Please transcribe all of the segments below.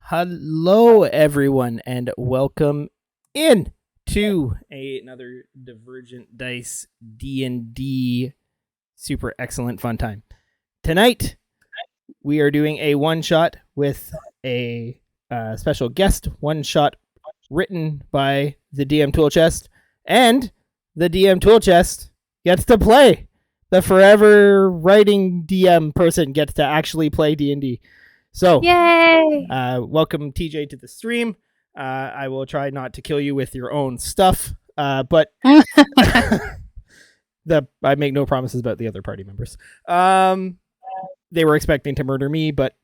Hello, everyone, and welcome in to another Divergent Dice D&D super excellent fun time. Tonight, we are doing a one-shot with a special guest one-shot written by the DM Tool Chest, and the DM Tool Chest gets to play. The forever writing DM person gets to actually play D&D. So, yay! Welcome TJ to the stream. I will try not to kill you with your own stuff, but I make no promises about the other party members. They were expecting to murder me, but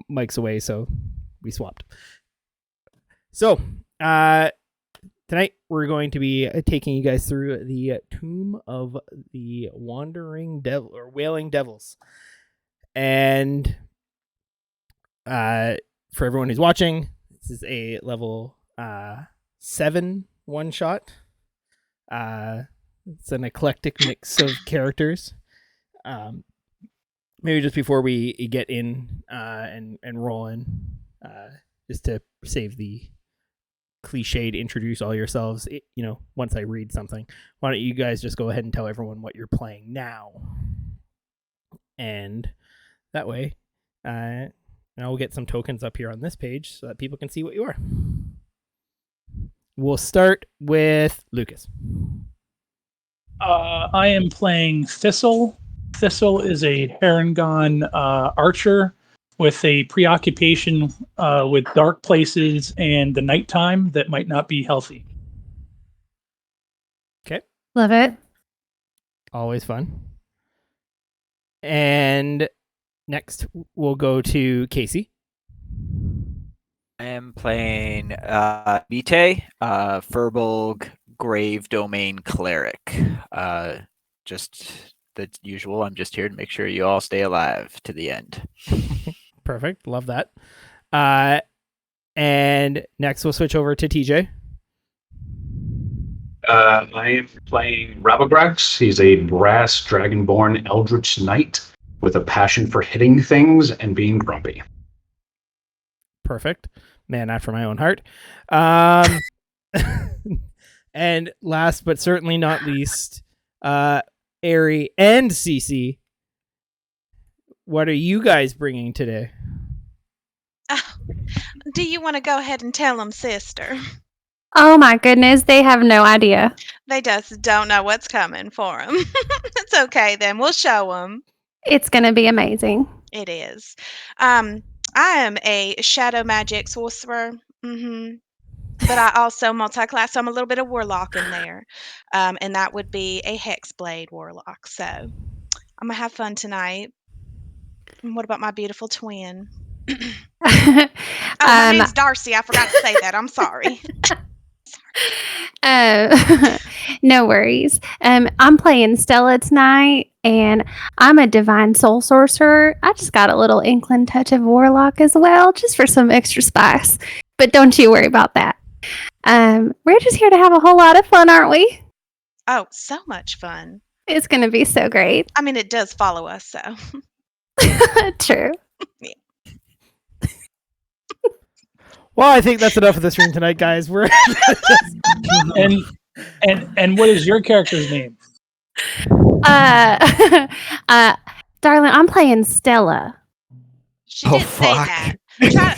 Mike's away, so we swapped. So, tonight we're going to be taking you guys through the Tomb of the Wandering Devil or Wailing Devils, and for everyone who's watching, this is a level 7 one shot. It's an eclectic mix of characters. Maybe just before we get in and roll in, just to save the cliched introduce all yourselves, once I read something, why don't you guys just go ahead and tell everyone what you're playing now, and that way and I'll get some tokens up here on this page so that people can see what you are. We'll start with Lucas. I am playing Thistle. Thistle is a Harengon archer with a preoccupation with dark places and the nighttime that might not be healthy. Okay. Love it. Always fun. And next, we'll go to Casey. I am playing Vitae, Furbolg, Grave Domain Cleric. Just the usual. I'm just here to make sure you all stay alive to the end. Perfect. Love that. And next, we'll switch over to TJ. I am playing Rabograx. He's a brass dragonborn eldritch knight with a passion for hitting things and being grumpy. Perfect. Man after my own heart. And last but certainly not least, Ari and Cece. What are you guys bringing today? Do you want to go ahead and tell them, sister? Oh my goodness, they have no idea. They just don't know what's coming for them. It's okay then. We'll show them. It's going to be amazing. It is. I am a shadow magic sorcerer. But I also multi-class. So I'm a little bit of warlock in there. And that would be a hexblade warlock. So I'm going to have fun tonight. And what about my beautiful twin? My name's Darcy. I forgot to say that. I'm sorry. No worries. I'm playing Stella tonight, and I'm a divine soul sorcerer. I just got a little inkling touch of warlock as well, just for some extra spice. But don't you worry about that. We're just here to have a whole lot of fun, aren't we? Oh, so much fun. It's going to be so great. I mean, it does follow us, so. True. Yeah. Well, I think that's enough of the stream tonight, guys. We're and what is your character's name? Darling, I'm playing Stella. She did say that. Yeah.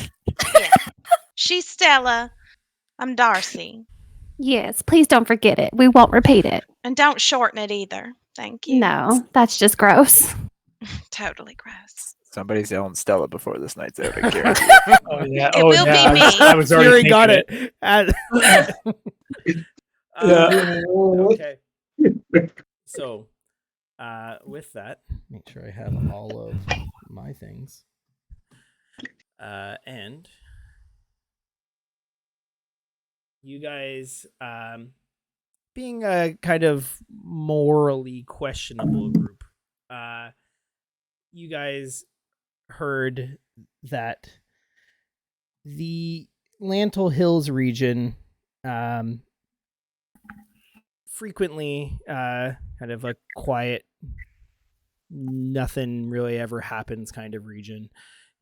She's Stella. I'm Darcy. Yes, please don't forget it. We won't repeat it. And don't shorten it either. Thank you. No, that's just gross. Totally gross. Somebody's yelling Stella before this night's out. I guarantee Oh yeah, It will be me. I was already Fury got thinking it. Okay. So, with that, make sure I have all of my things. And you guys, being a kind of morally questionable group, you guys heard that the Lantle Hills region frequently kind of a quiet, nothing really ever happens kind of region.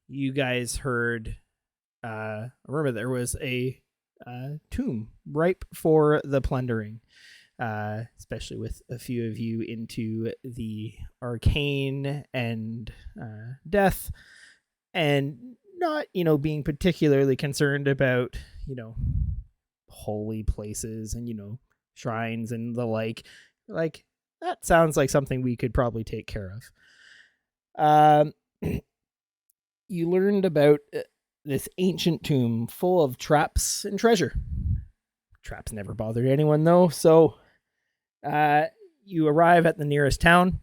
You guys heard remember there was a tomb ripe for the plundering, especially with a few of you into the arcane and death, and not, being particularly concerned about, holy places and, shrines and the like. Like, that sounds like something we could probably take care of. You learned about this ancient tomb full of traps and treasure. Traps never bothered anyone, though, so you arrive at the nearest town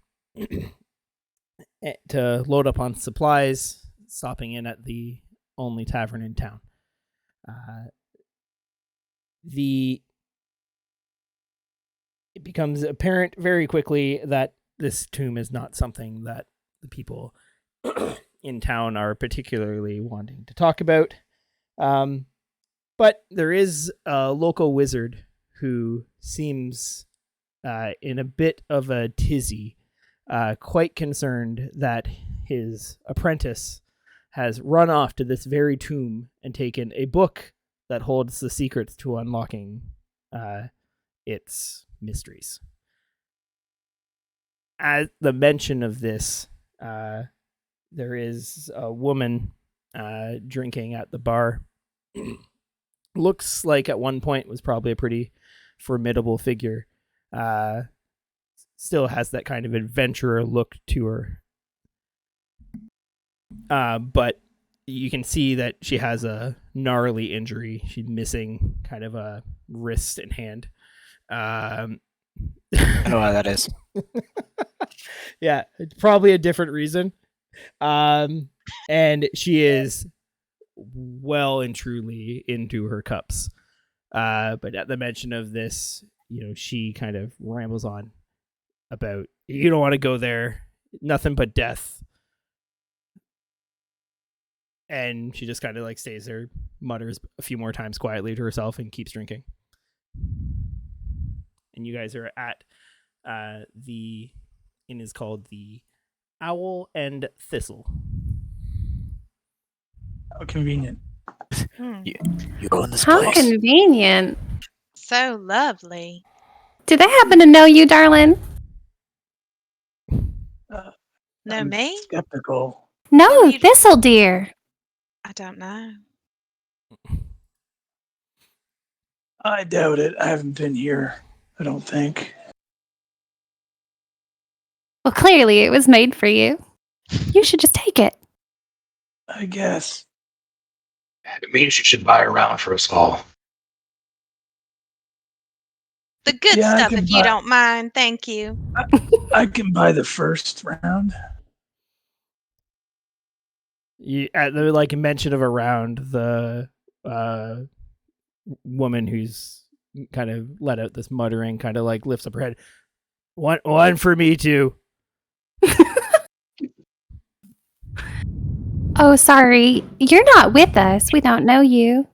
to load up on supplies, stopping in at the only tavern in town. It becomes apparent very quickly that this tomb is not something that the people in town are particularly wanting to talk about. But there is a local wizard who seems in a bit of a tizzy, quite concerned that his apprentice has run off to this very tomb and taken a book that holds the secrets to unlocking its mysteries. At the mention of this, there is a woman drinking at the bar. Looks like at one point was probably a pretty formidable figure. Still has that kind of adventurer look to her. But you can see that she has a gnarly injury. She's missing kind of a wrist and hand. I know how that is. Yeah, it's probably a different reason. And she is well and truly into her cups. But at the mention of this, she kind of rambles on about, you don't want to go there, nothing but death. And she just kind of like stays there, mutters a few more times quietly to herself, and keeps drinking. And you guys are at the inn is called the Owl and Thistle. How convenient. You go in this How place. convenient. So lovely. Do they happen to know you, darling? No, I'm me? skeptical. No, you- Thistle dear. I don't know. I doubt it. I haven't been here, I don't think. Well, clearly it was made for you. You should just take it. I guess. It means you should buy around for us all. The good Yeah, I stuff, can if you buy- don't mind. Thank you. I can buy the first round. At the like mention of around, the woman who's kind of let out this muttering kind of like lifts up her head. One for me too. Oh, sorry. You're not with us. We don't know you.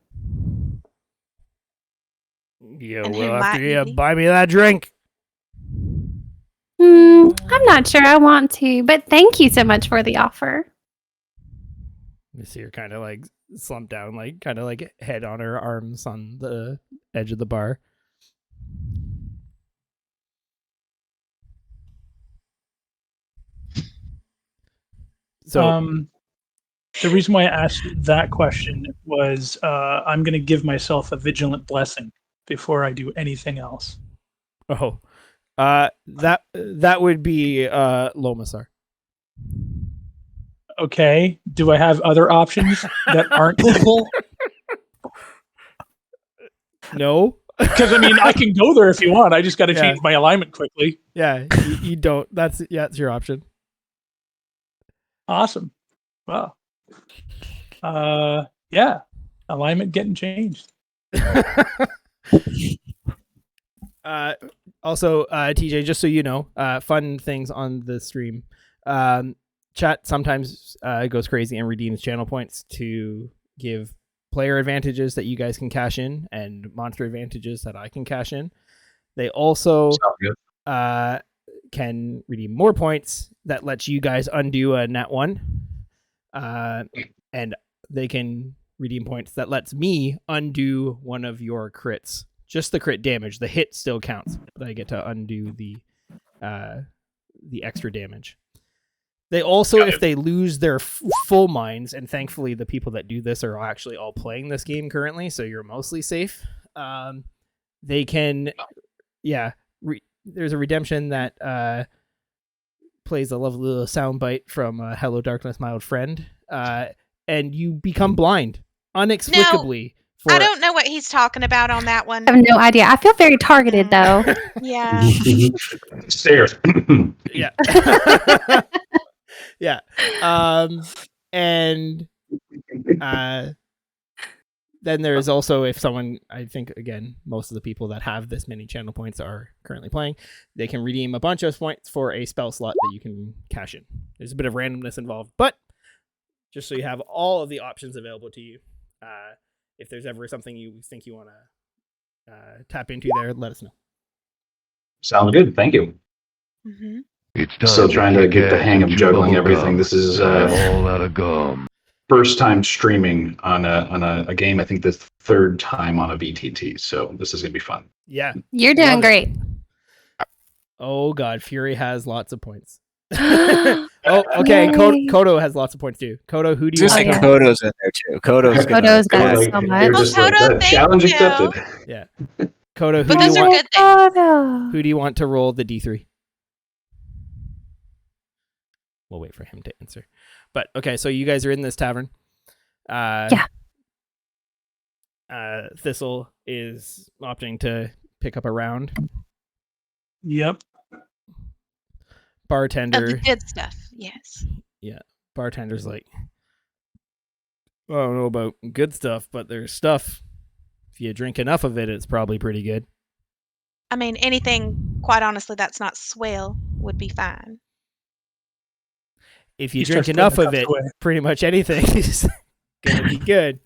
You And will who have might to you be? buy me that drink. I'm not sure I want to, but thank you so much for the offer. You see her kind of like slump down, like kind of like head on her arms on the edge of the bar. So The reason why I asked that question was I'm going to give myself a vigilant blessing before I do anything else. that would be Lomasar. Okay. Do I have other options that aren't evil? No. Because I mean, I can go there if you want. I just got to Yeah. change my alignment quickly. Yeah, you don't. That's your option. Awesome. Well, yeah, alignment getting changed. Also, TJ, just so you know, fun things on the stream. Chat sometimes goes crazy and redeems channel points to give player advantages that you guys can cash in and monster advantages that I can cash in. They also can redeem more points that lets you guys undo a nat 1. And they can redeem points that lets me undo one of your crits. Just the crit damage. The hit still counts, but I get to undo the extra damage. They also, if they lose their full minds, and thankfully the people that do this are actually all playing this game currently, so you're mostly safe. They can, there's a redemption that plays a lovely little soundbite from "Hello Darkness, My Old Friend," and you become blind inexplicably. I don't know what he's talking about on that one. I have no idea. I feel very targeted, though. Yeah. Stairs. Yeah. Yeah. And then there is also, if someone, I think, again, most of the people that have this many channel points are currently playing, they can redeem a bunch of points for a spell slot that you can cash in. There's a bit of randomness involved, but just so you have all of the options available to you. If there's ever something you think you want to tap into there, let us know. Sounds good. Thank you. Mm-hmm. Still trying to get the hang of juggling everything. This is all out of gum. first time streaming on a game. I think the third time on a VTT. So this is gonna be fun. Yeah. You're doing Love it. great. Oh, God. Fury has lots of points. Oh, okay. And Yay. Kodo has lots of points, too. Kodo, who do you Just want yeah. to Kodo's in there too. Kodo's gonna. Kodo's got Like, so they're much. just like, Kodo, that. thank Challenge you. accepted. Yeah. Kodo, who But do you those are want? good things. Oh, Who do you want to roll the D3? We'll wait for him to answer. But okay, so you guys are in this tavern. Yeah. Thistle is opting to pick up a round. Yep. Of Bartender, the good stuff. Yes. bartender's like, I don't know about good stuff, but there's stuff. If you drink enough of it, it's probably pretty good. I mean, anything, quite honestly, that's not swill would be fine. If you He drink starts enough putting of the it, cups away. pretty much anything is gonna be good.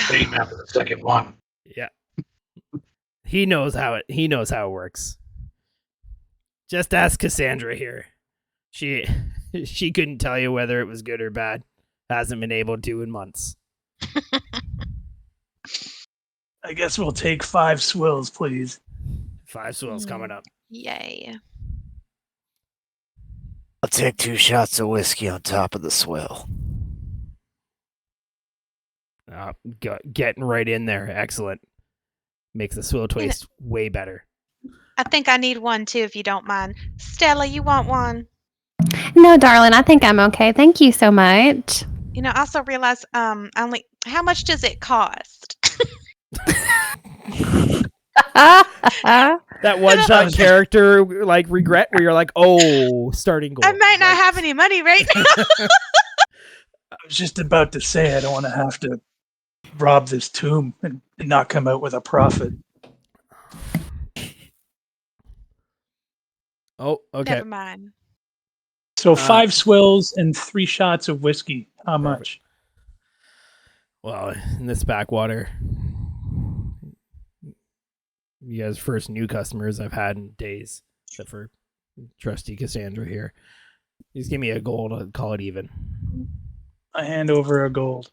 Same after the second one. Yeah. He knows how it works. Just ask Cassandra here. She couldn't tell you whether it was good or bad. Hasn't been able to in months. I guess we'll take 5 swills, please. 5 swills coming up. Yay. I'll take 2 shots of whiskey on top of the swill. Getting right in there. Excellent. Makes the swill taste way better. I think I need one too, if you don't mind. Stella, you want one? no, darling. I think I'm okay. Thank you so much. You know, I also realized only how much does it cost? That one-shot character like regret where you're like, oh, starting goal. I might not have any money right now. I was just about to say I don't want to have to rob this tomb and not come out with a profit. Oh, okay. Never mind. So 5 swills and 3 shots of whiskey. How much? Well, in this backwater, you guys first new customers I've had in days, except for trusty Cassandra here. Just give me a gold, I'll call it even. I hand over a gold.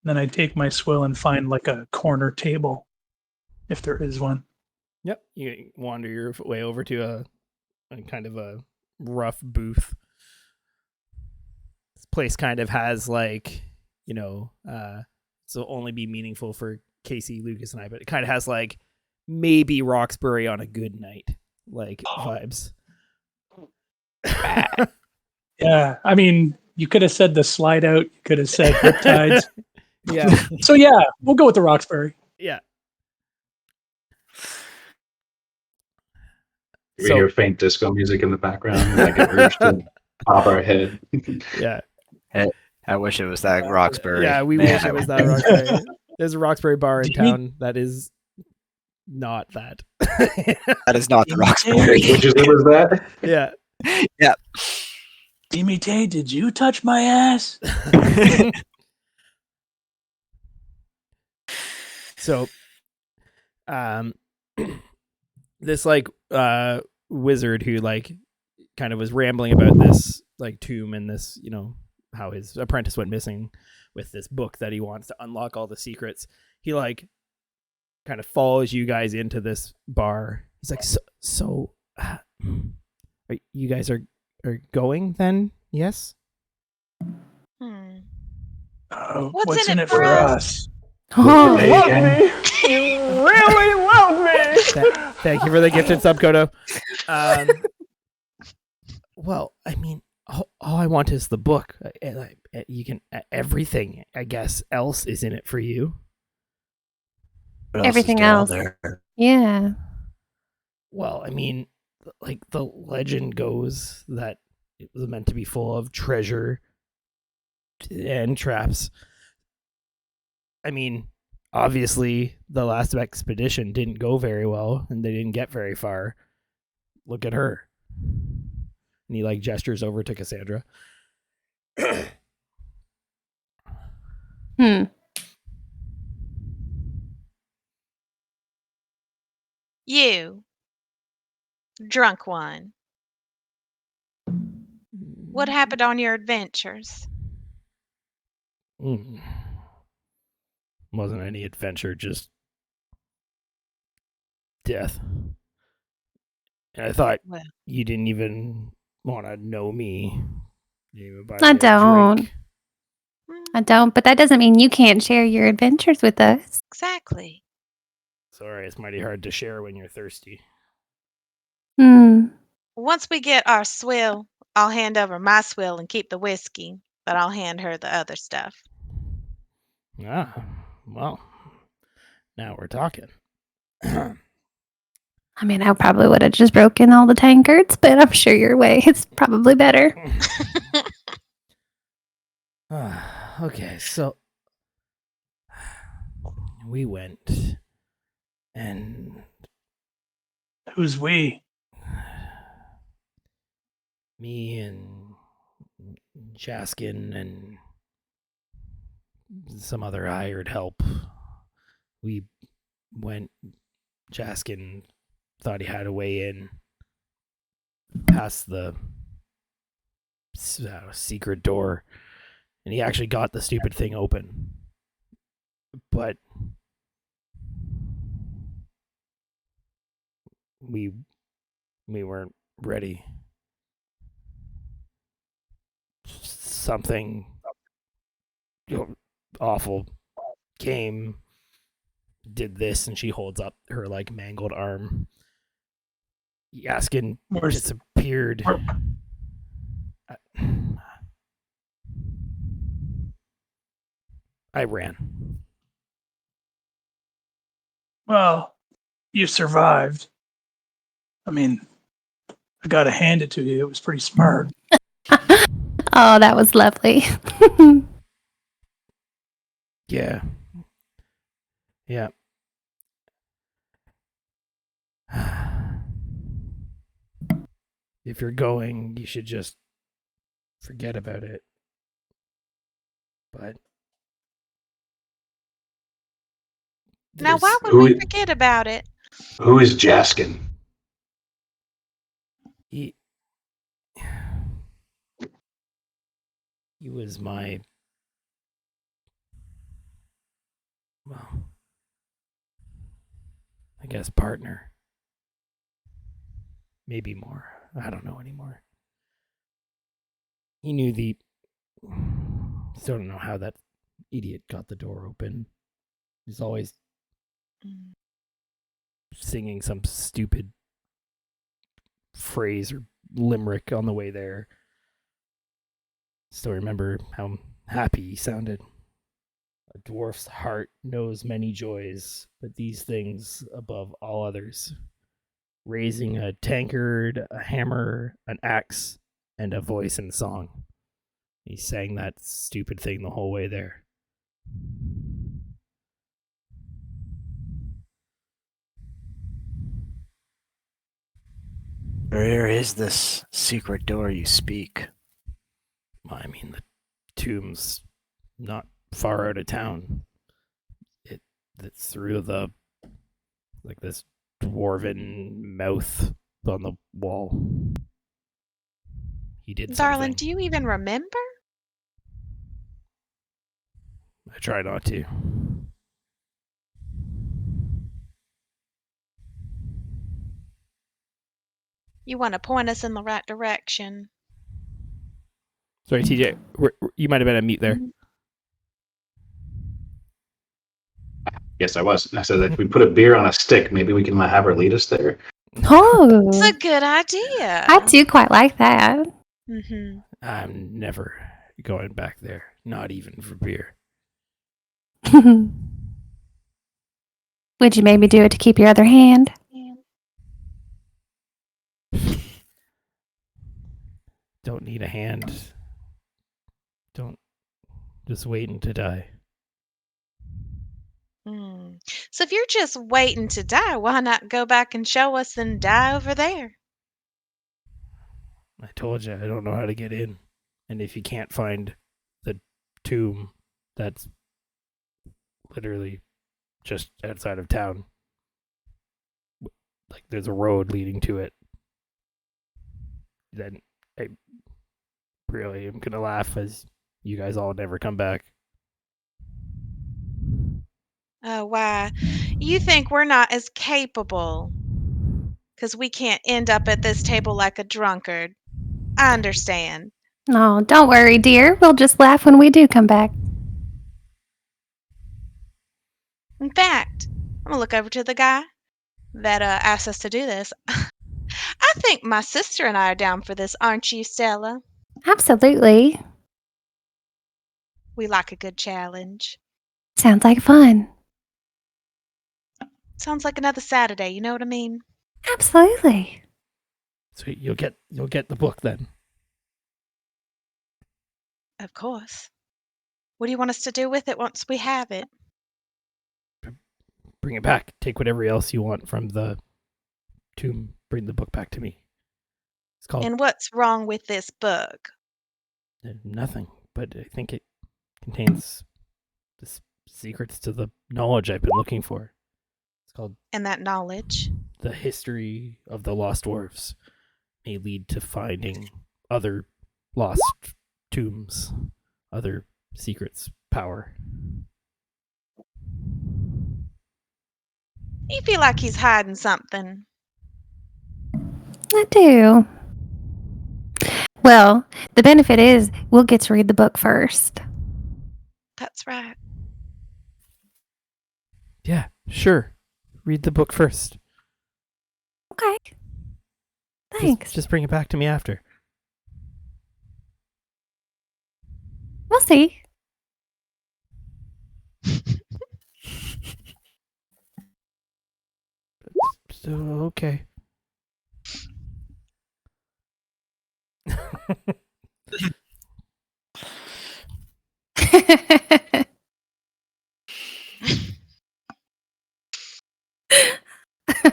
Then I take my swill and find like a corner table, if there is one. Yep, you wander your way over to a kind of a rough booth. This place kind of has like, so only be meaningful for Casey, Lucas, and I, but it kind of has like maybe Roxbury on a good night, like vibes. Yeah, I mean, you could have said the slide out. You could have said Riptides. Yeah, So yeah, we'll go with the Roxbury. yeah. We hear faint disco music in the background. And I get urged to pop our head. Yeah. I wish it was that Roxbury. Yeah, we Man, wish I it was would- that Roxbury. There's a Roxbury bar in Do you mean- town that is not that. That is not the Roxbury. Which is was that? Yeah. Yeah. Dimite, did you touch my ass? So, this like wizard who like kind of was rambling about this like tomb and this how his apprentice went missing with this book that he wants to unlock all the secrets. He like kind of follows you guys into this bar. He's like, so you guys are going then? Yes. Hmm. What's in it for us? Say again. You really love me. Thank you for the gifted sub, Kodo. Well, I mean, all I want is the book. You can everything, I guess, else is in it for you. What else is Everything down else. there? Yeah. Well, I mean, like the legend goes that it was meant to be full of treasure and traps. I mean, obviously, the last expedition didn't go very well, and they didn't get very far. Look at her. And he like gestures over to Cassandra. You, drunk one. What happened on your adventures? Wasn't any adventure, just death. And I thought Well. you didn't even want to know me. You buy I me a don't. drink. I don't, but that doesn't mean you can't share your adventures with us. Exactly. Sorry, it's mighty hard to share when you're thirsty. Once we get our swill, I'll hand over my swill and keep the whiskey, but I'll hand her the other stuff. Ah, well, now we're talking. I mean, I probably would have just broken all the tankards, but I'm sure your way is probably better. Okay, so we went, and Who's we? me and Jaskin and some other hired help, we went. Jaskin thought he had a way in past the secret door, and he actually got the stupid thing open. But we weren't ready. Something awful came, did this, and she holds up her like mangled arm. Yaskin disappeared. I ran. Well, you survived. I mean, I gotta hand it to you. It was pretty smart. Oh, that was lovely. Yeah. Yeah. If you're going, you should just forget about it. But Now, why would Who- we forget about it? Who is Jaskin? he was my, well, I guess partner. Maybe more. I don't know anymore. He knew still don't know how that idiot got the door open. He's always singing some stupid phrase or limerick on the way there. Still remember how happy he sounded. A dwarf's heart knows many joys, but these things above all others. Raising a tankard, a hammer, an axe, and a voice in song. He sang that stupid thing the whole way there. Where is this secret door you speak? I mean, the tomb's not far out of town. It's through the, like, this dwarven mouth on the wall. He did Darling, something. do you even remember? I try not to. You want to point us in the right direction. Sorry, TJ. You might have been on mute there. Yes, I was. And I said that if we put a beer on a stick, maybe we can have her lead us there. Oh, It's a good idea. I do quite like that. Mm-hmm. I'm never going back there. Not even for beer. Would you maybe do it to keep your other hand? Don't need a hand. Don't. Just waiting to die. So if you're just waiting to die, why not go back and show us and die over there? I told you I don't know how to get in. And if you can't find the tomb, that's literally just outside of town. Like there's a road leading to it. Then I really am gonna laugh as you guys all never come back. Oh, why? You think we're not as capable because we can't end up at this table like a drunkard. I understand. No, don't worry, dear. We'll just laugh when we do come back. In fact, I'm gonna look over to the guy that asked us to do this. I think my sister and I are down for this, aren't you, Stella? Absolutely. We like a good challenge. Sounds like fun. Sounds like another Saturday, you know what I mean? Absolutely. So you'll get the book then. Of course. What do you want us to do with it once we have it? Bring it back. Take whatever else you want from the tomb. Bring the book back to me. It's called And what's wrong with this book? Nothing, but I think it contains the secrets to the knowledge I've been looking for. It's called And that knowledge? The History of the Lost Dwarves. May lead to finding other lost tombs, other secrets, power. You feel like he's hiding something. I do. Well, the benefit is we'll get to read the book first. That's right. Yeah, sure. Read the book first. Okay. Thanks. Just bring it back to me after. We'll see. So, okay.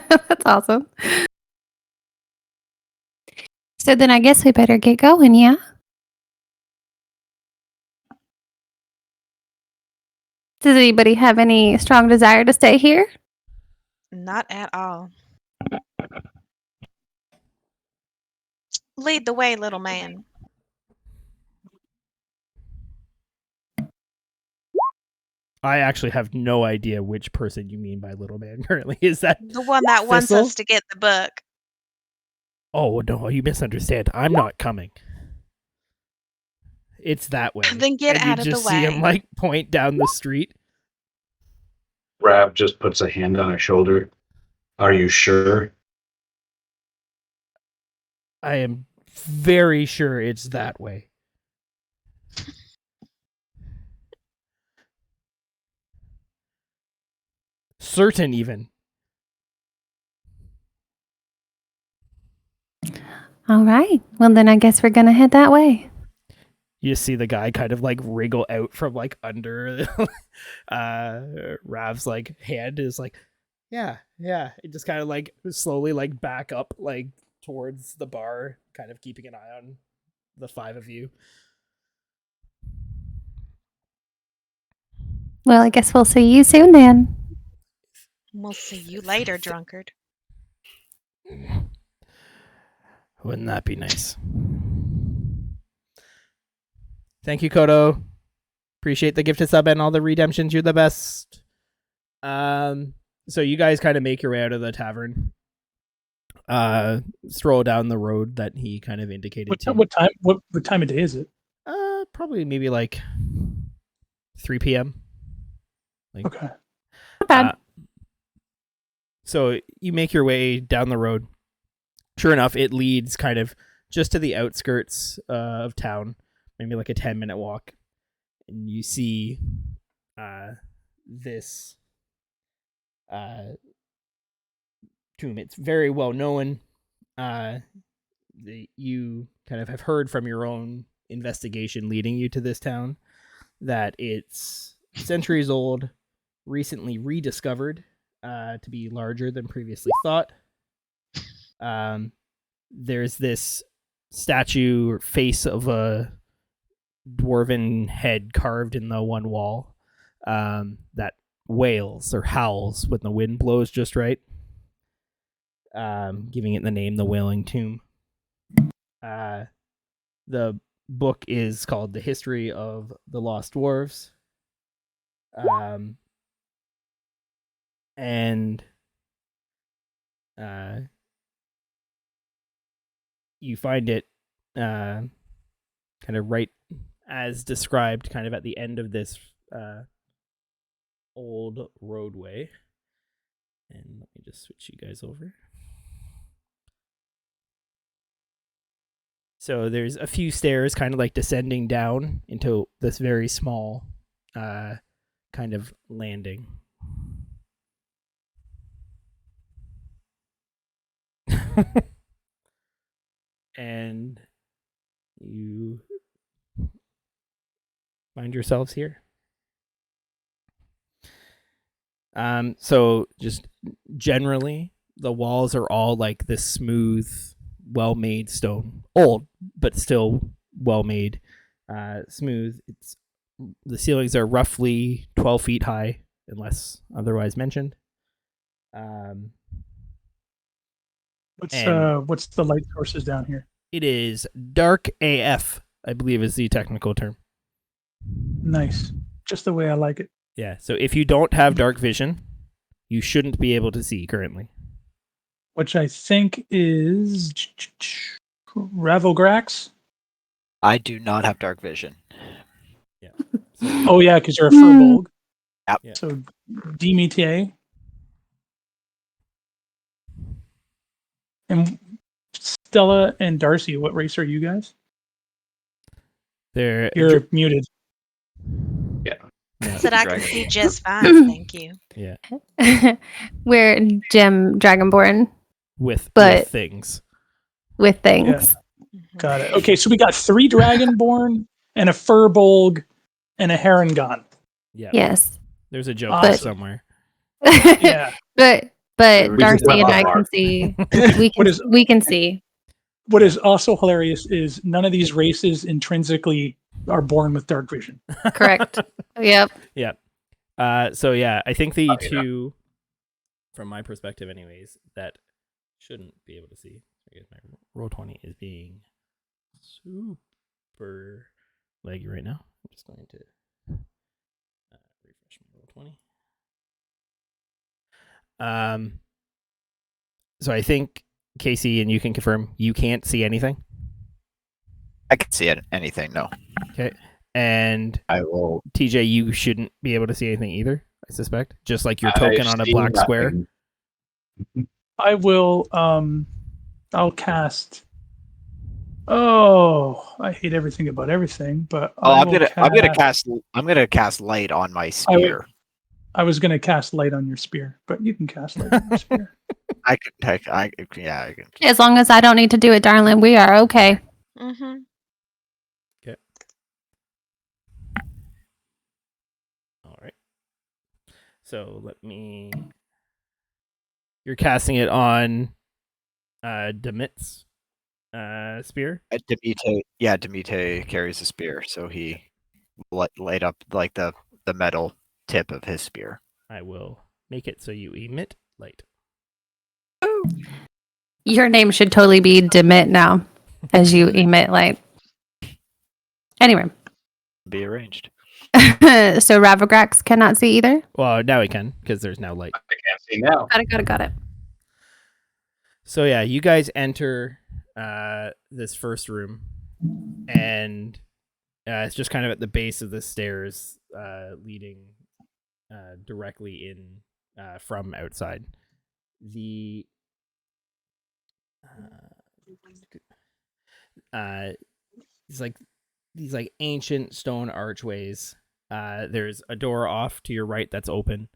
That's awesome. So then I guess we better get going, yeah? Does anybody have any strong desire to stay here? Not at all. Lead the way, little man. I actually have no idea which person you mean by little man currently. Is that The one that wants Thistle? us to get the book. Oh, no, you misunderstand. I'm not coming. It's that way. Then get and out you of the just see him way. like point down the street. Rab just puts a hand on her shoulder. Are you sure? I am very sure it's that way. Certain even. All right. Well, then I guess we're going to head that way. You just see the guy kind of like wriggle out from like under Rav's like hand is like, yeah. It just kind of like slowly like back up like towards the bar, kind of keeping an eye on the five of you. Well, I guess we'll see you soon then. We'll see you later, drunkard. Wouldn't that be nice? Thank you, Kodo. Appreciate the gifted sub and all the redemptions. You're the best. So you guys kind of make your way out of the tavern. Stroll down the road that he kind of indicated What, to. what time? What time of day is it? Probably maybe like 3 p.m. Okay. Not bad. So you make your way down the road. Sure enough, it leads kind of just to the outskirts of town, maybe like a 10-minute walk. And you see this tomb. It's very well known. You kind of have heard from your own investigation leading you to this town that it's centuries old, recently rediscovered to be larger than previously thought. There's this statue or face of a dwarven head carved in the one wall that wails or howls when the wind blows just right, giving it the name the Wailing Tomb. The book is called The History of the Lost Dwarves. And you find it kind of right as described, kind of at the end of this old roadway. And let me just switch you guys over. So there's a few stairs kind of like descending down into this very small kind of landing. And you find yourselves here. So just generally, the walls are all like this smooth, well-made stone. Old, but still well-made, smooth. The ceilings are roughly 12 feet high, unless otherwise mentioned. What's the light sources down here? It is dark AF, I believe is the technical term. Nice. Just the way I like it. Yeah, so if you don't have dark vision, you shouldn't be able to see currently. Which I think is Ravograx. I do not have dark vision. Yeah. Oh yeah, because you're a furbolg. Yep. Yeah. So Dimitier. And Stella and Darcy, what race are you guys? You're muted. Yeah. Said I can see just fine. Thank you. Yeah. We're gem dragonborn With But- things. with things. Got it. Okay, so we got 3 dragonborn and a furbolg and a herongon. Yeah. Yes. There's a joke Awesome. there somewhere. Yeah. but We Darcy can and I rock. can see. What is- We can see. What is also hilarious is none of these races intrinsically are born with dark vision. Correct. Yep. Yeah. So yeah, I think the Oh, yeah. two, from my perspective anyways, that shouldn't be able to see. Because my roll 20 is being super laggy right now. I'm just going to refresh my roll 20. So I think Casey, and you can confirm, you can't see anything. I can see anything. No, Okay. And I will. TJ, you shouldn't be able to see anything either, I suspect. Just like your I token on a see black square. nothing. I will I'll cast I hate everything about everything, but Oh, I I'm will gonna cast light on my spear. I was gonna cast light on your spear, but you can cast light on your spear. I can. As long as I don't need to do it, darling, we are okay. Mm-hmm. All right. So let me. You're casting it on Demit's spear. Demite carries a spear, so he light up like the metal tip of his spear. I will make it so you emit light. Your name should totally be Demit now, as you emit light. Anyway, Be arranged. So Ravagrax cannot see either? Well, now we can because there's now light. I can't see now. Got it. So yeah, you guys enter this first room, and it's just kind of at the base of the stairs, leading directly in from outside. The it's like these like ancient stone archways. There's a door off to your right that's open,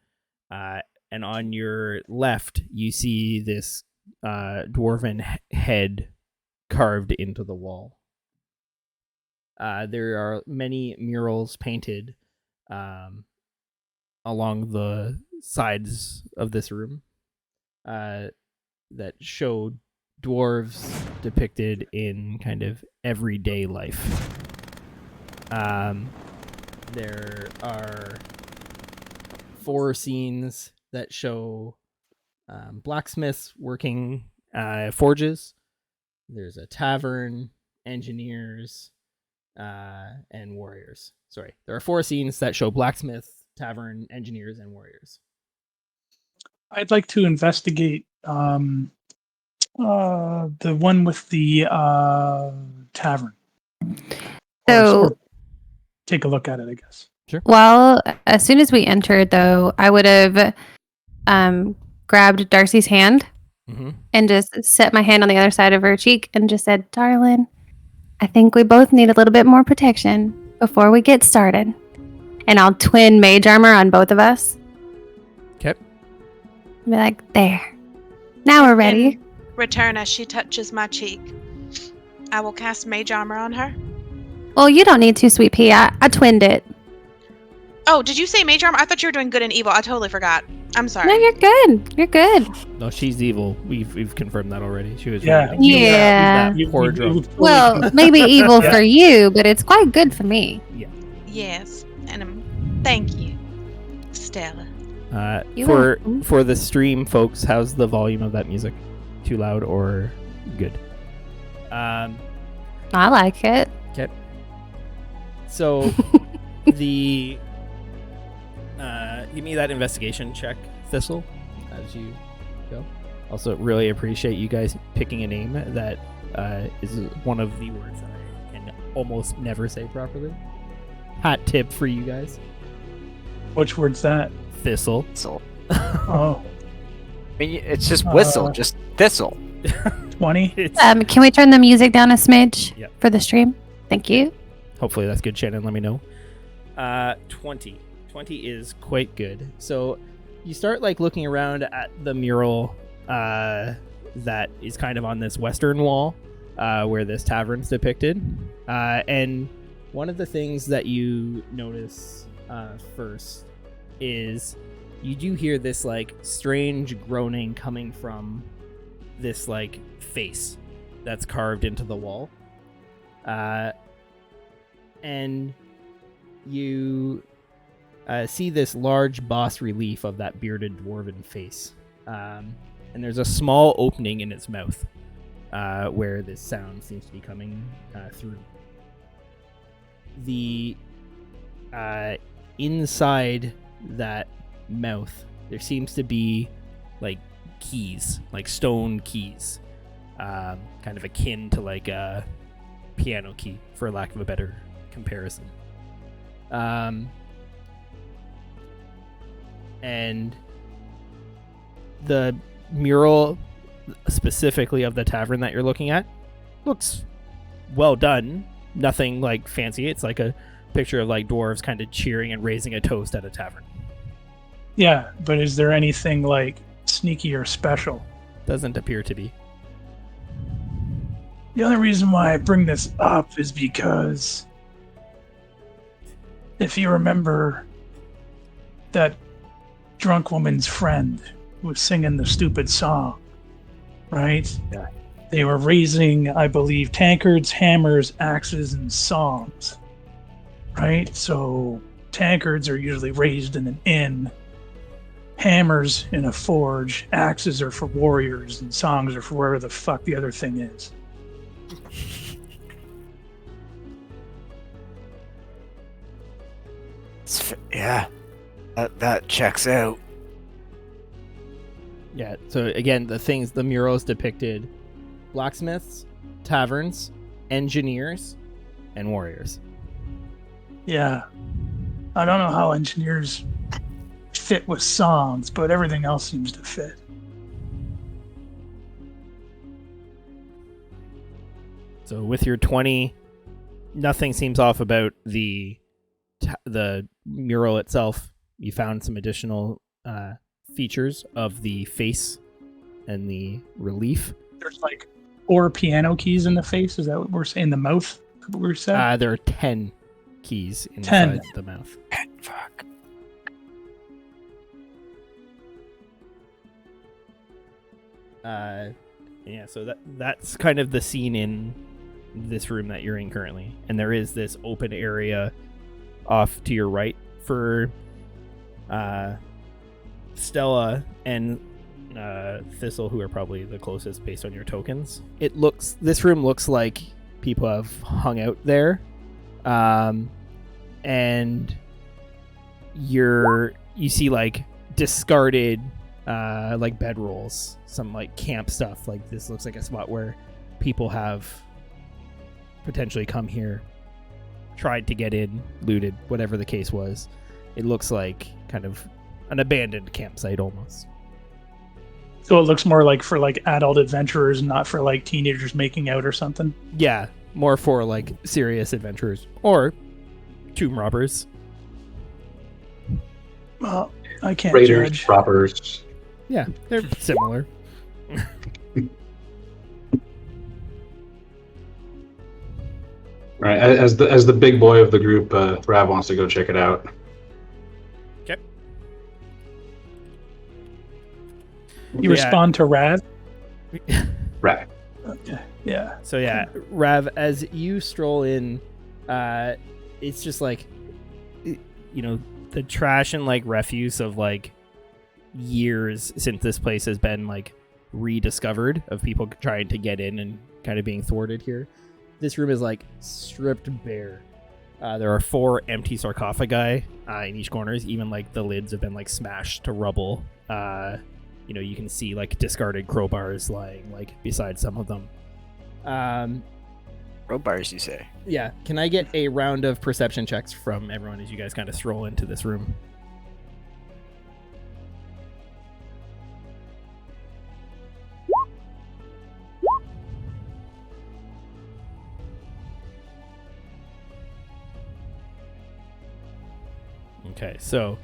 and on your left you see this dwarven head carved into the wall. There are many murals painted along the sides of this room that show dwarves depicted in kind of everyday life. There are 4 scenes that show blacksmiths working forges. There's a tavern, engineers, and warriors. Sorry, there are 4 scenes that show blacksmith, tavern, engineers, and warriors. I'd like to investigate the one with the tavern. So, Take a look at it, I guess. well, as soon as we entered, though, I would have grabbed Darcy's hand and just set my hand on the other side of her cheek and just said, "Darling, I think we both need a little bit more protection before we get started." And I'll twin mage armor on both of us. Okay. Be like, there. Now we're ready. In return, as she touches my cheek, I will cast mage armor on her. Well, you don't need to, sweet pea. I twinned it. Oh, did you say mage armor? I thought you were doing good and evil. I totally forgot. I'm sorry. No, you're good. You're good. No, she's evil. We've confirmed that already. She was Yeah. Yeah. that poor drone. Well, maybe evil for you, but it's quite good for me. Yes, and thank you, Stella. You're For the stream, folks, how's the volume of that music? Too loud or good? I like it. Okay. So the give me that investigation check, Thistle, as you go. Also, really appreciate you guys picking a name that is one of the words that I can almost never say properly. Hot tip for you guys. Which word's that? Thistle. Thistle. Oh, I mean, it's just whistle, just thistle. 20. Can we turn the music down a smidge Yep. for the stream? Thank you. Hopefully that's good, Shannon. Let me know. 20. 20 is quite good. So you start like looking around at the mural that is kind of on this western wall where this tavern's depicted. And one of the things that you notice first is you do hear this like strange groaning coming from this like face that's carved into the wall. And you see this large boss relief of that bearded dwarven face. And there's a small opening in its mouth where this sound seems to be coming through. The inside that mouth, there seems to be like keys, like stone keys, kind of akin to like a piano key, for lack of a better comparison. And the mural specifically of the tavern that you're looking at looks well done. Nothing like fancy. It's like a picture of like dwarves kind of cheering and raising a toast at a tavern. Yeah, but is there anything like sneaky or special? Doesn't appear to be. The only reason why I bring this up is because if you remember that drunk woman's friend who was singing the stupid song, right? Yeah. They were raising, I believe, tankards, hammers, axes, and songs, right? So tankards are usually raised in an inn, hammers in a forge, axes are for warriors, and songs are for wherever the fuck the other thing is. Yeah, that checks out. Yeah. So again, the murals depicted blacksmiths, taverns, engineers, and warriors. Yeah. I don't know how engineers fit with songs, but everything else seems to fit. So with your 20, nothing seems off about the mural itself. You found some additional features of the face and the relief. There's like 4 piano keys in the face. Is that what we're saying? The mouth? Is that what we're saying? There are 10 keys inside the mouth. Fuck. Yeah, so that's kind of the scene in this room that you're in currently. And there is this open area off to your right for Stella and Thistle, who are probably the closest based on your tokens. This room looks like people have hung out there. And you see like discarded like bedrolls, some like camp stuff. Like this looks like a spot where people have potentially come here, tried to get in, looted, whatever the case was. It looks like kind of an abandoned campsite almost. So it looks more like for like adult adventurers, not for like teenagers making out or something. Yeah, more for like serious adventurers or tomb robbers. Well, I can't Raiders, judge. robbers. Yeah, they're similar. All right, as the big boy of the group, Rav wants to go check it out. Okay. You respond to Rav? Rav. Okay. Yeah. So yeah, Rav, as you stroll in, it's just like, the trash and like refuse of like years since this place has been like rediscovered, of people trying to get in and kind of being thwarted here. This room is like stripped bare. There are 4 empty sarcophagi in each corner. Even like the lids have been like smashed to rubble. You can see like discarded crowbars lying like beside some of them. Crowbars, you say? Yeah. Can I get a round of perception checks from everyone as you guys kind of stroll into this room? Okay, so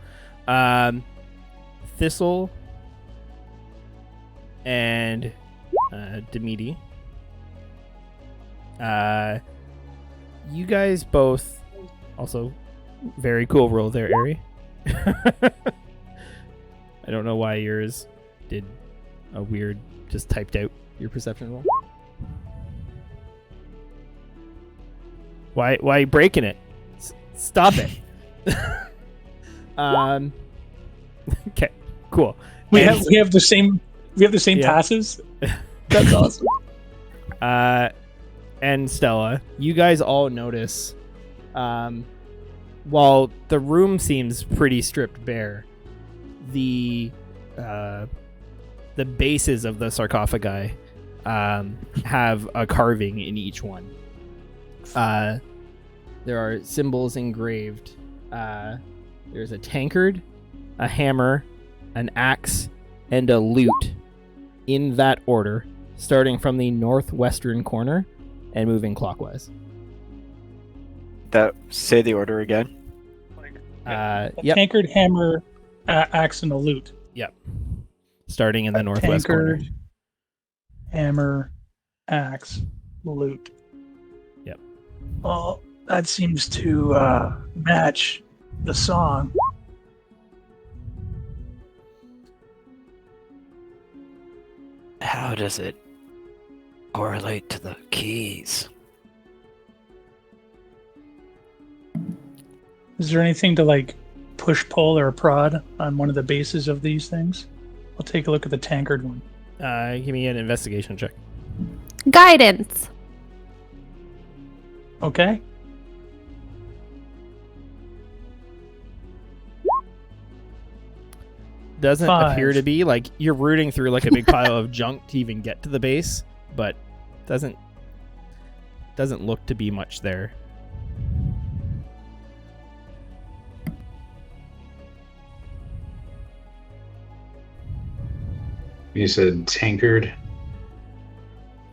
Thistle and Demidi, you guys both also very cool roll there, Ari. I don't know why yours did a weird, just typed out your perception roll. Why are you breaking it? Stop it. Okay, cool. We have the same passes. That's awesome. And Stella, you guys all notice, while the room seems pretty stripped bare, the bases of the sarcophagi have a carving in each one. There are symbols engraved. There's a tankard, a hammer, an axe, and a lute in that order, starting from the northwestern corner and moving clockwise. Say the order again. Yep. Tankard, hammer, axe, and a lute. Yep. Starting in the northwest corner. Tankard, hammer, axe, lute. Yep. Well, that seems to match the song. How does it correlate to the keys? Is there anything to like push, pull, or prod on one of the bases of these things? I'll take a look at the tankard one. Give me an investigation check. Guidance. Okay. doesn't 5. appear to be. Like, you're rooting through like a big pile of junk to even get to the base, but doesn't look to be much there. You said tankard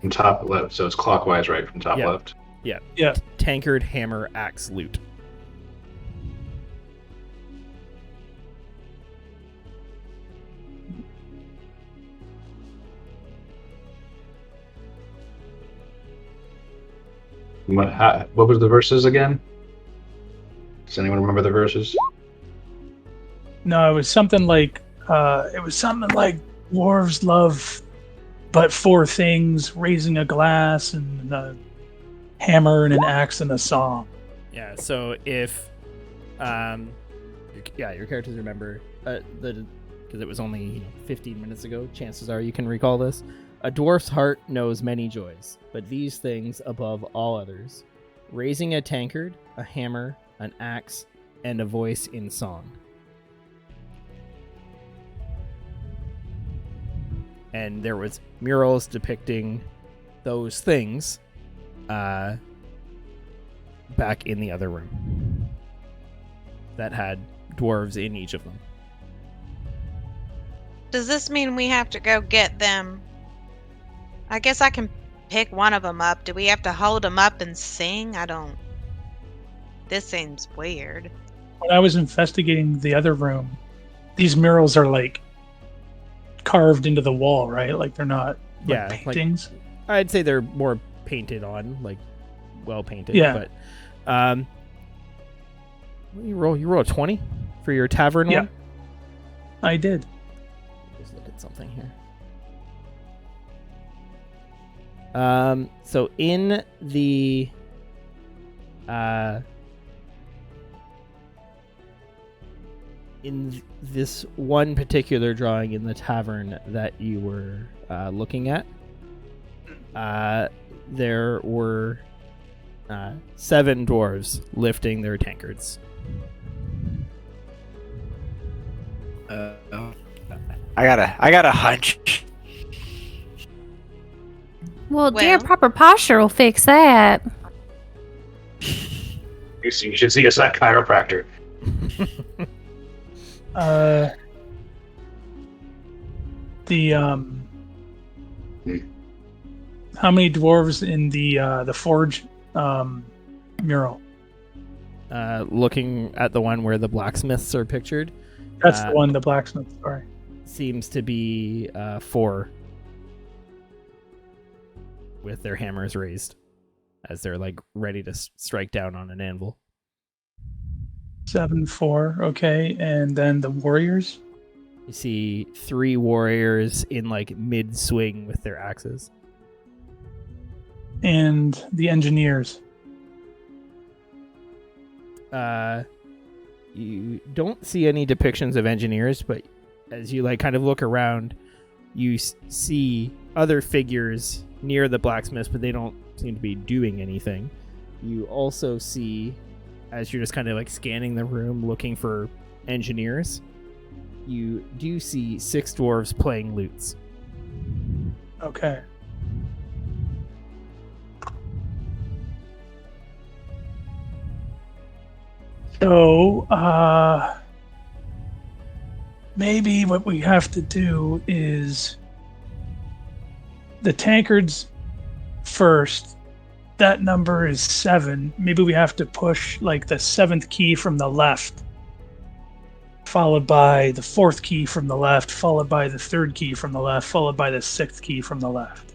from top left, so it's clockwise, right? From top Yeah. left. Yeah. Tankard, hammer, axe, loot. What was the verses again? Does anyone remember the verses? No, it was something like dwarves love but 4 things: raising a glass and a hammer and an axe and a saw. Yeah, so if your characters remember because it was only 15 minutes ago, chances are you can recall this. A dwarf's heart knows many joys, but these things above all others: raising a tankard, a hammer, an axe, and a voice in song. And there was murals depicting those things back in the other room that had dwarves in each of them. Does this mean we have to go get them? I guess I can pick one of them up. Do we have to hold them up and sing? I don't. This seems weird. When I was investigating the other room, these murals are like carved into the wall, right? Like they're not Yeah, like like- paintings. I'd say they're more painted on, like well painted. Yeah. But what do you roll a 20 for your tavern Yeah. one? I did. Just look at something here. So in the in this one particular drawing in the tavern that you were looking at, there were 7 dwarves lifting their tankards. I got a hunch. Well, dear, Well- proper posture will fix that. You should see a chiropractor. How many dwarves in the forge mural? Looking at the one where the blacksmiths are pictured, That's the one, the blacksmith. Sorry. seems to be 4 with their hammers raised as they're like ready to strike down on an anvil. 7, 4. Okay, and then the warriors. You see 3 warriors in like mid swing with their axes. And the engineers. You don't see any depictions of engineers, but as you like kind of look around, you see other figures near the blacksmiths, but they don't seem to be doing anything. You also see, as you're just kind of like scanning the room looking for engineers, you do see 6 dwarves playing lutes. Okay. So, maybe what we have to do is the tankards first. That number is 7. Maybe we have to push like the 7th key from the left, followed by the 4th key from the left, followed by the 3rd key from the left, followed by the 6th key from the left.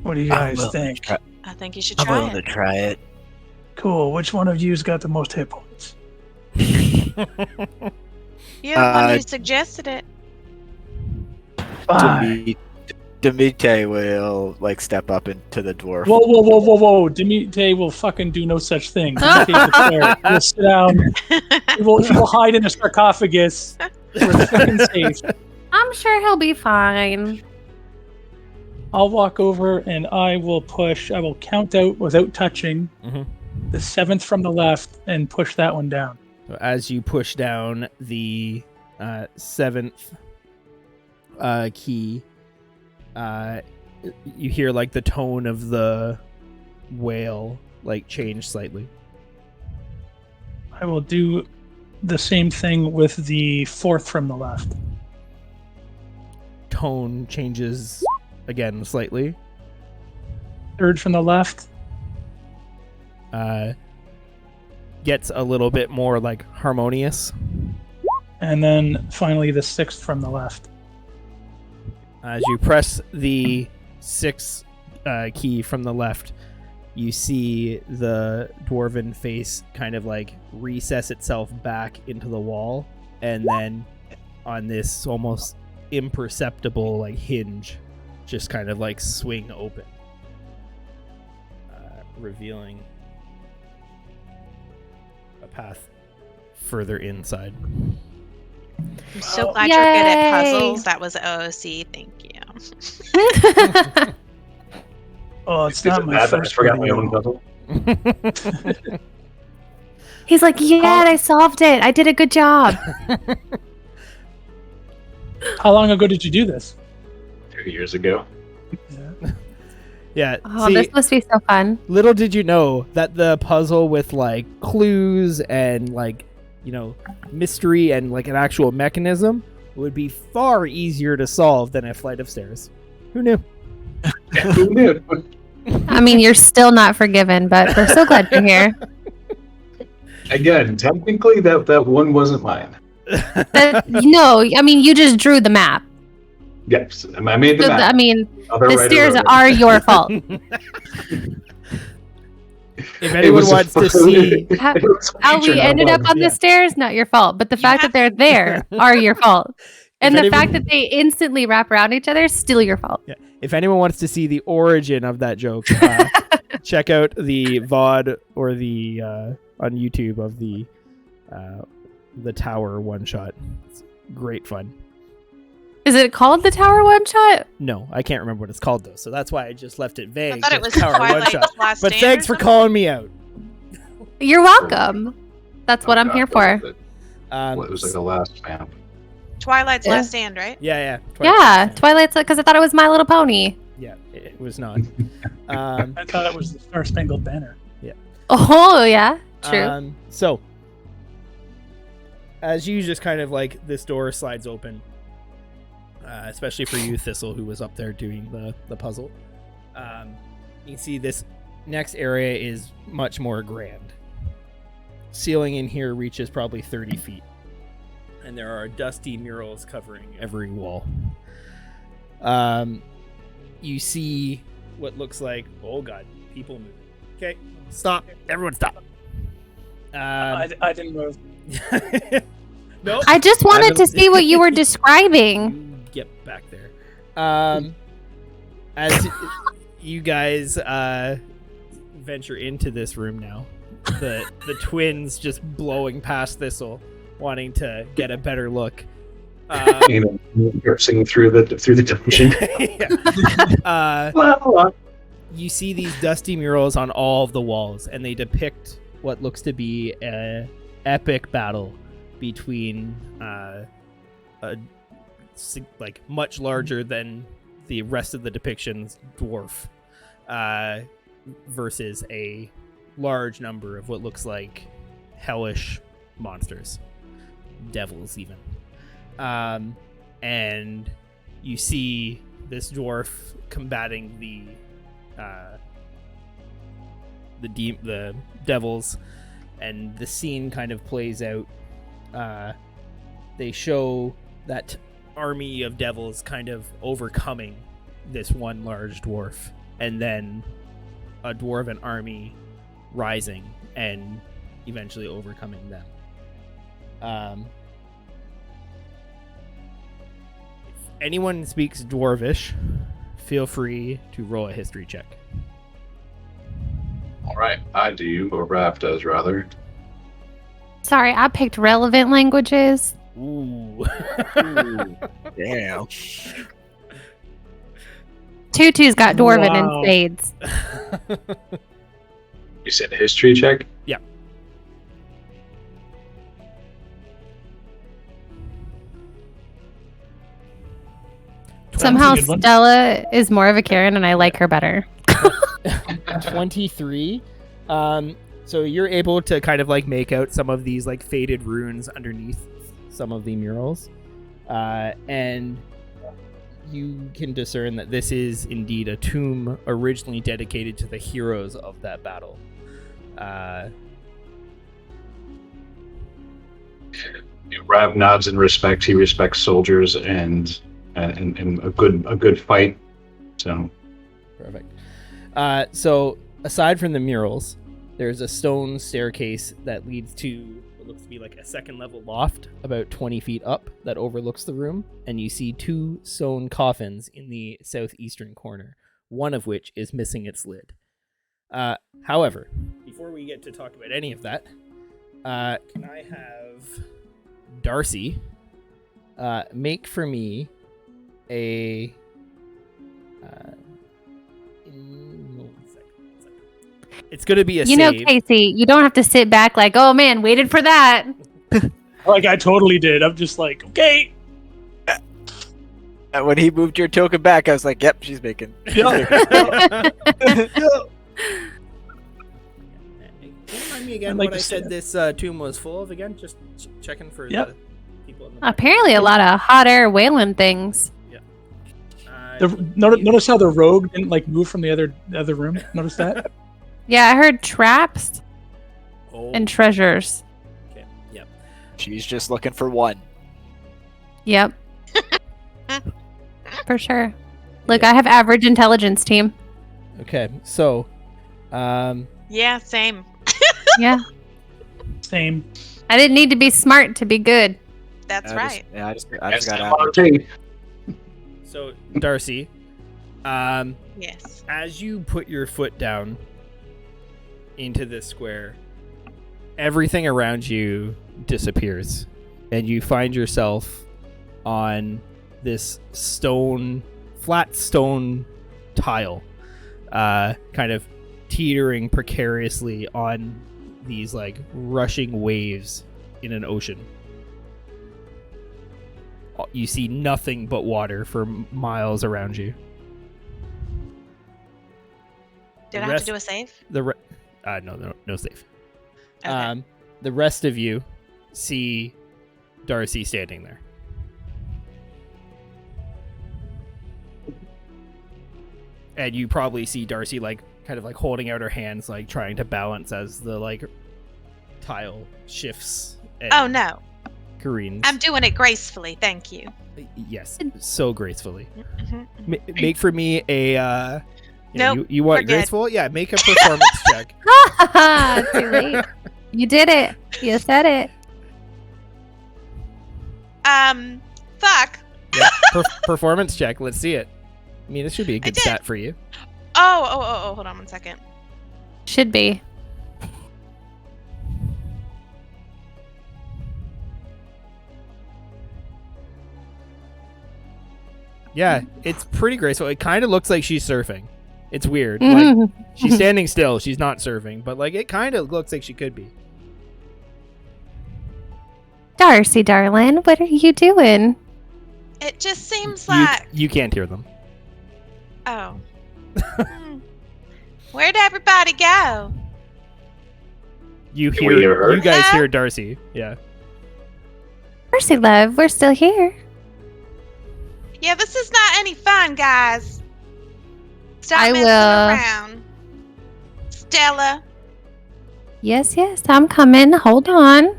What do you guys think? I think you should I'm try willing to it. try it. Cool. Which one of you's got the most hit points? You're the one who suggested it. Fine. Demite will like step up into the dwarf. Whoa. Demite will fucking do no such thing. Demite will sit down. He will hide in a sarcophagus. We're fucking safe. I'm sure he'll be fine. I'll walk over and I will count out without touching Mhm. the 7th from the left and push that one down. As you push down the 7th key, you hear like the tone of the whale like change slightly. I will do the same thing with the 4th from the left. Tone changes again slightly. 3rd from the left. Gets a little bit more like harmonious. And then finally the 6th from the left. As you press the 6th key from the left, you see the dwarven face kind of like recess itself back into the wall, and then on this almost imperceptible like hinge just kind of like swing open, revealing a path further inside. I'm so glad you're good at puzzles. That was OOC. Thank you. Oh, it's not my first. I forgot my own puzzle. He's like, yeah, I solved it. I did a good job. How long ago did you do this? 2 years ago. Yeah. Oh, see, this must be so fun. little did you know that the puzzle with like clues and like, you know, mystery and like an actual mechanism would be far easier to solve than a flight of stairs. Who knew? Who knew? I mean, you're still not forgiven, but we're so glad you're here. Again, technically, that one wasn't mine. No, I mean, you just drew the map. Yes, I made the So map. I mean, Other the writer stairs wrote it. are your fault. If anyone wants to see, How, It was a how feature, we not a ended up bug. on Yeah. the stairs, not your fault. But the You fact have- that they're there are your fault. And If the anyone- fact that they instantly wrap around each other is still your fault. if anyone wants to see the origin of that joke, check out the VOD or the on YouTube of the tower one shot. It's great fun. Is it called the Tower One Shot? No, I can't remember what it's called though, so that's why I just left it vague. I thought it just was Tower one Twilight's shot. Last But Stand thanks or for something? calling me out. You're welcome. That's what I'm here for. It Um, was like the last vamp. Twilight's Yeah. Last Stand, right? yeah. Yeah, Twilight's because I thought it was My Little Pony. Yeah, it was not. Um, I thought it was the Star Spangled Banner. Oh yeah, true. So, as you just kind of like this door slides open, especially for you, Thistle, who was up there doing the puzzle. You can see this next area is much more grand. Ceiling in here reaches probably 30 feet, and there are dusty murals covering every wall. You see what looks like, oh god, people moving. Okay, stop. Everyone stop. I didn't move. Nope. I just wanted to haven't- see what you were describing. You get back there. As you guys venture into this room now, the twins just blowing past Thistle, wanting to get a better look. Singing through the dungeon. Yeah. You see these dusty murals on all of the walls, and they depict what looks to be an epic battle between like much larger than the rest of the depictions dwarf versus a large number of what looks like hellish monsters, devils even. And you see this dwarf combating the devils, and the scene kind of plays out. They show that army of devils kind of overcoming this one large dwarf, and then a dwarven army rising and eventually overcoming them. If anyone speaks Dwarvish, feel free to roll a history check. All right, I do, or Raph does rather. Sorry, I picked relevant languages. Ooh. Damn. Tutu's got Dwarven Wow. and spades. You said history check? Yeah. Somehow good one. Stella is more of a Karen, and I like her better. 23. So you're able to kind of like make out some of these like faded runes underneath some of the murals. And you can discern that this is indeed a tomb originally dedicated to the heroes of that battle. Rav nods in respect. He respects soldiers and a good fight. So Perfect. So aside from the murals, there's a stone staircase that leads to what looks to be like a second level loft about 20 feet up that overlooks the room, and you see 2 stone coffins in the southeastern corner, one of which is missing its lid. However, before we get to talk about any of that, can I have Darcy make for me a it's gonna be a You know, save. Casey, you don't have to sit back like, oh man, waited for that. Like I totally did. I'm just like, okay. And when he moved your token back, I was like, "Yep, she's making." Remind me again I'd like what I to see said it. this tomb was full of again. Just checking for Yep. the people in the back. Apparently, a lot of hot air whaling things. Notice how the rogue didn't like move from the other room. Notice that? Yeah, I heard traps Oh, and treasures. okay. Yep. She's just looking for one. Yep. For sure. Look, I have average intelligence, team. Okay. So, Yeah, same. Yeah. Same. I didn't need to be smart to be good. That's I right. I just got out. SMRT. so Darcy, Yes. as you put your foot down into this square, everything around you disappears, and you find yourself on this flat stone tile, kind of teetering precariously on these like rushing waves in an ocean. You see nothing but water for miles around you. Did The I have rest- to do a save? No save. Okay. The rest of you see Darcy standing there. And you probably see Darcy like kind of like holding out her hands, like trying to balance as the like tile shifts. And Oh no, careens. I'm doing it gracefully. Thank you. Yes, so gracefully. Mhm. Make for me a. Yeah, Nope, you want we're good. graceful? Yeah, make a performance check. Too late. You did it. You said it. Fuck. Yeah, performance check. Let's see it. I mean, this should be a good did. stat for you. Oh, hold on 1 second. Should be. Yeah, it's pretty graceful. It kind of looks like she's surfing. It's weird. Like she's standing still. She's not surfing, but like it kind of looks like she could be. Darcy, darling, what are you doing? It just seems You, like. you can't hear them. Oh. Where'd everybody go? You Can we hear her? You guys Yeah. hear Darcy. Yeah. Darcy, love, we're still here. Yeah, this is not any fun, guys. Stop I messing will. around. Stella. Yes, I'm coming. Hold on.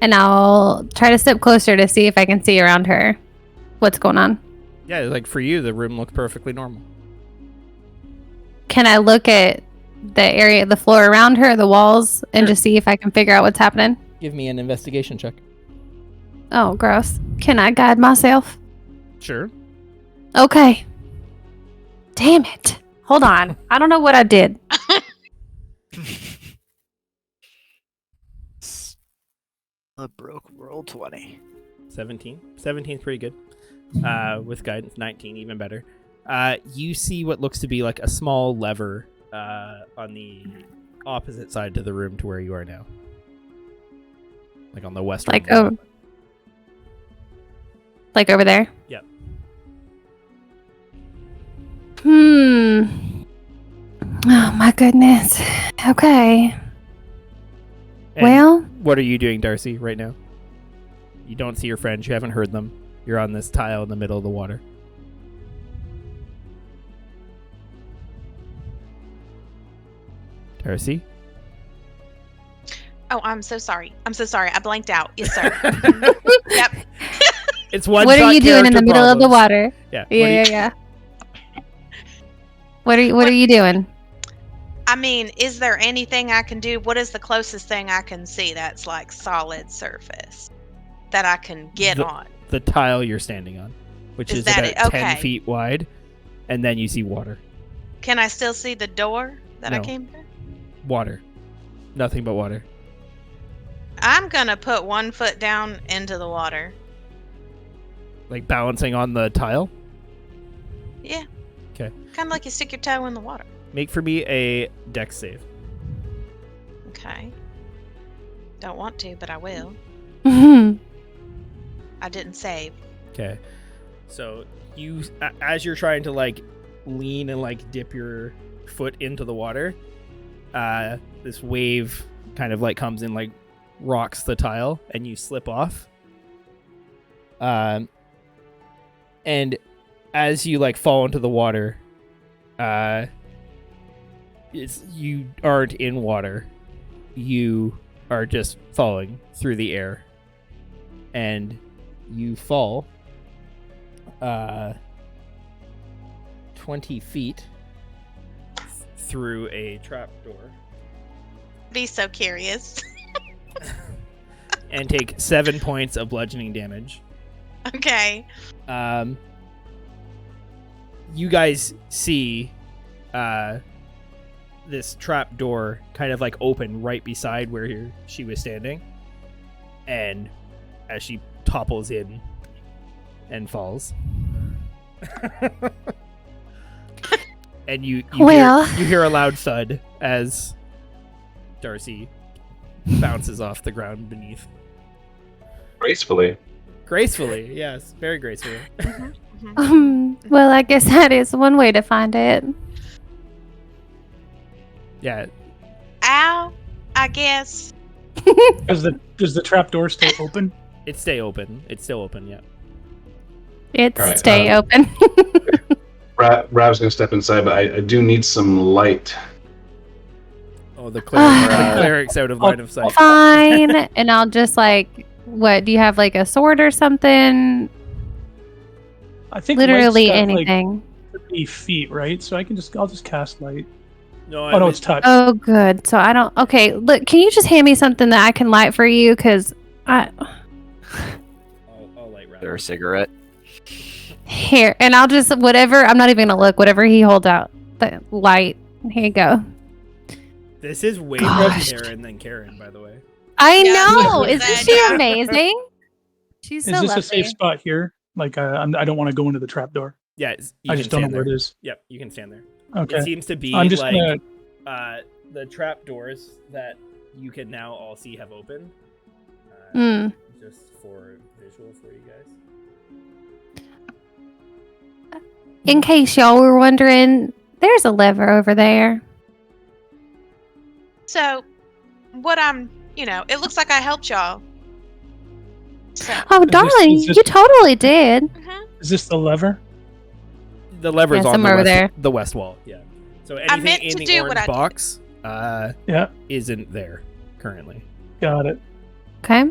And I'll try to step closer to see if I can see around her. What's going on? Yeah, like for you, the room looks perfectly normal. Can I look at the area, the floor around her, the walls, and just see if I can figure out what's happening? Give me an investigation check. Oh, gross. Can I guide myself? Sure. Okay. Damn it. Hold on. I don't know what I did. A broke roll 20. 17. 17 is pretty good. With guidance, 19 even better. You see what looks to be like a small lever on the opposite side to the room to where you are now. Like on the western Like, wall. like over there? Yep. Oh my goodness. Okay. And Well, what are you doing, Darcy, right now? You don't see your friends. You haven't heard them. You're on this tile in the middle of the water. Darcy? Oh, I'm so sorry. I blanked out. Yes, sir. Yep. It's one. what are you doing in the character middle of the problems. water? Yeah. Yeah. What are you doing? I mean, is there anything I can do? What is the closest thing I can see that's like solid surface that I can get on? The tile you're standing on, which is that about it? 10 Okay. feet wide, and then you see water. Can I still see the door that I No. came through? Water. Nothing but water. I'm gonna put 1 foot down into the water. Like balancing on the tile. Yeah. Okay. Kind of like you stick your toe in the water. Make for me a dex save. Okay. Don't want to, but I will. I didn't save. Okay. So you, as you're trying to like lean and like dip your foot into the water, this wave kind of like comes in, like rocks the tile, and you slip off. And as you like fall into the water, you aren't in water. You are just falling through the air, and you fall 20 feet through a trapdoor Be so curious. and take 7 points of bludgeoning damage. Okay. You guys see this trap door kind of like open right beside where she was standing, and as she topples in and falls, and you hear a loud thud as Darcy bounces off the ground beneath. Gracefully. Gracefully, yes, very gracefully. Well, I guess that is one way to find it. Yeah. Ow. I guess. Does the trap door stay open? It's still open, yeah. It's All right, stay open. Rav's gonna step inside, but I do need some light. Oh, the cleric's out of line of sight. Fine. And I'll just like, what, do you have like a sword or something? I think Literally light's got, anything. Like 30 feet, right? So I'll just cast light. No, Oh no, it's touch. Oh, good. So I don't. Okay, look. Can you just hand me something that I can light for you? Because I'll light Rav. Or a cigarette. here, and I'll just whatever. I'm not even gonna look. Whatever he holds out, the light. Here you go. This is way more Karen than Karen, by the way. I Yeah, know. that's Isn't what she I said. amazing? She's so Is this lovely. a safe spot here? Like I don't want to go into the trap door. Yeah, you I can just don't know stand where there. it is. Yep, you can stand there. Okay. It seems to be I'm just like gonna. the trap doors that you can now all see have opened. Just for visual for you guys. In case y'all were wondering, there's a lever over there. So, it looks like I helped y'all. So, Oh, darling, is this- you totally did. Is this the lever? The lever's Yeah, on somewhere over there. the west wall. Yeah. So anything meant in to the do what orange I did. box Yeah, isn't there currently. got it. Okay.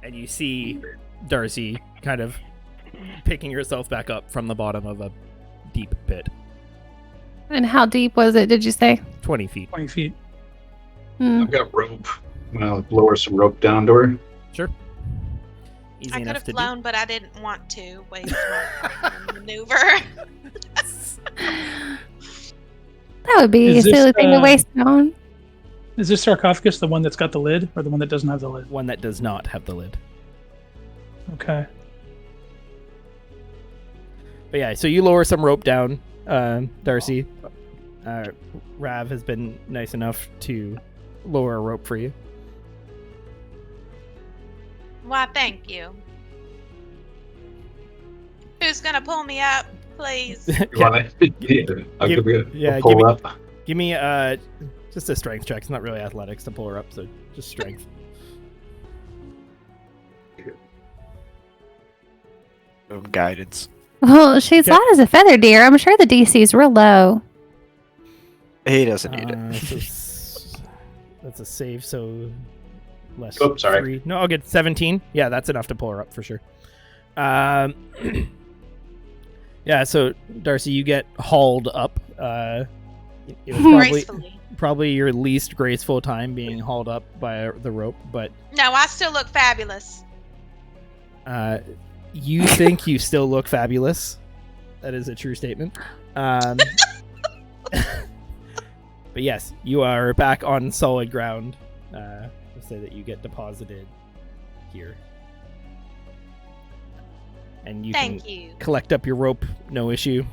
And you see Darcy kind of picking herself back up from the bottom of a deep pit. And how deep was it? Did you say? 20 feet. 20 feet. I've got rope. I'll lower some rope down to her. Sure. Easy I could enough have to flown, but I didn't want to waste my maneuver. That would be a Is this, silly thing to waste it on. Is this sarcophagus the one that's got the lid, or the one that doesn't have the lid? do. One that does not have the lid. Okay. But yeah, so you lower some rope down, Darcy. Rav has been nice enough to lower a rope for you. Why, thank you. who's gonna pull me up, please? You want to? Yeah, I'll Give- give you yeah, a pull give me- up. Give me just a strength check. It's not really athletics to pull her up, so just strength. Guidance. Well, she's Okay. light as a feather, dear. I'm sure the DC is real low. He doesn't need it. That's a save, so less. Oops, sorry. 3. No, I'll get 17. Yeah, that's enough to pull her up for sure. Yeah, so Darcy, you get hauled up. It was Gracefully. probably your least graceful time being hauled up by the rope, but No, I still look fabulous. you think you still look fabulous. That is a true statement. But yes, you are back on solid ground. We'll say that you get deposited here. And you Thank can you. collect up your rope, no issue,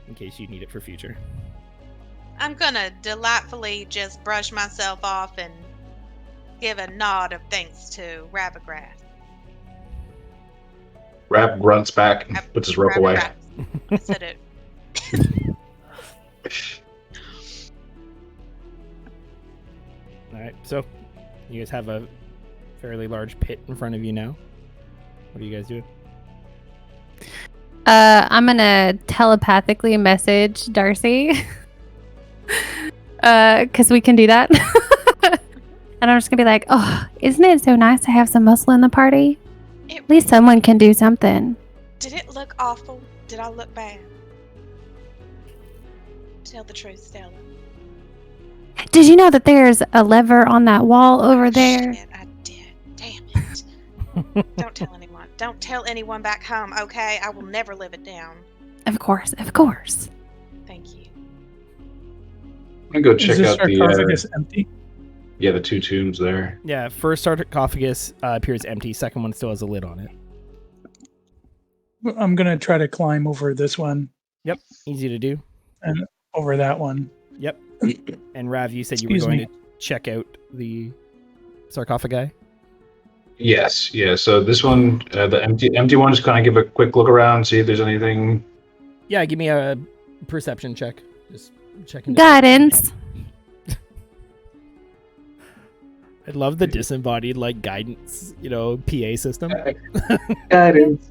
in case you need it for future. I'm gonna delightfully just brush myself off and give a nod of thanks to Rabbitgrass. Rab grunts back and puts his rope away. I said it. All right, so you guys have a fairly large pit in front of you now. What are you guys doing? I'm gonna telepathically message Darcy. Because we can do that. And I'm just gonna be like, oh, isn't it so nice to have some muscle in the party? At least someone can do something. Did it look awful? Did I look bad? Tell the truth, Stella. Did you know that there's a lever on that wall over there? Shit, I did. Damn it. Don't tell anyone. Don't tell anyone back home, okay? I will never live it down. Of course, of course. Thank you. I'm gonna go Is check this out the sarcophagus empty? yeah, the 2 tombs there. Yeah, first sarcophagus appears empty. Second one still has a lid on it. I'm gonna try to climb over this one Easy to do. and over that one. Yep. And Rav, you said you were Excuse going me. to check out the sarcophagi. Yes, yeah. So this one, the empty one, just kind of give a quick look around, see if there's anything. Yeah, give me a perception check. Just checking. Guidance. I love the disembodied guidance, PA system. Guidance.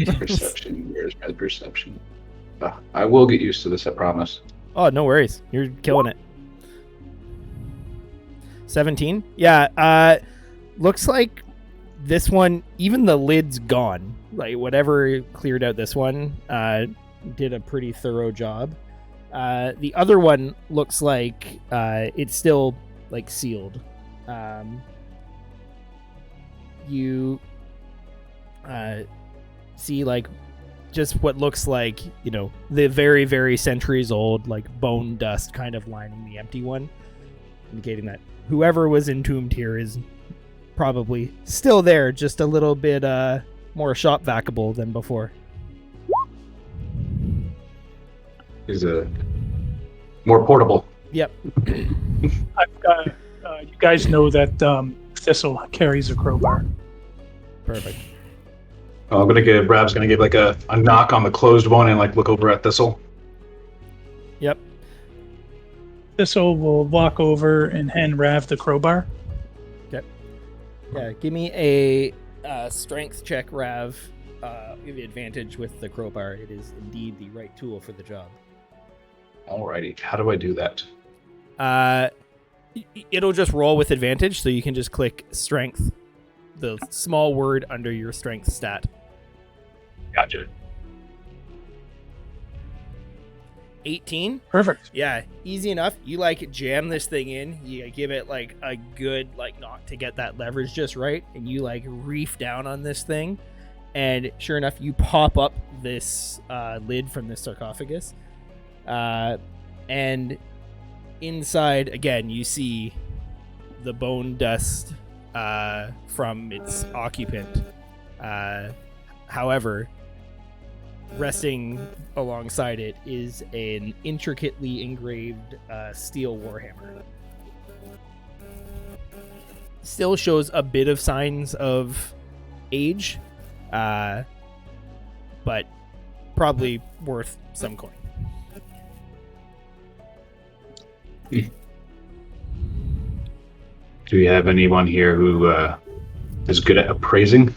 Perception. Where's my perception? I will get used to this, I promise. Oh, no worries. You're killing it. 17? Yeah, looks like this one, even the lid's gone. Like, whatever cleared out this one, did a pretty thorough job. The other one looks like it's still, sealed. You see, just what looks like, the very, very centuries old, bone dust kind of lining the empty one, indicating that whoever was entombed here is probably still there, just a little bit more shop vackable than before. Is more portable. Yep. I've got, you guys know that Thistle carries a crowbar. Perfect. Rab's gonna give a knock on the closed one and look over at Thistle. Yep. Thistle will walk over and hand Rav the crowbar. Yeah, give me a strength check, Rav. I'll give you advantage with the crowbar. It is indeed the right tool for the job. Alrighty, how do I do that? It'll just roll with advantage, so you can just click strength, the small word under your strength stat. Gotcha. 18? Perfect. Yeah, easy enough. You jam this thing in, you give it a good knock to get that leverage just right, and you reef down on this thing, and sure enough, you pop up this lid from this sarcophagus, and inside again you see the bone dust from its occupant. However, resting alongside it is an intricately engraved steel warhammer. Still shows a bit of signs of age, but probably worth some coin. Do we have anyone here who is good at appraising?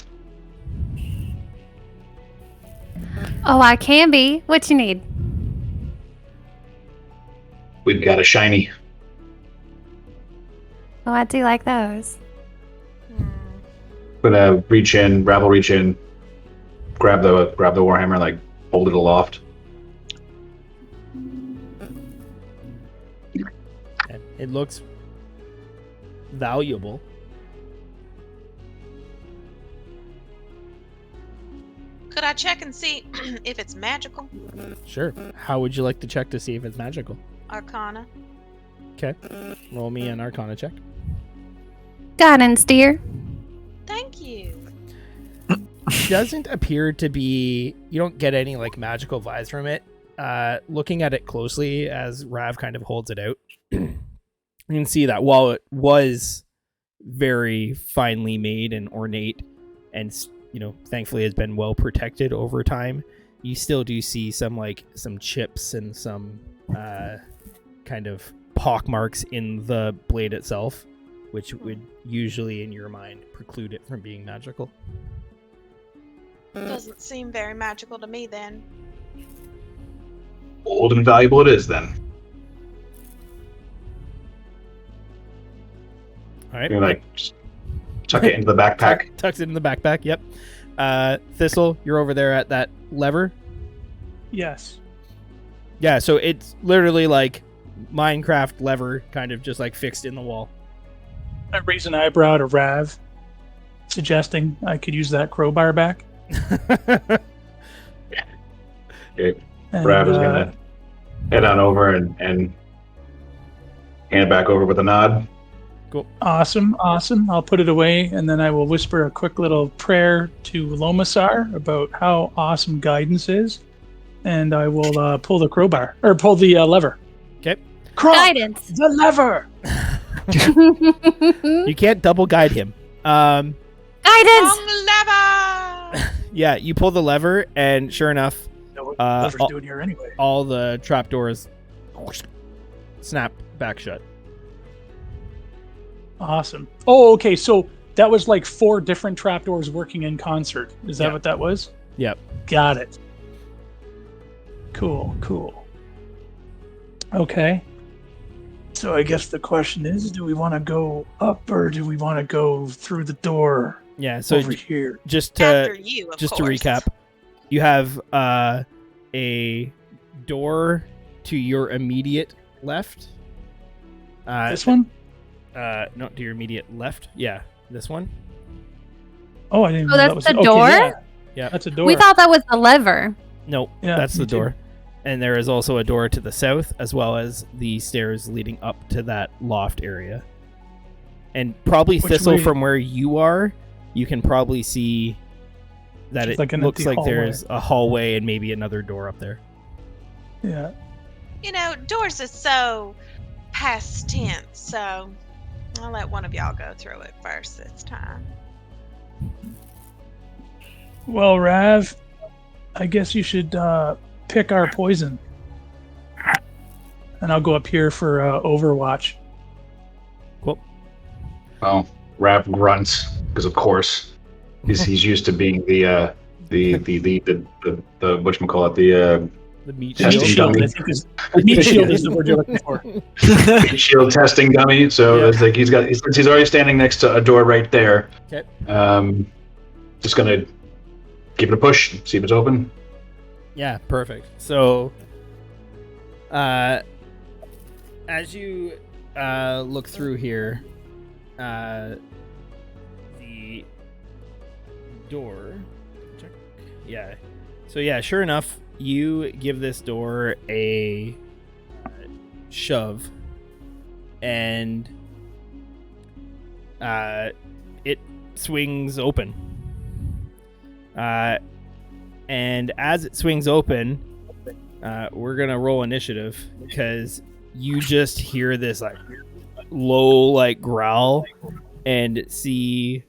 Oh, I can be. What you need? We've got a shiny. Oh, I do like those. Hmm. Gonna Rabble reach in, grab the warhammer, like hold it aloft. And it looks valuable. Could I check and see if it's magical? Sure. How would you like to check to see if it's magical? Arcana. Okay. Roll me an Arcana check. Guidance, dear. Thank you. Doesn't appear to be. You don't get any like magical vibes from it. Looking at it closely as Rav kind of holds it out, you can see that while it was very finely made and ornate, and thankfully has been well protected over time, you still do see some chips and some kind of pock marks in the blade itself, which would usually in your mind preclude it from being magical. Doesn't seem very magical to me then. Old and valuable it is then. All right. You're like just tuck it into the backpack. Tucks it in the backpack. Yep. Thistle, you're over there at that lever. Yes. Yeah, so it's literally like Minecraft lever, kind of just like fixed in the wall. I raise an eyebrow to Rav, suggesting I could use that crowbar back. Okay. And, Rav is gonna head on over and hand it back over with a nod. Awesome. I'll put it away, and then I will whisper a quick little prayer to Lomasar about how awesome guidance is, and I will pull the crowbar, or pull the lever. Okay. Guidance. The lever! You can't double guide him. Guidance. Wrong lever! Yeah, you pull the lever, and sure enough, Know what Uh, the lever's oh. doing here anyway. all the trapdoors snap back shut. Awesome. Oh, okay, so that was like 4 different trapdoors working in concert. Is that Yeah. what that was? Yep. Got it. Cool. Okay. So I guess the question is, do we want to go up or do we want to go through the door Yeah, so over here? just After to you, of just to course. recap, you have a door to your immediate left. This one? No, to your immediate left. Yeah, this one. Oh, I didn't Oh, know that that's was the okay, door? Yeah. That's a door. We thought that was the lever. Nope, Yeah, that's the me too. door. And there is also a door to the south, as well as the stairs leading up to that loft area. And probably Which Thistle, way? from where you are, you can probably see that It's it like an looks empty like there's a hallway and maybe another door up there. Yeah. You know, doors is so past tense, so I'll let one of y'all go through it first this time. Well, Rav, I guess you should pick our poison. And I'll go up here for Overwatch. Well, Rav grunts because, of course, he's used to being the whatchamacallit, The meat Testing Meat shield. shield, dummy. I think is the meat shield is the word you're looking for. the shield testing dummy. So Yeah. it's like he's already standing next to a door right there. Okay. Just gonna give it a push, see if it's open. Yeah, perfect. So, as you look through here, the door. Check. Yeah. So yeah, sure enough, you give this door a shove, and it swings open. And as it swings open, we're gonna roll initiative because you just hear this like low like growl and see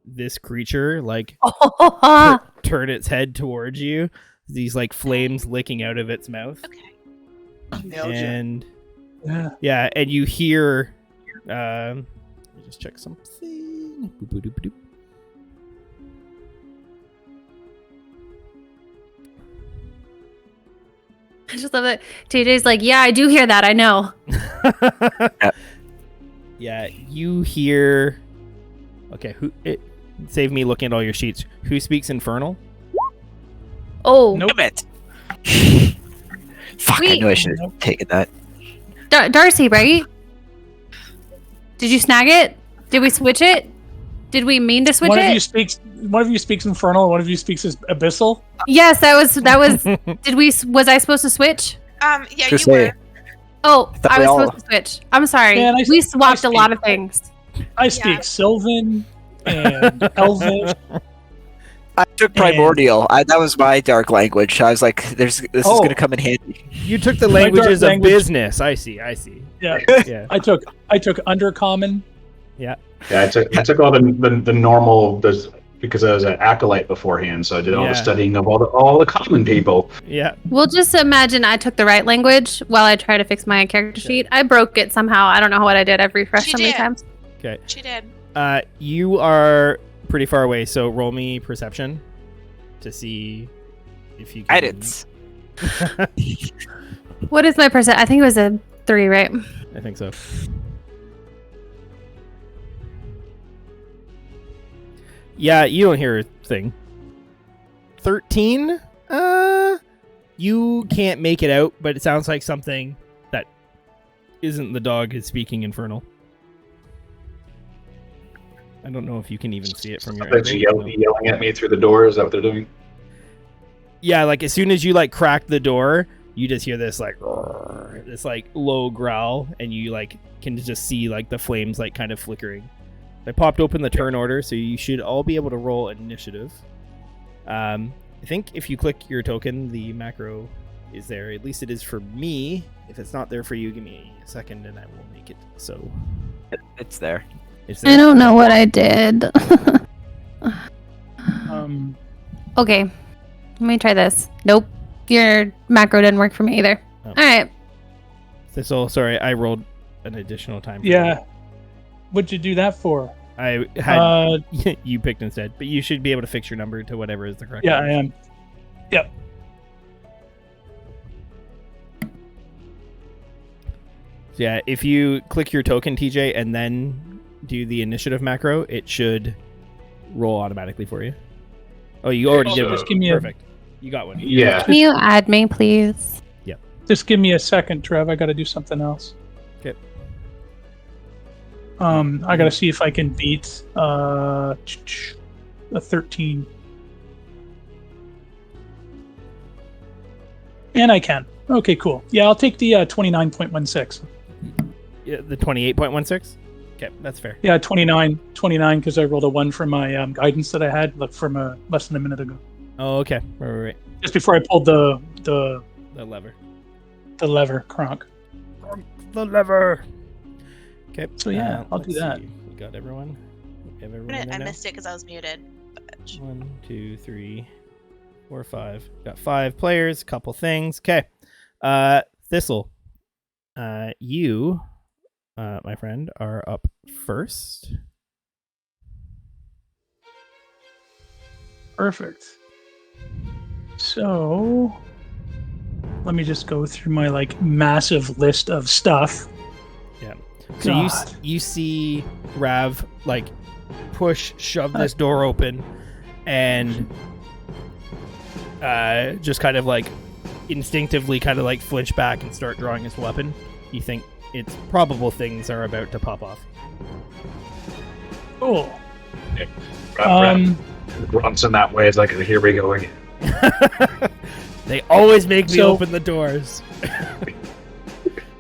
this creature like Oh, turn its head towards you. These like flames licking out of its mouth. Okay. And Yeah. and you hear let me just check something. Boop-a-doop-a-doop. I just love it. TJ's like, yeah, I do hear that. I know. Yeah, you hear. Okay, save me looking at all your sheets. Who speaks Infernal? Oh, Nope. Damn it! Fuck! I Wait. knew I should have taken that. Darcy, right? Did you snag it? Did we switch it? Did we mean to switch One it? of you speaks Infernal, one of you speaks Abyssal. Yes, that was. Was I supposed to switch? Yeah, Just you say- were. Oh, Thought I we was all- supposed to switch. I'm sorry. Man, We swapped I a lot speak- of things. I speak Sylvan and Elvish. I took Primordial. That was my dark language. I was like, "This is Oh. gonna come in handy." You took the My dark languages of language- business. I see. Yeah, Yeah. I took Undercommon. Yeah, I took all the normal because I was an acolyte beforehand, so I did all Yeah. the studying of all the common people. Yeah. We'll just imagine I took the right language while I try to fix my character sheet. I broke it somehow. I don't know what I did. I've refreshed She so many did. times. Okay. She did. You are pretty far away, so roll me perception to see if you can. Edits. What is my percent? I think it was a 3, right? I think so. Yeah, you don't hear a thing. 13? You can't make it out, but it sounds like something that isn't the dog is speaking Infernal. I don't know if you can even see it from your They're angle. No. yelling at me through the door. Is that what they're doing? Yeah, like as soon as you like crack the door, you just hear this like roar, this like low growl, and you like can just see like the flames like kind of flickering. I popped open the turn order, so you should all be able to roll initiative. I think if you click your token, the macro is there. At least it is for me. If it's not there for you, give me a second and I will make it. So It's there. it's there. I don't know what I did. Okay. Let me try this. Nope. Your macro didn't work for me either. Oh. All right. So sorry, I rolled an additional time. for Yeah. you. What'd you do that for? I had you picked instead, but you should be able to fix your number to whatever is the correct. Yeah, number. I am. Yep. So yeah, if you click your token, TJ, and then do the initiative macro, it should roll automatically for you. Oh, you already Oh, did just it. give me a- Perfect. You got one. Yeah. Can you add me, please? Just give me a second, Trev. I got to do something else. Okay. I got to see if I can beat a 13. And I can. Okay, cool. Yeah, I'll take the 29.16. Yeah, the 28.16. Okay, that's fair. Yeah, 29 because I rolled a 1 for my guidance that I had from less than a minute ago. Oh, okay. Right. Just before I pulled the The lever. lever, Kronk. The lever. Okay. So, yeah, I'll do let's that. see. We got everyone. We have everyone I in now? missed it because I was muted. But 1, 2, 3, 4, 5. Got 5 players. Couple things. Okay. Thistle. You, my friend, are up first. Perfect. So, let me just go through my massive list of stuff. Yeah. So God. you see Rav shove this door open, and just kind of instinctively flinch back and start drawing his weapon. You think it's probable things are about to pop off. Cool. Grunts in that way. It's like, here we go again. They always make me So- open the doors.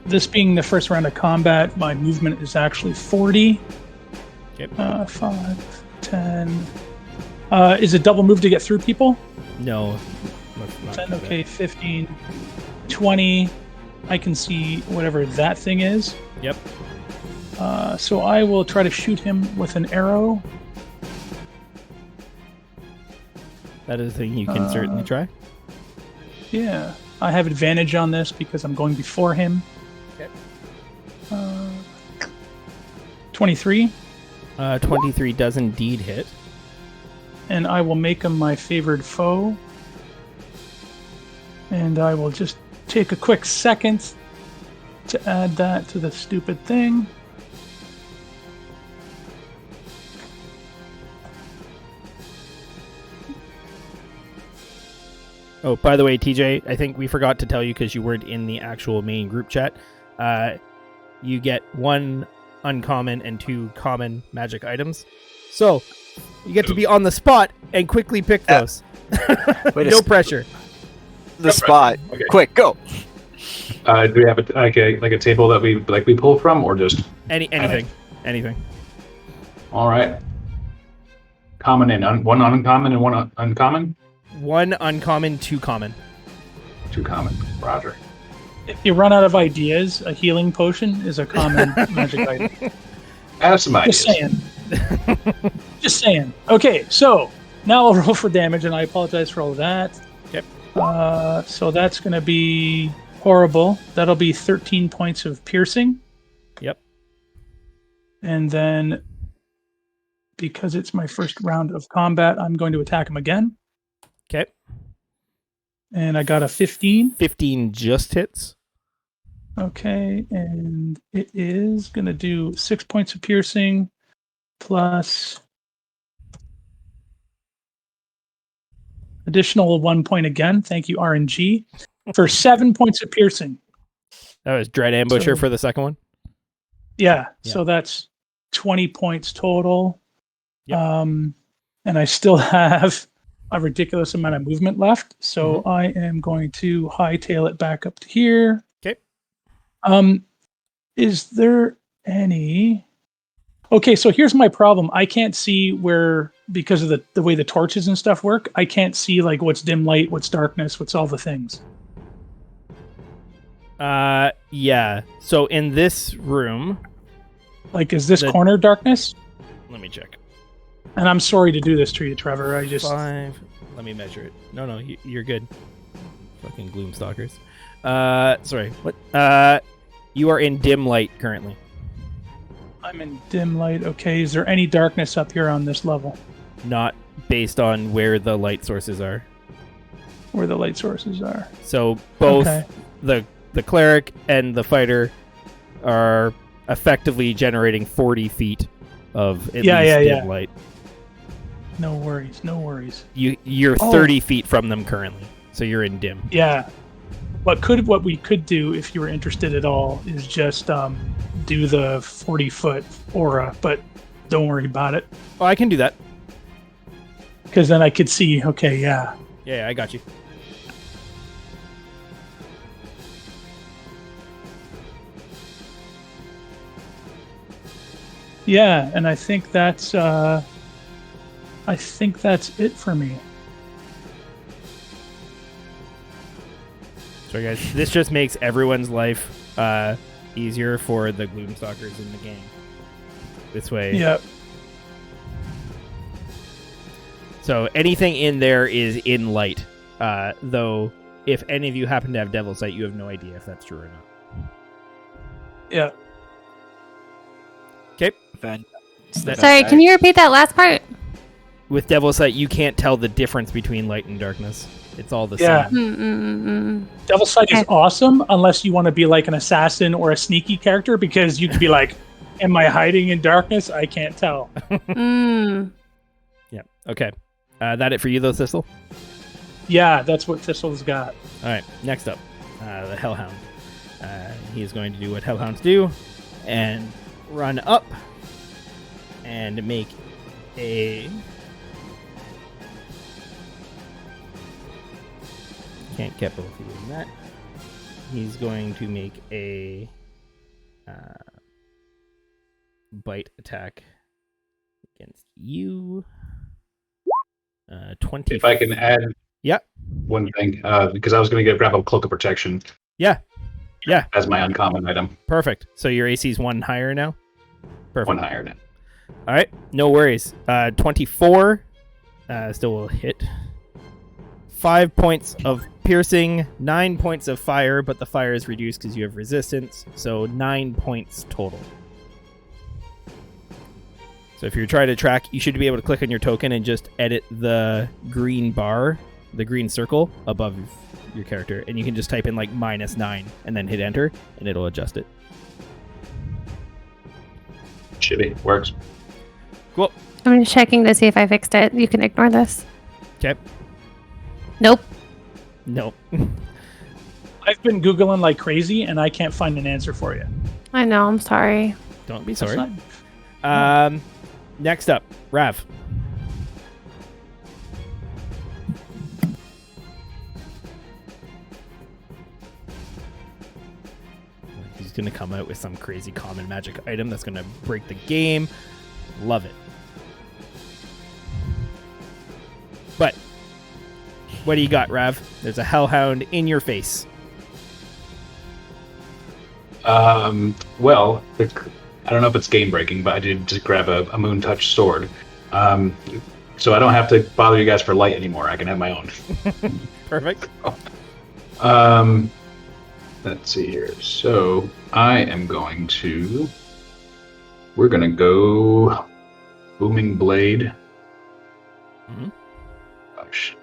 This being the first round of combat, my movement is actually 40. Okay. 5, 10. Is it double move to get through people? No. Let's not 10, do that. okay, 15, 20. I can see whatever that thing is. Yep. So I will try to shoot him with an arrow. That is a thing you can certainly try. Yeah. I have advantage on this because I'm going before him. Okay. 23. 23 does indeed hit. And I will make him my favored foe. And I will just take a quick second to add that to the stupid thing. Oh, by the way, TJ, I think we forgot to tell you because you weren't in the actual main group chat. You get 1 uncommon and 2 common magic items. So, you get to be on the spot and quickly pick those. No pressure. The spot. Okay. Quick, go. Do we have a table that we pull from, or just Anything. all right? Common and one uncommon and one uncommon. 1 uncommon, 2 common. 2 common. Roger. If you run out of ideas, a healing potion is a common magic item. Have some ideas. Just saying. Just saying. Okay, so now I'll roll for damage, and I apologize for all of that. Yep. So that's going to be horrible. That'll be 13 points of piercing. Yep. And then, because it's my first round of combat, I'm going to attack him again. Okay. And I got a 15. 15 just hits. Okay, and it is going to do 6 points of piercing plus additional 1 point again. Thank you, RNG, for 7 points of piercing. That was Dread Ambusher So- for the second one. Yeah, Yeah. so that's 20 points total. Yep. And I still have a ridiculous amount of movement left, so Mm-hmm. I am going to hightail it back up to here. Okay. Is there any... Okay, so here's my problem. I can't see where, because of the way the torches and stuff work, I can't see like what's dim light, what's darkness, what's all the things. Yeah. So in this room, Like, is this The- corner darkness? let me check. And I'm sorry to do this to you, Trevor. I just... 5. Let me measure it. No, you're good. Fucking Gloomstalkers. Sorry. What? You are in dim light currently. I'm in dim light. Okay, is there any darkness up here on this level Not based on where the light sources are. where the light sources are? So both Okay. the cleric and the fighter are effectively generating 40 feet of at least dim light. No worries, no worries. You're Oh. 30 feet from them currently, so you're in dim. Yeah. What we could do, if you were interested at all, is just do the 40-foot aura, but don't worry about it, Oh, I can do that. because then I could see. Okay, yeah. Yeah, I got you. Yeah, and I think that's it for me. Sorry, guys. This just makes everyone's life easier for the Gloomstalkers in the gang. This way. Yeah. So anything in there is in light. Though, if any of you happen to have Devil's Sight, you have no idea if that's true or not. Yeah. Okay. Sorry, can you repeat that last part? With Devil's Sight, you can't tell the difference between light and darkness. It's all the Yeah. same. Devil's Sight is Okay. awesome unless you want to be like an assassin or a sneaky character, because you could be like, am I hiding in darkness? I can't tell. Yeah. Okay. That it for you, though, Thistle? Yeah, that's what Thistle's got. All right. Next up, the Hellhound. He is going to do what Hellhounds do and run up and make a... Can't get both of you in that. He's going to make a bite attack against you. 20. If I can add Yeah. one thing, because I was going to grab a cloak of protection Yeah. Yeah. as my uncommon item. Perfect. So your AC is 1 higher now? Perfect. One higher now. All right. No worries. 24 still will hit. 5 points of piercing, 9 points of fire, but the fire is reduced because you have resistance, so 9 points total. So if you're trying to track, you should be able to click on your token and just edit the green bar, the green circle above your character, and you can just type in like -9 and then hit enter, and it'll adjust it. Shitty. Works. Cool. I'm just checking to see if I fixed it. You can ignore this. Okay. Nope. Nope. I've been Googling like crazy, and I can't find an answer for you. I know. I'm sorry. Don't be That's sorry. fine. Next up, Rav. He's going to come out with some crazy common magic item that's going to break the game. Love it. But what do you got, Rav? There's a hellhound in your face. Well, I don't know if it's game breaking, but I did just grab a moon touch sword. So I don't have to bother you guys for light anymore. I can have my own. Perfect. Let's see here. So I am going to. We're gonna go booming blade. Mhm. Gosh,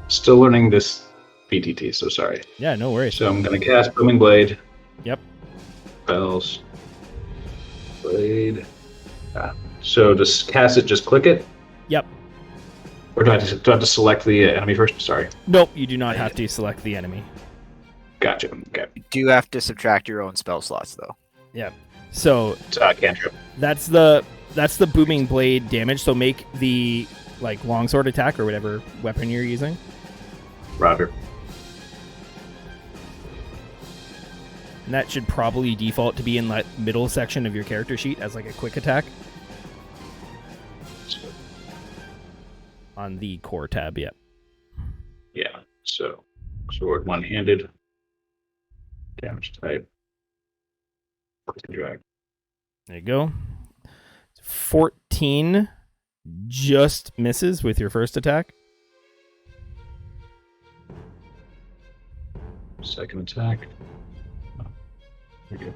still learning this PTT. So sorry. Yeah, no worries. So I'm gonna cast booming blade. Yep. Spells. Blade. So to cast it, just click it. Yep. Or do I have to select the enemy first? Sorry. Nope, you do not have to select the enemy. Gotcha. Okay. You do have to subtract your own spell slots, though. Yep. So Cantrip. that's the booming blade damage. So make the like longsword attack or whatever weapon you're using. Roger. And that should probably default to be in that middle section of your character sheet as like a quick attack on the core tab. Yep. Yeah. So sword one-handed. Damage type. Drag. There you go. 14 just misses with your first attack. Second attack. There you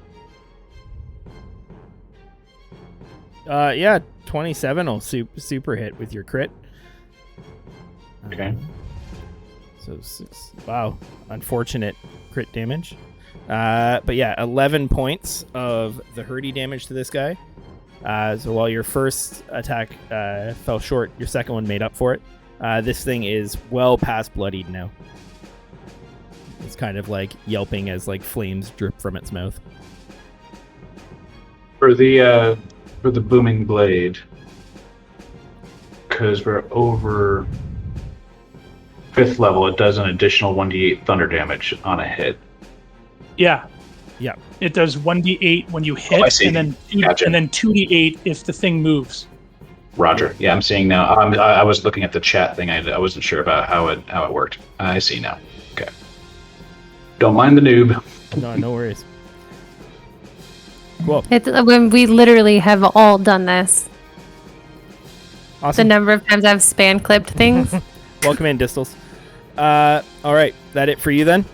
Yeah, 27 will super hit with your crit. Okay. So wow, unfortunate crit damage. But yeah, 11 points of the hurdy damage to this guy. So while your first attack fell short, your second one made up for it. This thing is well past bloodied now. It's kind of like yelping as like flames drip from its mouth. For the booming blade, because we're over 5th level, it does an additional 1d8 thunder damage on a hit. Yeah. Yeah. It does 1d8 when you hit, I see. and then Gotcha. and then 2d8 if the thing moves. Roger. Yeah, I'm seeing now. I was looking at the chat thing. I wasn't sure about how it worked. I see now. Okay. Don't mind the noob. No worries. Cool. It's when we literally have all done this. The Awesome. number of times I've span clipped things. Welcome in, Distals. All right, that it for you then?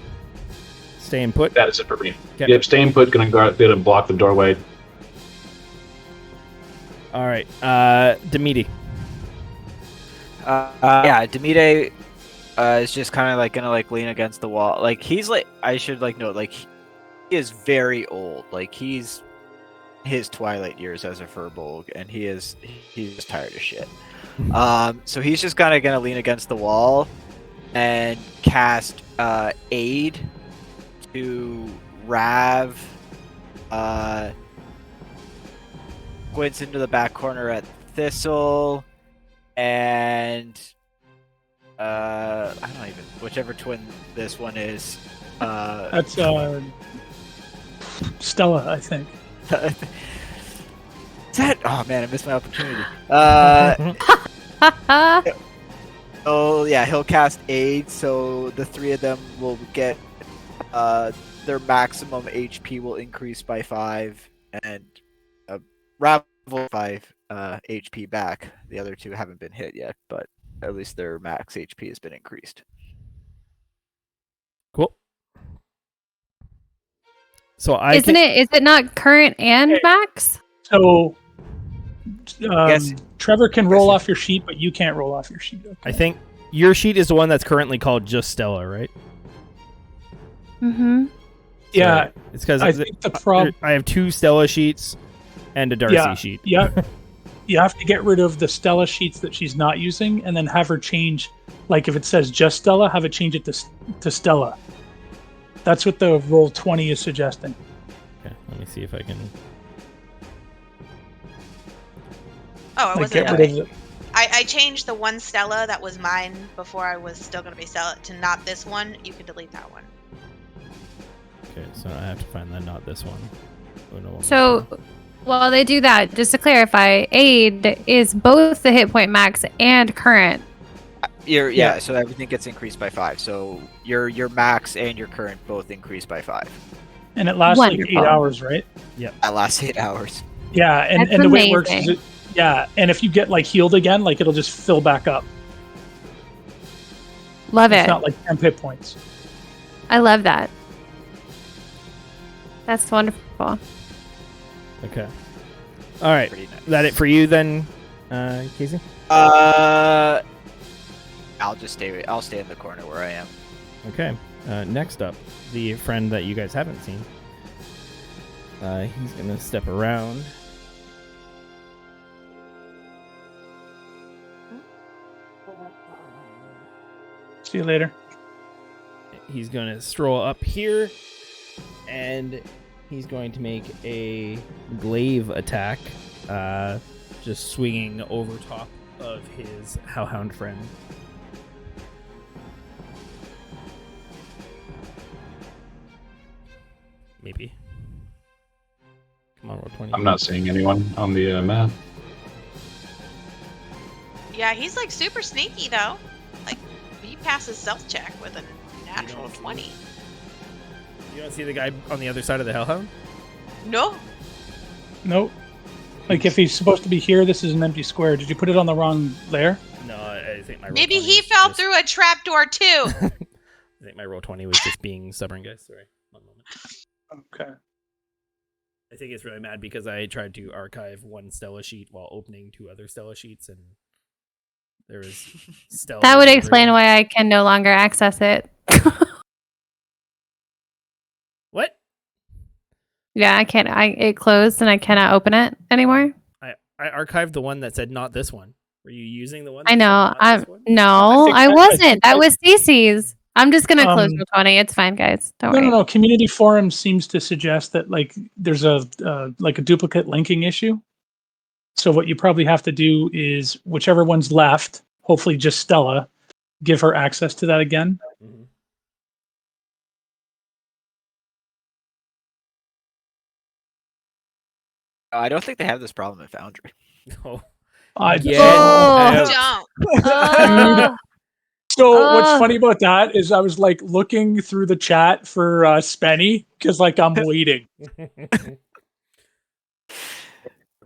Staying put? That is it for me. Okay. Yep, staying put. Gonna guard, be able to block the doorway. All right, Demidi. Yeah, Demide is just kind of like gonna like lean against the wall. Like he's like, I should like note, like he is very old. Like he's his twilight years as a Furbolg, and he's just tired of shit. So he's just kind of gonna lean against the wall and cast aid to Rav. Squints into the back corner at Thistle, and I don't even whichever twin this one is. That's Stella, I think. Is that? Oh man, I missed my opportunity. Oh yeah, he'll cast aid, so the three of them will get their maximum HP will increase by 5, and Rav will 5 HP back. The other two haven't been hit yet, but at least their max HP has been increased. So Is it not current and Okay. max? So, Yes. Trevor can roll Yes. off your sheet, but you can't roll off your sheet. Okay. I think your sheet is the one that's currently called just Stella, right? Mm-hmm. Yeah, Sorry. It's because I think the problem. I have 2 Stella sheets and a Darcy sheet. Yeah, you have to get rid of the Stella sheets that she's not using, and then have her change. Like if it says just Stella, have it change it to Stella. That's what the roll 20 is suggesting. Okay, let me see if I can. Oh, I Like wasn't. get rid Okay. of the. I changed the one Stella that was mine before I was still going to be Stella to not this one. You can delete that one. Okay, so I have to find not this one. Oh, no, So, while they do that, just to clarify, aid is both the hit point max and current. Yeah. So everything gets increased by 5. So your max and your current both increase by 5. And it lasts like 8 Wonderful. hours, right? That lasts 8 hours. Yeah, and That's the way it works is amazing. and if you get like healed again, like it'll just fill back up. Love It's it. not like 10 hit points. I love that. That's wonderful. Okay. All right. Pretty nice. Is that it for you then, Casey? I'll stay in the corner where I am. Okay. Next up, the friend that you guys haven't seen. He's gonna step around. See you later. He's gonna stroll up here, and he's going to make a glaive attack, just swinging over top of his hellhound friend. Maybe. Come on, roll 20. I'm not seeing anyone on the map. Yeah, he's like super sneaky though. Like he passes stealth check with a natural 20. You don't see the guy on the other side of the hellhound? No. Nope. Like if he's supposed to be here, this is an empty square. Did you put it on the wrong layer? No, I think my roll Maybe 20 he is fell just- through a trapdoor too. I think my roll 20 was just being stubborn, guys. Sorry. One moment. Okay. I think it's really mad because I tried to archive one Stella sheet while opening 2 other Stella sheets, and there was Stella. That would explain why I can no longer access it. What? Yeah, I can't. It closed and I cannot open it anymore. I archived the one that said not this one. Were you using the one? I that know. said not this one? No, think I I wasn't. think That I- was Cece's. I'm just gonna close Um, roll 20. It's fine, guys. Don't No, worry. no, no. Community forum seems to suggest that like there's a like a duplicate linking issue. So what you probably have to do is whichever one's left, hopefully just Stella, give her access to that again. Mhm. I don't think they have this problem in Foundry. No. I Yeah. Oh. Don't. Oh. So what's Oh. funny about that is I was like looking through the chat for Spenny because like I'm waiting.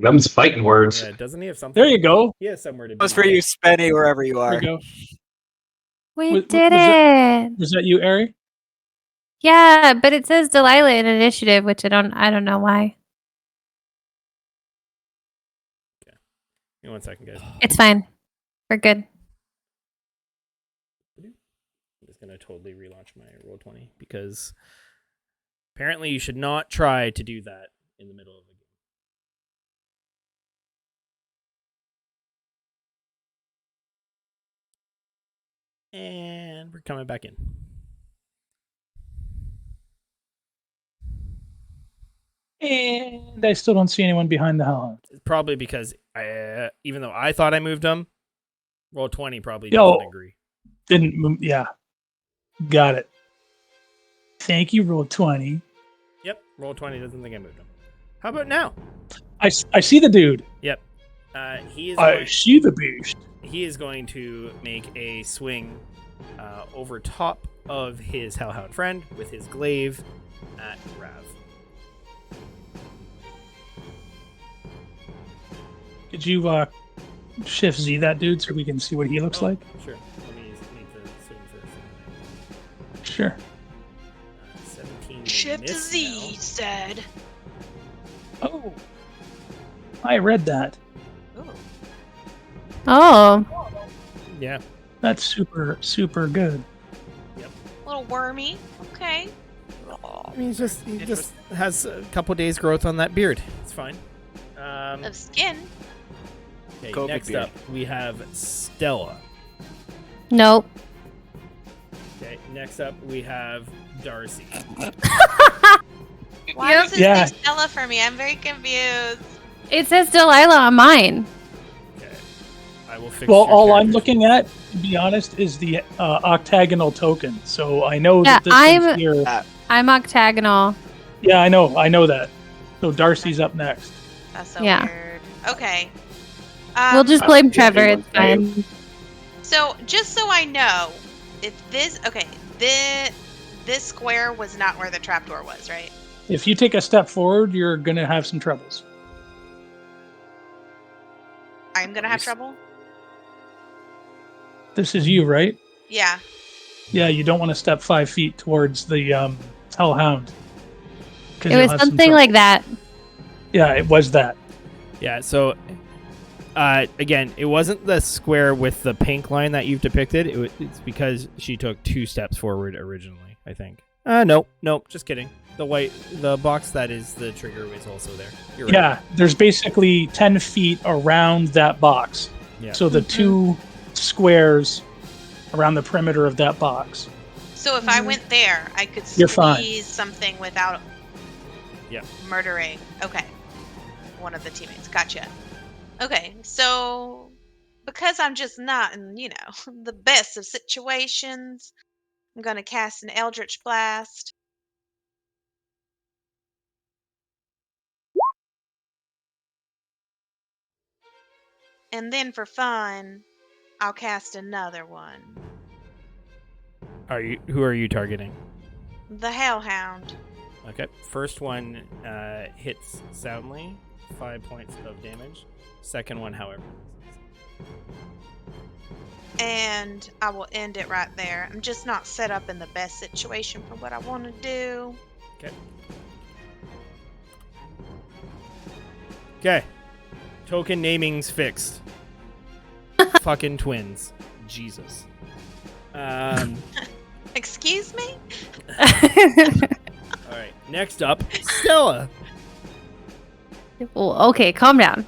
Them's fighting words. Yeah, doesn't he have something? There you go. He has somewhere to be. That was for you, Spenny, wherever you There are. you go. We Was- did was it. Was that you, Ari? Yeah, but it says Delilah in initiative, which I don't know why. Give me 1 second, guys. It's fine. We're good. I'm just gonna totally relaunch my roll 20 because apparently you should not try to do that in the middle of the game. And we're coming back in. And I still don't see anyone behind the hellhound. Probably because even though I thought I moved them, roll 20 probably Yo. doesn't agree. Didn't move. Yeah. Got it. Thank you, roll 20. Yep, roll 20 doesn't think I moved them. How about now? I see the dude. Yep. He is. I see the beast. He is going to make a swing over top of his hellhound friend with his glaive at Rav. Could you shift Z that dude so we can see what he looks like? Sure. Let me make the swing first. Sure. 17 will Shift miss Z now. said. Oh, I read that. Ooh. Oh, Yeah. That's super, super good. A little wormy. Okay. I mean, he just has a couple days growth on that beard. It's fine. Of skin. Okay, COVID next beard. up, we have Stella. nope. Okay, next up, we have Darcy. Why Yep. does this Yeah. say Stella for me? I'm very confused. It says Delilah on mine. Okay. I will fix Well, your all I'm character looking sheet. at, to be honest, is the octagonal token. So I know Yeah, that this one's here. I'm octagonal. Yeah, I know that. So Darcy's up next. That's so Yeah. weird. Okay. We'll just blame yeah, Trevor. they It's would say- fine. So just so I know, if this this square was not where the trapdoor was, right? If you take a step forward, you're gonna have some troubles. I'm gonna have Nice. trouble. This is you, right? Yeah. Yeah, you don't want to step 5 feet towards the Hellhound. 'Cause It you'll was have some something trouble. like that. Yeah, it was that. Yeah, so again, it wasn't the square with the pink line that you've depicted. It's because she took 2 steps forward originally, I think. Nope, just kidding. The box that is the trigger is also there. You're right. Yeah, there's basically 10 feet around that box. Yeah. So the 2 squares around the perimeter of that box. So if I went there, I could You're fine. squeeze something without Yeah. murdering. Okay. One of the teammates. Gotcha. Okay, so because I'm just not in, the best of situations, I'm gonna cast an Eldritch Blast. And then for fun, I'll cast another one. Who are you targeting? The Hellhound. Okay. First one hits soundly, 5 points of damage. Second one, however. And I will end it right there. I'm just not set up in the best situation for what I want to do. Okay. Token naming's fixed. Fucking twins. Jesus. Excuse me? All right. Next up, Stella. Well, okay, calm down.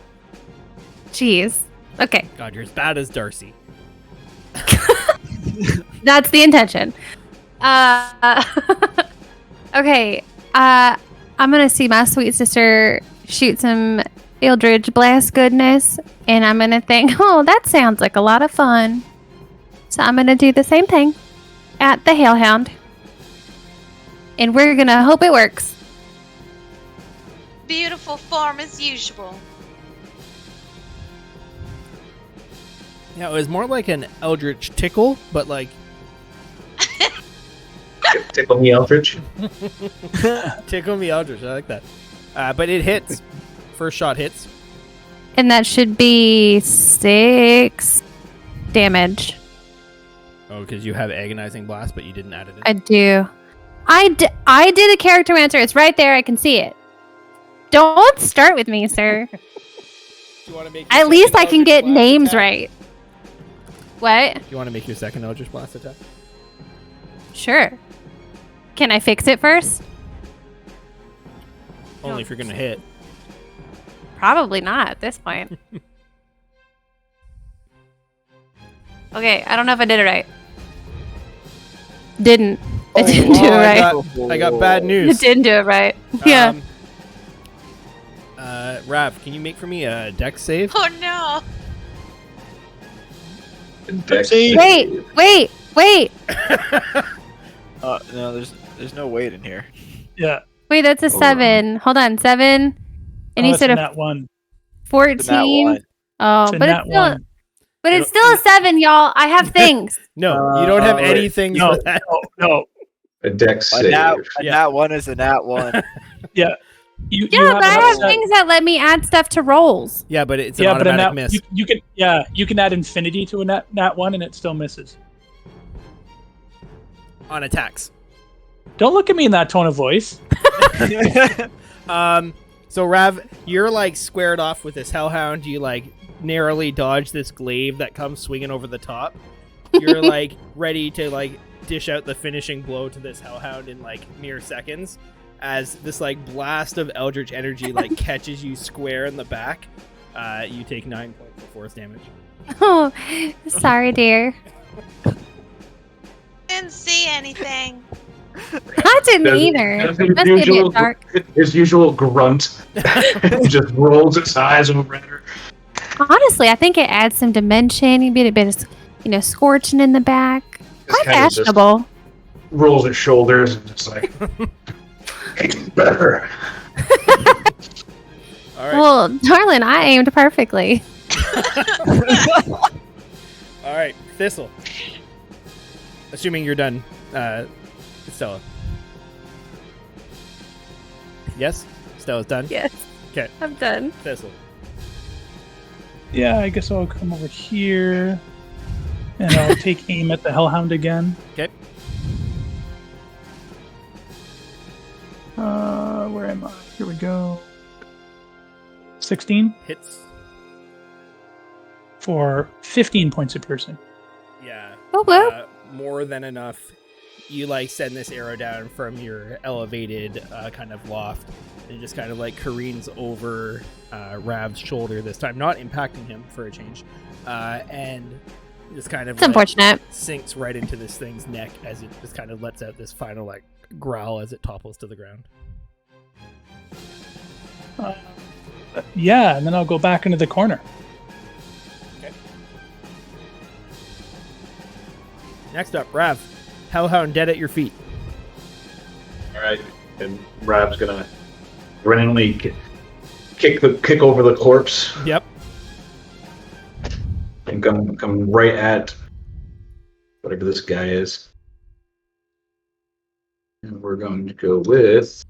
Jeez. Okay, God, you're as bad as Darcy. that's the intention. Okay, I'm gonna see my sweet sister shoot some Eldridge Blast goodness, and I'm gonna think, oh, that sounds like a lot of fun. So I'm gonna do the same thing at the Hellhound, and we're gonna hope it works. Beautiful form as usual. Yeah, it was more like an Eldritch tickle, but like Tickle me, Eldritch. tickle me Eldritch. I like that. But it hits. First shot hits. And that should be 6 damage. Oh, because you have agonizing blast, but you didn't add it in. I do. I did a character answer. It's right there. I can see it. Don't start with me, sir. You want to make your At least second I can Eldritch get Blast names attack? right. What? You want to make your second Eldritch Blast attack? Sure. Can I fix it first? Only if you're gonna hit. Probably not at this point. Okay, I don't know if I did it right. Didn't. I didn't do it right. I got bad I news. didn't do it right. Yeah. Rav, can you make for me a dex save? Oh no! Dex Oopsie. save. Wait. No, there's no weight in here. Yeah. Wait, that's a 7. Hold on, 7. And you said a that one. It's a nat 14. one. Oh, It's a but nat it's still, one. but it's still a 7, y'all. I have things. No, you don't have wait. anything No, for that. no. A dex A save. nat, a Yeah. nat one is a nat one. Yeah. You Yeah, but I have set- things that let me add stuff to rolls. Yeah, but it's an Yeah, but a automatic nat, miss. you can add infinity to a nat one and it still misses. On attacks. Don't look at me in that tone of voice. So Rav, you're like squared off with this hellhound. You like narrowly dodge this glaive that comes swinging over the top. You're like ready to like dish out the finishing blow to this hellhound in like mere seconds, as this like blast of eldritch energy like catches you square in the back. You take 9 points of force damage. Oh, sorry, dear. Didn't see anything. I didn't either. Does It must be a bit dark. his usual grunt just rolls its eyes over at her. Honestly, I think it adds some dimension. You get a bit of, scorching in the back. Quite kind of just fashionable. rolls its shoulders and just like, it's better. All right. Well, darling, I aimed perfectly. All right, Thistle. Assuming you're done, Stella. Yes? Stella's done? Yes. Okay. I'm done. Thistle. Yeah, I guess I'll come over here. And I'll take aim at the Hellhound again. Okay. Where am I? Here we go. 16 Hits. for 15 points of piercing. Yeah. Oh, well. More than enough. You like send this arrow down from your elevated kind of loft, and it just kind of like careens over Rav's shoulder this time, not impacting him for a change, and just kind of It's unfortunate. sinks right into this thing's neck as it just kind of lets out this final like growl as it topples to the ground. Yeah, and then I'll go back into the corner. Okay. Next up, Rav. Hellhound dead at your feet. All right, and Rav's gonna randomly kick over the corpse Yep. and come right at whatever this guy is. And we're going to go with.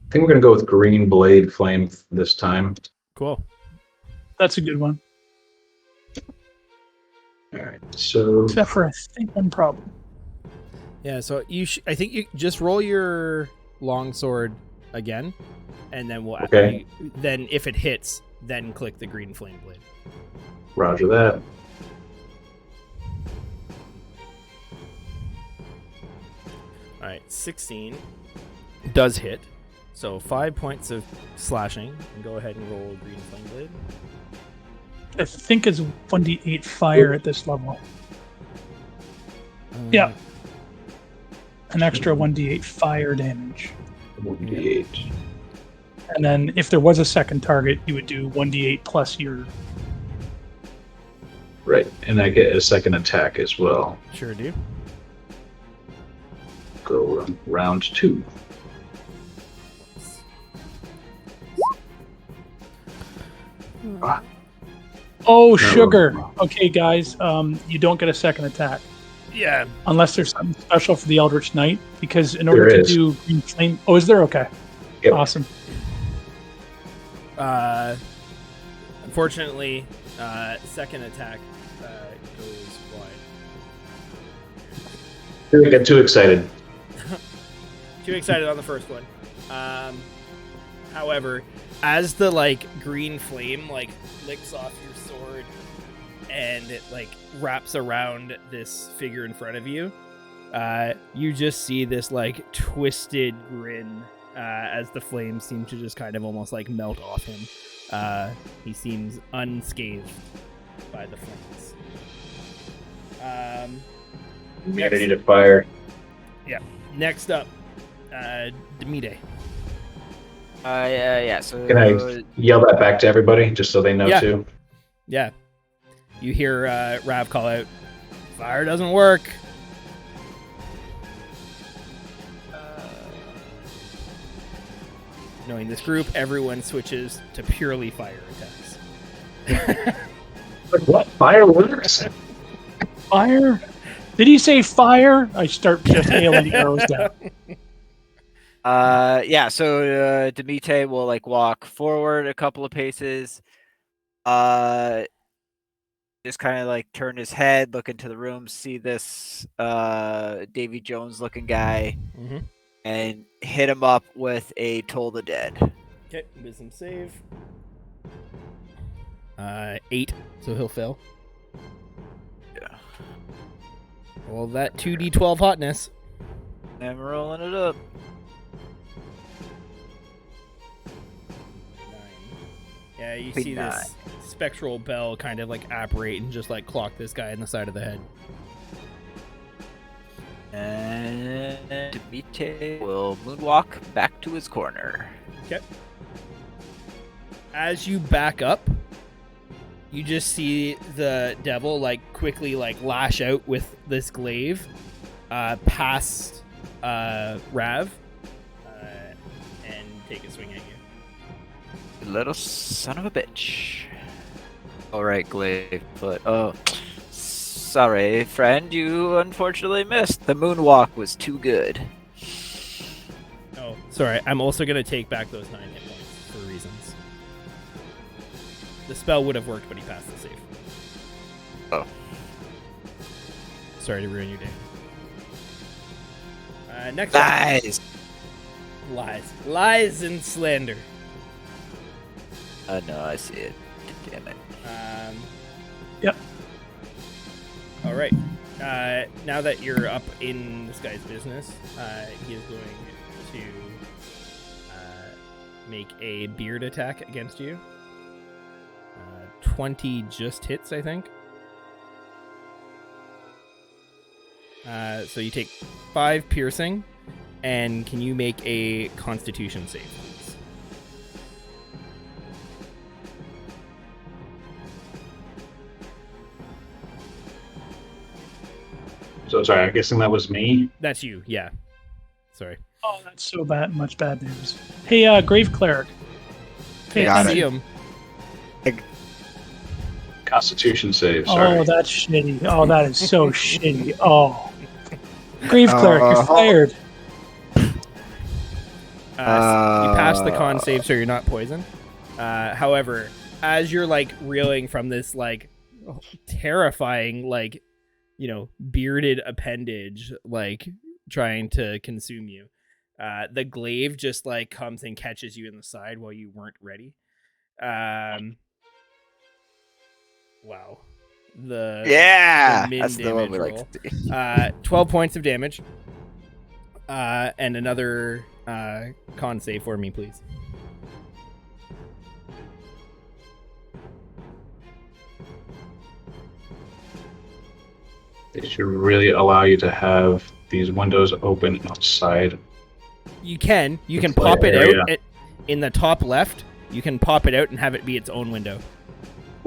I think we're going to go with Green Blade Flame this time. Cool. That's a good one. All right, so Except for I think one problem. Yeah, so I think you just roll your longsword again, and then we'll Okay. then if it hits, then click the green flame blade. Roger that. All right, 16 does hit, so 5 points of slashing. And go ahead and roll green flame blade. I think it's 1d8 fire at this level. Yeah. An extra 1d8 fire damage. 1d8. And then if there was a second target, you would do 1d8 plus your... Right, and I get a second attack as well. Sure do. Go round 2. Oh, sugar! Okay, guys, you don't get a second attack. Yeah. Unless there's something special for the Eldritch Knight, because in order There to is. do Green Flame... Oh, is there? Okay. Yep. Awesome. Unfortunately, second attack goes wide. Didn't get too excited. Too excited on the first one. However, as the like green flame like licks off your sword and it like wraps around this figure in front of you, you just see this like twisted grin as the flames seem to just kind of almost like melt off him. He seems unscathed by the flames. Humanity to fire. Next up, Demide. Yeah. So Can I yell that back to everybody just so they know Yeah. too? Yeah. You hear Rav call out, "Fire doesn't work." Knowing this group, everyone switches to purely fire attacks. Like what? Fireworks? Fire? Did he say fire? I start just hailing arrows down. Yeah, so Demite will like walk forward a couple of paces. just kind of like turn his head, look into the room, see this Davy Jones looking guy, and hit him up with a Toll the Dead. Okay, wisdom save. 8, so he'll fail. Yeah. Well, that 2d12 hotness. I'm rolling it up. 9. Yeah, you Big see this spectral bell kind of like apparate and just like clock this guy in the side of the head. And Vite will moonwalk back to his corner. Okay. As you back up, you just see the devil like quickly like lash out with this glaive past Rav and take a swing at you. Little son of a bitch. Alright, glaive, but oh, sorry, friend, you unfortunately missed. The moonwalk was too good. Oh, sorry. I'm also going to take back those 9 hit points for reasons. The spell would have worked, but he passed the save. Oh. Sorry to ruin your day. Next up. Lies! Lies and slander. No, I see it. Damn it. Yep. All right. Now that you're up in this guy's business, he is going to make a beard attack against you. 20 just hits, I think. So you take 5 piercing, and can you make a Constitution save, please? So sorry, I'm guessing that was me. That's you, yeah. Sorry. Oh, that's so bad. Much bad news. Hey, Grave Cleric. Hey, Got See it. him. Constitution save. Sorry. Oh, that's shitty. Oh, that is so shitty. Oh. Grave Cleric, you're fired. You pass the con save, so you're not poisoned. However, as you're like reeling from this like terrifying like bearded appendage like trying to consume you, the glaive just like comes and catches you in the side while you weren't ready. Wow. The min that's the one we damage like roll. to see. 12 points of damage. And another con save for me, please. They should really allow you to have these windows open outside. You can The pop it area. out in the top left. You can pop it out and have it be its own window.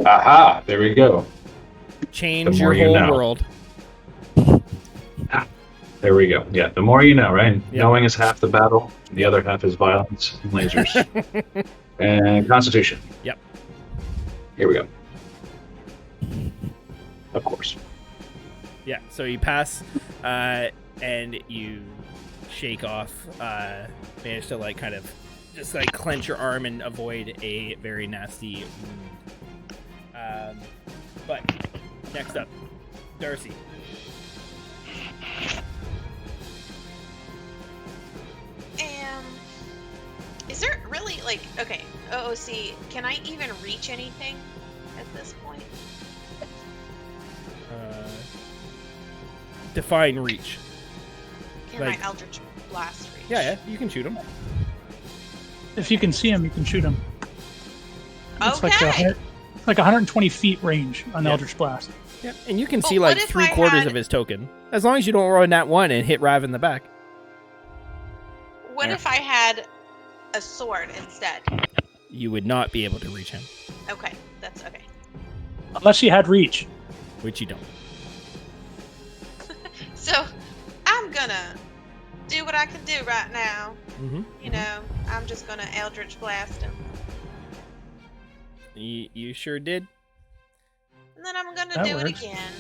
Aha! There we go. Change The your more you whole know. world. There we go. Yeah, the more you know, right? Yep. Knowing is half the battle. The other half is violence and lasers. And Constitution. Yep. Here we go. Of course. Yeah, so you pass and you shake off, manage to like kind of just like clench your arm and avoid a very nasty wound. But next up, Darcy. Is there really like okay, OOC, can I even reach anything at this point? Define reach. Can Like- my Eldritch Blast reach? Yeah, you can shoot him. If you can see him, you can shoot him. It's Okay. like 120 feet range on Yeah. Eldritch Blast. Yeah, and you can Well, see what like if 3/4 I had- of his token, as long as you don't roll that one and hit Rav in the back. What Yeah. if I had a sword instead? You would not be able to reach him, Okay, that's okay. Unless you had reach. which you don't. So I'm gonna do what I can do right now. Mm-hmm. You know, I'm just gonna Eldritch Blast him. You sure did. And then I'm gonna That do works. it again.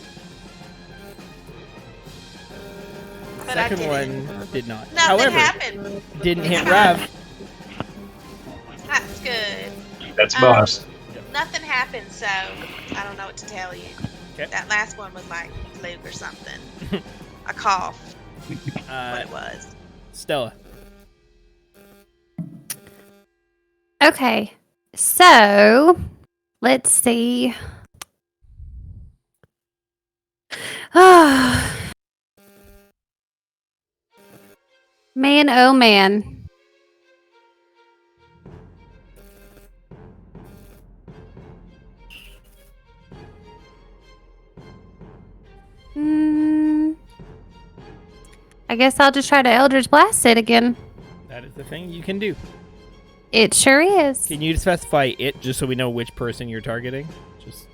But I Second didn't. one did not. Nothing However, happened. didn't hit Rav. That's good. That's Um, boss. nothing happened, so I don't know what to tell you. Okay. That last one was like fluke or something. A cough. What it was. Stella. Okay, so let's see. Man, oh man. I guess I'll just try to Eldritch Blast it again. That is the thing you can do. It sure is. Can you specify it just so we know which person you're targeting? Just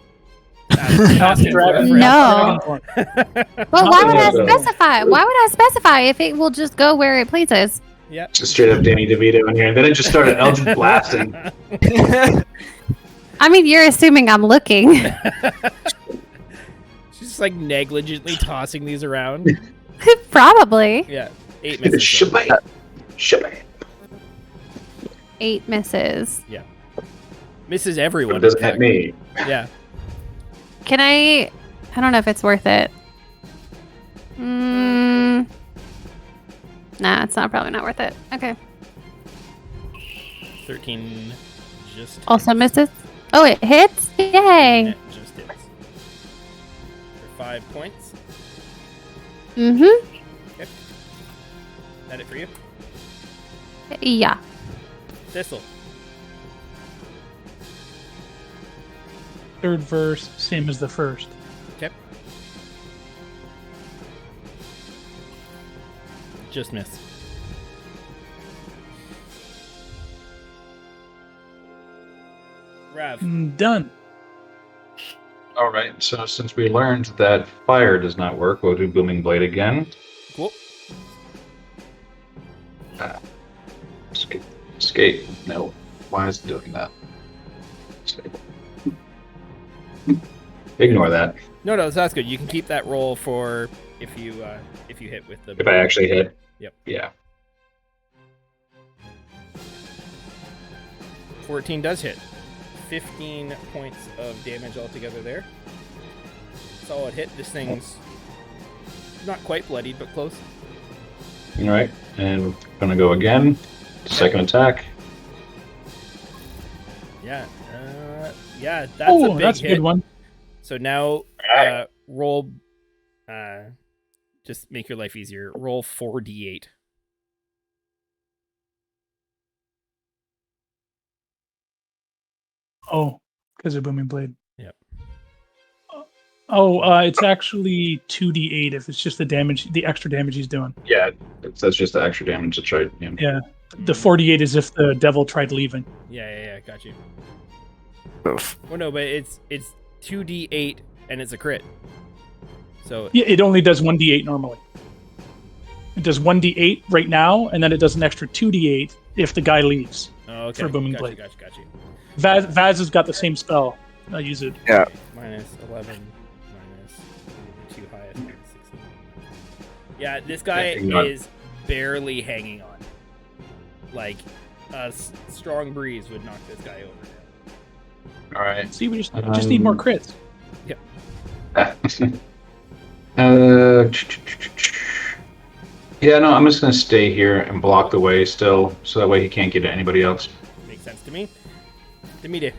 Dragon. No. Dragonborn. Well, why would I No. specify? Why would I specify if it will just go where it pleases? Yep. Just straight up Danny DeVito in here. And then it just started Eldritch blasting. I mean, you're assuming I'm looking. She's just like negligently tossing these around. Probably. Yeah. 8 misses. though. Shabam. Shabam. 8 misses. Misses But everyone. it doesn't in hit fact. me. Yeah. Can I don't know if it's worth it. Nah, it's probably not worth it. Okay. 13 just Also misses. Oh, it hits? Yay. It just hits. For 5 points. Mm-hmm. That it for you? Yeah. Thistle. Third verse, same as the first. Okay. Just miss. Rav. Done. All right, so since we learned that fire does not work, we'll do Booming Blade again. Cool. Escape. Escape. No. Why is it doing that? Escape. Ignore that. No, so that's good. You can keep that roll for if you hit with the. If I actually hit. Yep. Yeah. 14 does hit. 15 points of damage altogether there. Solid hit. This thing's not quite bloodied, but close. All right, and we're gonna go again. Second attack. Yeah. That's a Oh, big that's a hit. good one. So now roll. Just make your life easier. Roll 4d8. Oh, because of Booming Blade. Yep. Oh, it's actually 2d8 if it's just the extra damage he's doing. Yeah, that's just the extra damage to try. Yeah. Yeah. The 48 is if the devil tried leaving. Yeah. Got you. Oof. Well, no, but it's 2d8 and it's a crit. So Yeah, it only does 1d8 normally. It does 1d8 right now, and then it does an extra 2d8 if the guy leaves. okay. For Booming Got Blade. you. Vaz has got the same spell. I use it. Yeah. Minus 11. Minus too high. I think it's 16. Yeah, this guy Yeah, not- is barely hanging on. Like a strong breeze would knock this guy over. All right. See, we just need more crits. Yeah, no, I'm just gonna stay here and block the way still, so that way he can't get to anybody else. Makes sense to me. Demide.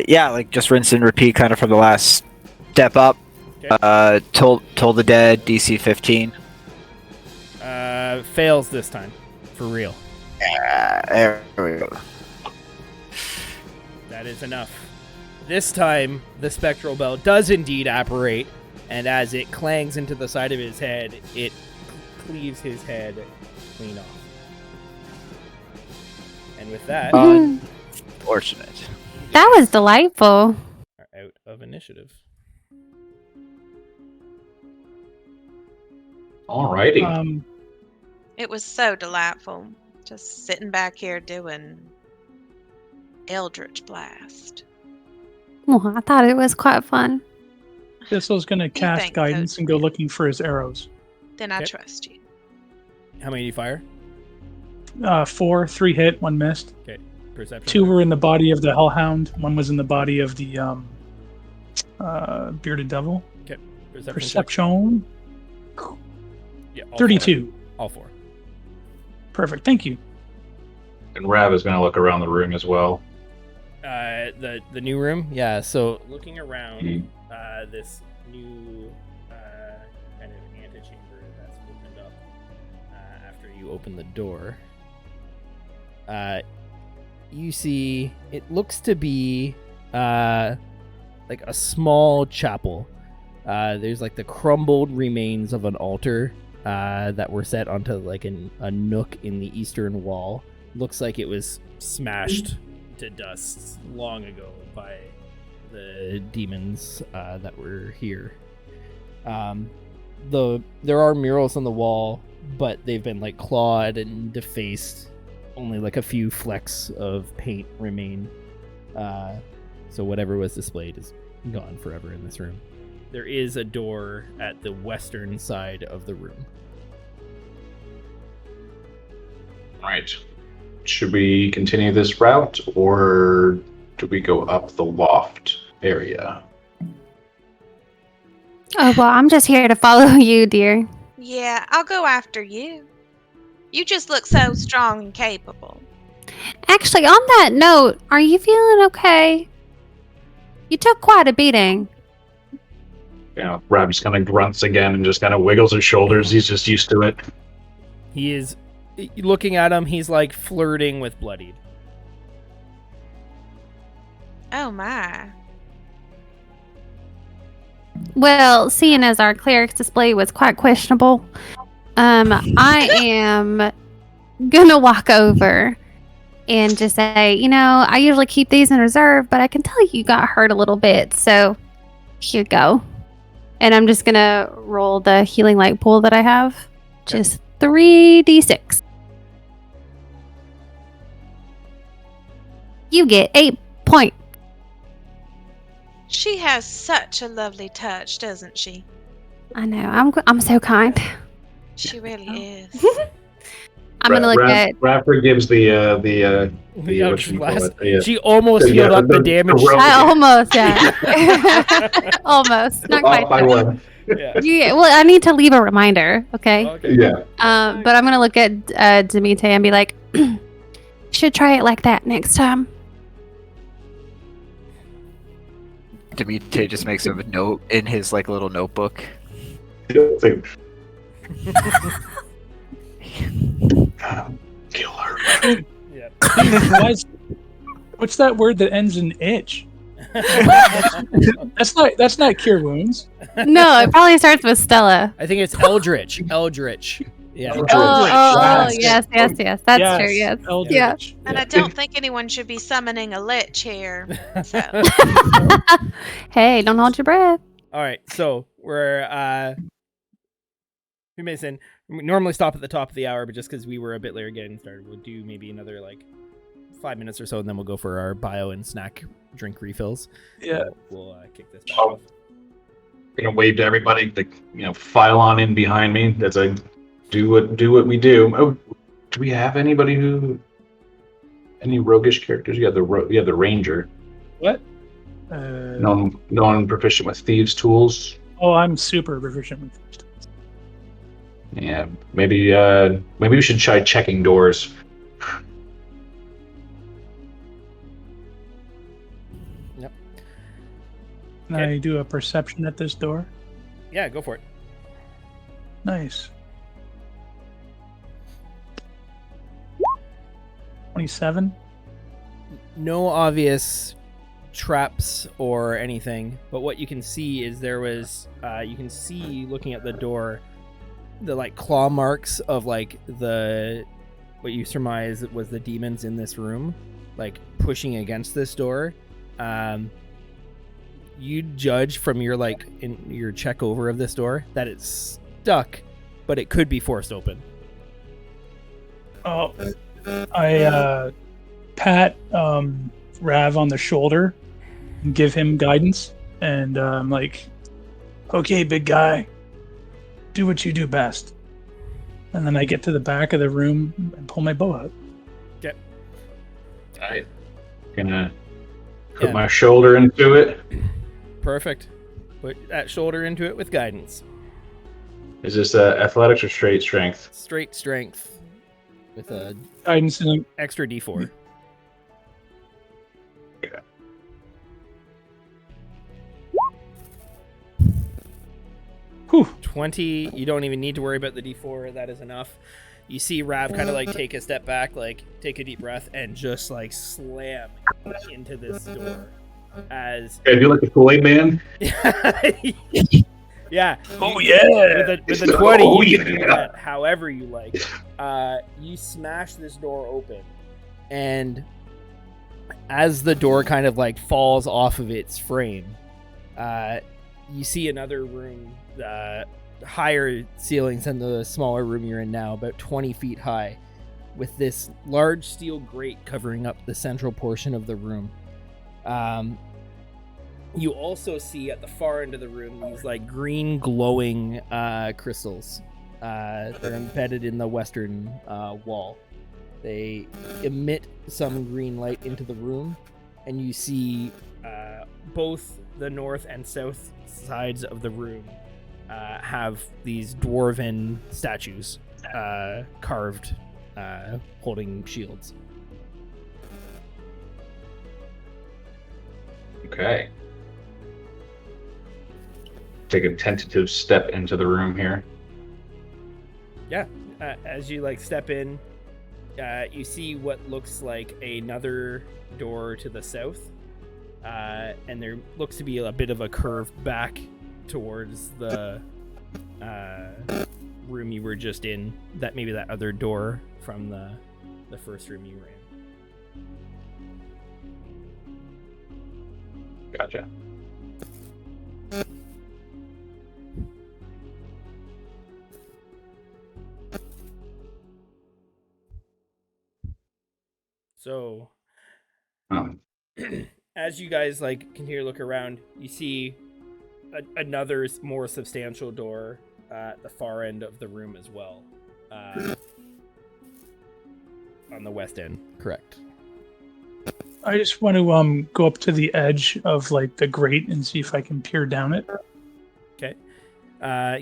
Yeah, like just rinse and repeat kind of from the last step up. Okay. Toll the Dead, DC 15. Fails this time. For real. There we go. That is enough. This time, the spectral bell does indeed apparate, and as it clangs into the side of his head, it cleaves his head clean off. And with that, Fortunate. That was delightful. are out of initiative. Alrighty. It was so delightful. Just sitting back here doing Eldritch Blast. Well, I thought it was quite fun. Thistle's going to cast think guidance so, and go too. looking for his arrows. Then I Okay. trust you. How many do you fire? 4, 3 hit, 1 missed. Perception. Two were in the body of the Hellhound. One was in the body of the bearded devil. Okay. Perception. Perception. Yeah. 32. All four. Perfect. Thank you. And Rav is going to look around the room as well. The new room. Yeah. So looking around, Mhm. this new kind of antechamber that's opened up after you open the door. You see, it looks to be like a small chapel. There's like the crumbled remains of an altar that were set onto like a nook in the eastern wall. Looks like it was smashed to dust long ago by the demons that were here. There are murals on the wall, but they've been like clawed and defaced. Only like a few flecks of paint remain. So whatever was displayed is gone forever in this room. There is a door at the western side of the room. Right. Should we continue this route, or do we go up the loft area? Oh, well, I'm just here to follow you, dear. Yeah, I'll go after you. You just look so strong and capable. Actually, on that note, are you feeling okay? You took quite a beating. You know, Rav just kind of grunts again and just kind of wiggles his shoulders. He's just used to it. He is looking at him. He's like flirting with Bloodied. Oh my. Well, seeing as our cleric's display was quite questionable, I am gonna walk over and just say, I usually keep these in reserve, but I can tell you got hurt a little bit, so here you go. And I'm just gonna roll the healing light pool that I have. Just 3d6. You get 8 points. She has such a lovely touch, doesn't she? I know. I'm so kind. She really is. I'm gonna look at. Rapper gives the what you call it? She almost healed up the damage. I almost, yeah. Almost. Not Off by quite. one. Yeah. Well, I need to leave a reminder. Okay. Yeah. But I'm gonna look at Demite and be like, should try it like that next time. Demite just makes a note in his like little notebook. Kill her. Yeah. What's that word that ends in itch? That's not cure wounds. No, it probably starts with Stella. I think it's Eldritch. Eldritch. Yeah. Oh, yes. That's true. Yes. Eldritch. And I don't think anyone should be summoning a lich here. So. Hey, don't hold your breath. All right. So we're we normally stop at the top of the hour, but just because we were a bit later getting started, we'll do maybe another like 5 minutes or so, and then we'll go for our bio and snack drink refills. Yeah. We'll kick this back off. Gonna wave to everybody to file on in behind me. That's a do what we do. Oh, do we have any roguish characters? You have the ranger. What? No one proficient with thieves' tools. Oh, I'm super proficient with thieves' tools. Yeah, maybe we should try checking doors. Yep. Can I do a perception at this door? Yeah, go for it. Nice. 27. No obvious traps or anything, but what you can see is there was you can see looking at the door the like claw marks of like what you surmise was the demons in this room like pushing against this door. You judge from your like in your check over of this door that it's stuck, but it could be forced open. Oh, I pat Rav on the shoulder and give him guidance, and I'm like, okay, big guy, do what you do best. And then I get to the back of the room and pull my bow out. Okay. Alright. Gonna put my shoulder into it. Perfect. Put that shoulder into it with guidance. Is this athletics or straight strength? Straight strength with a Guidance and extra D4. Okay. Whew. 20. You don't even need to worry about the D4. That is enough. You see Rav kind of like take a step back, like take a deep breath, and just like slam into this door. As I do like a Kool-Aid man. yeah. Oh yeah. With a 20, Oh, you can do yeah. that however you like. You smash this door open, and as the door kind of like falls off of its frame, you see another room, higher ceilings than the smaller room you're in now, about 20 feet high, with this large steel grate covering up the central portion of the room. You also see at the far end of the room these like green glowing crystals. They're embedded in the western wall. They emit some green light into the room, and you see both the north and south sides of the room have these dwarven statues carved, holding shields. Okay. Take a tentative step into the room here. Yeah. As you like step in, you see what looks like another door to the south, and there looks to be a bit of a curve back towards the room you were just in. That maybe that other door from the first room you were in. Gotcha. So, Um, as you guys like continue to look around, you see another more substantial door at the far end of the room as well, on the west end. Correct. I just want to go up to the edge of like the grate and see if I can peer down it. Okay.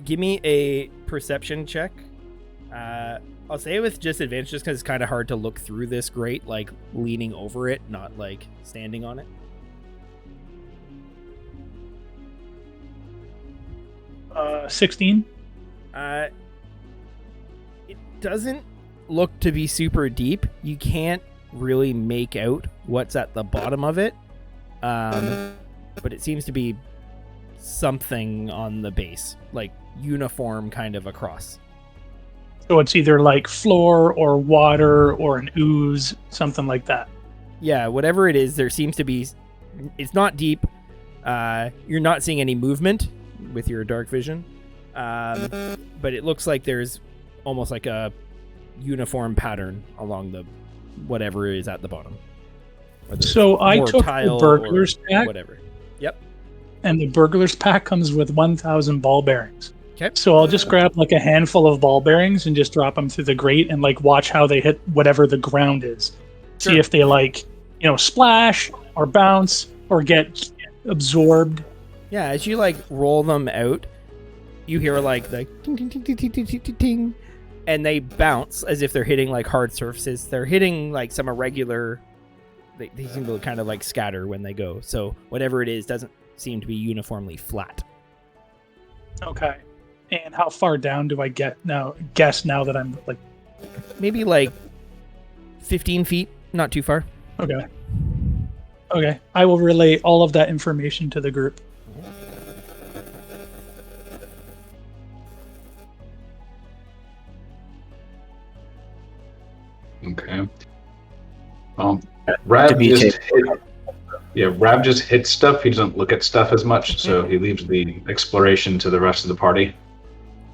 Give me a perception check. I'll say it with just advantage, just because it's kind of hard to look through this grate, like leaning over it, not like standing on it. Uh, 16. It doesn't look to be super deep. You can't really make out what's at the bottom of it, but it seems to be something on the base, like uniform kind of across. So it's either like floor or water or an ooze, something like that. Yeah, whatever it is, there seems to be. It's not deep. You're not seeing any movement with your dark vision, but it looks like there's almost like a uniform pattern along the whatever is at the bottom. Whether So it's I more took the tile burglar's or pack, whatever. Yep. and the burglar's pack comes with 1,000 ball bearings. Okay. So I'll just grab like a handful of ball bearings and just drop them through the grate and like watch how they hit whatever the ground is. Sure. See if they like, splash or bounce or get absorbed. Yeah, as you like roll them out, you hear like the ting ting ting ting ting ting ting ting, ting, and they bounce as if they're hitting like hard surfaces. They're hitting like some irregular. They seem to kind of like scatter when they go. So whatever it is doesn't seem to be uniformly flat. Okay. And how far down do I guess now that I'm like, Maybe like 15 feet, not too far. okay. Okay. I will relay all of that information to the group. Okay. Rav just Rav just hits stuff. He doesn't look at stuff as much, so he leaves the exploration to the rest of the party.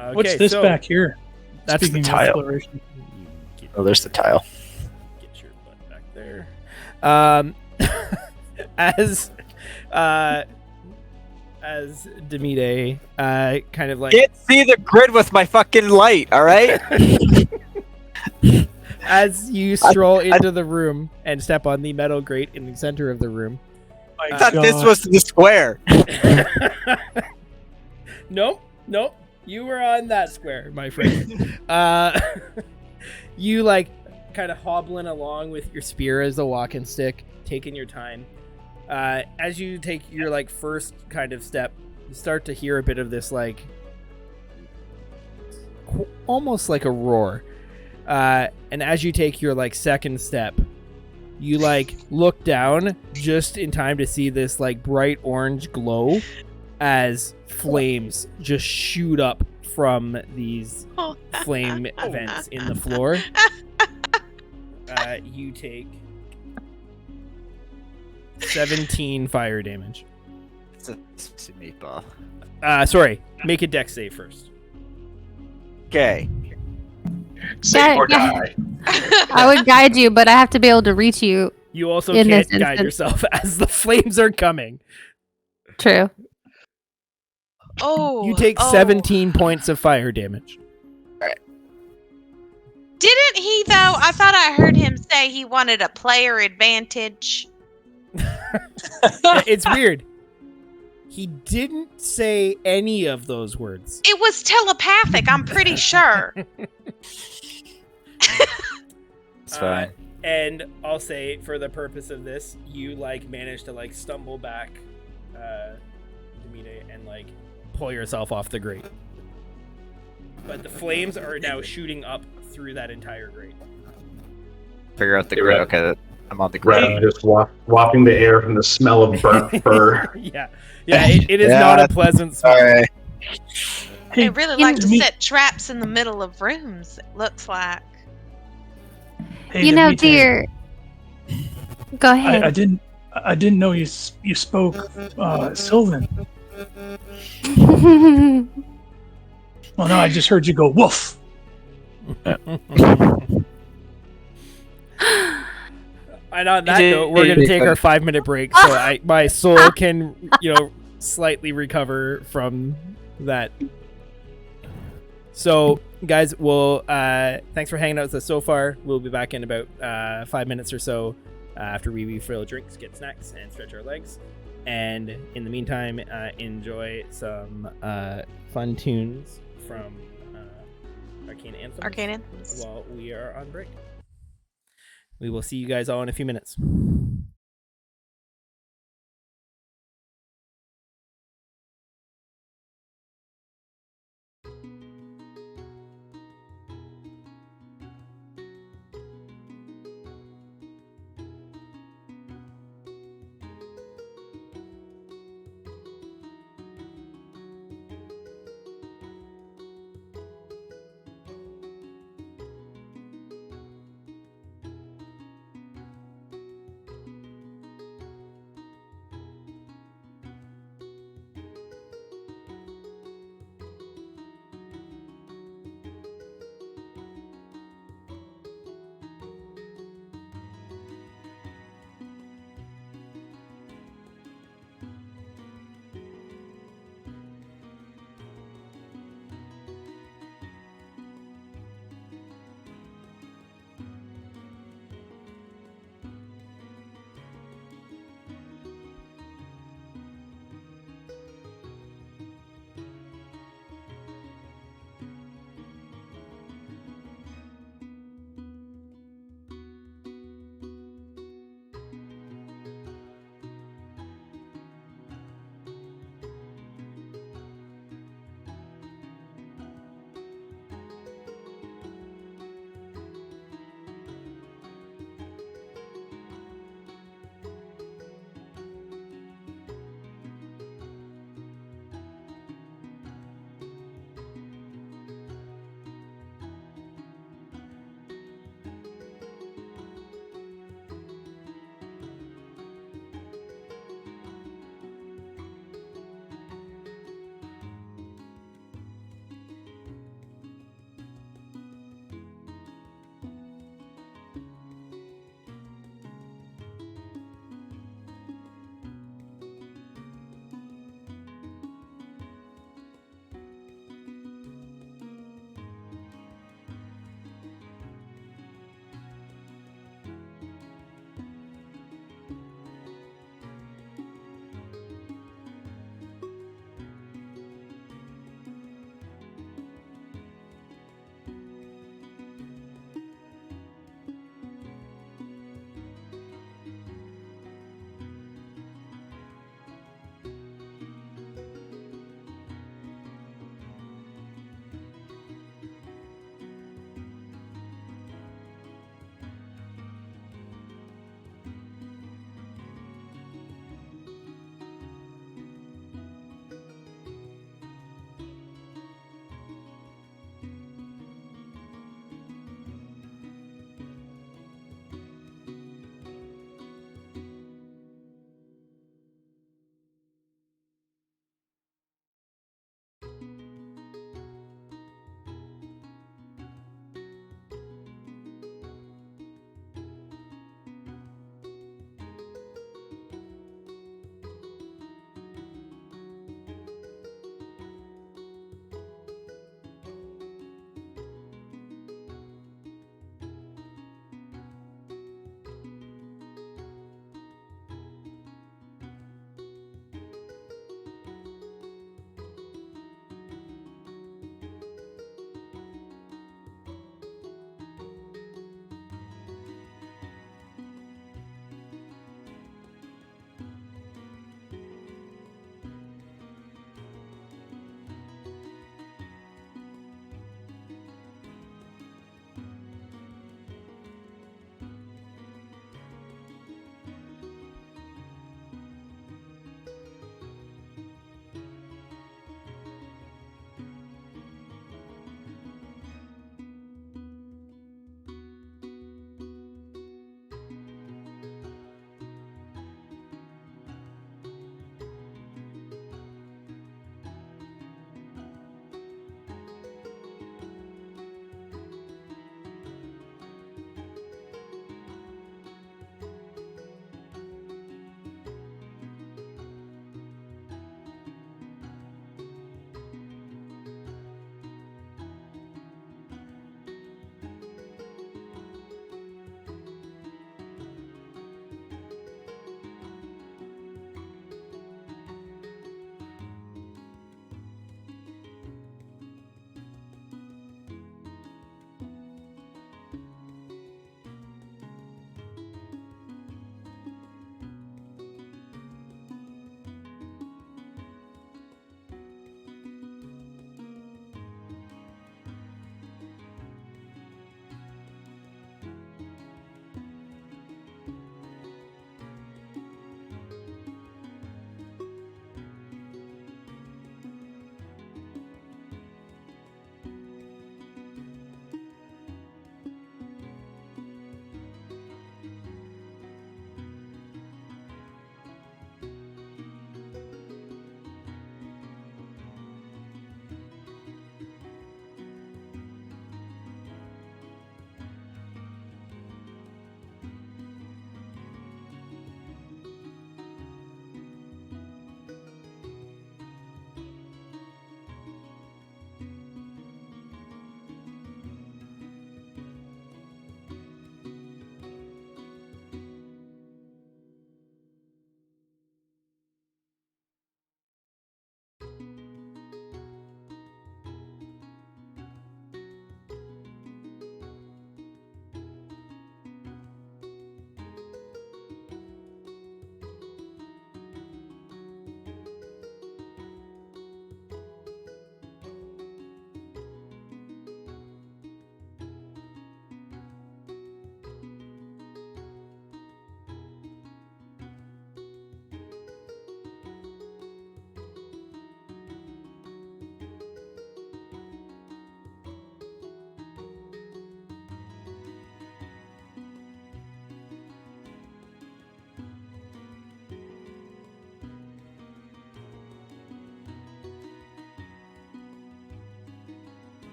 Okay, What's this so back here? That's Speaking the of tile. exploration. Oh, there's the tile. Get your butt back there. As Demide kind of like Can't see the grid with my fucking light, all right? As you stroll into the room and step on the metal grate in the center of the room. My I thought this God. was the square. Nope. You were on that square, my friend. You like kind of hobbling along with your spear as a walking stick, taking your time. As you take your like first kind of step, you start to hear a bit of this like almost like a roar. And as you take your like second step, you like look down just in time to see this like bright orange glow as flames just shoot up from these flame vents in the floor. You take 17 fire damage. It's a spicy meatball. Sorry, make a dex save first. Okay. Save or Yeah. die. I would guide you, but I have to be able to reach you. You also In can't this guide instance. yourself as the flames are coming. True. Oh, You take 17 points of fire damage. Didn't he though? I thought I heard him say he wanted a player advantage. It's weird. He didn't say any of those words. It was telepathic, I'm pretty sure. It's fine. And I'll say, for the purpose of this, you like manage to like stumble back, Demita, and like pull yourself off the grate. But the flames are now shooting up through that entire grate. Figure out the Hey, grid. Red. Okay, I'm on the Red grid. just wafting the air from the smell of burnt fur. Yeah, it is Yeah. not a pleasant smell. Sorry. They Hey, really you like know, to me- set traps in the middle of rooms, it looks like. hey, You know, Demeter, dear. Go ahead. I didn't know you spoke Sylvan. Well, no, I just heard you go woof. And on that It note, we're gonna is take funny. our 5-minute break, so my soul can, slightly recover from that. So, guys, we'll thanks for hanging out with us so far. We'll be back in about 5 minutes or so after we refill drinks, get snacks, and stretch our legs. And in the meantime, enjoy some fun tunes from Arcane Anthem. Arcane Anthems. While we are on break. We will see you guys all in a few minutes.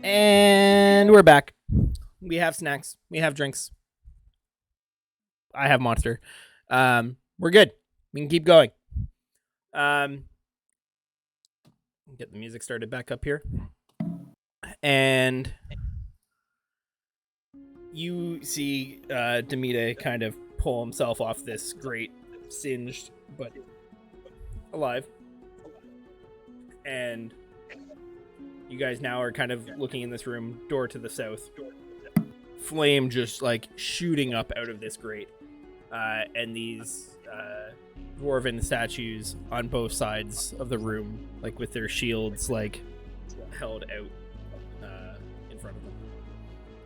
And we're back. We have snacks. We have drinks. I have Monster. We're good. We can keep going. Get the music started back up here. And you see Demita kind of pull himself off this grate, singed but alive. And you guys now are kind of looking in this room, door to the south. Flame just like shooting up out of this grate. And these dwarven statues on both sides of the room, like with their shields like held out in front of them.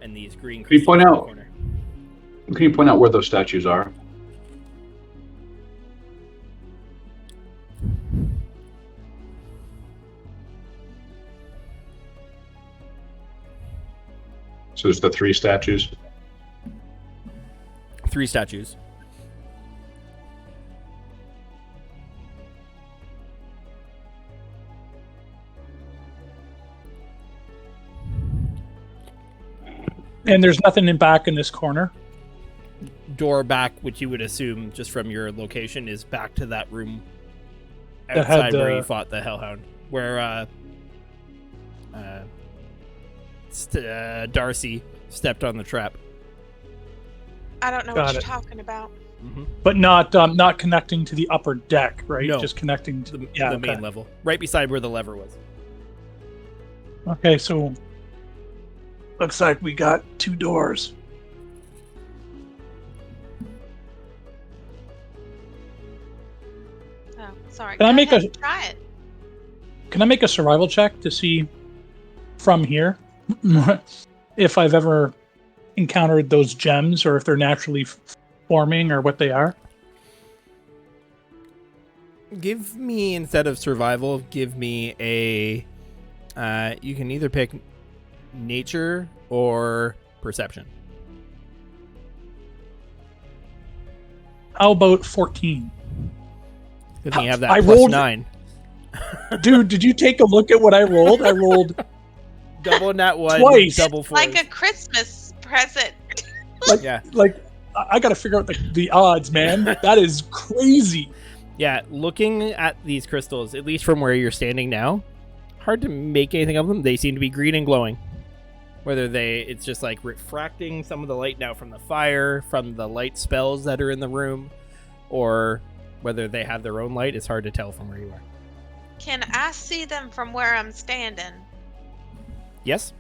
And these green Can you point crystals in the out- corner. Can you point out where those statues are? So there's the 3 statues. 3 statues. And there's nothing in back in this corner. Door back, which you would assume just from your location is back to that room That had outside where the- you fought the Hellhound, where Darcy stepped on the trap. I don't know Got what you're it. talking about. Mm-hmm. But not connecting to the upper deck, right? No. Just connecting to The okay. main level, right beside where the lever was. Okay, so looks like we got 2 doors. Oh, sorry. Can I Go make ahead a- and try it? Can I make a survival check to see from here if I've ever encountered those gems or if they're naturally forming or what they are? Give me, instead of survival, give me a. You can either pick nature or perception. How about 14? Good thing you have that I plus rolled- 9. Dude, did you take a look at what I rolled? I rolled Double nat 1, Twice. double 4. Like a Christmas present. Yeah. I got to figure out the odds, man. That is crazy. Yeah, looking at these crystals, at least from where you're standing now, hard to make anything of them. They seem to be green and glowing. Whether it's just like refracting some of the light now from the fire, from the light spells that are in the room, or whether they have their own light, it's hard to tell from where you are. Can I see them from where I'm standing? Yes?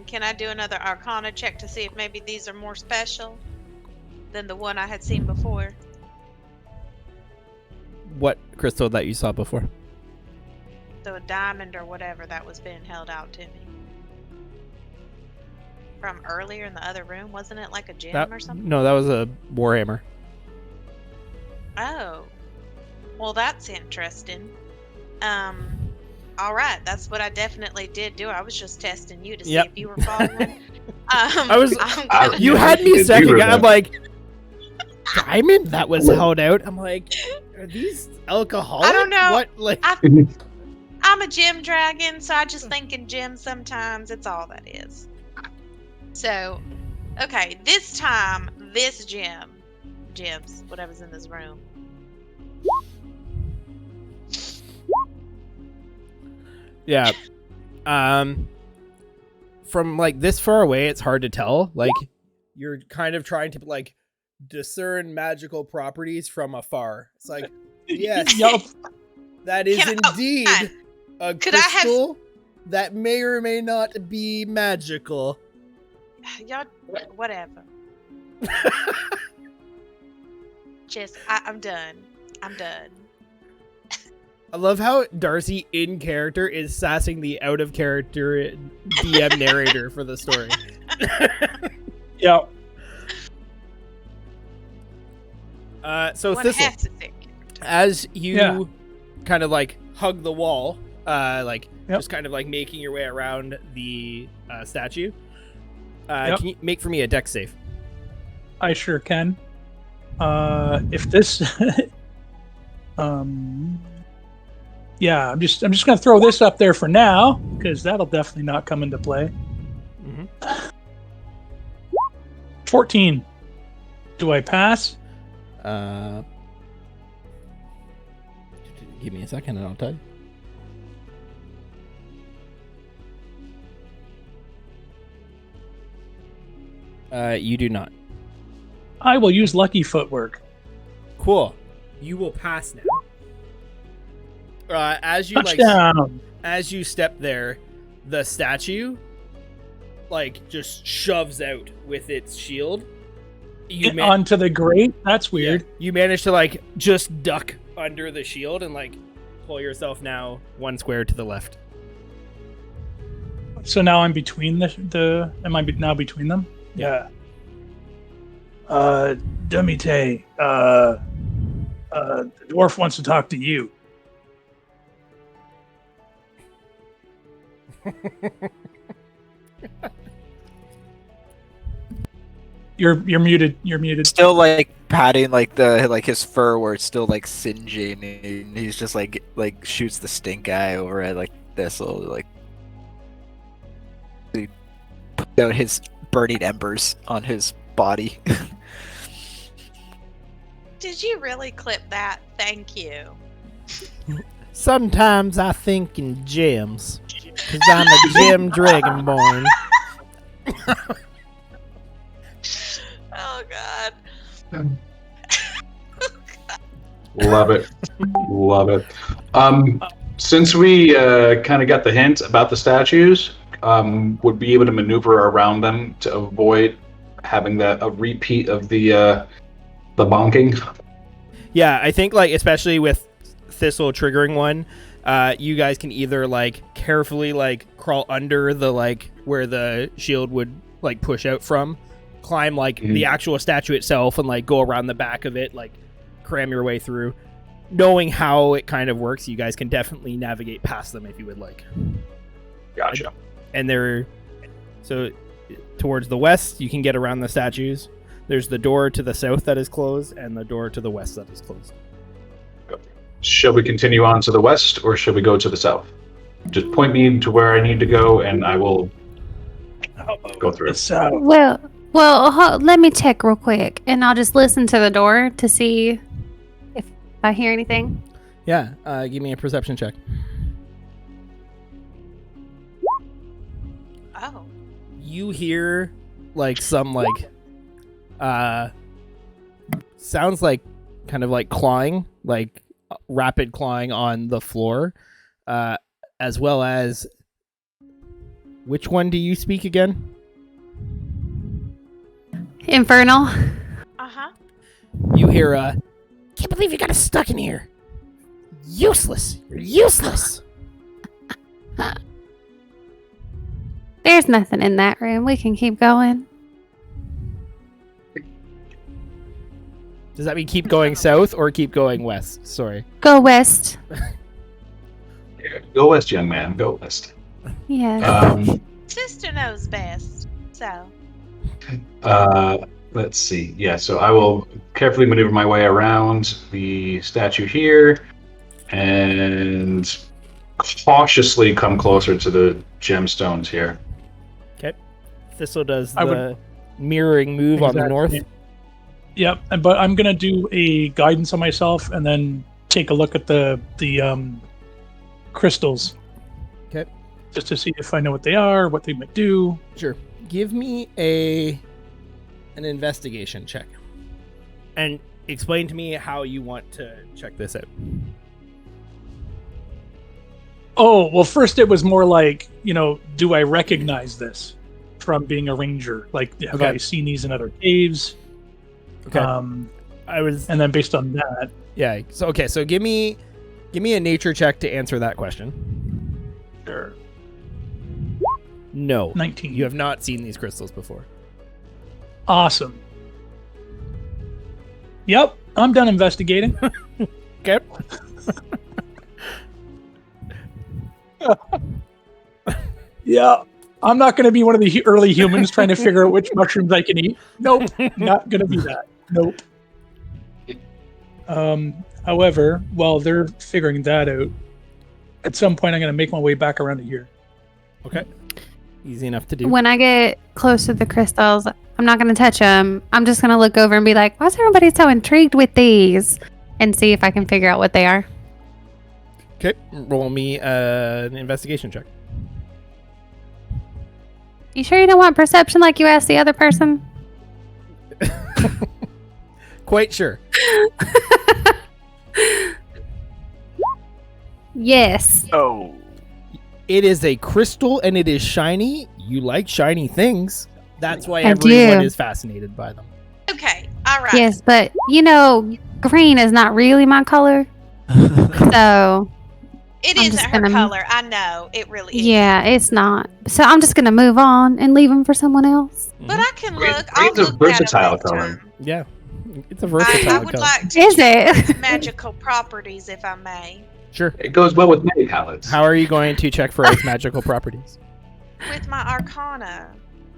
Can I do another Arcana check to see if maybe these are more special than the one I had seen before? What crystal that you saw before? The diamond or whatever that was being held out to me. From earlier in the other room, wasn't it like a gem or something? No, that was a warhammer. Oh. Well, that's interesting. All right, that's what I definitely did do. I was just testing you to see Yep. if you were following. I was- I'm I- gonna- You had me Did you second. I'm remember? like, diamond that was held out. I'm like, are these alcoholic? I don't know. What? Like, I'm a gem dragon, so I just think in gems sometimes. It's all that is. So, okay, this time, this gems, whatever's in this room. yeah. From like this far away, it's hard to tell. Like, you're kind of trying to like discern magical properties from afar. It's like, yes, Yup. that is Can- oh, indeed fine. a Could I have- crystal that may or may not be magical. Y'all, whatever. I'm done. I'm done. I love how Darcy in character is sassing the out of character DM narrator for the story. Yeah. So One Thistle, has to think. as you Yeah. kind of like hug the wall, like Yep. just kind of like making your way around the statue, Yep. can you make for me a dex save? I sure can. If this Yeah, I'm just gonna throw this up there for now because that'll definitely not come into play. Mhm. 14. Do I pass? Give me a second and I'll tell you. You do not. I will use lucky footwork. Cool. You will pass now. As you Touchdown. as you step there, the statue just shoves out with its shield. Onto the grate? That's weird. Yeah, you manage to just duck under the shield and pull yourself now 1 square to the left. So now I'm between the am I now between them? Yeah. Dumite, the dwarf wants to talk to you. You're muted. You're muted. Still patting his fur where it's still singeing, and he's just shoots the stink eye over at Thistle, he puts out his burning embers on his body. Did you really clip that? Thank you. Sometimes I think in gems, because I'm a gem dragonborn. Oh God. Love it. Love it. Since we kind of got the hint about the statues, would be able to maneuver around them to avoid having a repeat of the bonking. Yeah, I think especially with Thistle triggering one, you guys can either carefully crawl under the where the shield would push out from, climb the actual statue itself and go around the back of it, cram your way through. Knowing how it kind of works, you guys can definitely navigate past them if you would like. Gotcha. And they're so towards the west, you can get around the statues. There's the door to the south that is closed and the door to the west that is closed. Shall we continue on to the west or shall we go to the south? Just point me to where I need to go and I will go through. Well, let me check real quick, and I'll just listen to the door to see if I hear anything. Yeah, give me a perception check. Oh. You hear some sounds kind of clawing, rapid clawing on the floor, as well as which one do you speak again? Infernal. Uh-huh. You hear can't believe you got us stuck in here. Useless. You're useless. There's nothing in that room. We can keep going. Does that mean keep going south or keep going west? Sorry. Go west. Go west, young man. Go west. Yes. Sister knows best. So. Let's see. Yeah, so I will carefully maneuver my way around the statue here and cautiously come closer to the gemstones here. Okay. Thistle does the mirroring move on the north. Yep, but I'm gonna do a guidance on myself and then take a look at the crystals. Okay. Just to see if I know what they are, what they might do. Sure. Give me an investigation check. And explain to me how you want to check this out. Oh, well, first it was more do I recognize this from being a ranger? Have I seen these in other caves? Okay. And then based on that. Yeah. So give me a nature check to answer that question. Sure. No. 19. You have not seen these crystals before. Awesome. Yep, I'm done investigating. Okay. Yeah, I'm not going to be one of the early humans trying to figure out which mushrooms I can eat. Nope, not going to be that. Nope. However, while they're figuring that out, At some point, I'm going to make my way back around to here. Okay. Easy enough to do. When I get close to the crystals, I'm not going to touch them. I'm just going to look over and be like, why is everybody so intrigued with these? And see if I can figure out what they are. Okay. Roll me an investigation check. You sure you don't want perception like you asked the other person? Quite sure. Yes. Oh. It is a crystal and it is shiny. You like shiny things. That's why I everyone do. is fascinated by them. Okay. All right. Yes, but green is not really my color. So, It I'm isn't just her gonna- color. I know. It really is. yeah, it's not. So I'm just going to move on and leave them for someone else. But I can Green- look. I'll green's a look at 'em versatile next color. time. Yeah. It's a I versatile would color. like to Is check it? its magical properties, if I may, Sure. It goes well with many palettes. How are you going to check for its magical properties? with my Arcana.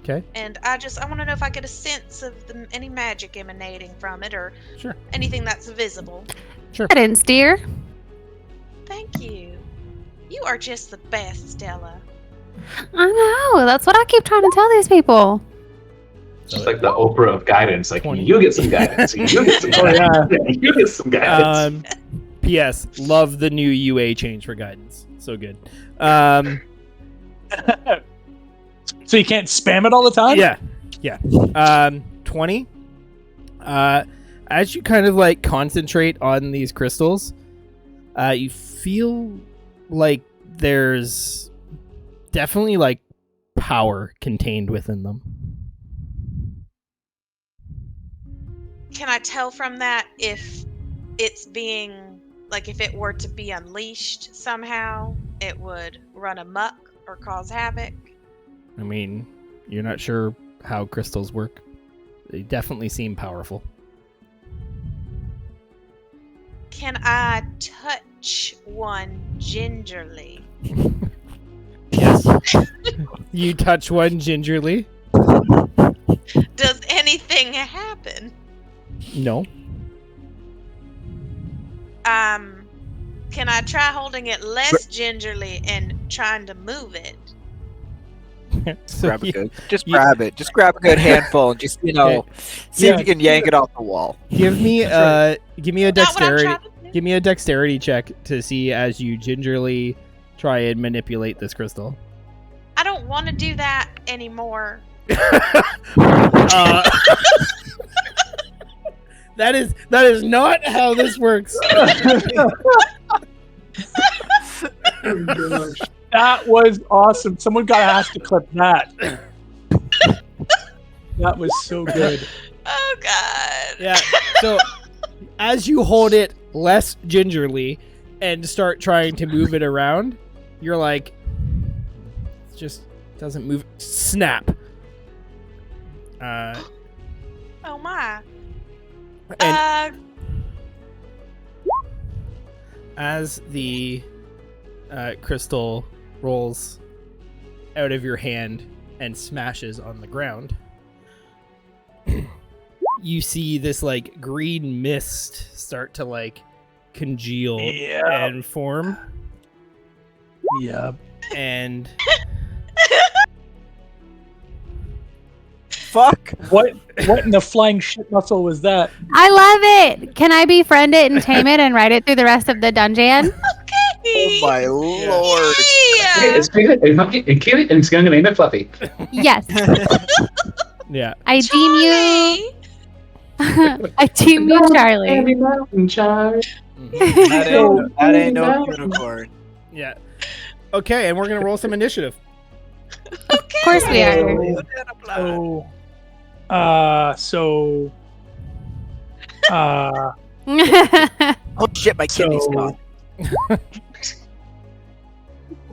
Okay. And I want to know if I get a sense of any magic emanating from it or Sure. anything that's visible. I didn't steer. Thank you. You are just the best, Stella. I know. That's what I keep trying to tell these people. Just like the Oprah of guidance. Like, 20. you get some guidance. You get some Oh, yeah. guidance. You get some guidance. P.S. Love the new UA change for guidance. So good. So you can't spam it all the time? Yeah. 20. As you kind of like concentrate on these crystals, you feel like there's definitely like power contained within them. Can I tell from that if it's being, like, if it were to be unleashed somehow, it would run amok or cause havoc? I mean, you're not sure how crystals work. They definitely seem powerful. Can I touch one gingerly? Yes. You touch one gingerly. Does anything happen? No. Can I try holding it less gingerly and trying to move it? So grab you- a good, just you- grab it. Just grab a good handful and just see Yeah. if you can yank it off the wall. give me give me a Not what I'm dexterity. trying to do. Give me a dexterity check to see as you gingerly try and manipulate this crystal. I don't want to do that anymore. That is not how this works. That was awesome. Someone got asked to clip that. That was so good. Oh God. Yeah. So as you hold it less gingerly and start trying to move it around, you're like, it just doesn't move. Snap. Oh my. And as the crystal rolls out of your hand and smashes on the ground, you see this like green mist start to like congeal Yeah. and form, Yeah. and Fuck. What in the flying shit muscle was that? I love it. Can I befriend it and tame it and ride it through the rest of the dungeon? Oh my lord. Yeah. It's cute and it's going to name it Fluffy. Yes. yeah. I deem you. I deem you Charlie. Mountain child. That ain't no unicorn. Yeah. Okay, and we're gonna roll some initiative. Of course we are. So, Oh shit, my kidney's So- gone.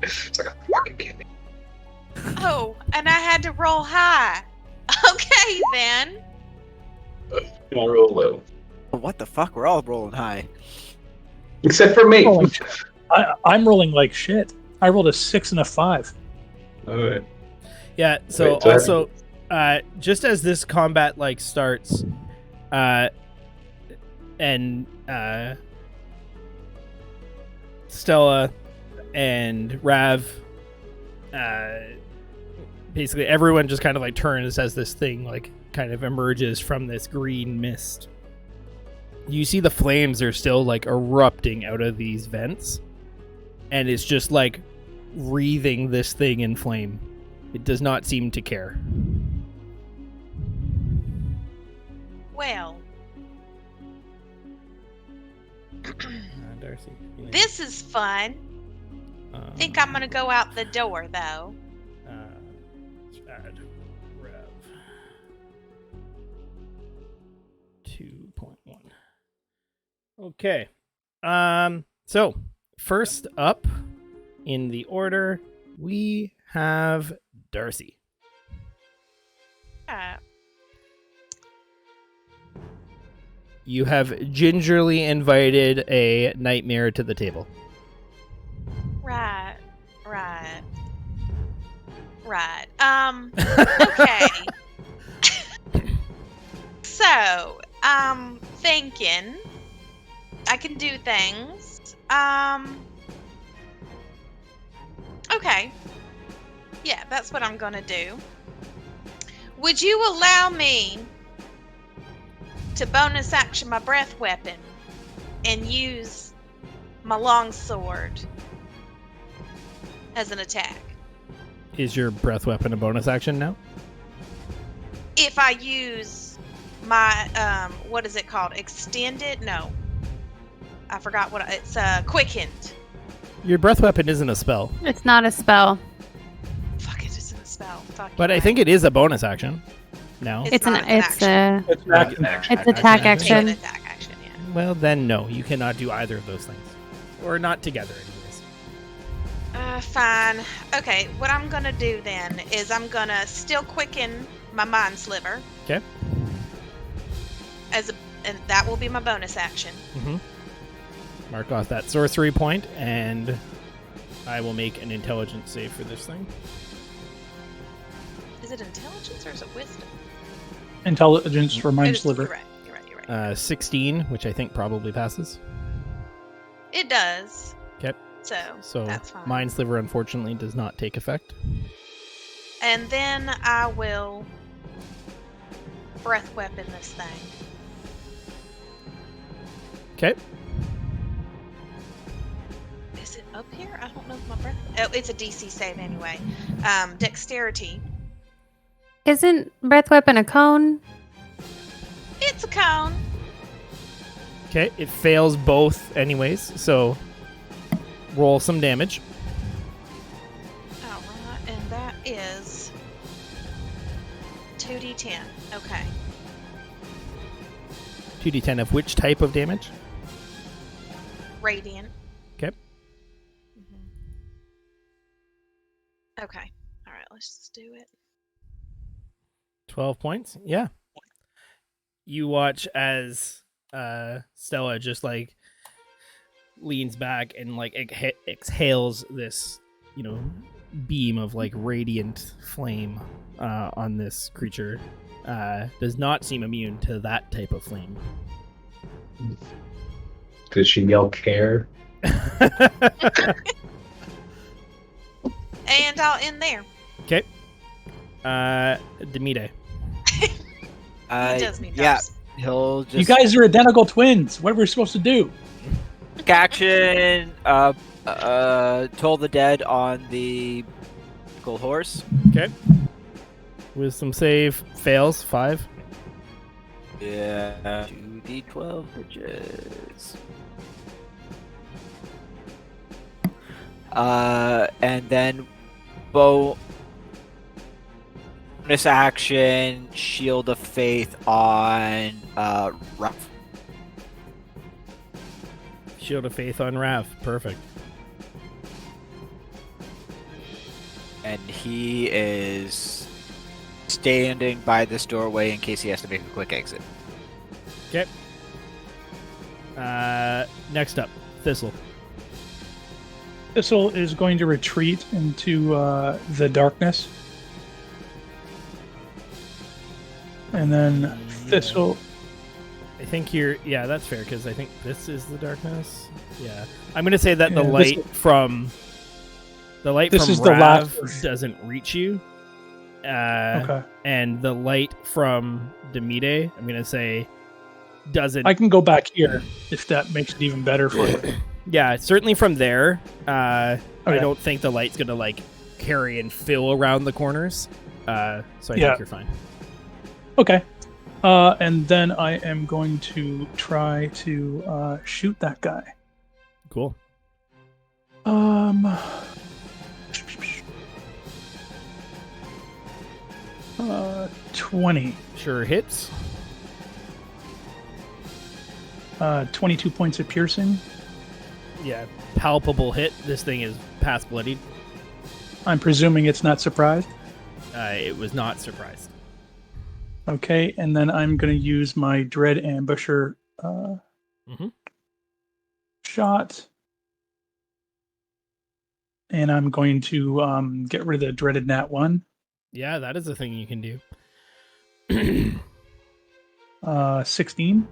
It's like a fucking candy. Oh, and I had to roll high. Okay then. You want to roll low. What the fuck? We're all rolling high. Except for me. Oh, I'm rolling like shit. I rolled a 6 and a 5. Alright. Yeah. So Wait, so also, just as this combat like starts, and Stella and Rav, basically everyone just kind of like turns as this thing like kind of emerges from this green mist. You see the flames are still like erupting out of these vents, and it's just like wreathing this thing in flame. It does not seem to care. Well, Darcy, this is fun. Think I'm gonna go out the door though. Let's add Rev 2.1. Okay. So first up in the order, we have Darcy. You have gingerly invited a nightmare to the table. Right. Okay. So, I'm thinking I can do things. Okay. Yeah, that's what I'm gonna do. Would you allow me to bonus action my breath weapon and use my longsword as an attack? Is your breath weapon a bonus action now? If I use my what is it called? Extended? No. I forgot what it's quickened. Your breath weapon isn't a spell, It's not a spell. Fuck, it isn't a spell. Fuck. but you're I think it is a bonus action. No. It's It's not an an it's It's back in action. it's attack right. It's an action. attack action, yeah. Well, then no, you cannot do either of those things, or not together, anyways. Fine. Okay, what I'm gonna do then is I'm gonna still quicken my mind sliver. Okay. And that will be my bonus action. Mm-hmm. Mark off that sorcery point, and I will make an intelligence save for this thing. Is it intelligence or is it wisdom? Intelligence for Mind Sliver. You're right. 16, which I think probably passes. It does. Okay. So that's fine. Mind Sliver, unfortunately, does not take effect. And then I will breath weapon this thing. Okay. Is it up here? I don't know if my breath... Oh, it's a DC save anyway. Dexterity. Isn't breath weapon a cone? It's a cone. Okay, it fails both anyways, so roll some damage. Alright, and that is 2d10. Okay. 2d10 of which type of damage? Radiant. Okay. Okay. Alright, let's just do it. 12 points? Yeah. You watch as Stella just like leans back and like exhales this, beam of like radiant flame on this creature. Does not seem immune to that type of flame. Does she yell care? And I'll end there. Okay. Demide. He does need yeah, those. he'll just You guys are identical twins. What are we supposed to do? quick action. Toll the dead on the gold horse. Okay. Wisdom save fails. 5. Yeah. 2d12 bridges. And then bonus action, Shield of Faith on Ruff. Shield of Faith on Rav. Perfect. And he is standing by this doorway in case he has to make a quick exit. Okay. Next up, Thistle. Thistle is going to retreat into the darkness. And then Thistle... I think yeah, that's fair, because I think this is the darkness. Yeah. I'm going to say that the Yeah, light from The light This from is the last Rav doesn't reach you. Okay. And the light from Demide, I'm going to say, doesn't... I can go back here if that makes it even better for you. Yeah, certainly from there. I Okay. don't think the light's going to, like, carry and fill around the corners. So I think you're fine. Okay. And then I am going to try to shoot that guy. Cool. 20. Sure hits. 22 points of piercing. Yeah, palpable hit. This thing is past bloodied. I'm presuming it's not surprised. It was not surprised. Okay, and then I'm going to use my Dread Ambusher shot. And I'm going to get rid of the Dreaded Nat 1. Yeah, that is a thing you can do. 16.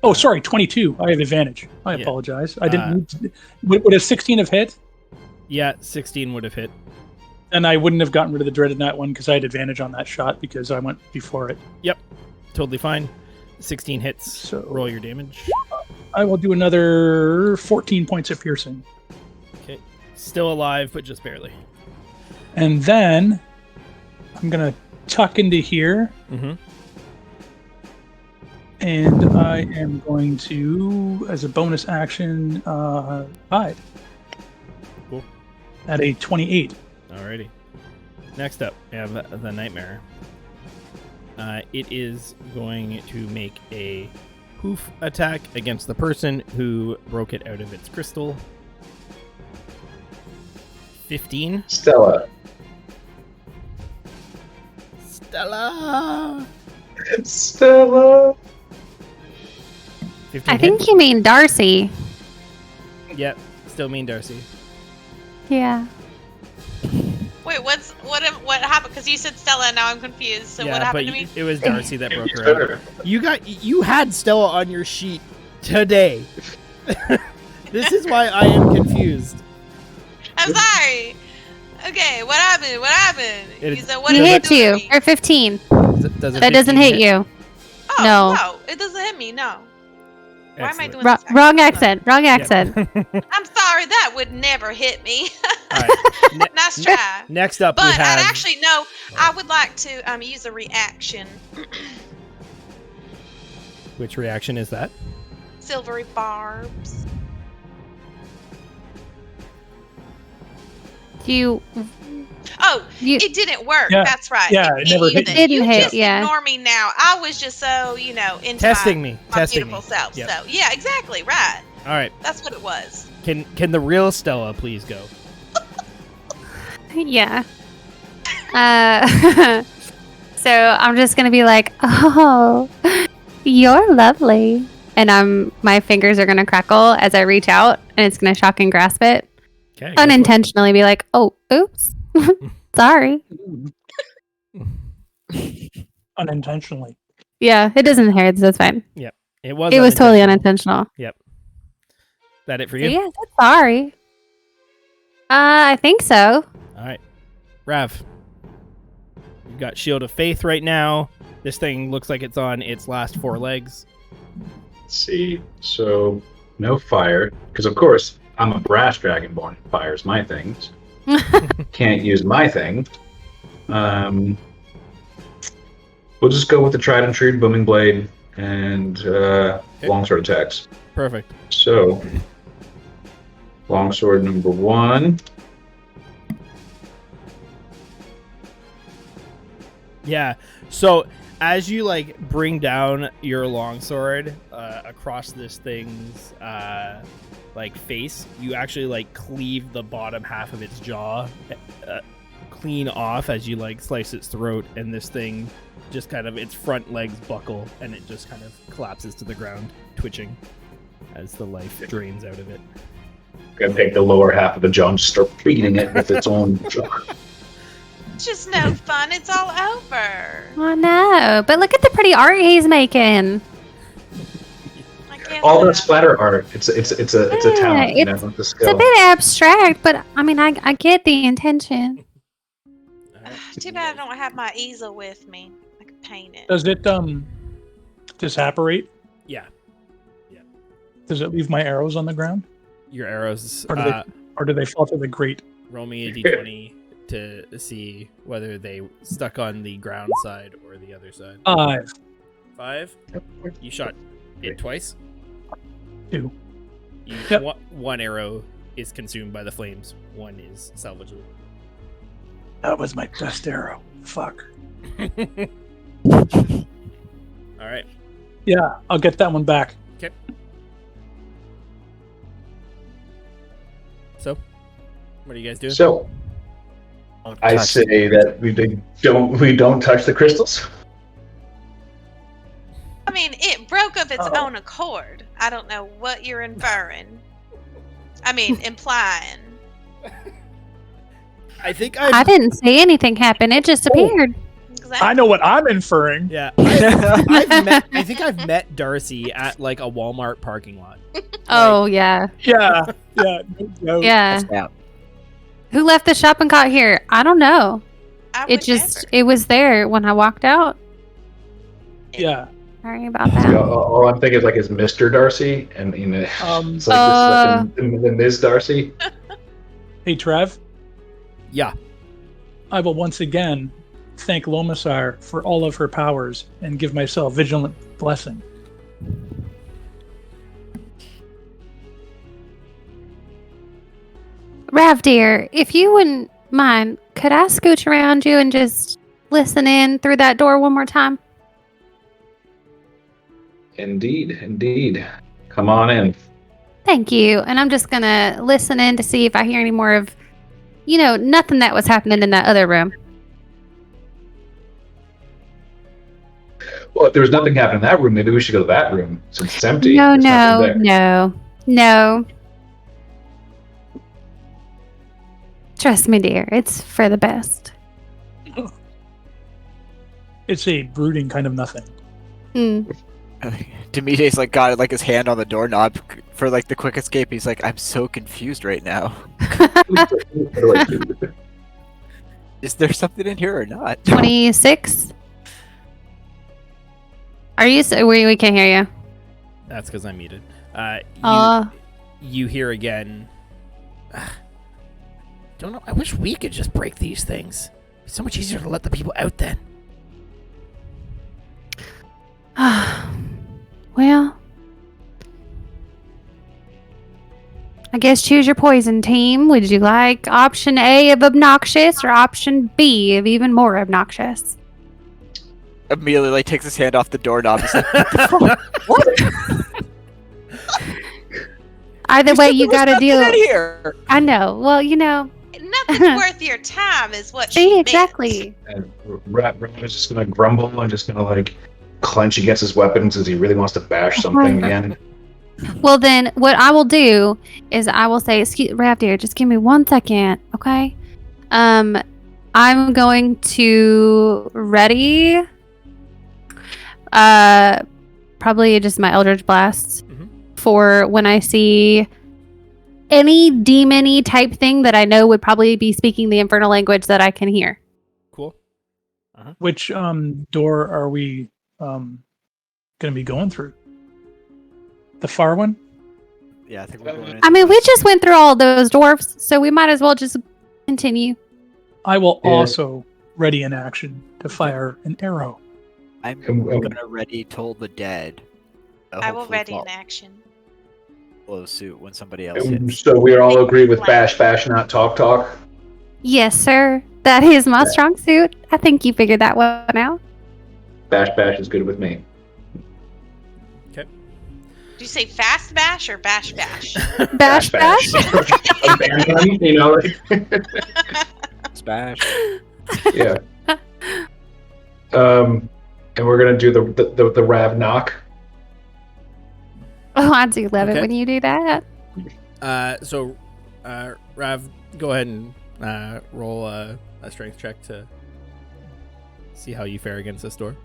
Oh, sorry, 22. I have advantage. I apologize. I didn't need to... Would a 16 have hit? Yeah, 16 would have hit. And I wouldn't have gotten rid of the Dreaded Nat 1 because I had advantage on that shot because I went before it. Yep, totally fine. 16 hits. So roll your damage. I will do another 14 points of piercing. Okay. Still alive, but just barely. And then I'm going to tuck into here. And I am going to, as a bonus action, hide. Cool. At a 28. Alrighty. Next up, we have the Nightmare. It is going to make a hoof attack against the person who broke it out of its crystal. 15. Stella. Stella! 15 I think you mean Darcy. Yep, still mean Darcy. Yeah. Wait, what happened? Because you said Stella, and now I'm confused. So what happened to me? It was Darcy that broke her out. You had Stella on your sheet today. This is why I am confused. I'm sorry. Okay, what happened? What happened? It- You said what He did hit do you to me? for 15. Does That doesn't hit you. Oh, No. it doesn't hit me. No. Why am I doing Wrong, this? wrong accent. Wrong accent. I'm sorry, that would never hit me. All right. Nice try. Next up, But we have. I'd actually no. I would like to use a reaction. Which reaction is that? Silvery barbs. You Oh, You- it didn't work. Yeah. That's right. Yeah, it never hit you. you. Didn't You hit, just yeah. ignore me now. I was just so, into Testing my, me. my Testing beautiful me. self. Yep. So yeah, exactly right. All right. That's what it was. Can the real Stella please go? Yeah. So I'm just gonna be like, oh, you're lovely, and my fingers are gonna crackle as I reach out, and it's gonna shock and grasp it, Okay. unintentionally be like, oh, oops, sorry. Unintentionally. Yeah, it doesn't hurt. So it's fine. It was. It was totally unintentional. That it for So you? yeah, that's sorry. I think so. All right. Rav. You've got Shield of Faith right now. This thing looks like it's on its last 4 legs. See, so no fire, because of course I'm a brass dragonborn. Fire's my things. Can't use my thing. We'll just go with the tried and true booming blade and longsword attacks. Perfect. So, longsword number 1. Yeah. So as you bring down your longsword across this thing's face, you actually cleave the bottom half of its jaw clean off as you slice its throat, and this thing just its front legs buckle, and it just kind of collapses to the ground, twitching as the life drains out of it. Gonna take the lower half of the jaw and start beating it with its own jaw. It's just no fun. It's all over. Oh no! But look at the pretty art he's making. I guess all that splatter art. It's a talent. You know, it's a It's skill. a bit abstract, but I mean, I get the intention. Too bad I don't have my easel with me. I could paint it. Does it disapparate? Yeah. Does it leave my arrows on the ground, Your arrows. or do they fall to the grate? Roll me a d20 to see whether they stuck on the ground side or the other side. 5. You shot it twice. 2. Yep. One arrow is consumed by the flames. One is salvageable. That was my best arrow. Fuck. All right. Yeah, I'll get that one back. Okay. So, what are you guys doing? So, I say that we don't touch the crystals. I mean, it broke of its own accord. I don't know what you're inferring. I mean, implying. I think I didn't say anything happened. It just appeared. Exactly. I know what I'm inferring. Yeah, I think I've met Darcy at like a Walmart parking lot. Oh yeah, Yeah. No, yeah. Who left the shopping cart here? I don't know. It was there when I walked out. Yeah. Sorry about See, that. all I'm thinking is like is Mr. Darcy, and you know, it's like this, the Ms. Darcy. Hey, Trev. Yeah. I will once again thank Lomasar for all of her powers and give myself vigilant blessing. Rav dear, if you wouldn't mind, could I scooch around you and just listen in through that door one more time? Indeed. Come on in. Thank you. And I'm just gonna listen in to see if I hear any more of, nothing that was happening in that other room. Well, if there was nothing happening in that room, maybe we should go to that room since it's empty. No. There's nothing there. Trust me, dear. It's for the best. It's a brooding kind of nothing. Dimide's like got like his hand on the doorknob for like the quick escape. He's like, I'm so confused right now. Is there something in here or not? 26. Are you? We can't hear you. That's because I'm muted. You hear again. Don't know. I wish we could just break these things. It's so much easier to let the people out then. Well, I guess choose your poison, team. Would you like option A of obnoxious or option B of even more obnoxious? Immediately like takes his hand off the doorknob. He's like, what? Either way, you gotta deal. Here. I know. Well, Nothing's worth your time is what she See, meant. exactly. And Rat is just gonna grumble and just gonna like clench against his weapons as he really wants to bash something again. Well, then, what I will do is I will say, "Excuse, Rav dear, just give me 1 second, okay? I'm going to ready, probably just my Eldritch Blasts for when I see any demon-y type thing that I know would probably be speaking the infernal language that I can hear." Cool. Which door are we going to be going through? The far one? Yeah, I think we're going in. I mean, we just went through all those dwarfs, so we might as well just continue. I will also ready an action to fire an arrow. I'm gonna ready Toll the Dead. I will ready an action. Follow suit when somebody else hits. So we all agree with bash, not talk. Yes, sir. That is my strong suit. I think you figured that one out. Bash is good with me. Okay. Do you say fast bash or bash bash? Bash. You know, like Smash. yeah. And we're gonna do the Rav knock. Oh, I do love it when you do that. So, Rav, go ahead and roll a strength check to see how you fare against this door.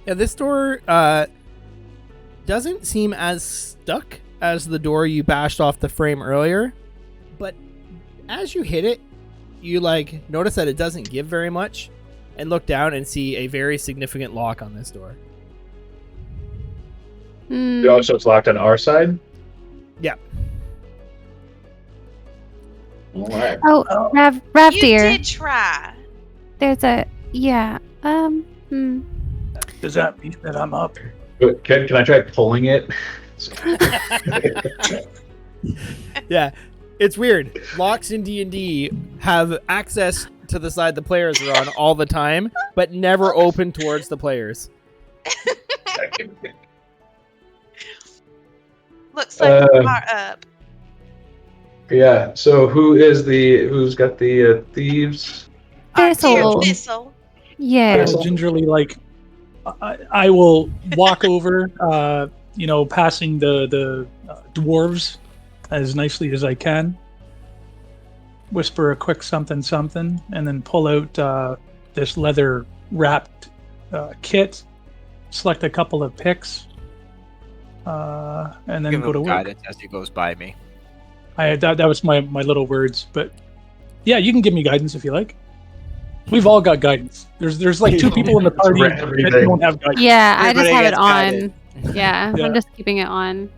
Yeah, this door doesn't seem as stuck as the door you bashed off the frame earlier, but as you hit it, you like notice that it doesn't give very much, and look down and see a very significant lock on this door. So it's locked on our side? Yeah. All right. Oh, Rav You dear. did try. There's a Does that mean that I'm up? But can I try pulling it? Yeah, it's weird. Locks in D&D have access to the side the players are on all the time, but never open towards the players. Looks like you are up. Yeah. So who's got the thieves? Our dear Thistle. Thistle. Yeah. I will gingerly I will walk over, passing the dwarves as nicely as I can. Whisper a quick something, and then pull out this leather wrapped kit. Select a couple of picks, and then Give go him to work. guidance as he goes by me. That was my little words, but yeah, you can give me guidance if you like. We've all got guidance. There's like 2 people in the party that don't have guidance. Yeah, I just Everybody have it gets on. guided. Yeah, Yeah. I'm just keeping it on.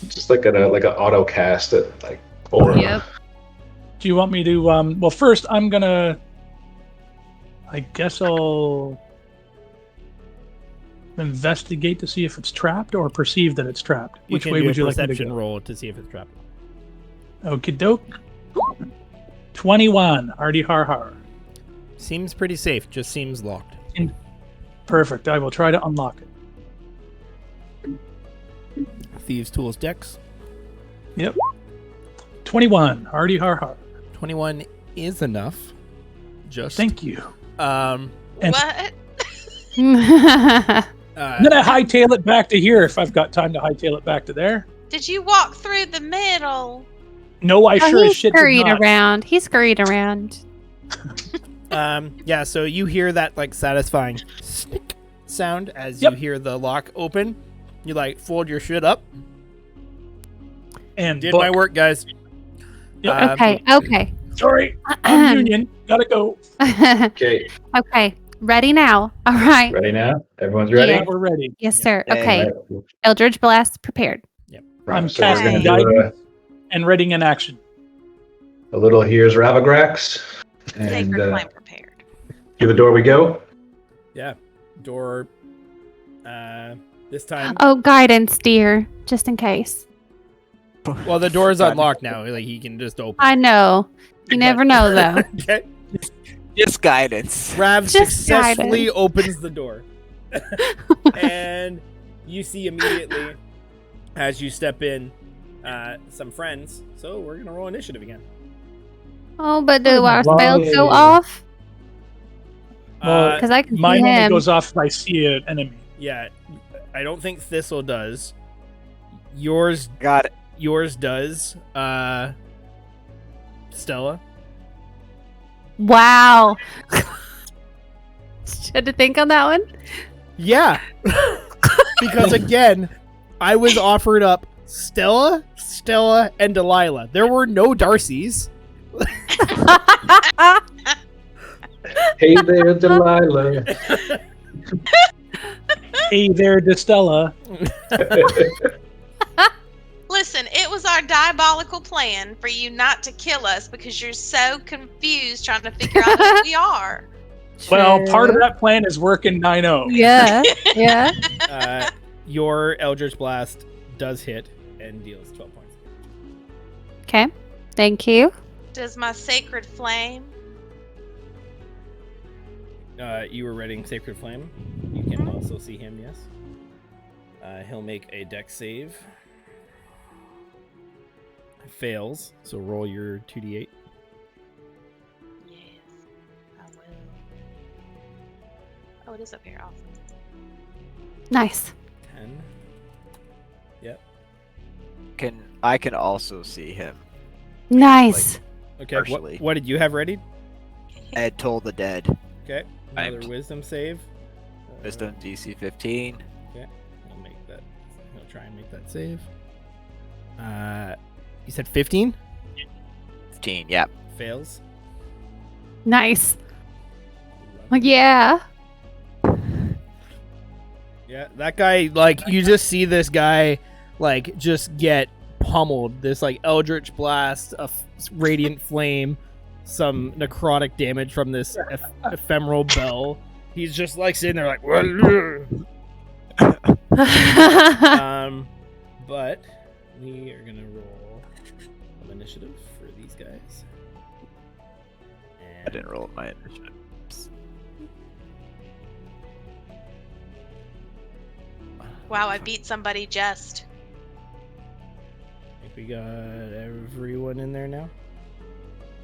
Just like an auto cast at like 4. Yep. Do you want me to? Well, first I'm gonna. I guess I'll investigate to see if it's trapped or perceive that it's trapped. You Which can way do would a you like me to perception go? roll to see if it's trapped. Okie doke. 21. Hardy har har. Seems pretty safe, just seems locked. Perfect. I will try to unlock it. Thieves' Tools Dex. Yep. 21. Hardy har har. 21 is enough. Just Thank you. And What? Then I hightail it back to here if I've got time to hightail it back to there. Did you walk through the middle? No, I sure he as shit did scurried not. around. He scurried around. yeah, so you hear that like satisfying snick sound as Yep. you hear the lock open. You like fold your shit up. And Did book. my work, guys. Yep. Okay. Sorry. I'm union. Gotta go. Okay. Okay. Ready now. All right. Ready now? Everyone's ready? Yeah. Yeah, we're ready. Yes, sir. Hey. Okay. All right. Eldridge Blast prepared. I'm So we're casting gonna do guidance and reading an action. a little here's Ravagrax, and Sacred flame prepared. to the door we go. Yeah. Door this time. Oh, guidance, dear, just in case. Well, the door's unlocked now. Like he can just open. I know. You never know, though. Okay. Just guidance. Rav Just successfully guidance. opens the door. And you see immediately as you step in some friends. So we're going to roll initiative again. Oh, but do our Why? spells go off? Well, Because I can see Mine only him. goes off if I see an enemy. Yeah, I don't think Thistle does. Yours Got it. does. Stella. Wow. Should have think on that one. Yeah. Because again, I was offered up Stella, and Delilah. There were no Darcys. Hey there, Delilah. Hey there, Distella. Listen, it was our diabolical plan for you not to kill us because you're so confused trying to figure out who we are. Well, part of that plan is working 9-0. Yeah. Yeah. Your Eldritch Blast does hit and deals 12 points. Okay. Thank you. Does my sacred flame? You were reading Sacred Flame. You can also see him, yes. He'll make a dex save. Fails, so roll your 2d8. Yes, I will. Oh, it is up here. Awesome. Nice. 10. Yep. I can also see him. Nice. Okay, Partially. what did you have ready? Ed told the dead. Okay, I'm- another wisdom save. Wisdom DC 15. Okay, I'll try and make that save. You said 15? 15, yeah. Fails. Nice. Yeah. Yeah, that guy, like, you just see this guy, like, just get pummeled. This, like, Eldritch Blast, Radiant Flame, some necrotic damage from this ephemeral bell. He's just, like, sitting there, like, but we are going to roll some initiative for these guys. I didn't roll my initiative. Wow, I beat somebody just. I think we got everyone in there now.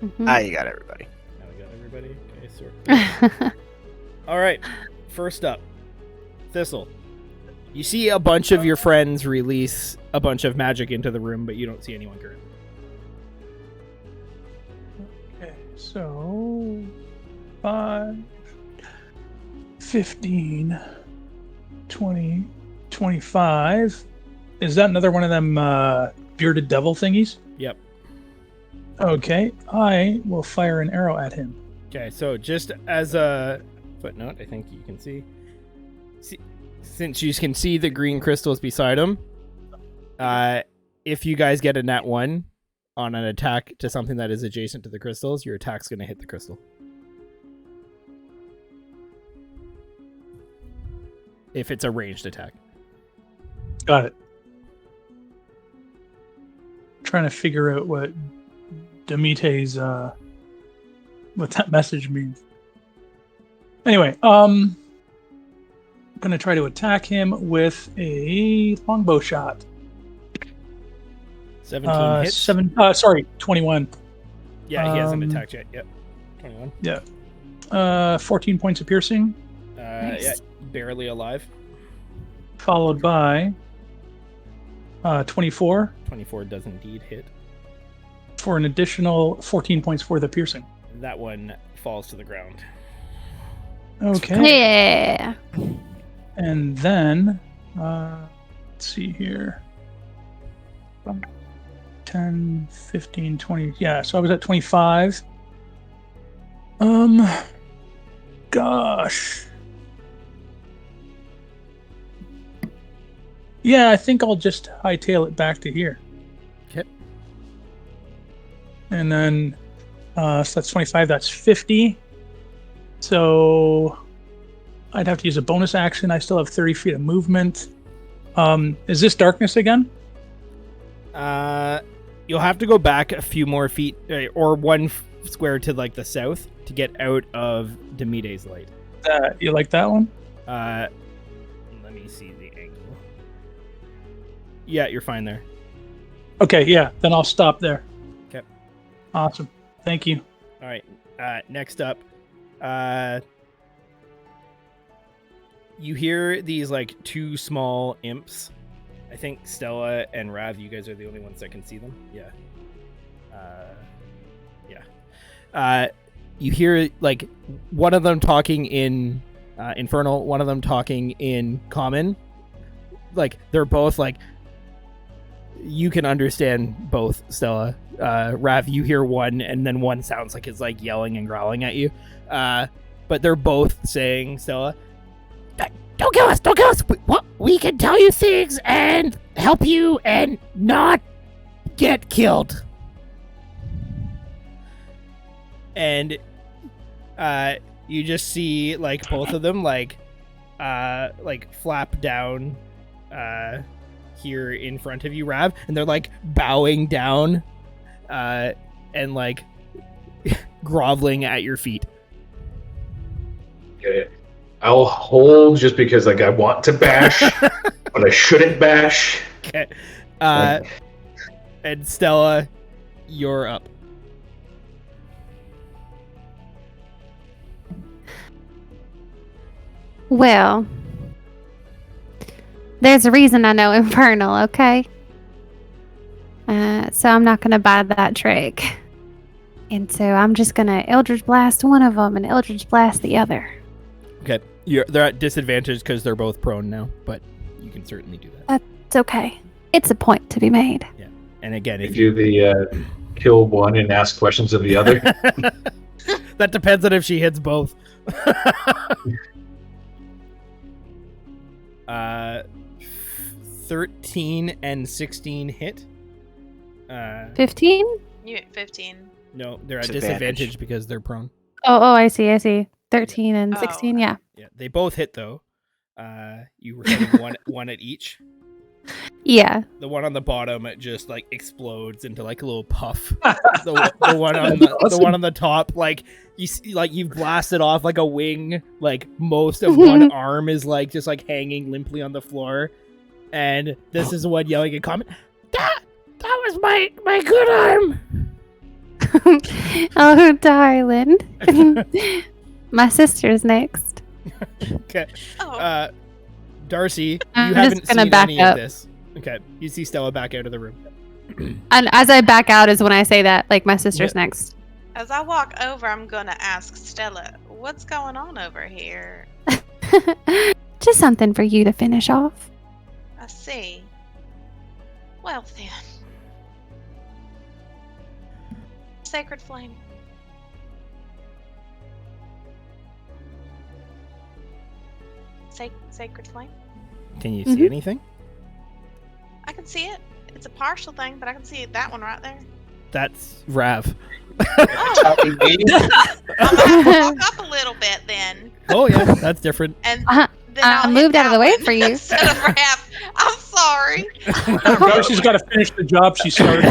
Mhm. You got everybody. Now we got everybody. Okay, sort. All right. First up, Thistle. You see a bunch of your friends release a bunch of magic into the room, but you don't see anyone currently. Okay, so 5, 15, 20, 25. Is that another one of them bearded devil thingies? Yep. Okay, I will fire an arrow at him. Okay, so just as a footnote, I think you can see since you can see the green crystals beside him, if you guys get a nat 1 on an attack to something that is adjacent to the crystals, your attack's going to hit the crystal. If it's a ranged attack. Got it. Trying to figure out what Demite's what that message means. Anyway, I'm gonna try to attack him with a longbow shot. 17 hits. 21. Yeah, he hasn't attacked yet. Yep. 21. Yeah. 14 points of piercing. Nice. Yeah, barely alive. Followed by 24 24 does indeed hit. for an additional 14 points for the piercing. That one falls to the ground. Okay. Yeah. And then, let's see here. 10, 15, 20. Yeah, so I was at 25. Gosh. Yeah, I think I'll just hightail it back to here. Okay. And then, so that's 25, that's 50. So I'd have to use a bonus action. I still have 30 feet of movement. Is this darkness again? You'll have to go back a few more feet, or one square to like the south to get out of Demite's light. You like that one? Let me see the angle. Yeah, you're fine there. Okay, yeah, then I'll stop there. Okay. Awesome. Thank you. All right. Next up, you hear these like two small imps. I think Stella and Rav, you guys are the only ones that can see them. Yeah. You hear like one of them talking in Infernal, one of them talking in Common. Like they're both like, you can understand both, Stella. Rav, you hear one, and then one sounds like it's like yelling and growling at you. But they're both saying, Stella, don't kill us! Don't kill us! We can tell you things and help you and not get killed. And you just see like both of them like flap down here in front of you, Rav, and they're like bowing down and like groveling at your feet. Okay. I'll hold just because like I want to bash, but I shouldn't bash. Okay. And Stella, you're up. Well, there's a reason I know Infernal, okay? So I'm not going to buy that trick. And so I'm just going to Eldritch Blast one of them and Eldritch Blast the other. Okay, they're at disadvantage because they're both prone now, but you can certainly do that. It's okay. It's a point to be made. Yeah, and again, If you do the kill one and ask questions of the other. That depends on if she hits both. 13 and 16 hit. 15? You at 15. No, they're at Disadvantage. disadvantage because they're prone. Oh, I see. 13 and 16, yeah. Yeah, they both hit though. You were hitting one at each. Yeah. The one on the bottom, it just like explodes into like a little puff. the one on the one on the top, like you see, like you've blasted off like a wing. Like most of one arm is like just like hanging limply on the floor, and this is one yelling a comment. That was my good arm. Oh, darling. My sister's next. Okay. Oh. Darcy, you I'm haven't just gonna seen back any up. of this. Okay, you see Stella back out of the room. And as I back out is when I say that, like, my sister's next. As I walk over, I'm going to ask Stella, what's going on over here? Just something for you to finish off. I see. Well, then. Sacred Flame. Sacred Flame? Can you see anything? I can see it. It's a partial thing, but I can see that one right there. That's Rav. Oh, I'm gonna have to walk up a little bit then. Oh yeah, that's different. And Uh-huh. then I'll hit moved out of that the way one for you. instead of Raph. I'm sorry. Darcy's got to finish the job she started.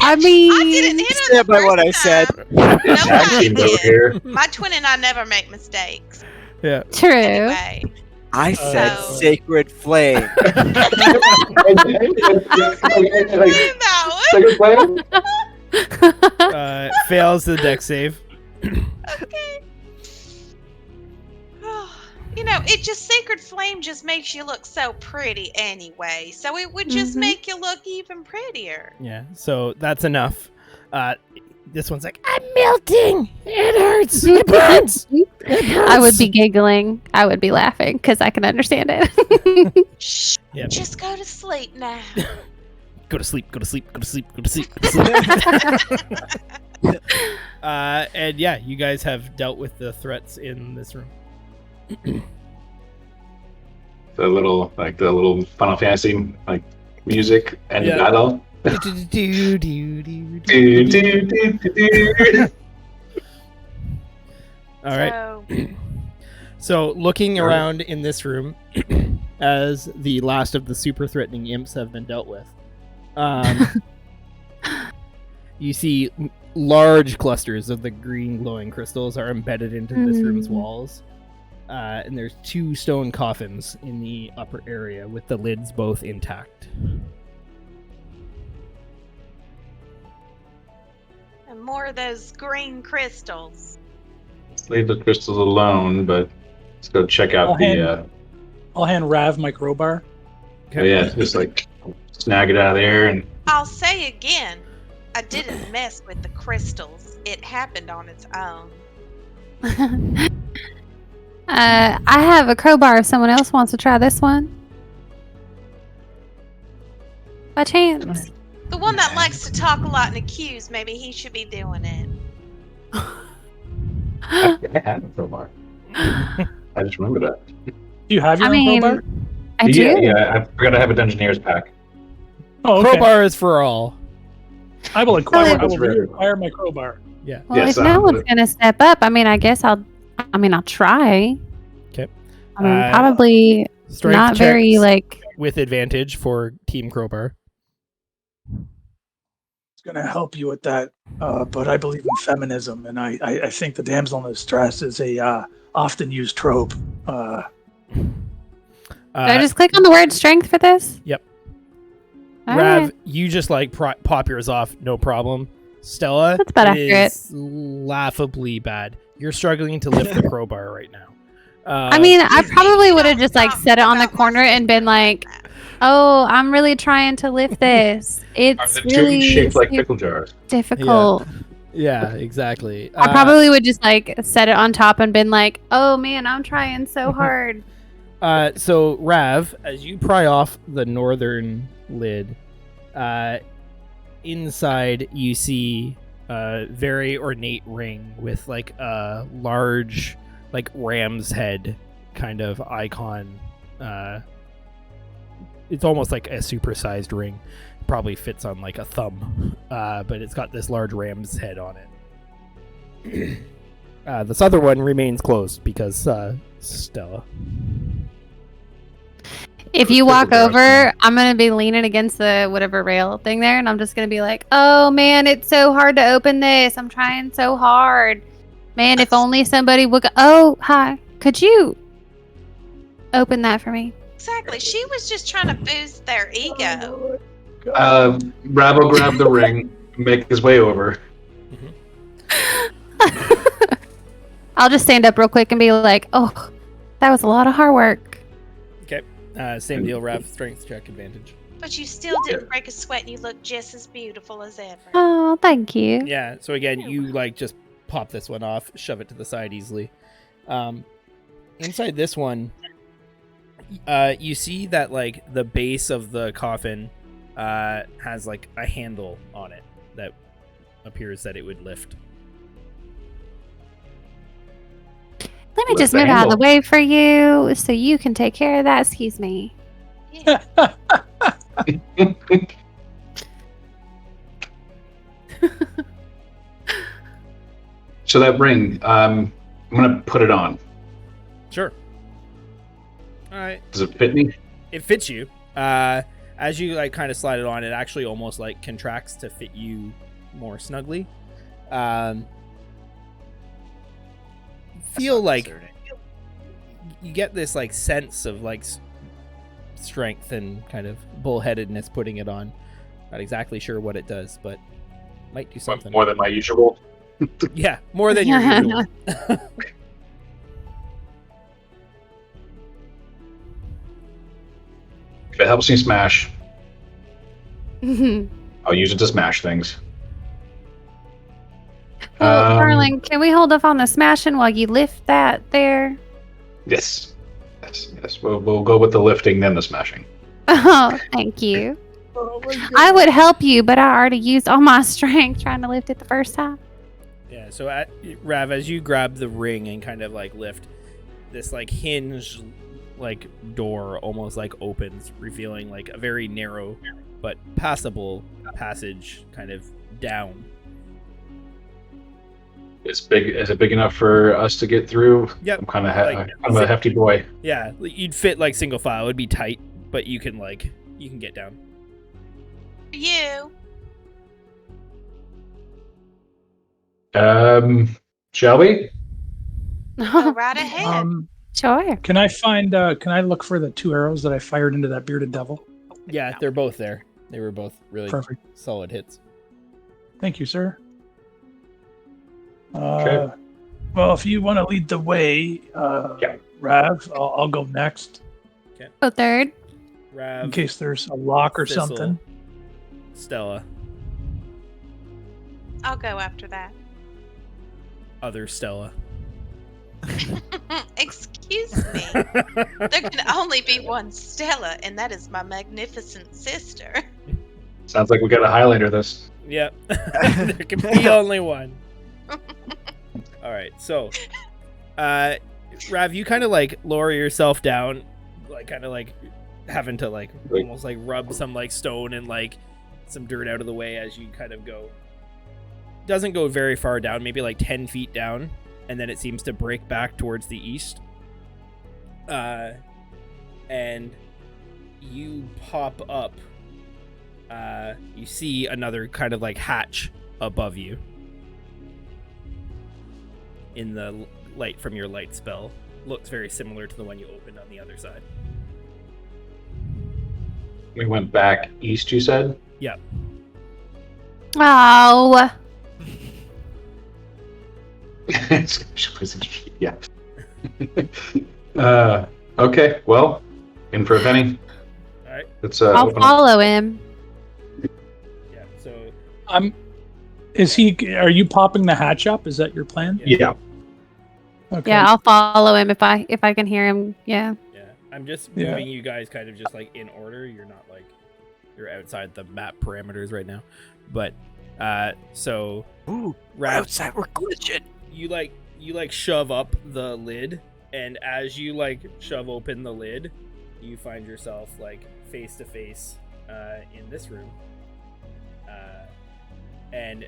I mean, I didn't hit him Stand the by what first I said. time. Nobody Team over did. here. My twin and I never make mistakes. Yeah. true. Anyway, I said So- sacred flame. that Second plan? Fails the deck save. one. Okay. You know, Sacred Flame just makes you look so pretty anyway. So it would just Mhm. make you look even prettier. Yeah, so that's enough. This one's like, I'm melting. It hurts. It burns. I would be giggling. I would be laughing because I can understand it. Shh. Yep. Just go to sleep now. Go to sleep. Go to sleep. Go to sleep. Go to sleep. Go to sleep. And yeah, you guys have dealt with the threats in this room. The little Final Fantasy like music and Yeah. battle. Do. Do, do, do, do. All right. So, So, looking around in this room, as the last of the super threatening imps have been dealt with, you see large clusters of the green glowing crystals are embedded into this room's walls. And there's 2 stone coffins in the upper area with the lids both intact. and more of those green crystals. Leave the crystals alone, but let's go check out I'll hand Rav my crowbar. oh yeah, just like snag it out of there and I'll say again, I didn't mess with the crystals. It happened on its own. I have a crowbar if someone else wants to try this one. By chance. The one that likes to talk a lot and accuse, maybe he should be doing it. I had a crowbar. I just remember that. Do you have your I own mean, crowbar? I do. Yeah, I forgot to have a Dungeoneer's pack. Oh, okay. Crowbar is for all. I will inquire. I That's will rare. require my crowbar. Yeah. Well, Yes, if no one's but- gonna step up, I mean, I guess I'll try. Okay. I mean, Uh, probably Strength not very checks like. with advantage for Team Crowbar. It's going to help you with that, but I believe in feminism, and I think the damsel in distress is a often used trope. Do I just click on the word strength for this? Yep. All Rav, right. you just like pop yours off, no problem. Stella, That's about it is laughably bad. You're struggling to lift the crowbar right now. I mean, I probably would have just like set it on the corner and been like, "Oh, I'm really trying to lift this. Are It's the really tubes shaped like super pickle jars? difficult." Yeah, exactly. I probably would just like set it on top and been like, "Oh man, I'm trying so hard." So Rav, as you pry off the northern lid, inside you see a very ornate ring with like a large, like ram's head kind of icon. It's almost like a supersized ring. Probably fits on like a thumb, but it's got this large ram's head on it. This other one remains closed because Stella. If you walk over, I'm gonna be leaning against the whatever rail thing there, and I'm just gonna be like, "Oh man, it's so hard to open this. I'm trying so hard. Man, if only somebody would go. Oh, hi. Could you open that for me?" Exactly. She was just trying to boost their ego. Rav will grab the ring, make his way over. I'll just stand up real quick and be like, "Oh, that was a lot of hard work." Okay. Same deal, Rav. Strength check advantage. But you still didn't break a sweat and you look just as beautiful as ever. Oh, thank you. Yeah, so again, you like just pop this one off, shove it to the side easily. Inside this one, you see that like the base of the coffin has like a handle on it that appears that it would lift. Let me Lift just the move out of the handle. way for you so you can take care of that. Excuse me. Yeah. So that ring, I'm gonna put it on. Sure. All right. Does it fit me? It fits you. As you like kind of slide it on, it actually almost like contracts to fit you more snugly. Feel like you get this like sense of like strength and kind of bullheadedness putting it on. Not exactly sure what it does, but might do something. More than my usual. Yeah, more than your usual. If it helps me smash, Oh, I'll use it to smash things. darling, can we hold off on the smashing while you lift that there? Yes. Yes. We'll go with the lifting, then the smashing. Oh, thank you. Oh my God. I would help you, but I already used all my strength trying to lift it the first time. Yeah, so Rav, as you grab the ring and kind of like lift, this like hinge like door almost like opens, revealing like a very narrow but passable passage kind of down. It's big. Is it big enough for us to get through? Yep. I'm kind of Like, I'm a hefty boy. Yeah, you'd fit like single file. It'd be tight, but you can get down. You. Shall we? Go right ahead. Sure. Can I look for the 2 arrows that I fired into that bearded devil? Yeah, they're both there. They were both really Perfect. solid hits. Thank you, sir. Okay. Well, if you want to lead the way, Yeah. Rav, I'll go next Go third. Rav, in case there's a lock or Thistle, something. Stella, I'll go after that. other Stella. Excuse me. There can only be one Stella, and that is my magnificent sister. Sounds like we got a Highlander this. Yep. There can be only one. All right, so, Rav, you kind of like lower yourself down, like kind of like having to like almost like rub some like stone and like some dirt out of the way as you kind of go. Doesn't go very far down, maybe like 10 feet down, and then it seems to break back towards the east. And you pop up. You see another kind of like hatch above you. In the light from your light spell. Looks very similar to the one you opened on the other side. We went back east, you said? Yep. Oh. Yeah. Okay, well, in for a penny. Alright. Let's I'll open up. follow him. Yeah, so Is he? Are you popping the hatch up? Is that your plan? Yeah. Okay. Yeah, I'll follow him if I can hear him. Yeah. Yeah, I'm just Yeah. moving you guys kind of just like in order. You're not like you're outside the map parameters right now, but so Ooh, Rav, outside we're glitching. you like shove up the lid, and as you like shove open the lid, you find yourself like face to face in this room, and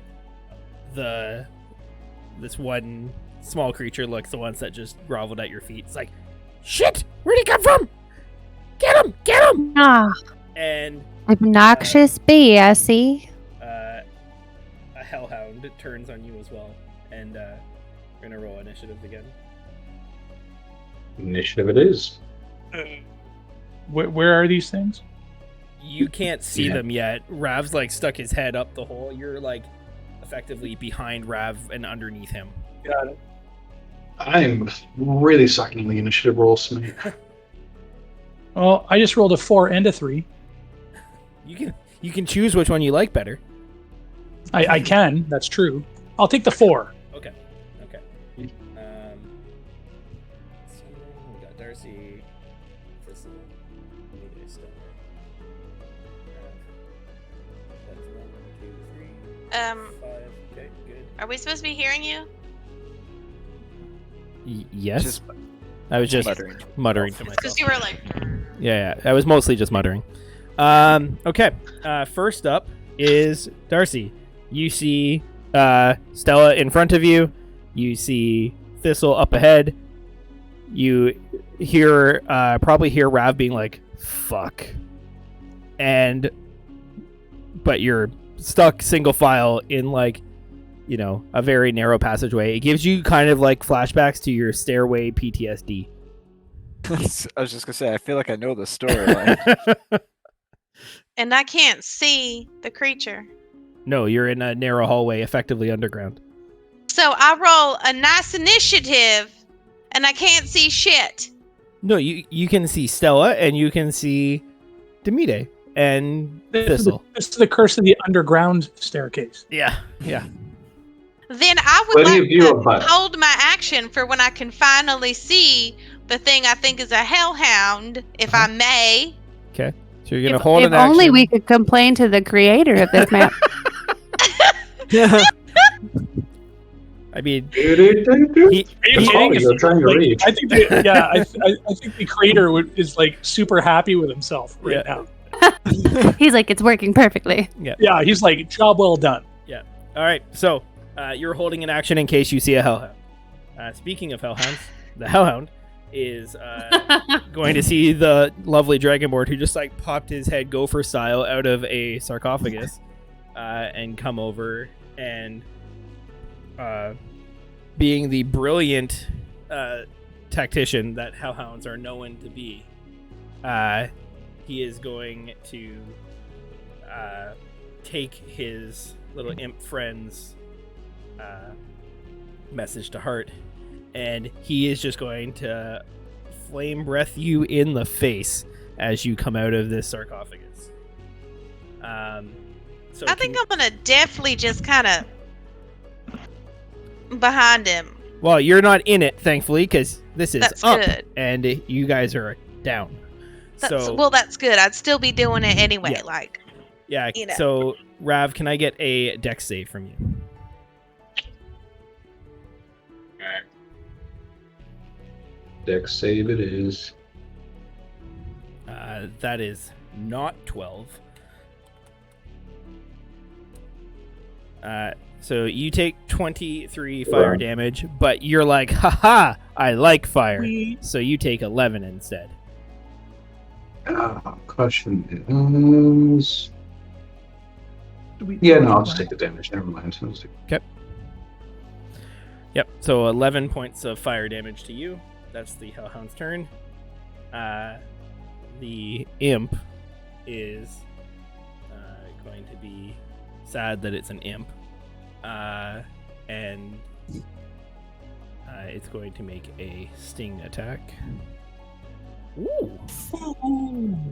this one small creature looks the ones that just groveled at your feet. It's like, shit, where'd he come from? Get him, get him! Ah, And obnoxious bee, I see. a hellhound turns on you as well, and we're gonna roll initiative again. Initiative it is. Where are these things? You can't see Yeah. them yet. Rav's like stuck his head up the hole. You're like effectively behind Rav and underneath him. Got it. I'm really sucking the initiative rolls, mate. Well, I just rolled a 4 and a 3. You can choose which one you like better. I can. That's true. I'll take the 4. Okay. We got Darcy. This is that's 1, 2, 3, 5. Okay, good. Are we supposed to be hearing you? Yes. Just I was just muttering. to myself. Because you were like, Yeah. I was mostly just muttering. Okay. First up is Darcy. You see Stella in front of you. You see Thistle up ahead. You hear probably hear Rav being like, fuck. But you're stuck single file in like, you know, a very narrow passageway. It gives you kind of like flashbacks to your stairway PTSD. I was just gonna say, I feel like I know the storyline. and I can't see the creature. No, you're in a narrow hallway, effectively underground. So I roll a nice initiative, and I can't see shit. No, you can see Stella and you can see Demide and Thistle. This is the curse of the underground staircase. Yeah. Then I would Plenty of like view to of butt. hold my action for when I can finally see the thing I think is a hellhound, if I may. Okay. So you're gonna hold If an action. only we could complain to the creator of this map. I mean, He, Are you kidding? you're trying to Like, reach. I think, I think the creator is like super happy with himself right now. He's like, it's working perfectly. Yeah, he's like, job well done. all right. So you're holding an action in case you see a hellhound. Speaking of hellhounds, the hellhound is going to see the lovely dragonborn who just like popped his head gopher style out of a sarcophagus and come over and being the brilliant tactician that hellhounds are known to be, he is going to take his little imp friend's message to heart, and he is just going to flame breath you in the face as you come out of this sarcophagus. So I think I'm gonna definitely just kind of behind him. well, you're not in it, thankfully, because this is That's up, good. and you guys are down. That's good. I'd still be doing it anyway. Yeah. Like, Yeah. you know. So, Rav, can I get a dex save from you? Dex save it is. That is not 12. So you take 23 fire damage, but you're like, haha, I like fire. So you take 11 instead. Question is. Yeah, no, I'll just take the damage. Never mind. I'll just take- Yep, so 11 points of fire damage to you. That's the Hellhound's turn. The imp is going to be sad that it's an imp. And it's going to make a sting attack. Ooh.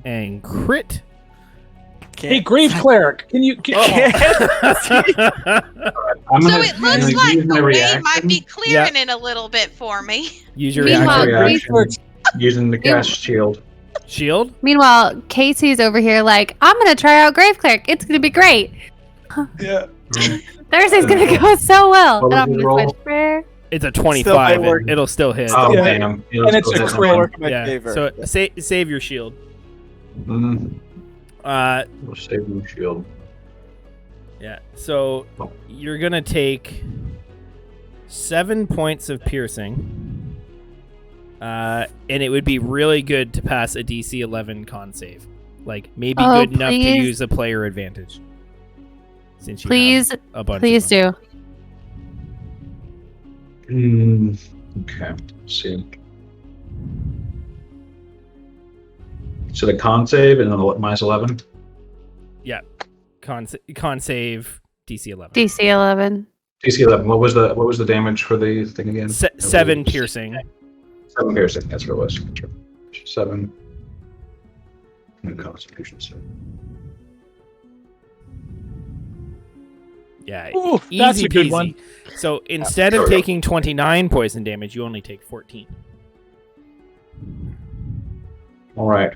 And crit. Hey, Grave Cleric, can you? I'm So gonna, it looks gonna like use my the way reaction. might be clearing it a little bit for me. Use your Meanwhile, reaction. Grace- Using the cast shield. Shield. Meanwhile, Casey's over here like, I'm gonna try out Grave Cleric. It's gonna be great. Yeah. Thursday's gonna go so well. What And was I'm his gonna roll? switch prayer. It's a Still 25. might work. It'll still hit. Oh Yeah. damn! And it's a crit. Work in my Yeah. favor. So save your shield. Mm, Uh, we'll save the shield. yeah. So you're gonna take 7 points of piercing. And it would be really good to pass a DC 11 con save. Like maybe Oh, good enough to please. use a player advantage. Since you Please, have a bunch. please of them. Mm, okay. Let's see. So the con save and then minus 11. Con save DC 11. DC 11. DC 11. What was the damage for the thing again? 7 piercing. 7 piercing. That's what it was. 7. And Constitution 7. Yeah, Ooh, easy that's a good peasy. one. So instead of taking 29 poison damage, you only take 14. All right.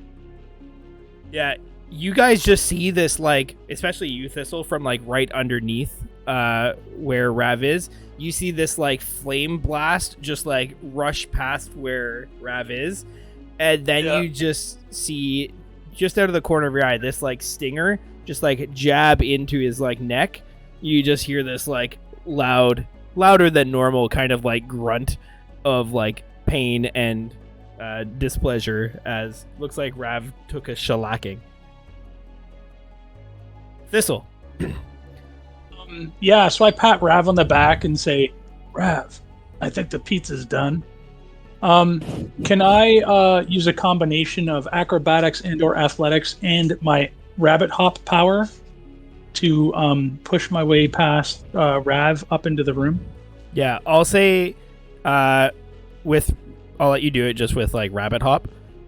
Yeah, you guys just see this, like, especially you, Thistle, from like right underneath where Rav is. You see this like flame blast just like rush past where Rav is, and then you just see just out of the corner of your eye this like stinger just like jab into his like neck. You just hear this like louder than normal kind of like grunt of like pain and displeasure as looks like Rav took a shellacking. Thistle. Yeah, so I pat Rav on the back and say, Rav, I think the pizza's done. Can I use a combination of acrobatics and/or athletics and my rabbit hop power to push my way past Rav up into the room? Yeah, I'll say I'll let you do it just with like rabbit hop.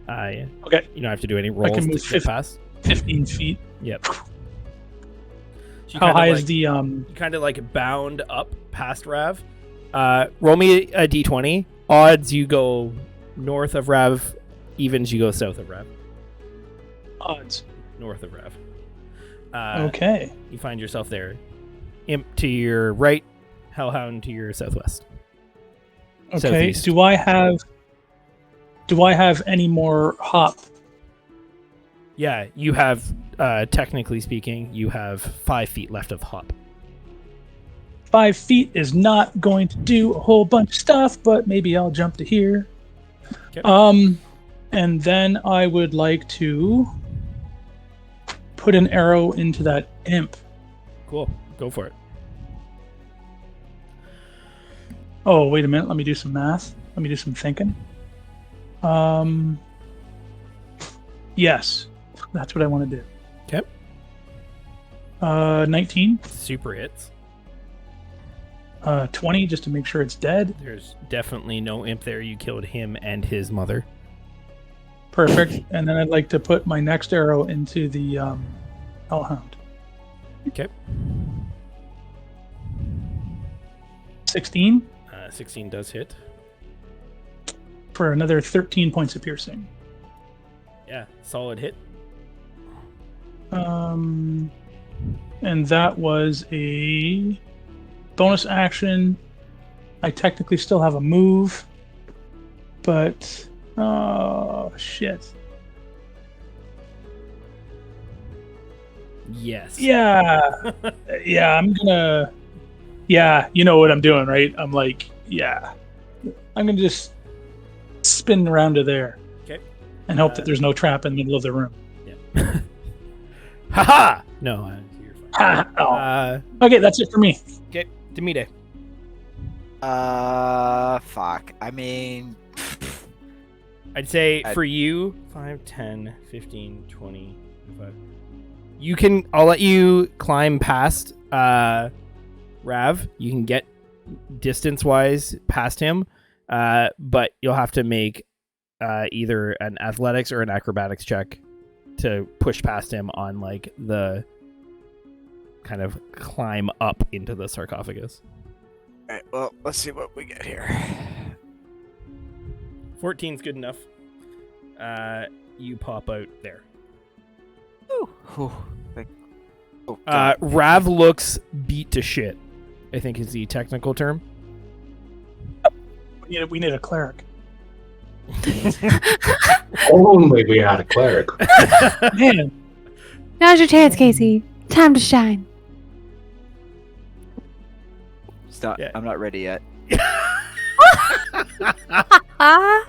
Okay. You don't have to do any rolls can to move get past. 15 feet. Yep. So you How kinda, high like, is the You kind of like bound up past Rav. Roll me a d20. Odds you go north of Rav. Evens you go south of Rav. odds? North of Rav. Okay. You find yourself there. Imp to your right. Hellhound to your southwest. Okay. Southeast. Do I have any more hop? Yeah, you have, technically speaking, you have 5 feet left of hop. 5 feet is not going to do a whole bunch of stuff, but maybe I'll jump to here. Okay. And then I would like to put an arrow into that imp. Cool. Go for it. Oh, wait a minute. Let me do some math. Let me do some thinking. Yes, that's what I want to do. Okay. 19, Super hits. 20, just to make sure it's dead. There's definitely no imp there. You killed him and his mother. Perfect. And then I'd like to put my next arrow into the hellhound. Okay. 16 16 does hit. for another 13 points of piercing. Yeah, solid hit. And that was a bonus action. I technically still have a move, but oh shit. Yes. Yeah, yeah. I'm gonna. Yeah, you know what I'm doing, right? I'm like, yeah. I'm gonna just spin around to there. Okay. And hope that there's no trap in the middle of the room. Yeah. Haha! No, you're fine. Oh. Okay, that's it for me. Okay, Demide. Fuck. I mean, I'd say for you, 5, 10, 15, 20, 25. I'll let you climb past Rav. You can get distance-wise past him, but you'll have to make either an athletics or an acrobatics check to push past him on like the kind of climb up into the sarcophagus. All right, well, let's see what we get here. 14's good enough. You pop out there. Ooh. Oh, God. Rav looks beat to shit, I think is the technical term. We need a cleric. Only we had a cleric. Man, Now's your chance, Casey. Time to shine. Stop. Yeah. I'm not ready yet. Ah.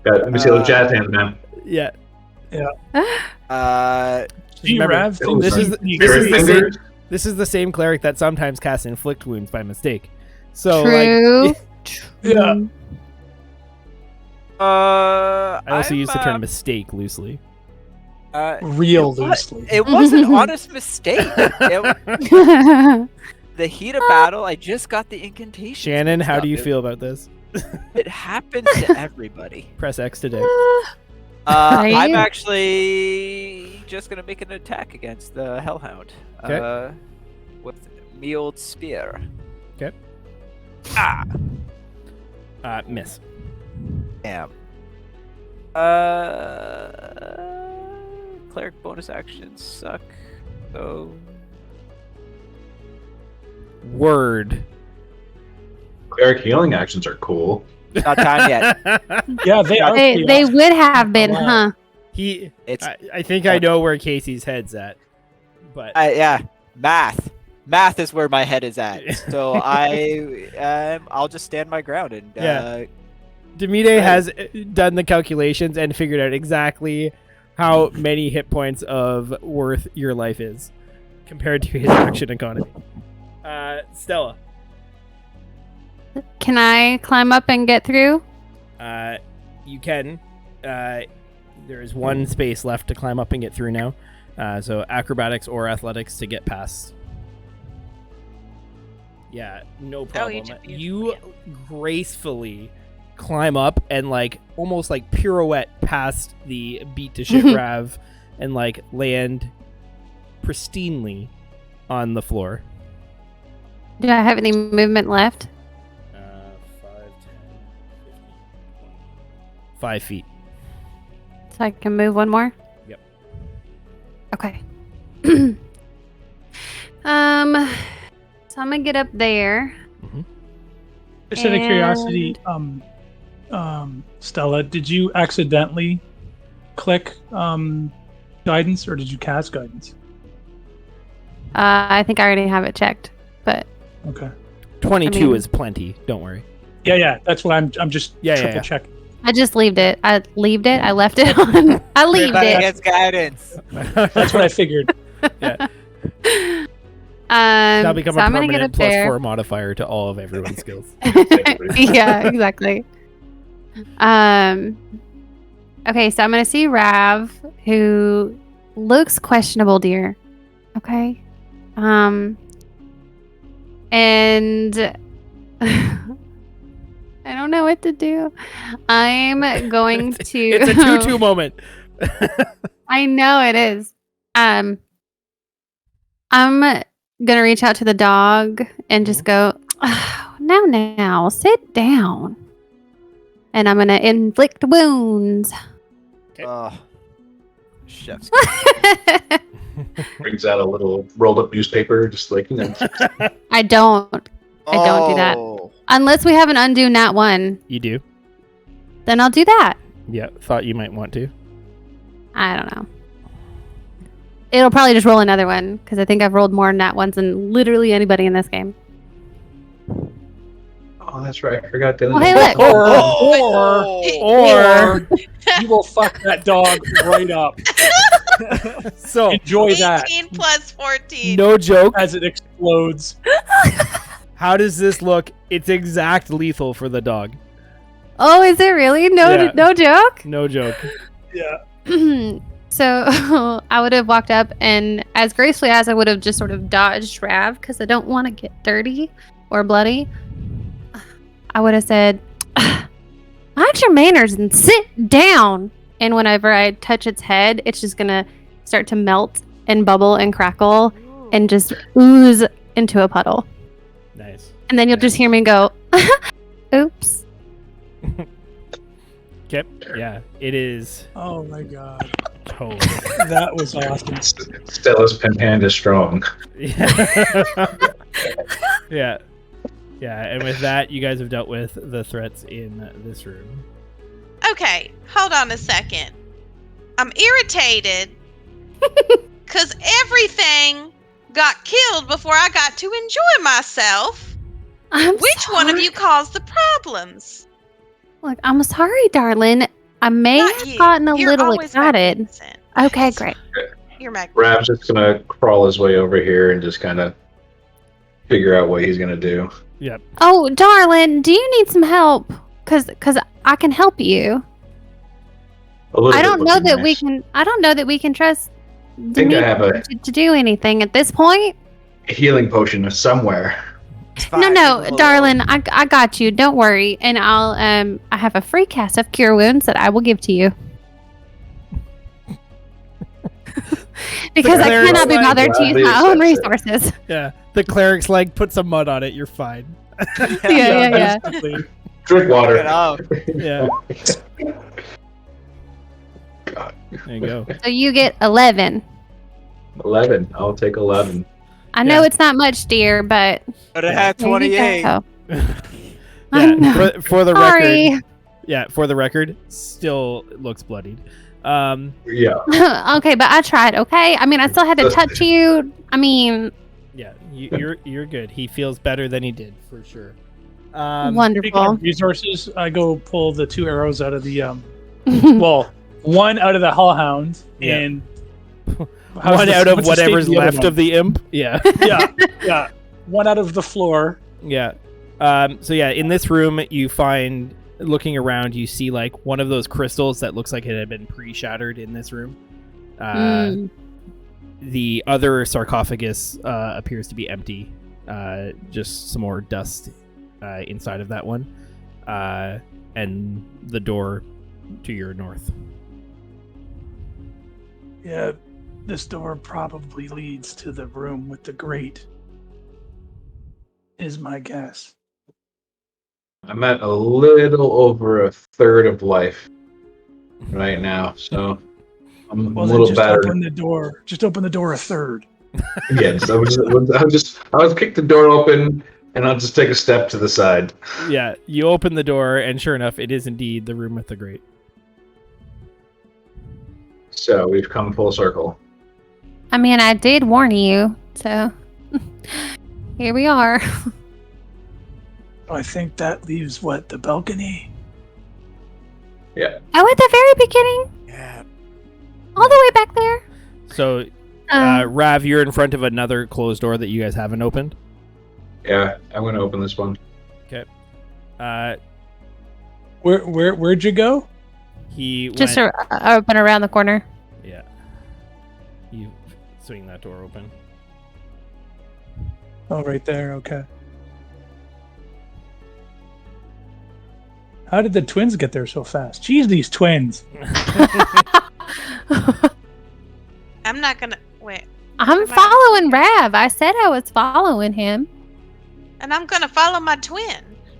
Let me see those jazz hands, man. Yeah. G Remember, Rav. this is Fairy the same, fingers? this is the same cleric that sometimes casts inflict wounds by mistake. So True. like Yeah. I also use the term mistake loosely. Real loosely. It was an honest mistake. The heat of battle, I just got the incantation. Shannon, how do you feel about this? It happens to everybody. Press X to dig. Right? I'm actually just gonna make an attack against the Hellhound. Okay. With Mealed Spear. Okay. Ah! Miss. Damn. Cleric bonus actions suck. So Word. Cleric healing actions are cool. not time yet. Yeah, they are. They pretty awesome. would have been, huh? It's I think I know where Casey's head's at. But yeah, math. Math is where my head is at. So I'll just stand my ground and Yeah. Demide has done the calculations and figured out exactly how many hit points of worth your life is compared to his action economy. Stella. Can I climb up and get through? You can. There is one space left to climb up and get through now. So acrobatics or athletics to get past. Yeah, no problem. You gracefully climb up and like almost like pirouette past the beat to shit Rav and like land pristinely on the floor. Do I have any movement left? 5, 10, 15, 20. 5 feet. So I can move one more? Yep. Okay. So I'm gonna get up there. Just out of curiosity, Stella, did you accidentally click guidance, or did you cast guidance? I think I already have it checked, but Okay. 22 is plenty. Don't worry. Yeah. That's what I'm just Yeah, triple yeah. checking. I just leaved it. I left it on. I leaved Everybody it. gets guidance. That's what I figured. Yeah. That'll become So a I'm gonna get permanent up there. +4 modifier to all of everyone's skills. Yeah, exactly. Okay, so I'm gonna see Rav, who looks questionable, dear. Okay. And I don't know what to do. I'm going to. It's a 2-2 moment. I know it is. I'm gonna reach out to the dog and just go, oh, now, sit down. And I'm gonna inflict wounds. Chef's Brings out a little rolled up newspaper, just like, you know. I don't do that. Unless we have an undo nat 1, You do? then I'll do that. Yeah, thought you might want to. I don't know. It'll probably just roll another one because I think I've rolled more nat 1s than literally anybody in this game. Oh, that's right. I forgot that. Oh, hey, look. Or You will fuck that dog right up. so Enjoy that 18 plus 14. no joke. as it explodes. How does this look? It's exact lethal for the dog. Oh, is it really? No, Yeah. no joke. No joke. Yeah. So I would have walked up and as gracefully as I would have just sort of dodged Rav because I don't want to get dirty or bloody. I would have said, mind your manners and sit down and whenever I touch its head, it's just gonna start to melt and bubble and crackle and just ooze into a puddle. Nice. And then you'll just hear me go, oops. Okay. Yeah, it is Oh my god. totally. That was awesome. Stella's panda strong. Yeah. Yeah, and with that, you guys have dealt with the threats in this room. Okay, hold on a second. I'm irritated because everything got killed before I got to enjoy myself. Which one of you caused the problems? Look, I'm sorry, darling. I may Not have you. gotten a You're little always excited. magnificent. Okay, great. You're magnificent. Rav's just gonna crawl his way over here and just kind of figure out what he's gonna do. Yep. Oh, darling, do you need some help? Cause I can help you. A little I bit don't would know be that we nice. can. I don't know that we can trust think I have Dimitri to do anything at this point. Healing potion somewhere. It's No, fine, no, leave him darling, alone. I got you. Don't worry, and I'll I have a free cast of cure wounds that I will give to you. Because I cleric's cannot be like, bothered to use my own gladly accepts resources. Yeah. The cleric's like, put some mud on it, you're fine. Yeah. Basically. Drink water. Get off. Yeah. God. There you go. So you get 11. 11. I'll take 11. I know Yeah. it's not much, dear, but But it had there you 28. go. I Yeah, know. for the Sorry. record. Yeah, for the record, still looks bloodied. Yeah. Okay, but I tried. Okay, I mean, I still had to touch you. I mean, Yeah, you're good. He feels better than he did for sure. Speaking wonderful. of resources, I go pull the 2 arrows out of the well, one out of the hellhound Yeah. and One out of what's the whatever's state of the other left one? of the imp. Yeah. yeah, one out of the floor. Yeah. So yeah, in this room, you find, looking around, you see like one of those crystals that looks like it had been pre-shattered in this room. The other sarcophagus appears to be empty. Just some more dust inside of that one, and the door to your north. Yeah, this door probably leads to the room with the grate. Is my guess. I'm at a little over a third of life right now, so I'm Well, a then little just battered. open the door. Just open the door a third. Yeah, I'll kick the door open and I'll just take a step to the side. Yeah, you open the door, and sure enough, it is indeed the room with the grate. So we've come full circle. I mean, I did warn you, so here we are. I think that leaves the balcony? Yeah. Oh, at the very beginning, Yeah. all the way back there. So, Uh, Rav, you're in front of another closed door that you guys haven't opened. Yeah, I'm gonna open this one. Uh, Where'd you go? he just went, open around the corner. yeah. You swing that door open. Oh, right there. Okay. How did the twins get there so fast? Jeez, these twins. I'm not gonna wait. I'm following Rav. I said I was following him. And I'm gonna follow my twin.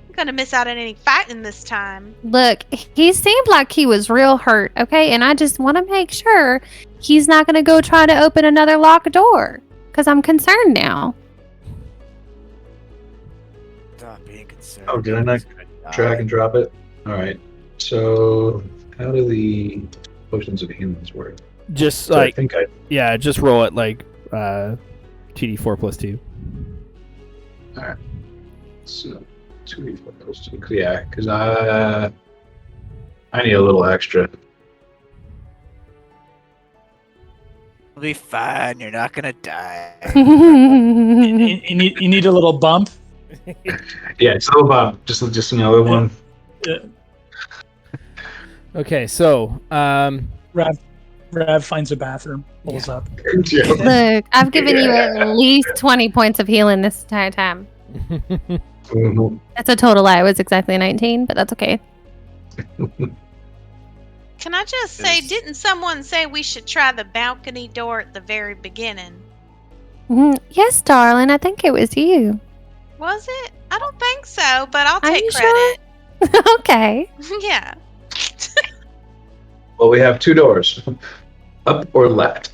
I'm gonna miss out on any fighting this time. Look, he seemed like he was real hurt, okay? And I just want to make sure he's not going to go try to open another locked door. Because I'm concerned now. Stop being concerned. Oh, did I not drag and drop it? All right. So how do the potions of healings work? Just So I like, think I yeah, just roll it like 2d4 plus 2. so 2d4 plus 2. Yeah, because I need a little extra. You'll be fine. You're not gonna die. You need a little bump. Yeah, it's a little bump. Just another one. Okay, so Rav finds a bathroom, pulls up. Yeah. Look, I've given you at least 20 points of healing this entire time. Mhm. That's a total lie. It was exactly 19, but that's okay. Can I just say, Yes. didn't someone say we should try the balcony door at the very beginning? Yes, darling. I think it was you. Was it? I don't think so, but I'll Are take you credit. Okay. Yeah. Well, we have 2 doors, up or left.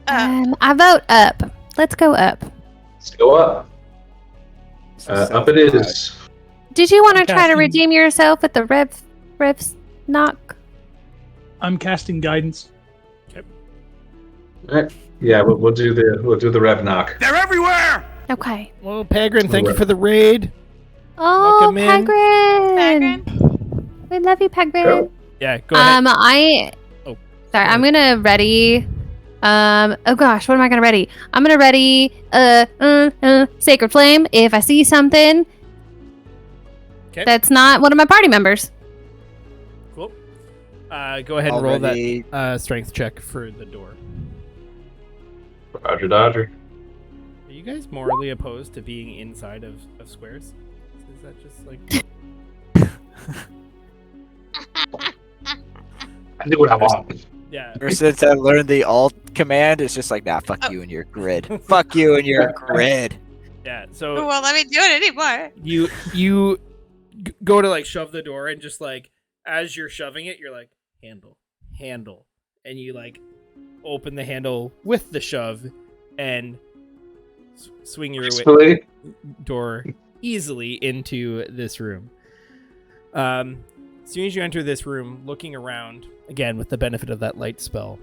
I vote up. Let's go up. Let's go up. So Up it is. Did you want to try to casting- redeem yourself with the revs knock? I'm casting guidance. All right. Yeah, we'll do the rev knock. They're everywhere! Okay. Well, Pegrin, thank you for the raid. Oh, Welcome in. Pegrin. Bagrin? We love you, Pegrin. Go. Yeah, go ahead. Sorry, I'm gonna ready. Oh gosh, what am I gonna ready? I'm gonna ready. Sacred Flame. If I see something that's not one of my party members. Cool. Go ahead and roll Already- that strength check for the door. Roger, Dodger. Are you guys morally opposed to being inside of squares? Is that just like... I do what I want. Yeah. Ever since I learned the alt command, it's just like, nah, fuck you and your grid. Fuck you and your grid. Yeah, so Well, let me do it anymore. you go to like shove the door and just like as you're shoving it, you're like handle, and you like open the handle with the shove and swing your Peacefully. door easily into this room. As soon as you enter this room, looking around again with the benefit of that light spell,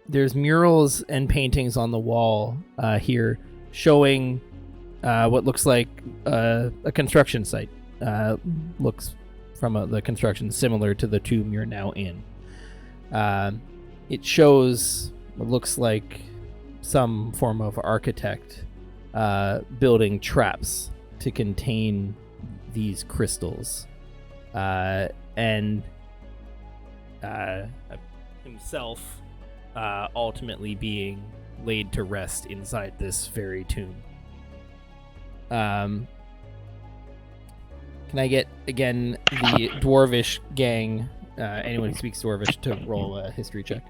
there's murals and paintings on the wall here showing what looks like a construction site. Looks from the construction similar to the tomb you're now in. It shows what looks like some form of architect building traps to contain these crystals, and himself ultimately being laid to rest inside this very tomb. Can I get, again, the Dwarvish gang, anyone who speaks Dwarvish, to roll a history check?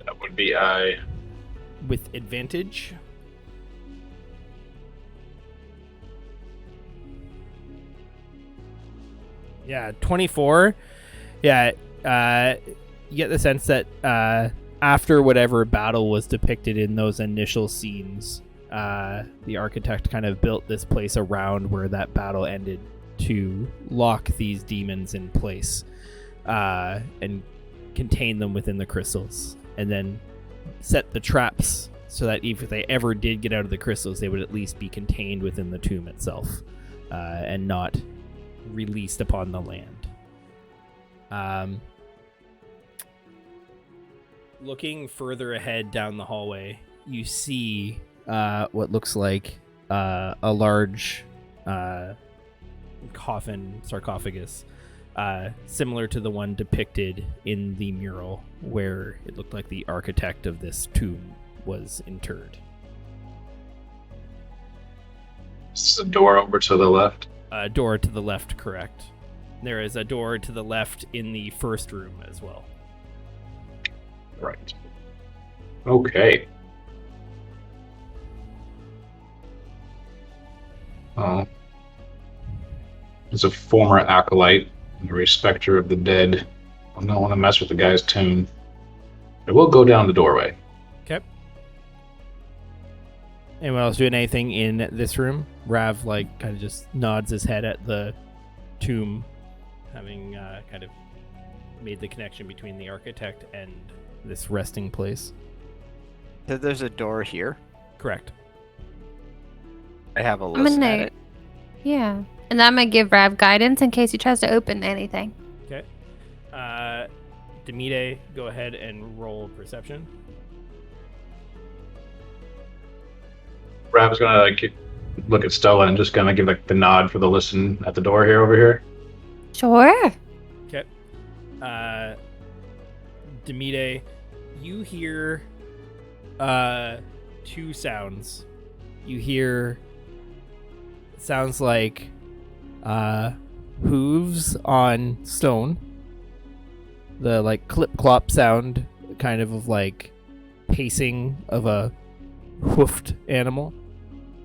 That would be I. With advantage. Yeah, 24. Yeah, you get the sense that after whatever battle was depicted in those initial scenes, the architect kind of built this place around where that battle ended to lock these demons in place and contain them within the crystals, and then set the traps so that if they ever did get out of the crystals, they would at least be contained within the tomb itself and not released upon the land. Looking further ahead down the hallway, you see what looks like a large coffin sarcophagus, similar to the one depicted in the mural where it looked like the architect of this tomb was interred. This is a door over to the left. Door to the left, correct. There is a door to the left in the first room as well. Right. Okay. As a former acolyte and a respecter of the dead, I don't want to mess with the guy's tomb. I will go down the doorway. Okay. Anyone else doing anything in this room? Rav, like, kind of just nods his head at the tomb, having kind of made the connection between the architect and this resting place. So there's a door here. Correct. I have a I'm listen gonna, at it. yeah, and I'm gonna give Rav guidance in case he tries to open anything. Okay. Demide, go ahead and roll perception. Rav's gonna look at Stella and just gonna give like the nod for the listen at the door here over here. Sure. Okay. Demide, you hear two sounds. You hear sounds like hooves on stone. The like clip clop sound, kind of like pacing of a hoofed animal.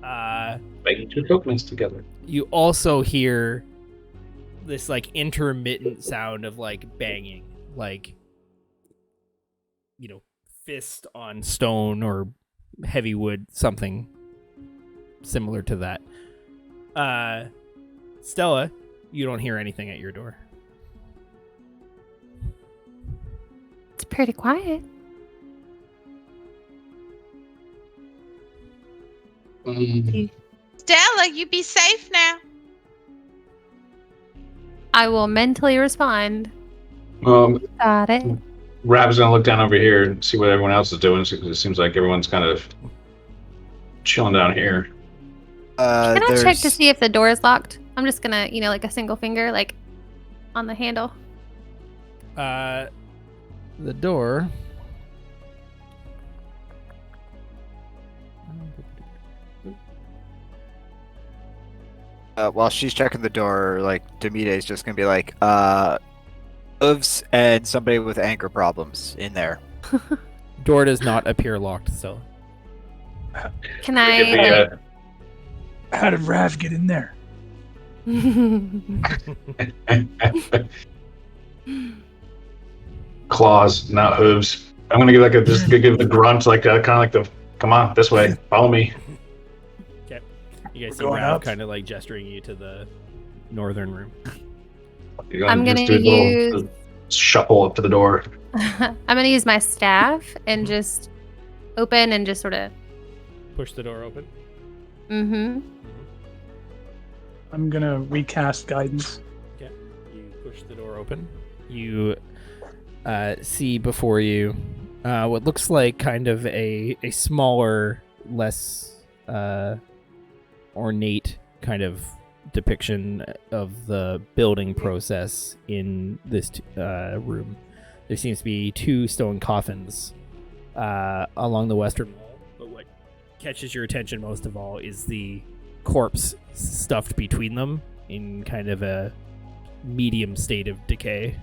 Banging two coconuts together. You also hear this like intermittent sound of like banging, like, you know, fist on stone or heavy wood, something similar to that. Stella, you don't hear anything at your door. It's pretty quiet. Stella, you be safe now. I will mentally respond. Um, Got it. Rab's gonna look down over here and see what everyone else is doing. It seems like everyone's kind of chilling down here. Can I check to see if the door is locked? I'm just gonna, like a single finger, like on the handle. The door. While she's checking the door, like Demide's just gonna be like, hooves and somebody with anger problems in there. Door does not appear locked still. Can Give I? me How did Rav get in there? claws, not hooves. I'm gonna give give the grunt, like kind of like the come on this way, follow me. Okay, you guys see Going Rav up. kind of like gesturing you to the northern room. You're I'm just gonna do a use- little shuffle up to the door. I'm gonna use my staff and just open and just sort of. Push the door open. Mm-hmm. I'm gonna recast guidance. Okay, you push the door open. You see before you what looks like kind of a smaller, less ornate kind of depiction of the building process in this room. There seems to be two stone coffins along the western wall, but what catches your attention most of all is the corpse stuffed between them in kind of a medium state of decay.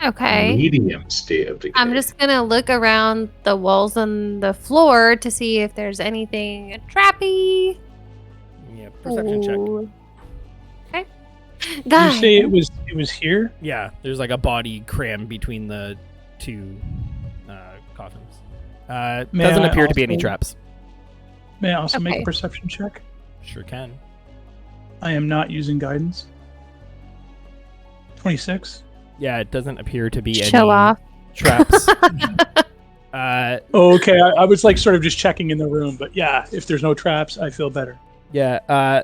Okay. Medium state of decay. I'm just gonna look around the walls and the floor to see if there's anything trappy. Yeah, perception check. Ooh. Okay. Did you Guys, say it was here? Yeah, there's like a body crammed between the two coffins. May Doesn't I appear to be any also- traps. May I also make Okay. a perception check? Sure can. I am not using guidance. 26. Yeah, it doesn't appear to be show any off. traps. Oh, okay. I was like sort of just checking in the room, but yeah, if there's no traps, I feel better. Yeah,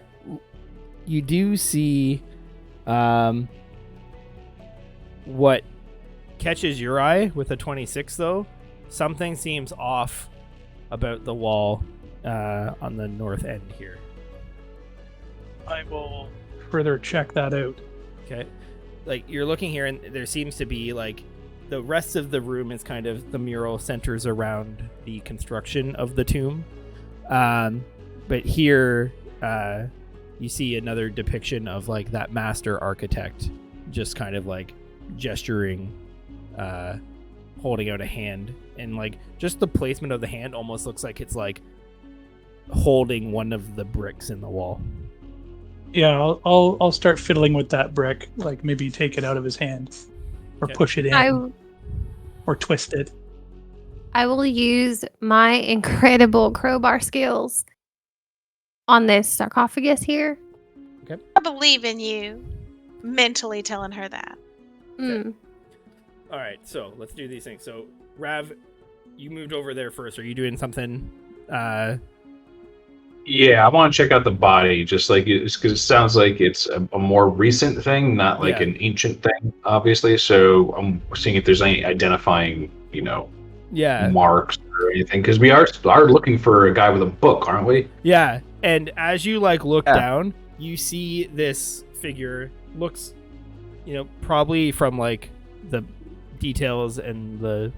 you do see what catches your eye with a 26 though. Something seems off about the wall on the north end here. I will further check that out. Okay. Like you're looking here and there seems to be like the rest of the room is kind of the mural centers around the construction of the tomb. But here you see another depiction of like that master architect just kind of like gesturing, holding out a hand, and like just the placement of the hand almost looks like it's like holding one of the bricks in the wall. Yeah, I'll start fiddling with that brick, like maybe take it out of his hand, or Okay. push it in, or twist it. I will use my incredible crowbar skills on this sarcophagus here. I believe in you. Mentally telling her that. Mm. All right, so let's do these things. So Rav, you moved over there first. Are you doing something? Yeah, I want to check out the body, just like because it sounds like it's a more recent thing, not like Yeah. an ancient thing, obviously. So I'm seeing if there's any identifying, Yeah. marks or anything, because we are looking for a guy with a book, aren't we? Yeah, and as you like look Yeah. down, you see this figure looks, probably from like the details and the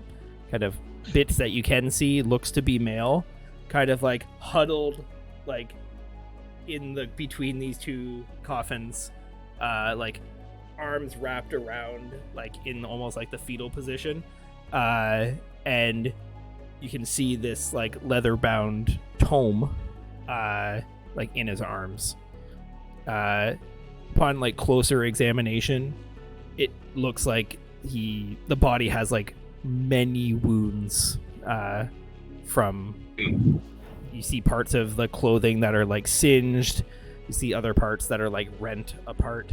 kind of bits that you can see, looks to be male, kind of like huddled, like in the between these two coffins, like arms wrapped around, like in almost like the fetal position, and you can see this like leather-bound tome, like in his arms. Upon like closer examination, it looks like the body has like many wounds. From you see parts of the clothing that are like singed. You see other parts that are like rent apart.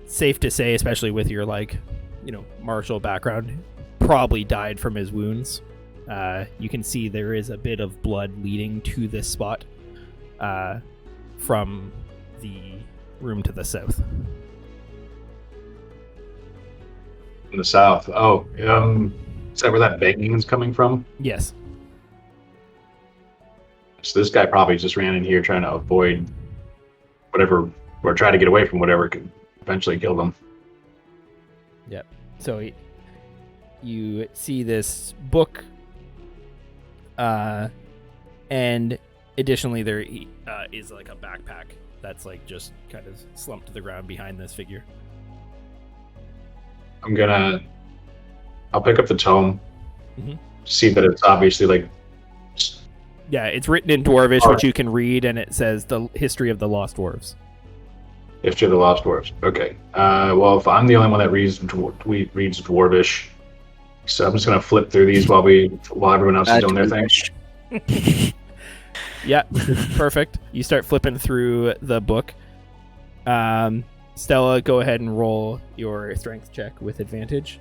Safe to say, especially with your like, martial background, probably died from his wounds. You can see there is a bit of blood leading to this spot from the room to the south. In the south. Oh, is that where that banging is coming from? Yes. So this guy probably just ran in here trying to avoid whatever, or try to get away from whatever could eventually kill them. Yep. So you see this book, and additionally there is like a backpack that's like just kind of slumped to the ground behind this figure. I'll pick up the tome, see that it's obviously like... Yeah, it's written in Dwarvish, which you can read, and it says the history of the Lost Dwarves. History of the Lost Dwarves. Okay. Well, if I'm the only one that reads Dwarvish, so I'm just gonna flip through these while everyone else is doing their thing. Yeah, perfect. You start flipping through the book. Stella, go ahead and roll your strength check with advantage.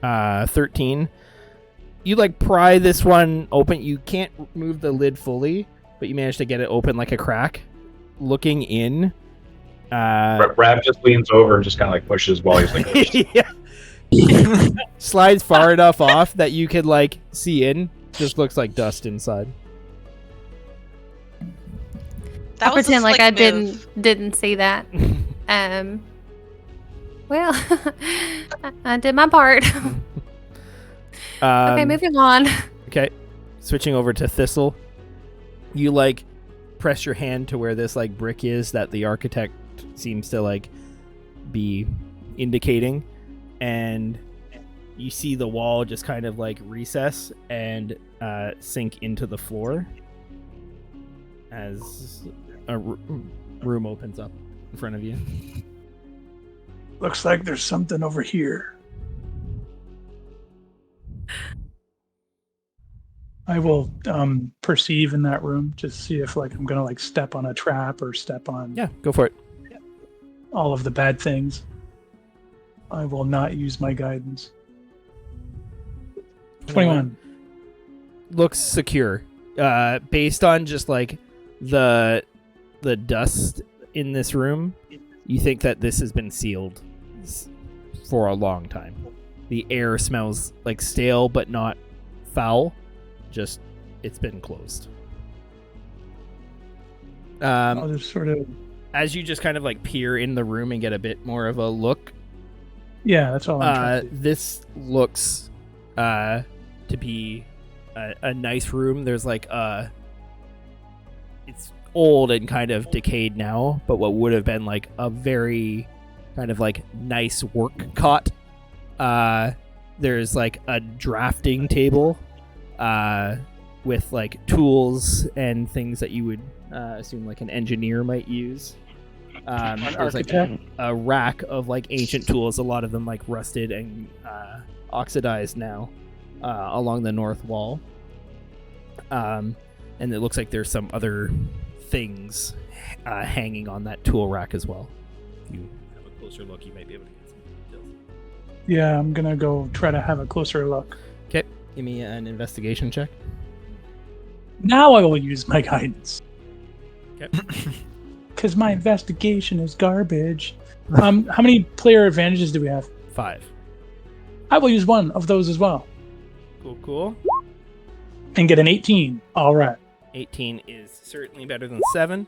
13. You like pry this one open. You can't move the lid fully, but you manage to get it open like a crack. Looking in, Rab just leans over and just kind of like pushes while he's like... yeah. Slides far enough off that you could like see in. Just looks like dust inside. That I'll was a pretend like slick I move. didn't see that. Well, I did my part. Okay, moving on. Okay, switching over to Thistle. You like press your hand to where this like brick is that the architect seems to like be indicating, and you see the wall just kind of like recess and sink into the floor as a room opens up in front of you. Looks like there's something over here. I will perceive in that room, just see if like I'm gonna like step on a trap or step on Yeah, go for it. all of the bad things. I will not use my guidance. 21. Looks secure. Based on just like the dust in this room, you think that this has been sealed for a long time. The air smells like stale but not foul. Just it's been closed. I'll just sort of... As you just kind of like peer in the room and get a bit more of a look, Yeah, that's all I'm trying to do. this looks to be a nice room. There's like it's old and kind of decayed now, but what would have been like a very kind of like nice work cot. There's like a drafting table with like tools and things that you would assume like an engineer might use. There's like a rack of like ancient tools, a lot of them like rusted and oxidized now, along the north wall. And it looks like there's some other things hanging on that tool rack as well. If you have a closer look, you might be able to get some details. Yeah, I'm gonna go try to have a closer look. Okay, give me an investigation check. Now I will use my guidance. Okay. Because my investigation is garbage. How many player advantages do we have? 5. I will use one of those as well. Cool. And get an 18. All right. 18 is certainly better than 7.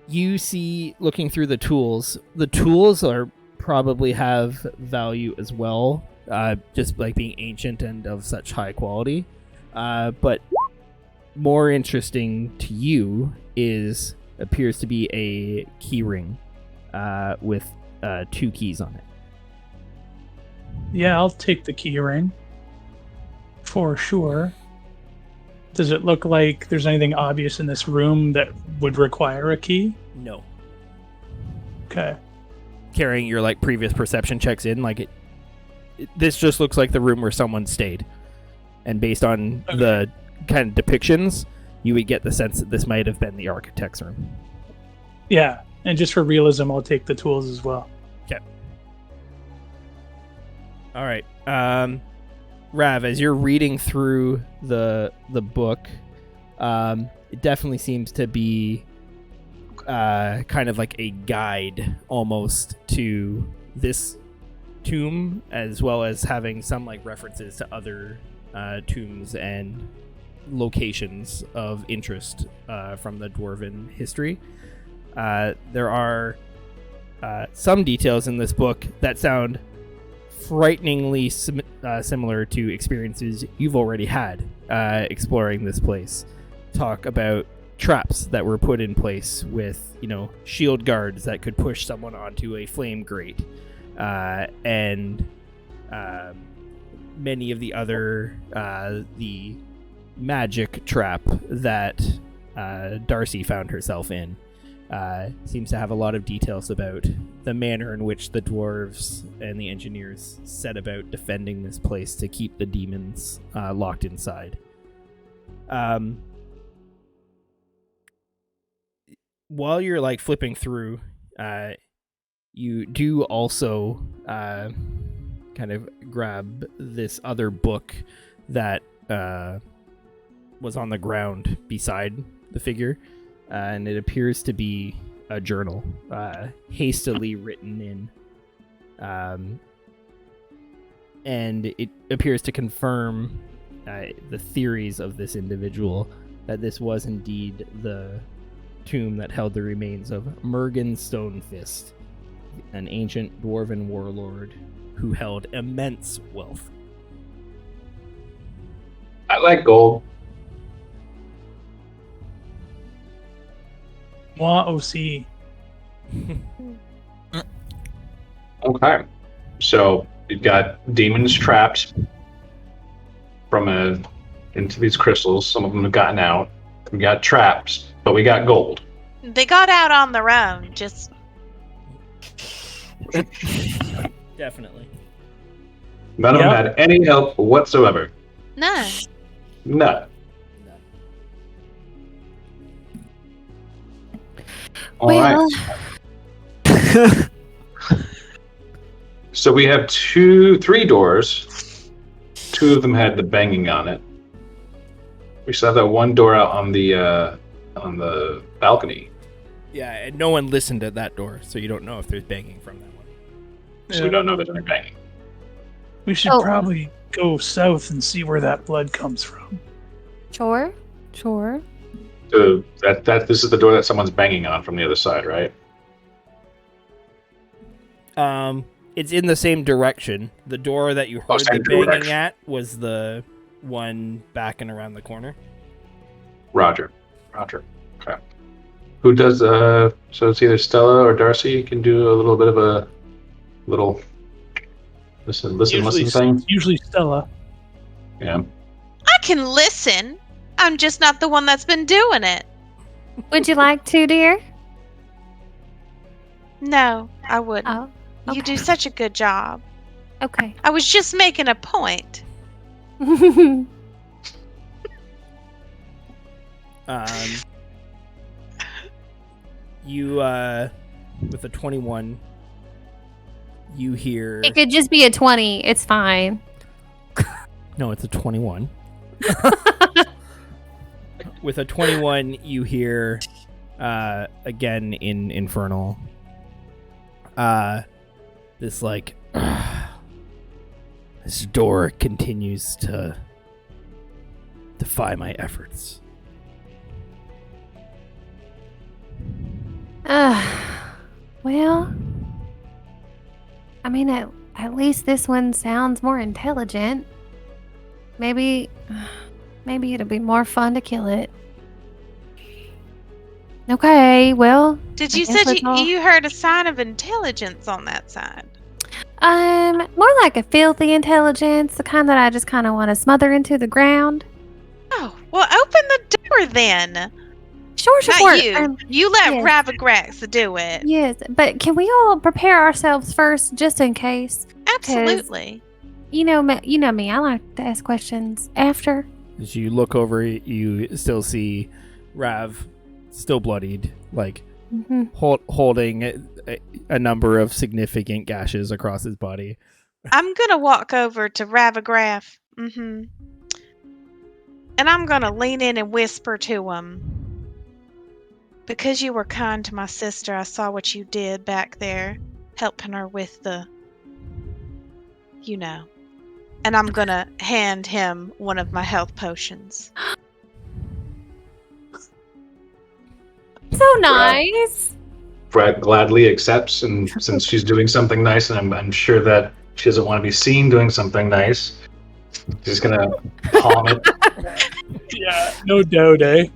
You see, looking through the tools are probably have value as well, just like being ancient and of such high quality. But more interesting to you appears to be a key ring with 2 keys on it. Yeah, I'll take the key ring. For sure. Does it look like there's anything obvious in this room that would require a key? No. Okay. Carrying your like previous perception checks in, like this just looks like the room where someone stayed. And based on the kind of depictions, you would get the sense that this might have been the architect's room. Yeah, and just for realism, I'll take the tools as well. Okay. All right. Rav, as you're reading through the book, it definitely seems to be kind of like a guide almost to this tomb, as well as having some like references to other tombs and locations of interest from the dwarven history. There are some details in this book that sound frighteningly similar to experiences you've already had exploring this place. Talk about traps that were put in place with, shield guards that could push someone onto a flame grate, and many of the other the magic trap that Darcy found herself in. Seems to have a lot of details about the manner in which the dwarves and the engineers set about defending this place to keep the demons locked inside. While you're like flipping through, you do also kind of grab this other book that was on the ground beside the figure. And it appears to be a journal, hastily written in, and it appears to confirm the theories of this individual, that this was indeed the tomb that held the remains of Mergen Stonefist, an ancient dwarven warlord who held immense wealth. I like gold. Moi aussi. Okay. So you've got demons trapped into these crystals. Some of them have gotten out. We got traps, but we got gold. They got out on their own. Just Definitely. None of them had any help whatsoever. no. None. All Well, right. So we have 3 doors. 2 of them had the banging on it. We still have that one door out on the balcony. Yeah, and no one listened at that door, so you don't know if there's banging from that one. So we don't know if there's any banging. We should probably go south and see where that blood comes from. Sure. So this is the door that someone's banging on from the other side, right? It's in the same direction. The door that you heard the banging at was the one back and around the corner. Roger. Okay. Who does, so it's either Stella or Darcy can do a little bit of a little listen thing? Usually Stella. Yeah. I can listen. I'm just not the one that's been doing it. Would you like to, dear? No, I wouldn't. Oh, You okay. do such a good job. Okay. I was just making a point. You with a 21, you hear. It could just be a 20. It's fine. No, it's a 21. With a 21, you hear again in Infernal. This like this door continues to defy my efforts. Well, I mean, at least this one sounds more intelligent. Maybe it'll be more fun to kill it. Okay, well. Did I you guess said let's all- you heard a sign of intelligence on that side? More like a filthy intelligence, the kind that I just kind of want to smother into the ground. Oh, well, open the door then. Sure. Not you. You let yes. Ravagrax do it. Yes, but can we all prepare ourselves first, just in case? Absolutely. You know me. I like to ask questions after. As you look over, you still see Rav, still bloodied, like holding a number of significant gashes across his body. I'm gonna walk over to Ravagraph. And I'm gonna lean in and whisper to him. Because you were kind to my sister, I saw what you did back there, helping her with the, And I'm gonna hand him one of my health potions. So nice. Brad gladly accepts, and since she's doing something nice, and I'm sure that she doesn't want to be seen doing something nice, she's gonna palm it. Yeah, no doubt, eh?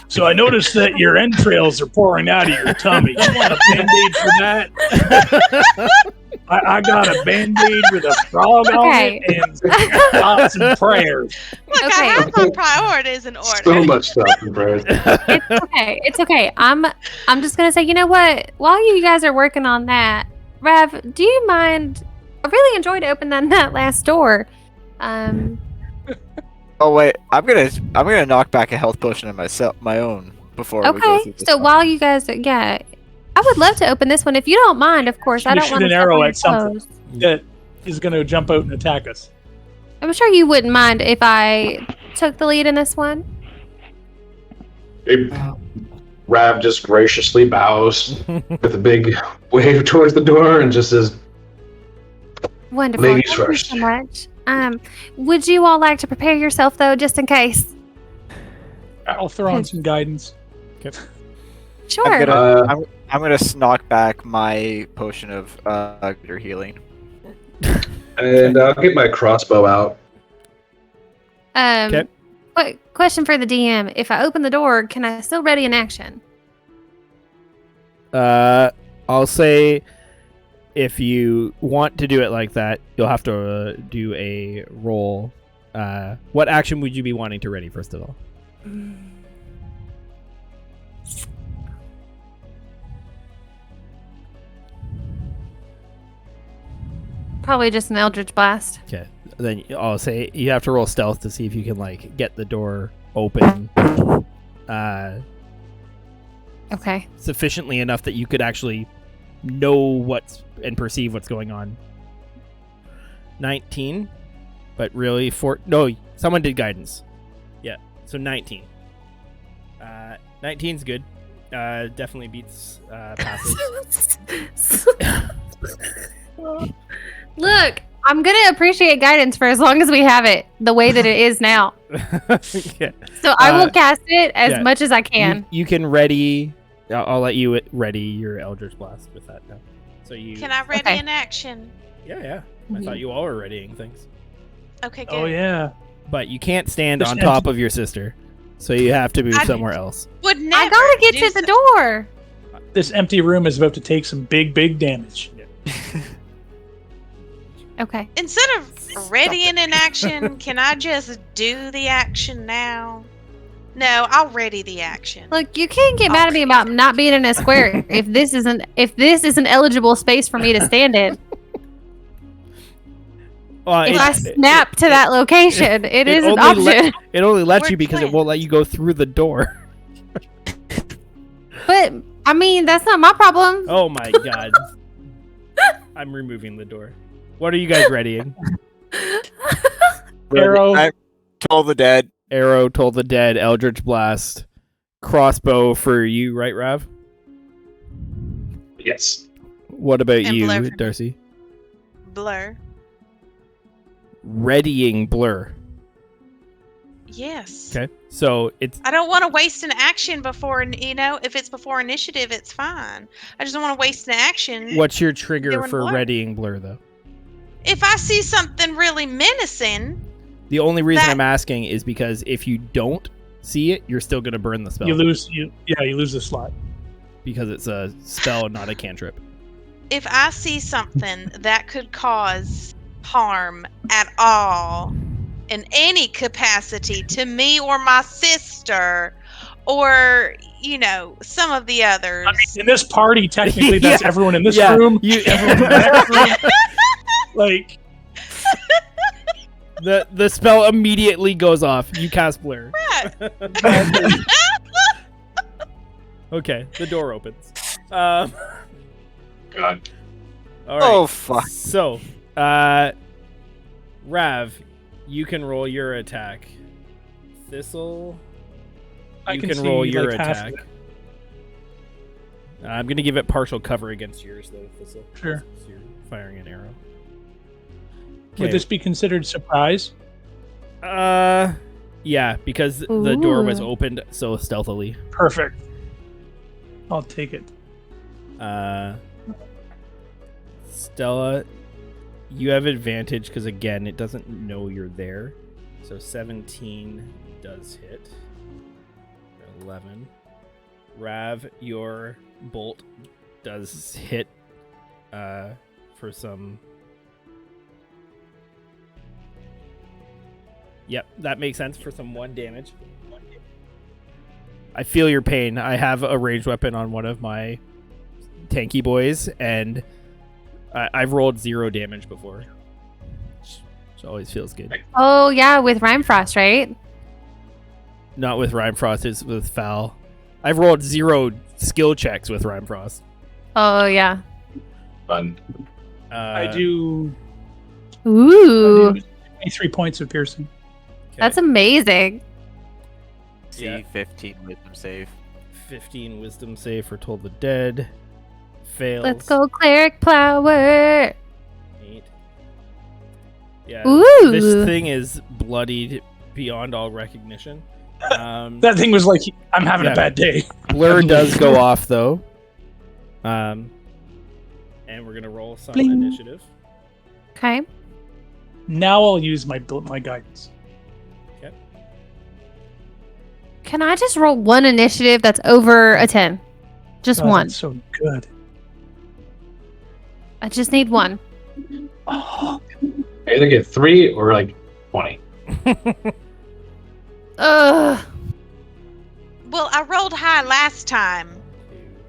So I noticed that your entrails are pouring out of your tummy. You want a Band-Aid for that? I got a Band-Aid with a frog on it and thoughts and prayers. Look, I have my priorities in order. So much stuff in prayers. It's okay. I'm just gonna say, you know what? While you guys are working on that, Rav, do you mind? I really enjoyed opening that last door. Oh wait, I'm gonna knock back a health potion of my own before we go through this. So while you guys, I would love to open this one if you don't mind. Of course, I don't shoot want to an step arrow on at something toes. that is going to jump out and attack us. I'm sure you wouldn't mind if I took the lead in this one. Rav just graciously bows with a big wave towards the door and just says, Wonderful. Ladies Thank first. you so much. Would you all like to prepare yourself though, just in case? I'll throw on some guidance. Sure. I'm gonna knock back my potion of greater healing. and I'll get my crossbow out. Question for the DM: if I open the door, can I still ready in action? I'll say if you want to do it like that, you'll have to do a roll. What action would you be wanting to ready, first of all? Probably just an Eldritch Blast. Okay. Then I'll say you have to roll stealth to see if you can get the door open. Okay. Sufficiently enough that you could actually know and perceive what's going on. 19, but really someone did guidance. Yeah, so 19. 19's good. Definitely beats passage. Look, I'm gonna appreciate guidance for as long as we have it the way that it is now. Yeah. So I will cast it as much as I can. You can ready. I'll let you ready your Eldritch Blast with that now. So you. Can I ready in action? Yeah. I thought you all were readying things. Okay, good. Oh yeah. But you can't stand on top of your sister, so you have to move somewhere else. Would never I gotta get to the door. This empty room is about to take some big damage. Okay. Instead of readying in action, can I just do the action now? No, I'll ready the action. Look, you can't get mad at me about not being in a square if this is an eligible space for me to stand in. If I snap to that location, it is an option. It only lets you because it won't let you go through the door. But I mean, that's not my problem. Oh my god. I'm removing the door. What are you guys readying? Arrow. Toll the dead. Arrow, Toll the Dead, Eldritch Blast, crossbow for you, right, Rav? Yes. What about And you, blur for me. Darcy? Blur. Readying Blur. Yes. Okay. So it's I don't want to waste an action before, if it's before initiative, it's fine. I just don't want to waste an action. what's your trigger Doing for blur. readying blur though? If I see something really menacing, The only reason That- I'm asking is because if you don't see it, you're still going to burn the spell. You lose the slot. because it's a spell, not a cantrip. if I see something that could cause harm at all in any capacity to me or my sister or, some of the others. I mean, in this party, technically, that's Yeah. everyone in this Yeah, room, you- everyone in the next room. Like, The spell immediately goes off. You cast blur. Okay, the door opens. God. All right. Oh fuck! So, Rav, you can roll your attack. Thistle, I you can can see, roll your like, half of attack. I'm gonna give it partial cover against yours, though. Thistle. Sure. So you're firing an arrow. Would Okay. this be considered surprise? Yeah, because the door was Ooh. opened so stealthily. Perfect. I'll take it. Stella, you have advantage because again, it doesn't know you're there. So 17 does hit. 11. Rav, your bolt does hit for some. Yep, that makes sense for some 1 damage. I feel your pain. I have a ranged weapon on one of my tanky boys, and I've rolled 0 damage before. Which always feels good. Oh yeah, with Rhyme Frost, right? Not with Rhyme Frost, it's with Foul. I've rolled 0 skill checks with Rhyme Frost. Oh yeah. Fun. I do Ooh, 23 points of piercing. that's amazing. Yeah. C15 wisdom save. 15 wisdom save for Toll the Dead. Fails. Let's go, cleric power. 8. Yeah. Ooh. This thing is bloodied beyond all recognition. That thing was like, I'm having Yeah. a bad day. Blur does go off though. And we're gonna roll some Bling. initiative. Okay. Now I'll use my guidance. Okay. Can I just roll 1 initiative that's over a 10? Just Oh, 1. that's so good. I just need 1. Oh, I either get 3 or like 20. Ugh. Well, I rolled high last time,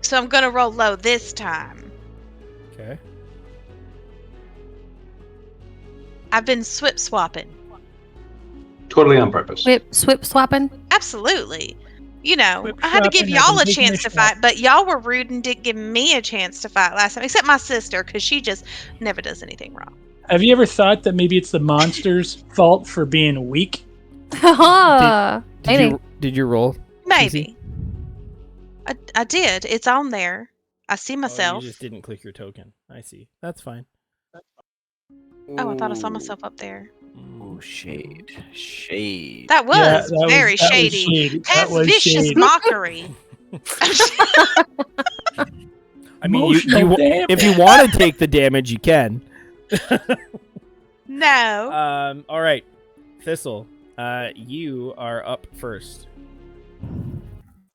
so I'm going to roll low this time. Okay. I've been swip swapping. Totally on purpose. Swip swapping. Absolutely. Whip I had to give swapping, y'all I've a been taking chance a to shot. fight, but y'all were rude and didn't give me a chance to fight last time, except my sister, because she just never does anything wrong. have you ever thought that maybe it's the monster's fault for being weak? Maybe. Did you roll? Maybe. I did. It's on there. I see Oh, myself. you just didn't click your token. I see. That's fine. Oh, I thought I saw myself up there. Ooh, shade. Shade. That was Yeah, that very that was shady. shady. That That's was vicious shady. mockery. I mean, Emotional damage. if you want to take the damage, you can. No. All right, Thistle, you are up first.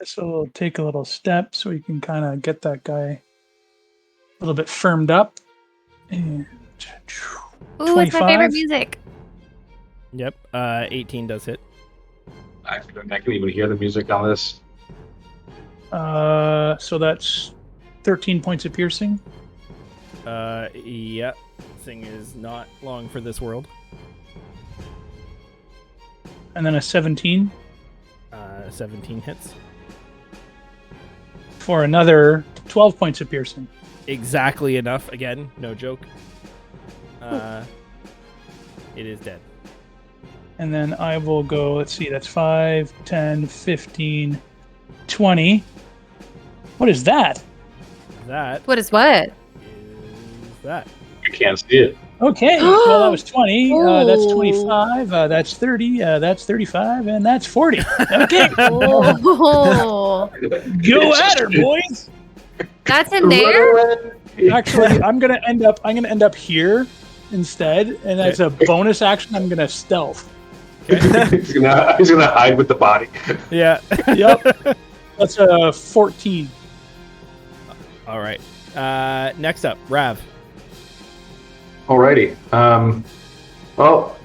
So we'll take a little step so we can kind of get that guy a little bit firmed up. And Ooh, it's my favorite 25. music. Yep. 18 does hit. I can even hear the music on this. So that's 13 points of piercing. Yeah. Thing is not long for this world. And then a 17 17 hits. for another 12 points of piercing. Exactly enough. Again, no joke. It is dead. And then I will go, let's see, that's 5, 10, 15, 20. What is that? That What is what? is that. You can't see it. Okay, well that was 20. That's Oh. 25. That's 30. That's 35, and that's 40. Okay, Oh, go at her, boys. that's in there. Actually, I'm gonna end up here instead, and as a bonus action, I'm gonna stealth. he's gonna hide with the body. Yeah. Yep. That's a 14. All right. Next up, Rav. Alrighty. Well,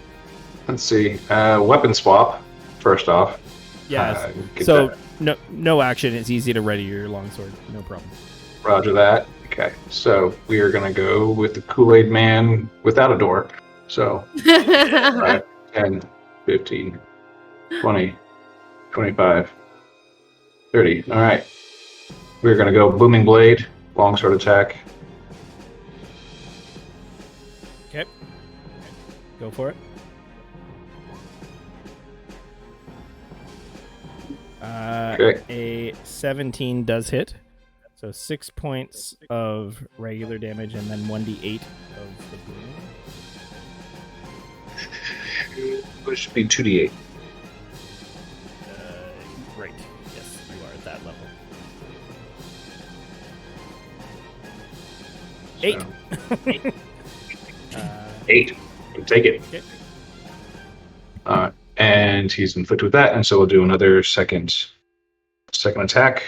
let's see. Weapon swap. First off. Yes. Get So that. no action. It's easy to ready your longsword. No problem. Roger that. Okay. So we are gonna go with the Kool-Aid Man without a door. So 5, 10, 15, 20, 25, 30. All right. We're gonna go Booming Blade, longsword attack. Okay. Go for it. Okay. A 17 does hit. So 6 points of regular damage and then 1d8 of the boom. It should be 2d8. Right. Yes, you are at that level. 8. 8. Take it. Okay. And he's inflicted with that, and so we'll do another second attack.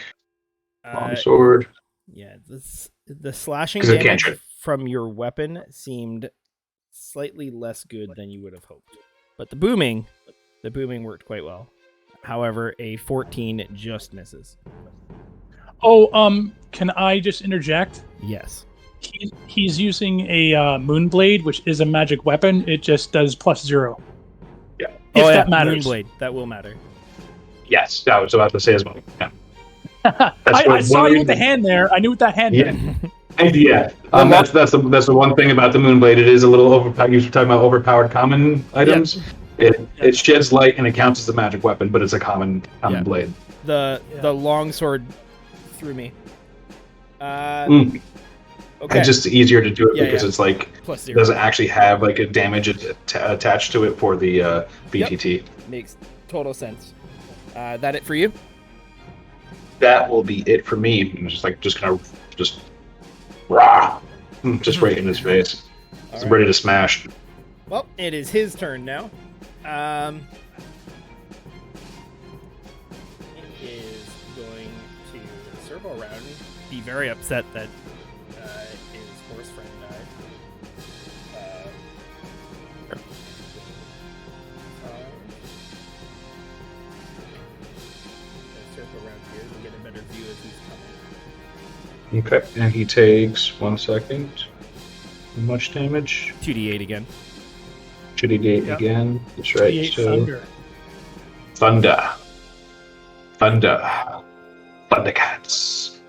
Longsword. Yeah, the slashing 'Cause it damage cantrip. from your weapon seemed slightly less good than you would have hoped. But the booming worked quite well. However, a 14 just misses. Oh, can I just interject? Yes. He's using a Moonblade, which is a magic weapon. It just does +0. Yeah. If that matters. Moonblade. That will matter. Yes, I was about to say as well. Yeah. I saw you with the hand there. I knew with that hand there. Yeah. That's the one thing about the Moonblade. It is a little overpowered. You're talking about overpowered common items. Yeah. It sheds light and it counts as a magic weapon, but it's a common blade. The longsword threw me. Okay. It's just easier to do it because it's like +0. it doesn't actually have like a damage attached to it for the BTT. Yep. Makes total sense. That it for you? That will be it for me. I'm just rah, just right in his face. I'm ready to smash. Well, it is his turn now. He is going to circle around, be very upset that his horse friend died. Circle around here to get a better view if he's coming. Okay, and he takes 1 second. How much damage? 2d8 again. 2d8 again. That's right. 2d8 So thunder. Thundercats.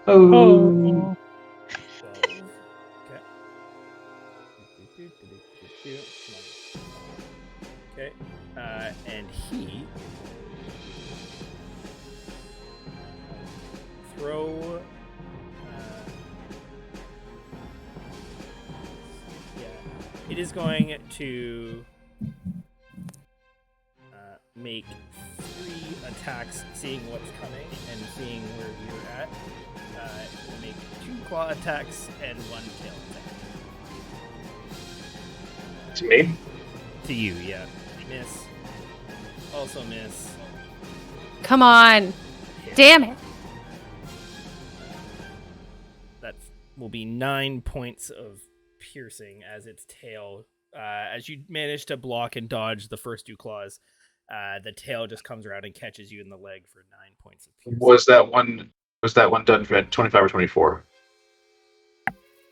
Oh. 12. Okay. And he throw. It is going to make 3 attacks, seeing what's coming and seeing where you're at. It will make 2 claw attacks and 1 tail attack. To me? To you, yeah. Miss. Also miss. Come on. Hit. Damn it. That will be 9 points of piercing as its tail. As you manage to block and dodge the first 2 claws, the tail just comes around and catches you in the leg for 9 points of piercing. Was that one done for 25 or 24?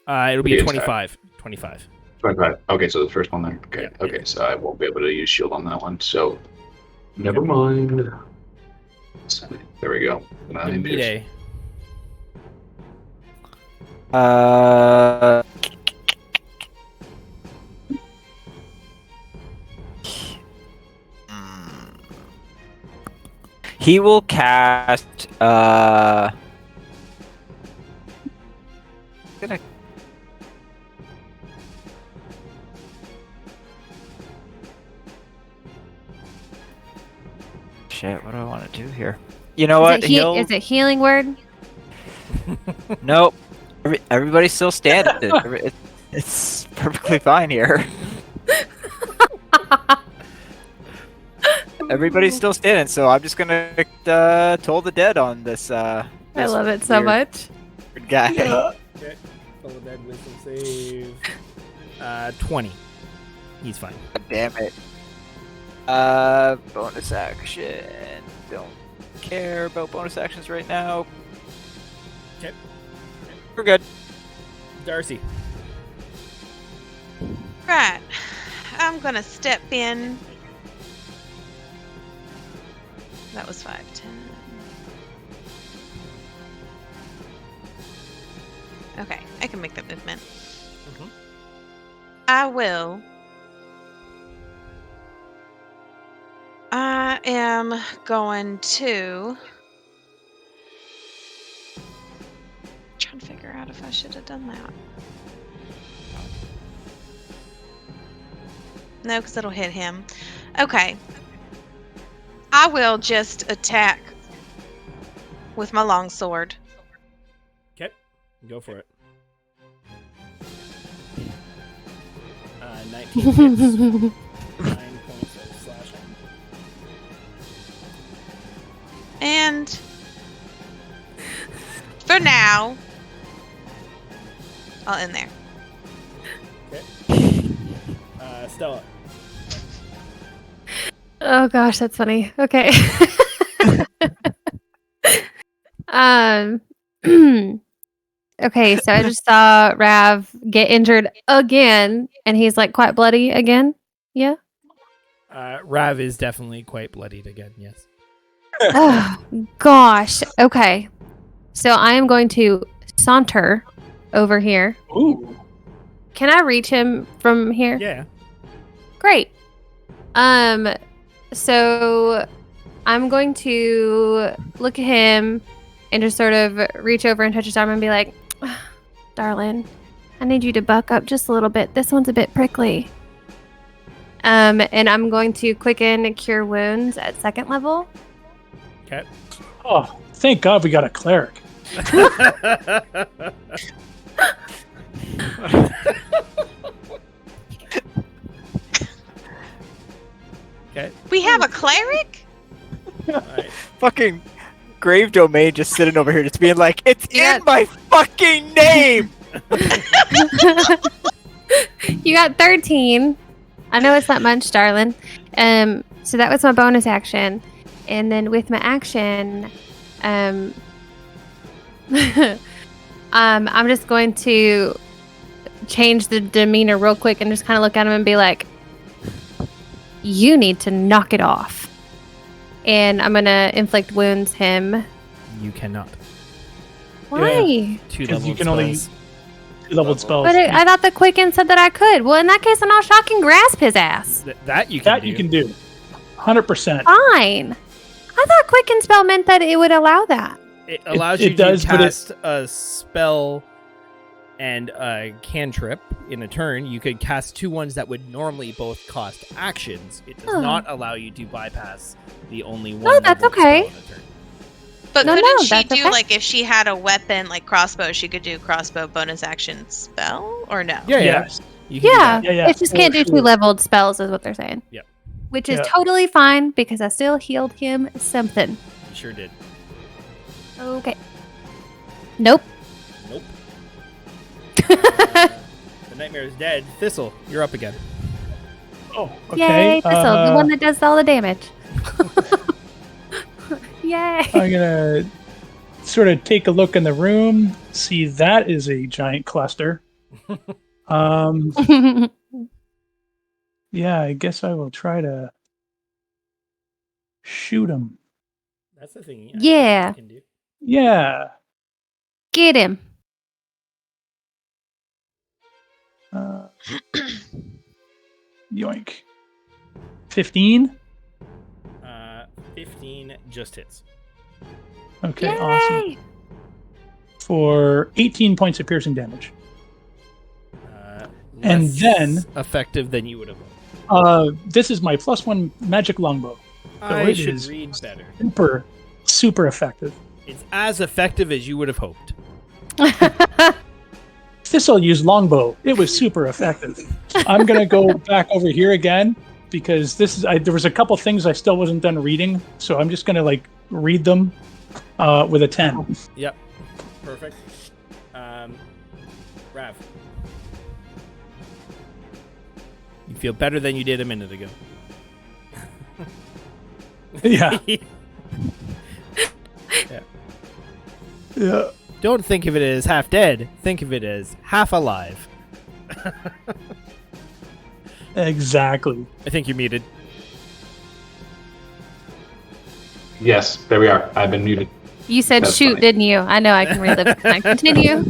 It'll be a 25. 25. 25. Okay, so the first one there. Okay. Yeah. Okay, so I won't be able to use shield on that one. So never mind. There we go. 9 piercing. He will cast Shit, what do I want to do here? You know what? Is it healing word? Nope. Everybody's still standing. It's perfectly fine here. Everybody's still standing, so I'm just gonna toll the dead on this. I love it so weird much. guy. Okay. Toll the dead wisdom save. 20. He's fine. God damn it. Bonus action. Don't care about bonus actions right now. Okay. We're good. Darcy. Right. I'm gonna step in. That was 5, 10. Okay, I can make that movement. Mhm. I will. I am going to. Trying to figure out if I should have done that. No, because it'll hit him. Okay. I will just attack with my longsword. Okay. Go for it. 19 hits. 9 points of slashing. And for now, I'll end there. Okay. Stella. Oh gosh, that's funny. Okay. um. Okay, so I just saw Rav get injured again, and he's like quite bloody again. Yeah. Rav is definitely quite bloodied again, yes. Oh gosh. Okay. So I am going to saunter over here. Ooh. Can I reach him from here? Yeah. Great. So I'm going to look at him and just sort of reach over and touch his arm and be like, darling, I need you to buck up just a little bit. This one's a bit prickly. And I'm going to quicken cure wounds at 2nd level. Okay. Oh, thank God we got a cleric. Okay. We have a cleric? Alright. Fucking Grave Domain just sitting over here just being like, it's Yeah. in my fucking name! You got 13. I know it's not much, darling. So that was my bonus action. And then with my action, I'm just going to change the demeanor real quick and just kind of look at him and be like, you need to knock it off. And I'm going to inflict wounds him. You cannot. Why? 2 'Cause level you can only- spells. Leveled spells. But I thought the Quicken said that I could. Well, in that case, then I'll shock and grasp his ass. That you can That do. you can do. 100%. Fine. I thought Quicken spell meant that it would allow that. It allows it you does, to but it- cast a spell and a cantrip in a turn. You could cast 2 ones that would normally both cost actions. It does Oh. not allow you to bypass the only one. No, that's level okay. spell in a turn. But No, couldn't no, she that's do, okay. like, if she had a weapon, like crossbow, she could do crossbow bonus action spell? Or no? Yeah, yeah. Yes. You can do Yeah. that. Yeah, It just for can't do sure. 2-leveled spells, is what they're saying. Yep. Which is Yeah. totally fine because I still healed him something. You sure did. Okay. Nope. Nope. The nightmare is dead. Thistle, you're up again. Oh, okay. Yay, Thistle, the one that does all the damage. Yay. I'm gonna sort of take a look in the room. See, that is a giant cluster. Yeah, I guess I will try to shoot him. That's the thing. Yeah. You can do. Yeah. Get him. Yoink. 15. 15 just hits. Okay, Yay. awesome. For 18 points of piercing damage. Less And then- effective than you would have. This is my +1 magic longbow. I it should is read better. super effective. It's as effective as you would have hoped. Thistle used longbow. It was super effective. I'm gonna go back over here again because there was a couple things I still wasn't done reading, so I'm just gonna read them with a 10. Yep. Perfect. Rav. You feel better than you did a minute ago. Yeah. Yeah. Don't think of it as half dead. Think of it as half alive. Exactly. I think you're muted. Yes, there we are. I've been muted. You said That's shoot, funny. didn't you? I know I can relive it. Can I continue?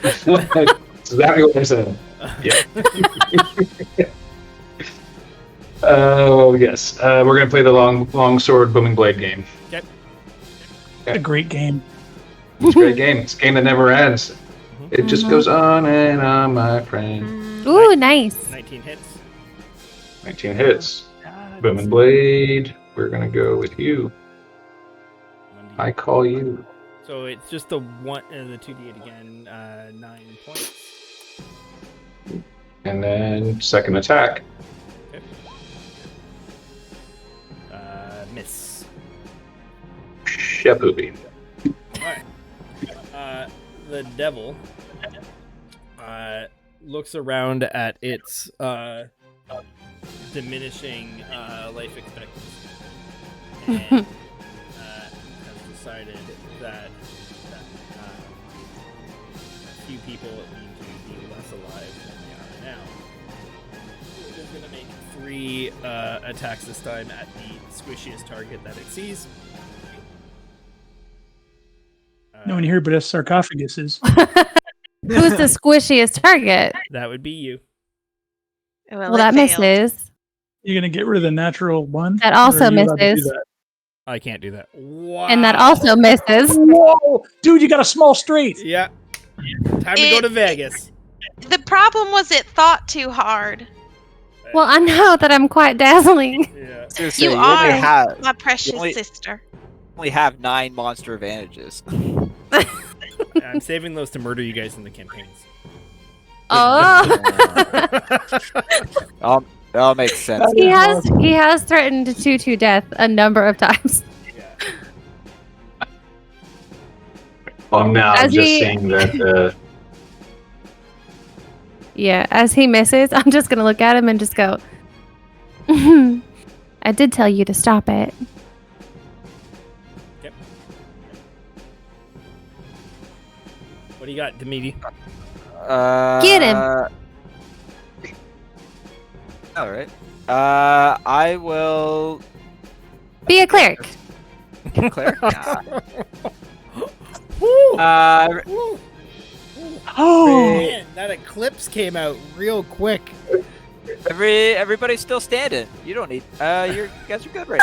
That's exactly what I said. Yeah. Oh, yes. We're going to play the long sword booming blade game. Okay. A great game. It's a great game. It's a game that never ends. It just goes on and on, my friend. Ooh, nice. 19 hits. 19 hits. Booming blade. We're going to go with you. I call you. So it's just the 2d8 again, 9 points. And then second attack. Okay. Miss. Shapoopy. Alright. The devil looks around at its diminishing life expectancy and has decided that a few people need to be less alive than they are now. It is going to make 3 attacks this time at the squishiest target that it sees. No one here but us sarcophaguses. Who's the squishiest target? That would be you. Well, that misses. You're gonna get rid of the natural one? That Or also are you allowed to do misses. that? I can't do that. Wow. And that also misses. Whoa! Dude, you got a small straight! Yeah. Time to go to Vegas. The problem was it thought too hard. Well, I know that I'm quite dazzling. Yeah. Seriously, You only are have my precious only- sister. only have 9 monster advantages. I'm saving those to murder you guys in the campaigns. Oh. That'll make sense. he has threatened to death a number of times. Yeah. I'm now As just he- seeing that. Yeah, as he misses, I'm just gonna look at him and just go, I did tell you to stop it. Yep. What do you got, Demidi? Get him. All right. I will. Be a cleric. Cleric? Nah. Woo! Uh, Oh! Man, that eclipse came out real quick. everybody's still standing. You don't need. You guys are good right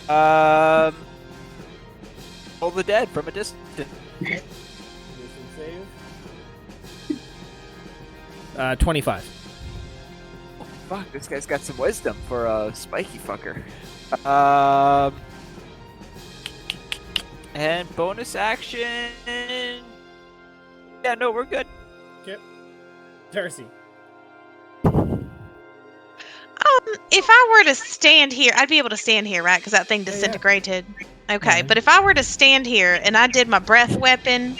now. Hold the dead from a distance. Wisdom save. 25. Fuck, this guy's got some wisdom for a spiky fucker. And bonus action. Yeah, no, we're good. Yep. Darcy. If I were to stand here, I'd be able to stand here, right? Because that thing disintegrated. Okay, but if I were to stand here and I did my breath weapon,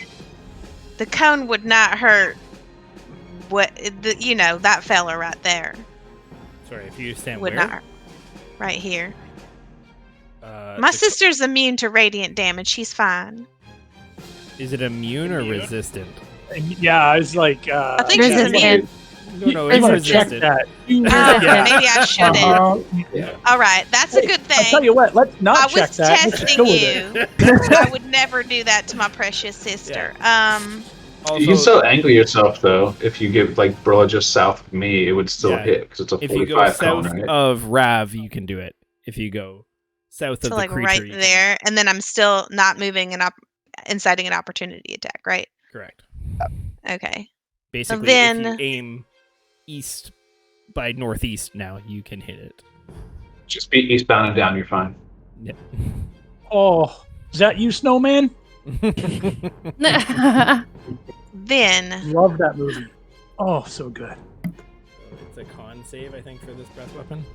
the cone would not hurt. That fella right there Sorry, if you stand would where? not hurt. Right here. My The- sister's immune to radiant damage. She's fine. Is it immune or resistant? Yeah, I was like, I think she's Resistant. immune. No, you it's want to check resistant. that. You- Yeah. Maybe I shouldn't. Yeah. All right, that's a good I'll tell thing. you what, let's not I check was that. Let's just testing go with it. you. I would never do that to my precious sister. you can still angle yourself though. If you give Brilla just south of me, it would still Yeah. hit because it's a If you go 45 cone, south right? of Rav, you can do it. If you go south of So the like creature, right you can- there, and then I'm still not moving and inciting an opportunity attack, right? Correct. Okay. Basically, then- if you aim east by northeast now, you can hit it. Just be eastbound and down. You're fine. Yeah. Oh, is that you, Snowman? Then Love that movie. Oh, so good. It's a con save, I think, for this breath weapon.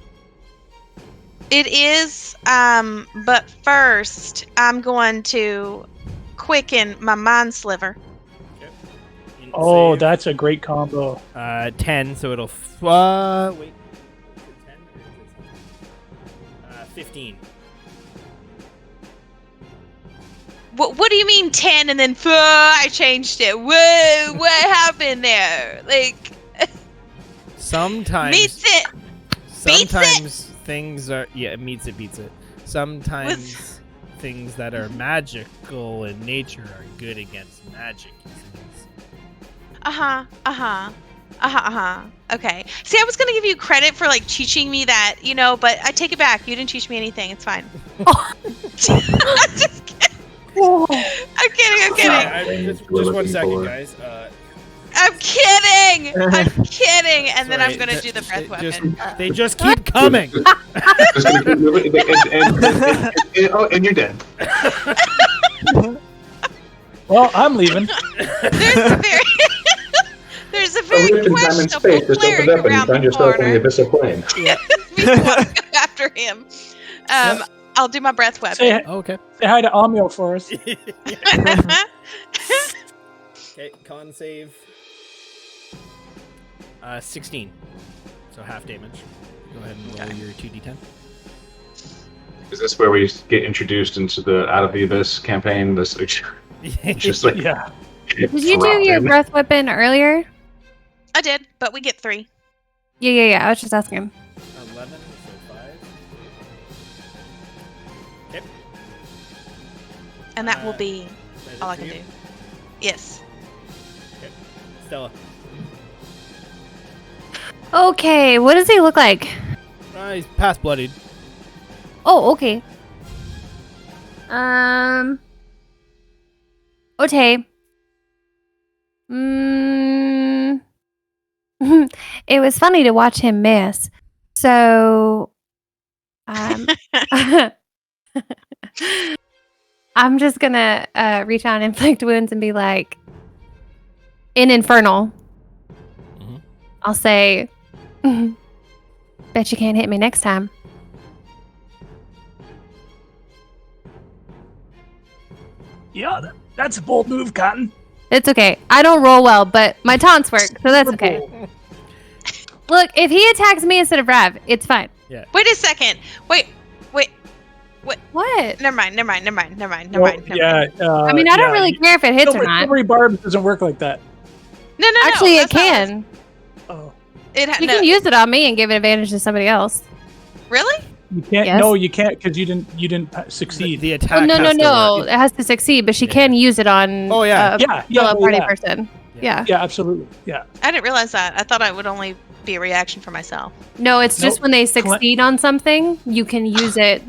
it is. But first, I'm going to quicken my mind sliver. In Oh, save, that's a great combo. 10, so it'll. Wait. Is it 10 or is it something? 15. What do you mean 10 and then I changed it? Whoa, what happened there? Like, Sometimes. meets it. Sometimes things are. Yeah, it meets it, beats it. Sometimes things that are magical in nature are good against magic. Okay. See, I was gonna give you credit for like teaching me that, but I take it back. You didn't teach me anything. It's fine. I'm just kidding. I'm kidding. Just 1 second, guys. I'm kidding. And then I'm gonna do the breath weapon. They just keep coming. Just gonna keep moving, and you're dead. Well, I'm leaving. There's a A very rift in time and space questionable just cleric opened up, and you around found the yourself on the corner. abyssal plane. Me want to go after him. I'll do my breath weapon. Say Okay. hi to Amio for us. Okay, con save. 16. So half damage. Go ahead and roll your 2d10. Is this where we get introduced into the Out of the Abyss campaign? This just like Yeah. Did you do your breath weapon earlier? I did, but we get 3. Yeah. I was just asking. 11, so 5. Okay. And that will be Is that all it I for can you? do. Yes. Okay. Stella. Okay, what does he look like? He's past bloodied. Oh, okay. Okay. It was funny to watch him miss. So, I'm just gonna reach out and inflict wounds and be like, in Infernal. Mhm. I'll say, bet you can't hit me next time. Yeah, that's a bold move, Cotton. It's okay. I don't roll well, but my taunts work, so that's okay. Look, if he attacks me instead of Rav, it's fine. Wait a second. Wait. What? Never mind. Yeah. I mean, I don't really care if it hits or not. Silvery Barb doesn't work like that. No. Actually, it that's not what it's- can. Oh, You can use it on me and give it advantage to somebody else. Really? you can't. Yes. No, you can't because you didn't succeed. The attack. Oh, has to no. work. It has to succeed, but she can use it on Oh, yeah. Yeah, a party yeah. person. Yeah. Yeah, absolutely. Yeah. I didn't realize that. I thought I would only be a reaction for myself. No, it's just Nope. when they succeed on something, you can use it.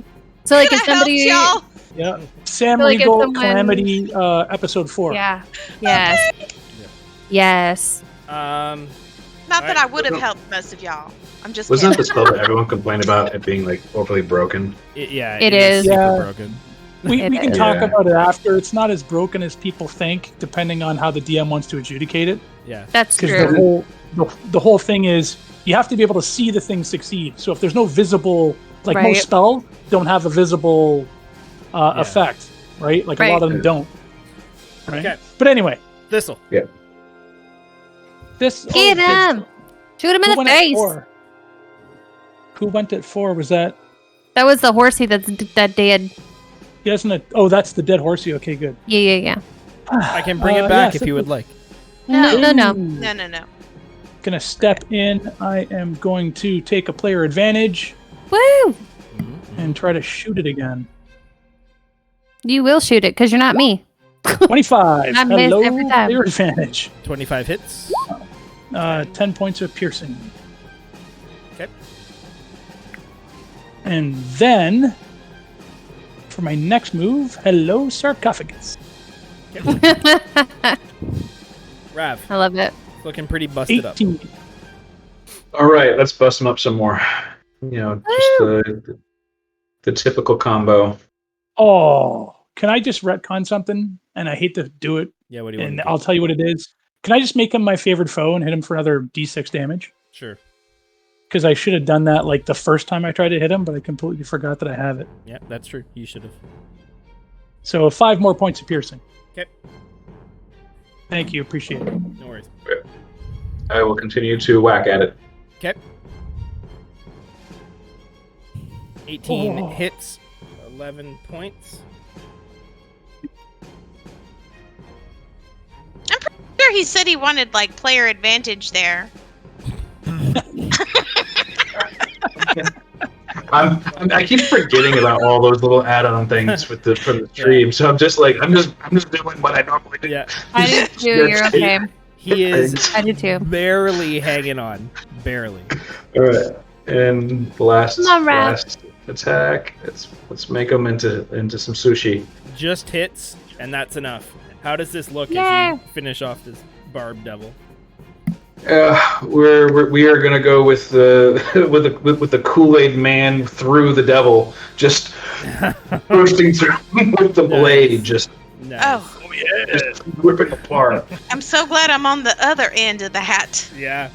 So, like, Can if I help somebody. y'all? Yeah. Sam feel like if Regal, someone- Calamity, episode 4. Yeah. Yes. Yes. Not that Alright, I would have wasn't- helped most of y'all. I'm just Wasn't that kidding. the spell that everyone complained about it being like overly broken? It is. super Yeah. broken. We It can is. talk Yeah. about it after. It's not as broken as people think, depending on how the DM wants to adjudicate it. Yeah. That's Because true. the whole thing is you have to be able to see the thing succeed. So if there's no visible, like Right. most spells don't have a visible effect, right? Like a lot of them don't. Right. Okay. But anyway, Thistle. this. Get him! Shoot him in Who the went at face! 4? Who went at 4? Was that? That was the horsey that did. He hasn't. Oh, that's the dead horsey. Okay, good. Yeah. I can bring it back if you would like. No. No. Ooh. Gonna step in. I am going to take a player advantage Woo! and try to shoot it again. You will shoot it because you're not me. 25. I miss Hello, every time. player advantage. 25 hits. 10 points of piercing. Okay. And then, for my next move, hello, sarcophagus. Rav, I love it. looking pretty busted up. 18. All right, let's bust them up some more. just the typical combo. Oh, can I just retcon something? And I hate to do it, Yeah, what do you want and to do? I'll tell you what it is. Can I just make him my favorite foe and hit him for another D6 damage? Sure. Because I should have done that like the first time I tried to hit him, but I completely forgot that I have it. Yeah, that's true. You should have. So 5 more points of piercing. Okay. Thank you. Appreciate it. No worries. I will continue to whack at it. Okay. 18 Oh. hits, 11 points. Sure, he said he wanted like player advantage there. I keep forgetting about all those little add-on things from the stream, so I'm just doing what I normally do. Yeah, I do too. You're okay. he is I do too. barely hanging on. Barely. All right, and the last Come on, Raph. last attack. Let's make them into some sushi. Just hits, and that's enough. How does this look Yay. as you finish off this barbed devil? We are gonna go with the with the Kool-Aid man through the devil, just bursting through with the blade, just Nice. Oh, just ripping apart. I'm so glad I'm on the other end of the hat. Yeah.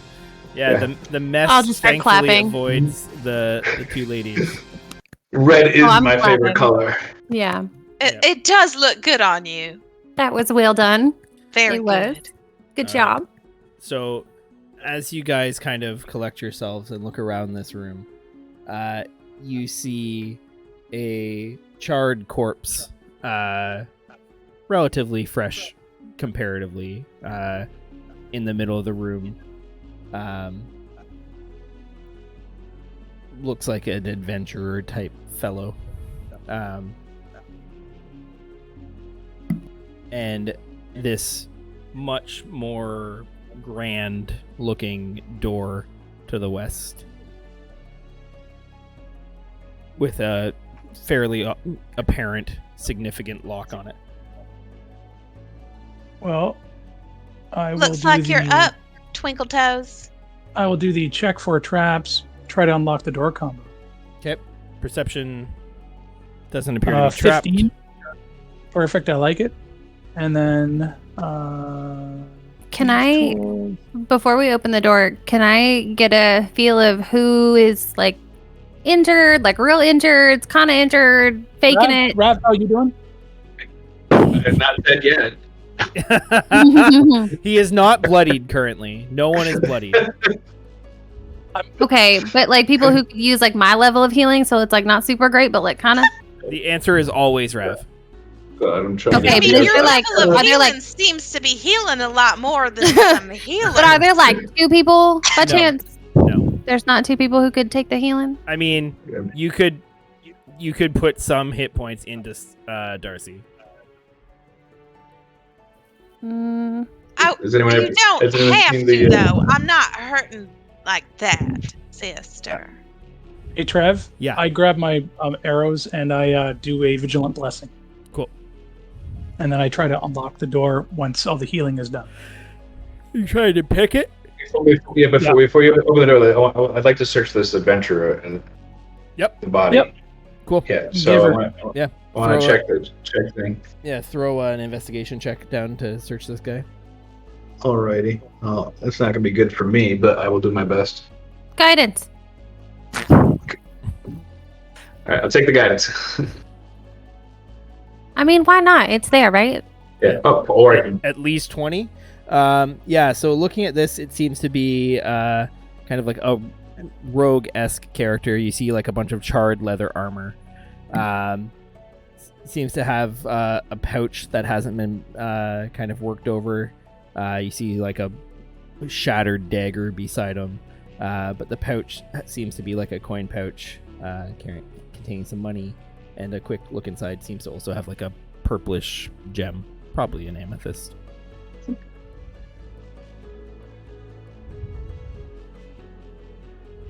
Yeah. The mess I'll just start thankfully clapping. avoids the two ladies. Red is I'm my favorite clapping. color. Yeah, It does look good on you. that was well done. Very It was. good. Good job. So, as you guys kind of collect yourselves and look around this room, you see a charred corpse, relatively fresh comparatively, in the middle of the room. Looks like an adventurer type fellow. And this much more grand looking door to the west with a fairly apparent significant lock on it. Well, I will Looks do like you're the- up, Twinkle Toes. I will do the check for traps. Try to unlock the door combo. Okay. Perception doesn't appear to be trapped. 15. Perfect. I like it. And then. Can I, before we open the door, can I get a feel of who is like injured, like real injured, kind of injured, faking it? Raph, how you doing? I'm not dead yet. He is not bloodied currently. No one is bloodied. Okay, but like people who could use like my level of healing, so it's like not super great, but like kind of. The answer is always Rav. God, I'm trying Okay, I to mean, but your they're like- level of are they like- healing seems to be healing a lot more than some healing. But are there like two people by No. chance? No. There's not two people who could take the healing. I mean, you could put some hit points into Darcy. Mm, Has anyone You ever- don't has anyone have seen to, the, though. I'm not hurting like that, sister. Hey, Trev. Yeah. I grab my arrows and I do a vigilant blessing. Cool. And then I try to unlock the door once all the healing is done. You trying to pick it? Before you open the door, I'd like to search this adventurer and Yep. the body. Yep. Cool. Yeah. Give So her- I Yeah. want to Throw check the check thing. Yeah, throw an investigation check down to search this guy. Alrighty. Oh, that's not gonna be good for me, but I will do my best. guidance. All right, I'll take the guidance. I mean, why not? It's there, right? Yeah. Oh, or I can. At least 20. Yeah, so looking at this, it seems to be kind of like a rogue-esque character. You see like a bunch of charred leather armor. Seems to have a pouch that hasn't been kind of worked over. You see like a shattered dagger beside him. But the pouch seems to be like a coin pouch containing some money. And a quick look inside seems to also have like a purplish gem. Probably an amethyst. Take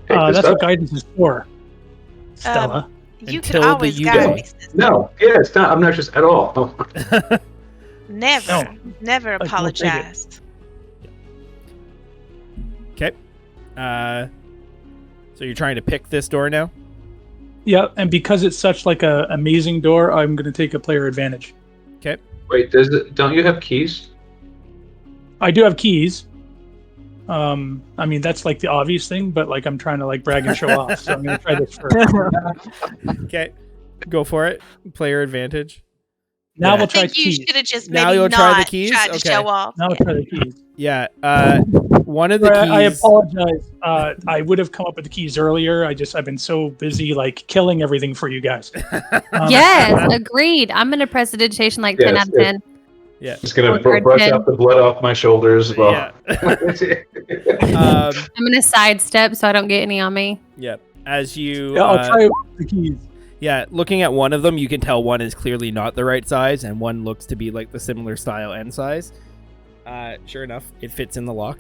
this That's up. what guidance is for. Stella. You Until can the always you guide don't. me, sister. No, yeah, it's not obnoxious at all. Never, No. never we'll take it. apologize. Okay. So you're trying to pick this door now? Yeah, and because it's such like a amazing door, I'm going to take a player advantage. Okay. Wait, don't you have keys? I do have keys. I mean, that's like the obvious thing, but like I'm trying to like brag and show off. So I'm going to try this first. Okay. Go for it. Player advantage. Now Yeah. we'll I try think you keys. should have just Now maybe you'll not try the keys? tried to Okay. show off. Now we'll try the keys. Yeah. One of the Sorry, keys. I apologize. I would have come up with the keys earlier. I've been so busy like killing everything for you guys. Yes, agreed. I'm gonna prestidigitation like 10 Yes, out of 10. Yeah. Just gonna Or brush 10. out the blood off my shoulders as well. Yeah. I'm gonna sidestep so I don't get any on me. Yeah. As you. Yeah, I'll try the keys. Yeah, looking at one of them, you can tell one is clearly not the right size, and one looks to be like the similar style and size. Sure enough, it fits in the lock.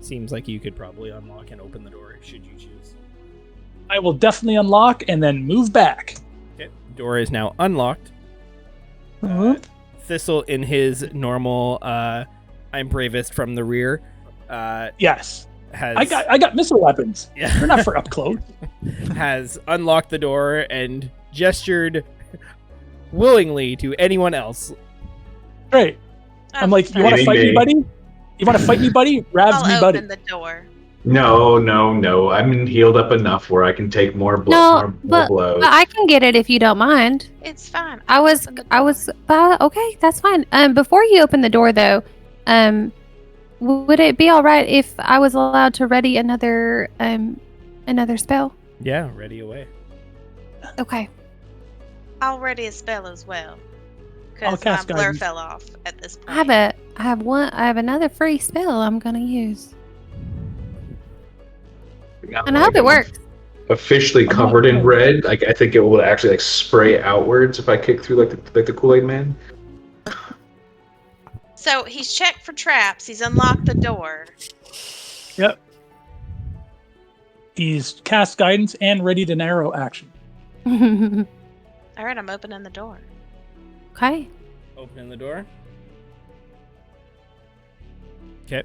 Seems like you could probably unlock and open the door should you choose. I will definitely unlock and then move back. Okay, door is now unlocked. Mhm. Thistle, in his normal "I'm bravest from the rear," Yes, has I got missile weapons. yeah, They're not for up close. has unlocked the door and gestured willingly to anyone else. Great. I'm like, you want to Any fight day. me, buddy? You want to fight me, buddy? Grabs I'll me, open buddy. the door. No. I'm healed up enough where I can take more No, more but blows. I can get it if you don't mind. It's fine. I was, okay, that's fine. Before you open the door though, would it be all right if I was allowed to ready another spell? Yeah, ready away. Okay. I'll ready a spell as well. I'll Because my cast blur guidance. fell off at this point. I have another free spell I'm gonna use, and I hope it works. Officially covered in red. Like I think it will actually like spray outwards if I kick through like the Kool-Aid Man. So he's checked for traps. He's unlocked the door. Yep. He's cast guidance and readied an arrow action. All right, I'm opening the door. Okay. Opening the door. Okay.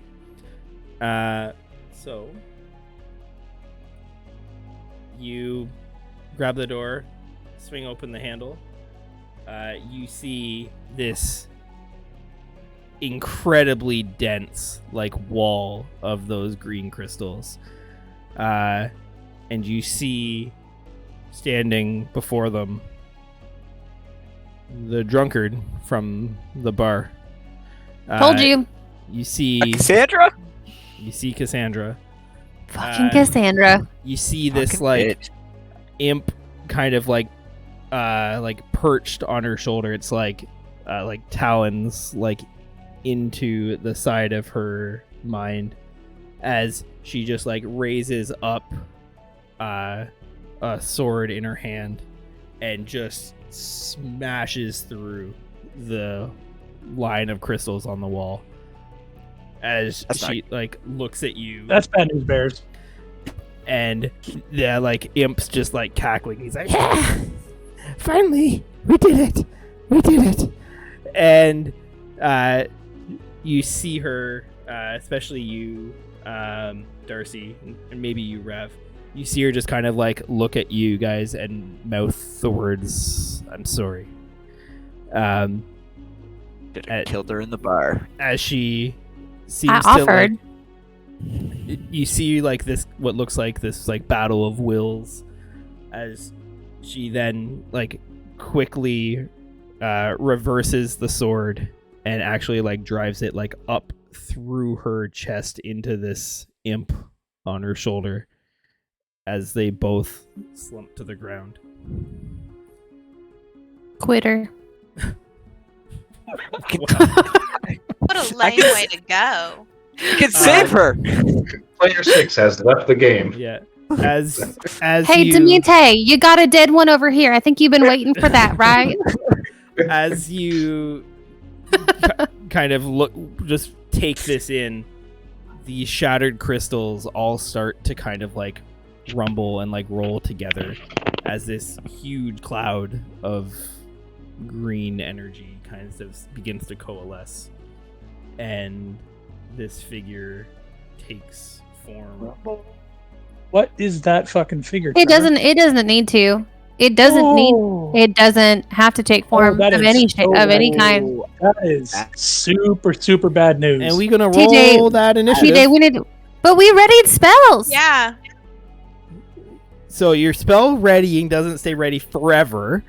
So you grab the door, swing open the handle. You see this incredibly dense, like, wall of those green crystals. And you see standing before them the drunkard from the bar. Told you. You see Cassandra? You see Cassandra. Fucking Cassandra. You see this Fucking like bitch. imp kind of like perched on her shoulder. It's like talons like into the side of her mind as she just like raises up a sword in her hand and just smashes through the line of crystals on the wall as That's she like looks at you. That's bad news, Bears. And the like imp's just like cackling. He's like, "Yeah, finally, we did it!" And you see her, especially you, Darcy, and maybe you, Rev. You see her just kind of like look at you guys and mouth the words, "I'm sorry." Should have killed her in the bar. As she seems I to offered. like, you see like this what looks like this like battle of wills as she then like quickly reverses the sword and actually like drives it like up through her chest into this imp on her shoulder as they both slump to the ground. Quitter. What a lame way to go. You can save her. Player 6 has left the game. Yeah. As Hey, you, Demite, you got a dead one over here. I think you've been waiting for that, right? as you kind of look, just take this in, the shattered crystals all start to kind of like rumble and like roll together as this huge cloud of green energy kind of begins to coalesce, and this figure takes form What is that fucking figure? It Trevor? doesn't. It doesn't need to. It doesn't need. It doesn't have to take form that of is any shape so of any kind. That is super bad news. And we gonna TJ, roll that initiative. TJ, we need. But we readied spells. Yeah. So your spell readying doesn't stay ready forever.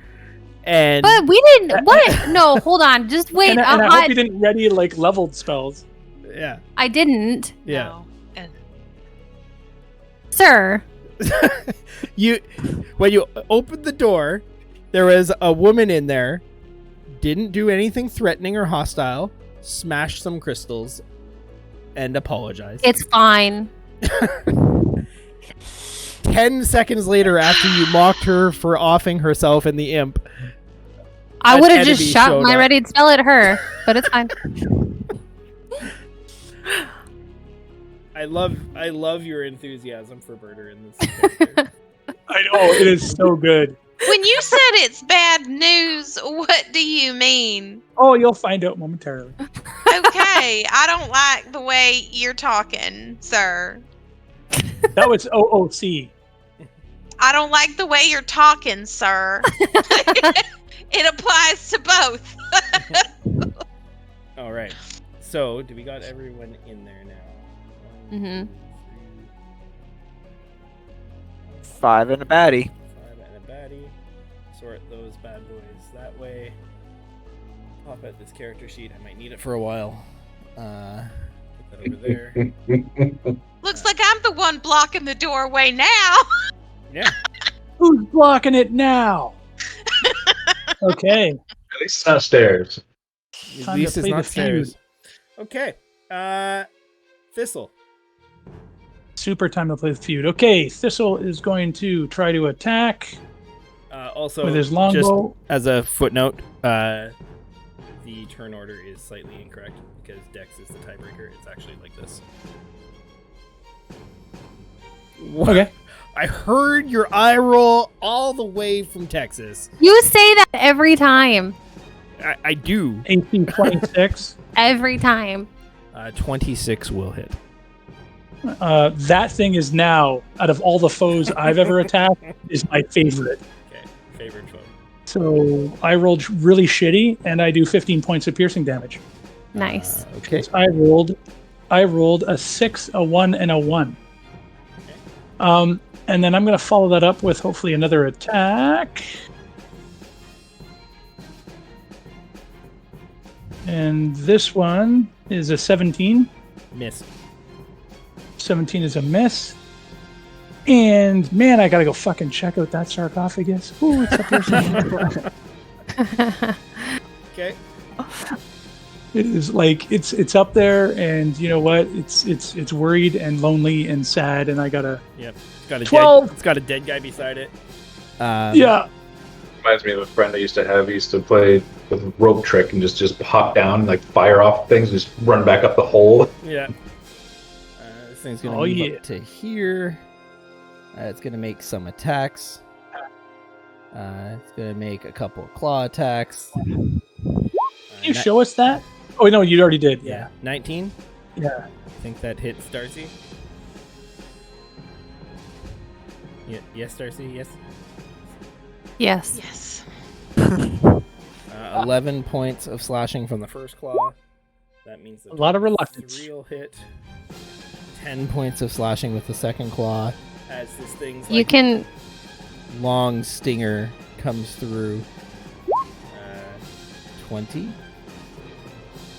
And But we didn't. What? No, hold on. Just wait. and I hope you didn't ready like leveled spells. yeah. I didn't, Yeah. No. And sir. When you opened the door, there was a woman in there, didn't do anything threatening or hostile, smashed some crystals, and apologized. It's fine. 10 seconds later, after you mocked her for offing herself and the imp, I an would have just enemy shot showed my up. readied spell at her, but it's fine. I love your enthusiasm for Birder in this character. I know, it is so good. when you said it's bad news, what do you mean? Oh, you'll find out momentarily. Okay, I don't like the way you're talking, sir. That was OOC. I don't like the way you're talking, sir. It applies to both. All right. So, do we got everyone in there now? Mhm. 5 and a baddie. 5 and a baddie. Sort those bad boys that way. Pop out this character sheet. I might need it for a while. Put that over there. Looks like I'm the one blocking the doorway now. Yeah. Who's blocking it now? Okay. At least it's not stairs. At Time least to it's play not the feud. stairs. Okay. Thistle. Super time to play the feud. Okay, Thistle is going to try to attack Also, with his just longbow. as a footnote, the turn order is slightly incorrect because Dex is the tiebreaker. It's actually like this. Okay. I heard your eye roll all the way from Texas. You say that every time. I do. AC 26. Every time. 26 will hit. That thing is now, out of all the foes I've ever attacked, is my favorite. Okay, favorite foe. So I rolled really shitty, and I do 15 points of piercing damage. Nice. Okay. I rolled a 6, a 1, and a 1. And then I'm going to follow that up with hopefully another attack. And this one is a 17. Miss. 17 is a miss. And man, I gotta go fucking check out that sarcophagus. Ooh, it's up there somewhere. Okay. It is like it's up there, and you know what? It's worried and lonely and sad, and I gotta. Yep. It's got a 12. It's got a dead guy beside it. Yeah. Reminds me of a friend I used to have. He used to play with a rope trick and just hop down and like fire off things, and just run back up the hole. Yeah. This thing's gonna Oh, move yeah. up to here. It's gonna make some attacks. It's gonna make a couple of claw attacks. Can you show us that? Oh no, you already did. Yeah. 19. Yeah. I think that hits Darcy. Yeah. Yes, Darcy. Yes. Yes. Yes. 11 points of slashing from the first claw. That means the A lot of reluctance. 3 will hit. 10 points of slashing with the second claw. As this thing's You can. long stinger comes through. 20.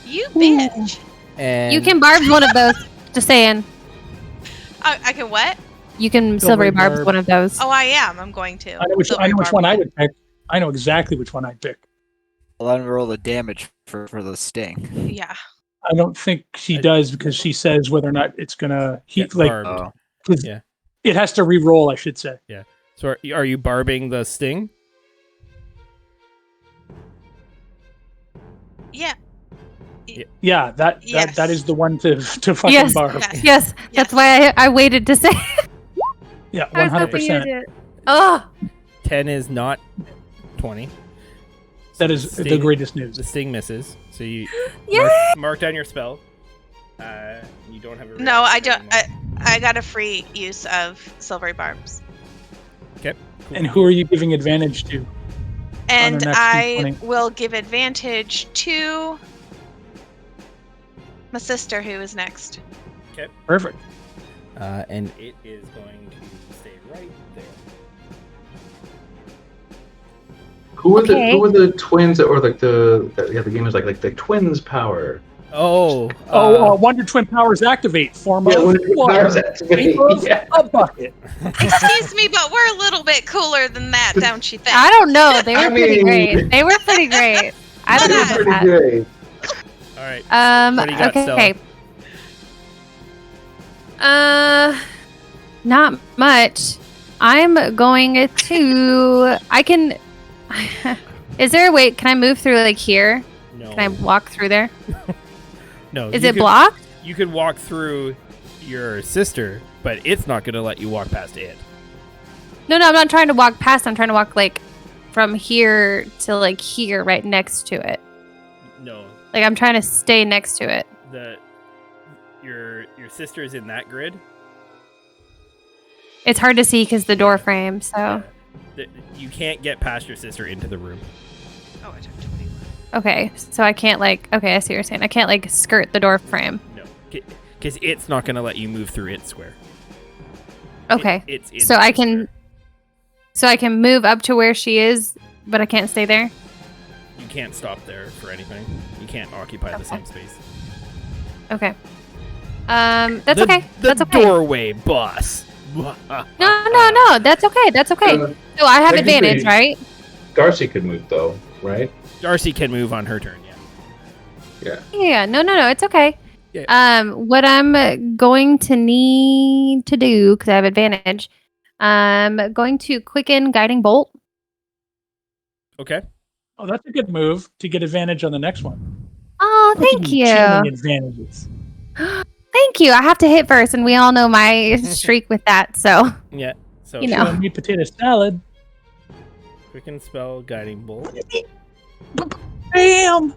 You bitch. And You can barb one of those. Just saying. I can what? You can Silvery silvery barb barb. one of those. Oh, I am. I'm going to. I know which one I would pick. I know exactly which one I'd pick. I'll roll the damage for the sting. Yeah. I don't think she does because she says whether or not it's gonna Get like barbed. Oh. 'cause Yeah. it has to re-roll, I should say. So are you barbing the sting? Yeah. Yeah, that Yes. is the one to fucking Yes. barb. Yes. Yes, that's why I waited to say. Yeah, I was hoping 100%. you did. Oh, 10 is not 20. That is Sting- the greatest news. The sting misses. So you Yay! mark down your spell. You don't have a No, I reaction don't. I got a free use of silvery barbs. Okay. Cool. And who are you giving advantage to? And next I D20. will give advantage to my sister, who is next. Perfect. And it is going to stay right there. Who are Okay. the twins, or like the game is like the twins power? Oh. Wonder Twin powers activate. Form Yeah, of Wonder Twin water. powers activate, Shape of yeah. a bucket. Excuse me, but we're a little bit cooler than that, don't you think? I don't know. They were I pretty mean- great. They were pretty great. I don't They know were about pretty that. great. All right. What do you got, Okay. Not much. I'm going to. I can. Is there a way? Can I move through like here? No. Can I walk through there? No. Is you it could- blocked? You could walk through your sister, but it's not going to let you walk past it. No, I'm not trying to walk past. I'm trying to walk like from here to like here, right next to it. No. Like I'm trying to stay next to it. Your sister is in that grid. It's hard to see because the door frame. So You can't get past your sister into the room. Oh, I took 21. okay, so I can't like. Okay, I see what you're saying. I can't like skirt the door frame. No. Because it's not going to let you move through its square. Okay, It's in so the I can. square. So I can move up to where she is, but I can't stay there. You can't stop there for anything. You can't occupy the Okay. same space. Okay. That's The- okay. The That's okay. doorway, boss. No. That's okay. That's okay. Uh, So I have technically- advantage, right? Darcy could move though, right? Darcy can move on her turn, yeah. Yeah. No. It's okay. Yeah. What I'm going to need to do because I have advantage. I'm going to quicken guiding bolt. Okay. Oh, that's a good move to get advantage on the next one. Oh, Look at thank you you. channeling advantages. Thank you. I have to hit first, and we all know my streak with that. So Yeah. So You know. Show me potato salad. quicken spell, guiding bolt. Bam!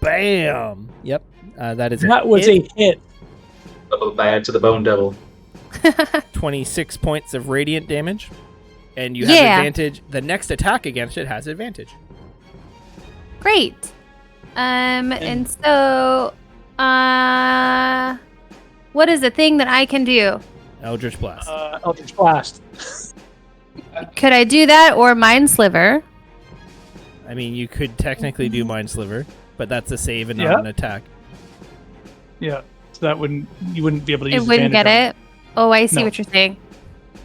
Bam. Yep. That is That was it. a hit. Double bad to the bone devil. 26 points of radiant damage, and you have Yeah. advantage. The next attack against it has advantage. great. And so, what is the thing that I can do? Eldritch Blast. Eldritch Blast. Could I do that or Mind Sliver? I mean, you could technically do Mind Sliver, but that's a save and not Yeah. an attack. Yeah. So that you wouldn't be able to It use wouldn't get advantage it. Oh, I see No. what you're saying.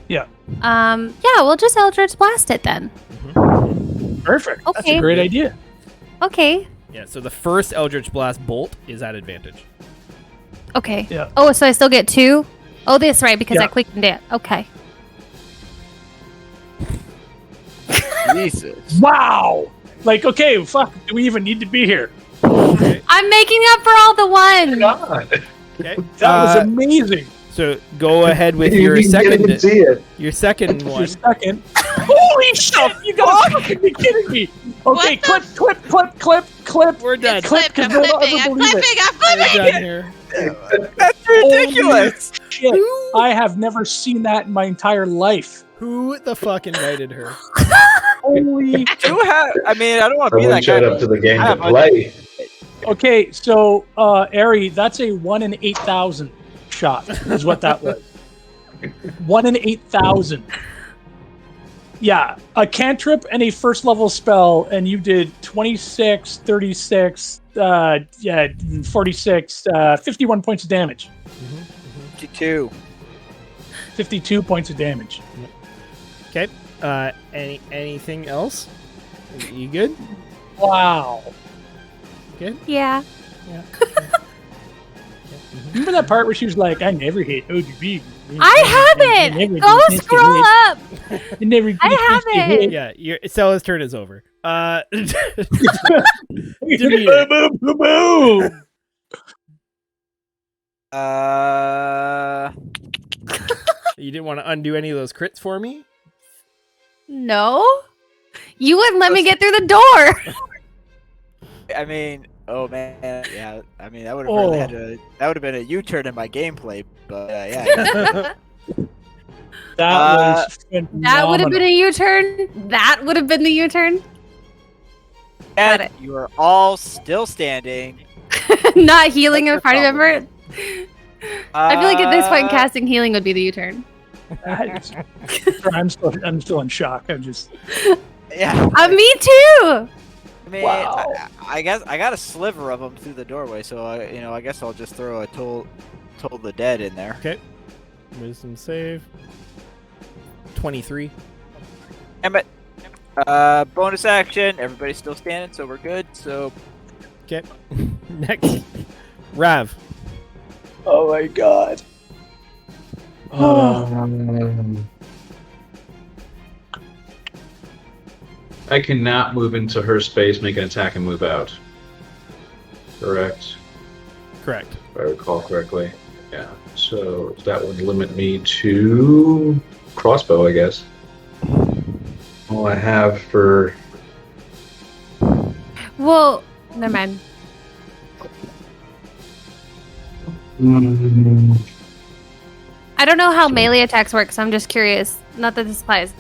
Yeah. Yeah, we'll just Eldritch Blast it then. on it. Perfect. That's Okay. a great idea. Okay. Yeah, so the first Eldritch Blast bolt is at advantage. Okay. Yeah. Oh, so I still get 2? Oh, that's right, because I Yeah. quickened it. Okay. Jesus. Wow. Like, okay, fuck. Do we even need to be here? I'm making up for all the ones. God. Okay. That was amazing. So go ahead with You your didn't get to second. see it. Your second Your one. second. Holy shit! You gotta fucking be kidding me. Okay, What the clip. We're done. Clip, I'm 'cause we'll flipping, never I'm believe it. flipping, I'm We're flipping! done here. That's ridiculous. Shit. I have never seen that in my entire life. Who the fuck invited her? Holy. Do have, I mean, I don't want to be Someone that guy. showed up but to the game I to have a- play. Okay, so Ari, that's a 1 in 8,000 shot, is what that was. 1 in 8,000. Yeah, a cantrip and a first level spell, and you did 26, 36, 46, 51 points of damage. 52. 52 points of damage. Okay. Anything else? You good? Wow. Good. Yeah. Yeah. Remember that part where she was like, I never hit ODB. I haven't. Go scroll up. I never did I haven't. Yeah. Your Stella's turn is over. Boom, boom, boom. You didn't want to undo any of those crits for me? No. You wouldn't let me get through the door. I mean, oh man, yeah. I mean, that would have really had that would have been a U-turn in my gameplay. But yeah. That was phenomenal. That would have been a U-turn. That would have been the U-turn. Got And it. you are all still standing. Not healing What's a party your member. I feel like at this point, casting healing would be the U-turn. I'm still in shock. I'm just. Yeah. Me too. I mean, Wow. I guess I got a sliver of them through the doorway, so I guess I'll just throw a toll the dead in there. Okay. Wisdom save. 23. Damn it. Bonus action. Everybody's still standing, so we're good. So Okay. Next. Rav. Oh my god. I cannot move into her space, make an attack, and move out. Correct. Correct. If I recall correctly. Yeah. So that would limit me to crossbow, I guess. All I have for. Well, never mind. I don't know how melee attacks work, so I'm just curious. Not that this applies.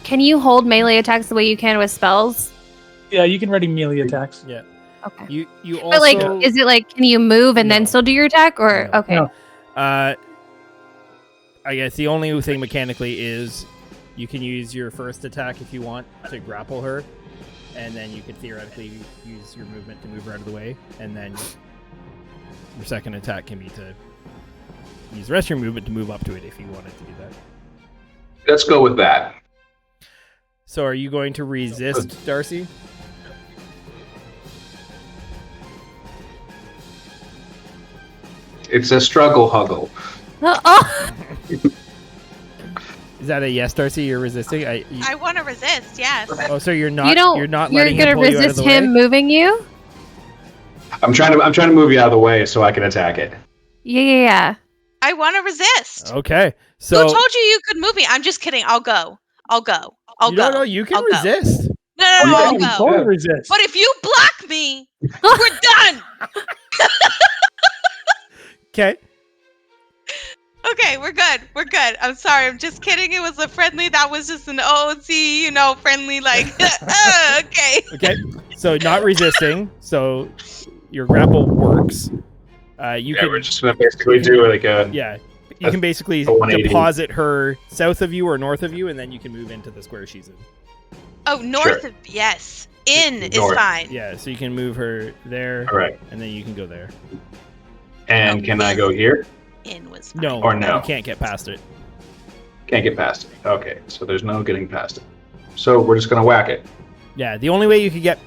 Can you hold melee attacks the way you can with spells? Yeah, you can ready melee attacks. Yeah. Okay. You also. But like, is it like, can you move and then No. still do your attack, or No. okay? No. I guess the only thing mechanically is you can use your first attack if you want to grapple her, and then you could theoretically use your movement to move her out of the way, and then your second attack can be to use the rest of your movement to move up to it if you wanted to do that. Let's go with that. So are you going to resist, Darcy? It's a struggle huggle. Oh, Is that a yes, Darcy? You're resisting? I want to resist. Yes. Oh, so you're not. you don't. You're not You're letting gonna him pull you out of resist the him way? moving you? I'm trying to move you out of the way so I can attack it. Yeah. I want to resist. Okay. Who So told you could move me? I'm just kidding. I'll go. you don't know. You can I'll go. resist. No, Oh, no, yeah, I'll you can go. totally resist. But if you block me, we're done. Okay. Okay, we're good. We're good. I'm sorry. I'm just kidding. It was a friendly. That was just an OC, friendly, like, okay. Okay. So not resisting. So your grapple works. You Yeah, can. we're just gonna basically do like a. Yeah. You can basically a 180. deposit her south of you or north of you, and then you can move into the square she's in. Oh, north Sure. of, yes. In is North. fine. Yeah. So you can move her there, All right. and then you can go there. And can I go here? In was fine. No. Or no? You can't get past it. Can't get past it. Okay, so there's no getting past it. So we're just gonna whack it. Yeah. The only way you could get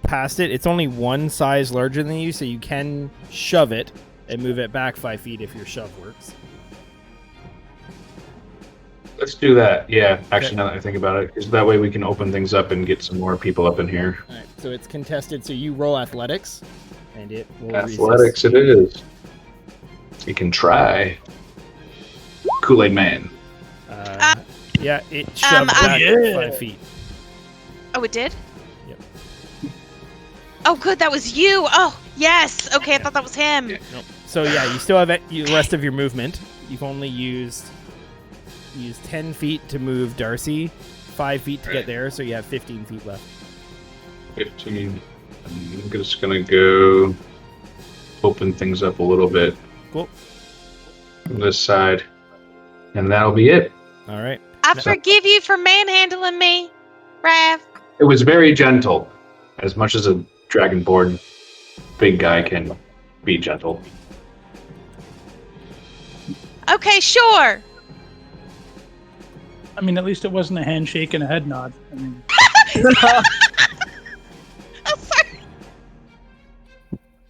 past it, it's only one size larger than you, so you can shove it and move it back 5 feet if your shove works. Let's do that. Yeah, actually, now that I think about it, because that way we can open things up and get some more people up in here. All right. So it's contested. So you roll athletics, and it will Athletics, resist. it is. You can try. Kool-Aid Man. Yeah, it shoved back yeah. 5 feet. Oh, it did? Yep. Oh, good. That was you. Oh, yes. Okay, I thought that was him. Yeah. Nope. So yeah, you still have the rest of your movement. You've only used 10 feet to move Darcy, 5 feet to get Right. there, so you have 15 feet left. 15. I'm just gonna go open things up a little bit Cool. from this side. And that'll be it. All right. I No. forgive you for manhandling me, Rav. It was very gentle. As much as a dragonborn big guy can be gentle. Okay, sure. I mean, at least it wasn't a handshake and a head nod. I mean, I'm sorry.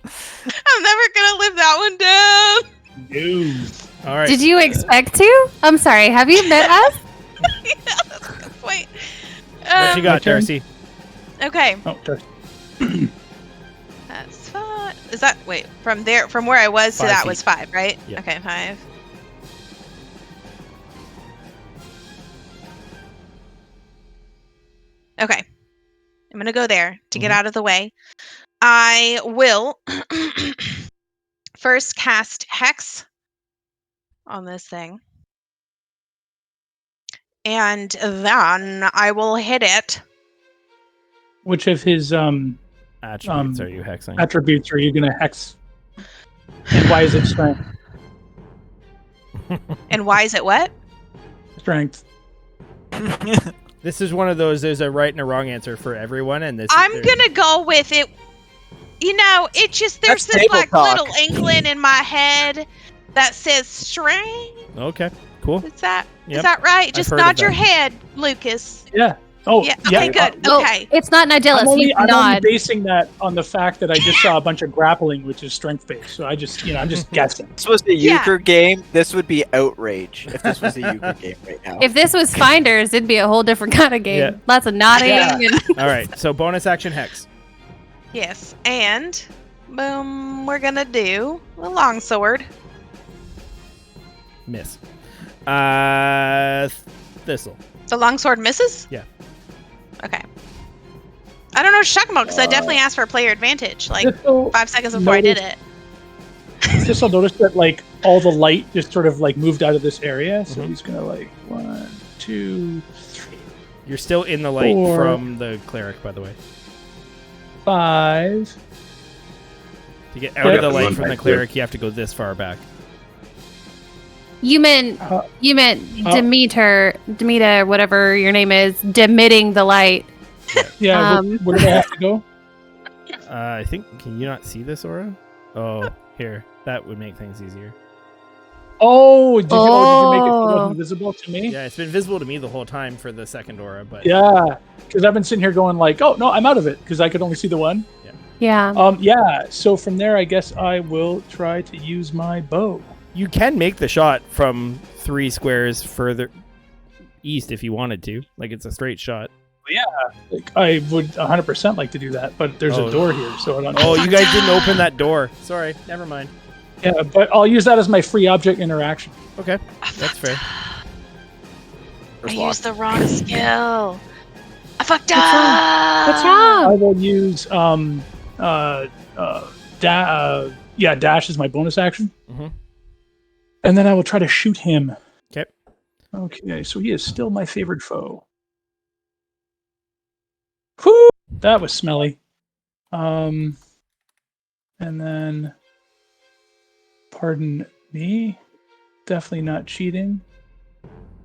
I'm never gonna live that one down. no. All right. Did you expect to? I'm sorry. Have you met us? Yeah, that's a good point. What you got, My turn. Darcy? Okay, Oh, Darcy. that's 5. Is that from where I was to 5 that feet. was 5, right? Yeah. Okay, 5. Okay, I'm gonna go there to get out of the way. I will first cast Hex on this thing. And then I will hit it. Which of his Attributes are you hexing? attributes are you going to hex? And why is it strength? And why is it what? Strength. This is one of those. There's a right and a wrong answer for everyone, and this. I'm gonna go with it. You know, it just there's That's this table like talk. little inkling in my head that says strength. Okay, cool. Is that Yep. right? Just heard nod of your that. head, Lucas. Yeah. Oh, Yeah. Okay. Good. Oh, Okay. it's not Nigella, I'm so only, you can I'm only nod. basing that on the fact that I just saw a bunch of grappling, which is strength based. So I just, I'm just guessing. This was a Yeah. euchre game. This would be outrage if this was a euchre game right now. If this was Finders, it'd be a whole different kind of game. Yeah. Lots of nodding. Yeah. And All right, so bonus action hex. Yes. And boom, we're gonna do a longsword. Miss. Thistle. The longsword misses. Yeah. Okay. I don't know Shakmo because I definitely asked for player advantage like Thistle 5 seconds before I did it. Thistle noticed that like all the light just sort of like moved out of this area, so Mhm. he's gonna like 1, 2, 3, You're still in the light 4. from the cleric, by the way. 5. To get out of the Yeah, light one from the back cleric, you have to go this far back. you meant Uh, Demeter, whatever your name is, demitting the light. Yeah, Um, where do I have to go? I think. Can you not see this aura? Oh, here. That would make things easier. Oh, did you make it so it Oh. wasn't visible to me? Yeah, it's been visible to me the whole time for the second aura, but Yeah, because I've been sitting here going like, oh no, I'm out of it because I could only see the one. Yeah. Yeah. So from there, I guess I will try to use my bow. you can make the shot from 3 squares further east if you wanted to. Like it's a straight shot. Like I would 100% like to do that, but there's Oh. a door here, so I don't. Oh, you guys didn't open that door. Sorry, never mind. Yeah, but I'll use that as my free object interaction. Okay, that's fair. I First lock. used the wrong skill. I fucked up. What's I wrong? will use dash is my bonus action, Mhm. and then I will try to shoot him. 'Kay. Okay, so he is still my favorite foe. Whew, that was smelly. And then, pardon me, definitely not cheating.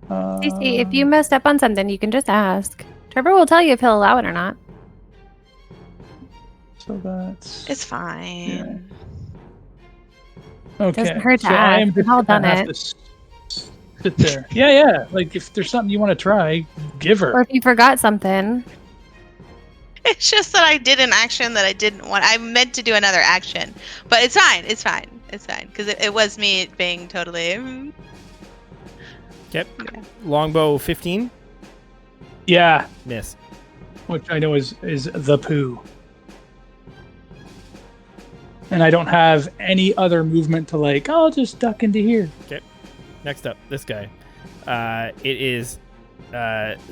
Cece, if you messed up on something, you can just ask. Trevor will tell you if he'll allow it or not. So that's It's fine. okay. Doesn't hurt to so I ask. am We've just all gonna done have it. to sit there. Yeah. Like if there's something you want to try, give her. Or if you forgot something. It's just that I did an action that I didn't want. I meant to do another action, but it's fine. It's fine. It's fine because it was me being totally. Okay. Longbow 15. Yeah, Miss. which I know is the poo. And I don't have any other movement to like, I'll just duck into here. Next up, this guy. It is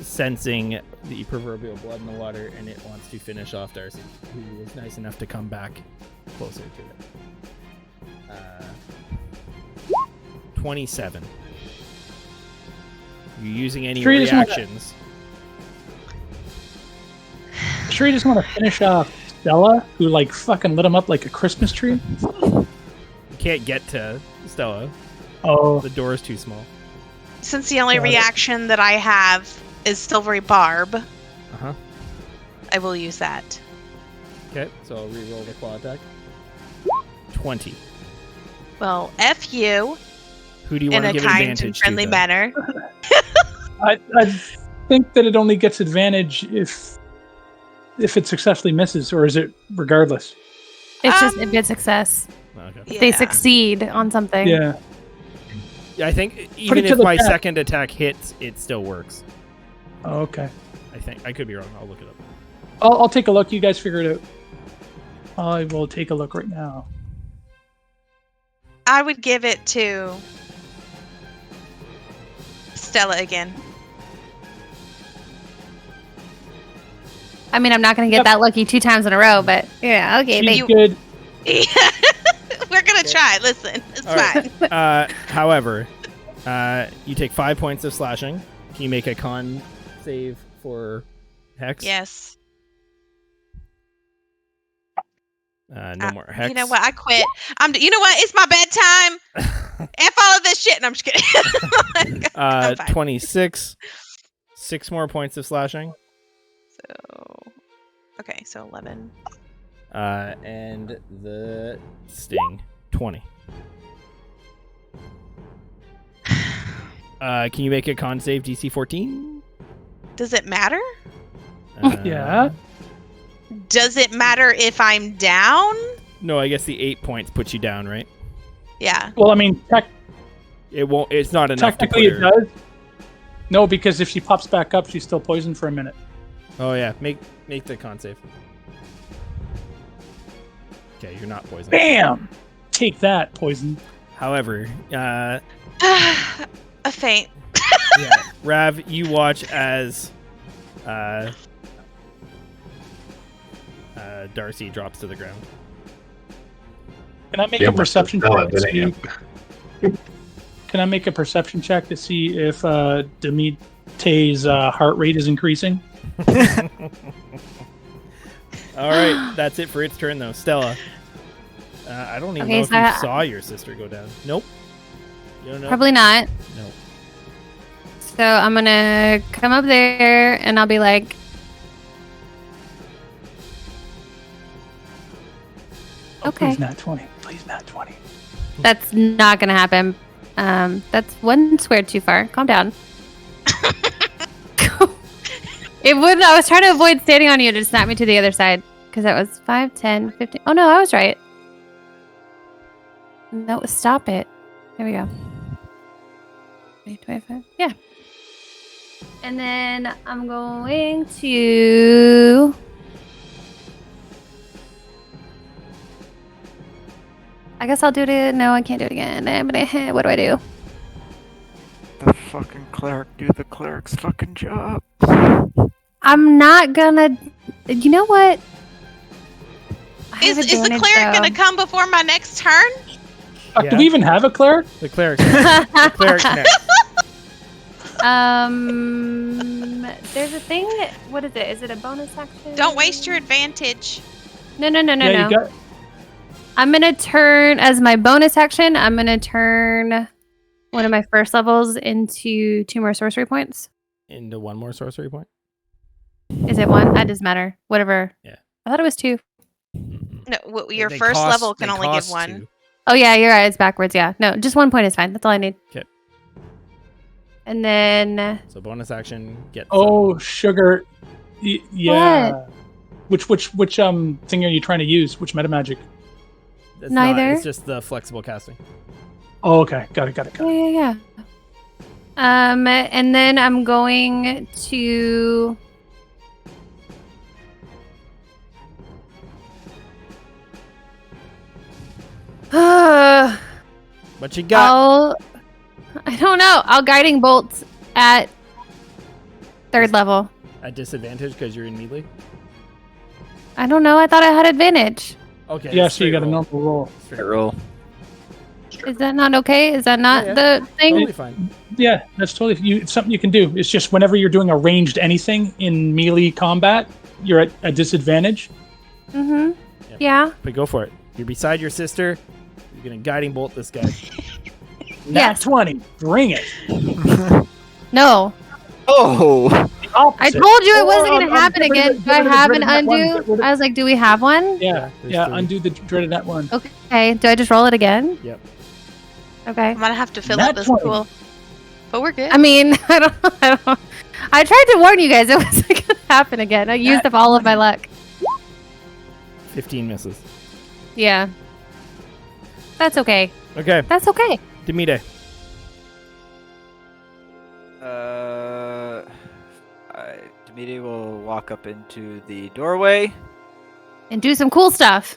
sensing the proverbial blood in the water, and it wants to finish off Darcy, who was nice enough to come back closer to it. 27. You using any Sure you just wanna- reactions? Sure, you just want to finish off Stella, who like fucking lit him up like a Christmas tree. You can't get to Stella. Oh, The door is too small. Since the only Got it. reaction that I have is Silvery Barb, Uh-huh. I will use that. Okay, so I'll re-roll the claw attack. 20. Well, F you Who do you in want to a give kind advantage and to? friendly then? manner. I think that it only gets advantage if it successfully misses, or is it regardless? It's just a Um, good success. Okay. If they Yeah. succeed on something. Yeah. Yeah, I think Put even it to if the my test. second attack hits, it still works. Oh, okay. I think. I could be wrong. I'll look it up. I'll take a look. You guys figure it out. I will take a look right now. I would give it to Stella again. I mean, I'm not going to get Yep. that lucky 2 times in a row, but yeah, okay. She's Thank good. We're gonna try. Listen, it's All right. fine. However, You take 5 points of slashing. Can you make a con save for Hex? Yes. No more Hex. You know what? I quit. You know what? It's my bedtime. F all of this shit. And I'm just kidding. I'm fine. 26. 6 more points of slashing. Okay, so 11. And the sting, 20. Can you make a con save DC 14? Does it matter? Yeah. Does it matter if I'm down? No, I guess the 8 points puts you down, right? Yeah. Well, I mean, It won't. It's not enough. technically to it put her... does. No, because if she pops back up, she's still poisoned for a minute. Oh yeah, make the con save. Okay, you're not poisoned. Bam! Take that, poison. However, A faint. yeah, Rav, you watch as Darcy drops to the ground. Can I make Yeah, a perception check to didn't see? you? Can I make a perception check to see if Demite's heart rate is increasing? All right, that's it for its turn, though. Stella, I don't even know if you saw your sister go down. Nope. You don't know? Probably not. No. So I'm gonna come up there and I'll be like, Oh, okay. Please not 20. Please not 20. That's not gonna happen. That's one square too far. Calm down. It would. I was trying to avoid standing on you to snap me to the other side because that was 5, 10, 15. Oh no, I was right. No, stop it. There we go. 25. Yeah. And then I'm going to. I guess I'll do it. No, I can't do it again. What do I do? The fucking cleric do the cleric's fucking job. I'm not gonna. You know what? I Is have the advantage, cleric though. going to come before my next turn? Yeah. Do we even have a cleric? The cleric. The cleric next. There's a thing. What is it? Is it a bonus action? Don't waste your advantage. No. Yeah, you got. I'm gonna turn as my bonus action. I'm gonna turn one of my first levels into 2 more sorcery points. Into 1 more sorcery point. Is it 1? That doesn't matter. Whatever. Yeah. I thought it was 2. No, your They first cost- level can they only give cost 1. 2. Oh yeah, you're right. It's backwards. Yeah. No, just 1 point is fine. That's all I need. Okay. And then So bonus action. Get. Oh, sugar. Yeah. Which thing are you trying to use? Which meta magic? It's Neither. It's just the flexible casting. Oh, okay. Got it. Yeah. And then I'm going to. What you got? I don't know. I'll guiding bolts at 3rd level. At disadvantage because you're in melee. I don't know. I thought I had advantage. Okay. Yeah, so you straight got a roll. normal roll. Straight Roll. Is that not okay? Is that not Yeah. the thing? Totally fine. Yeah, that's totally it's something you can do. It's just whenever you're doing a ranged anything in melee combat, you're at a disadvantage. Mm-hmm. Yep. Yeah. But go for it. You're beside your sister. You're gonna guiding bolt this guy. Nat Yes. 20. Bring it. No. Oh! The opposite. I told you it wasn't Oh, going to happen get rid again. of Do I the have an dreaded net one. undo? Get rid of- I was like, do we have one? Yeah, there's 3. undo the dreaded net one. Okay. Do I just roll it again? Yep. Okay. I'm going to have to fill Nat up this 20. pool. But we're good. I mean, I don't. I tried to warn you guys. It wasn't going to happen again. I used up all of my luck. 15 misses. Yeah. That's okay. Okay. That's okay. Demide. Demide will walk up into the doorway, And do some cool stuff.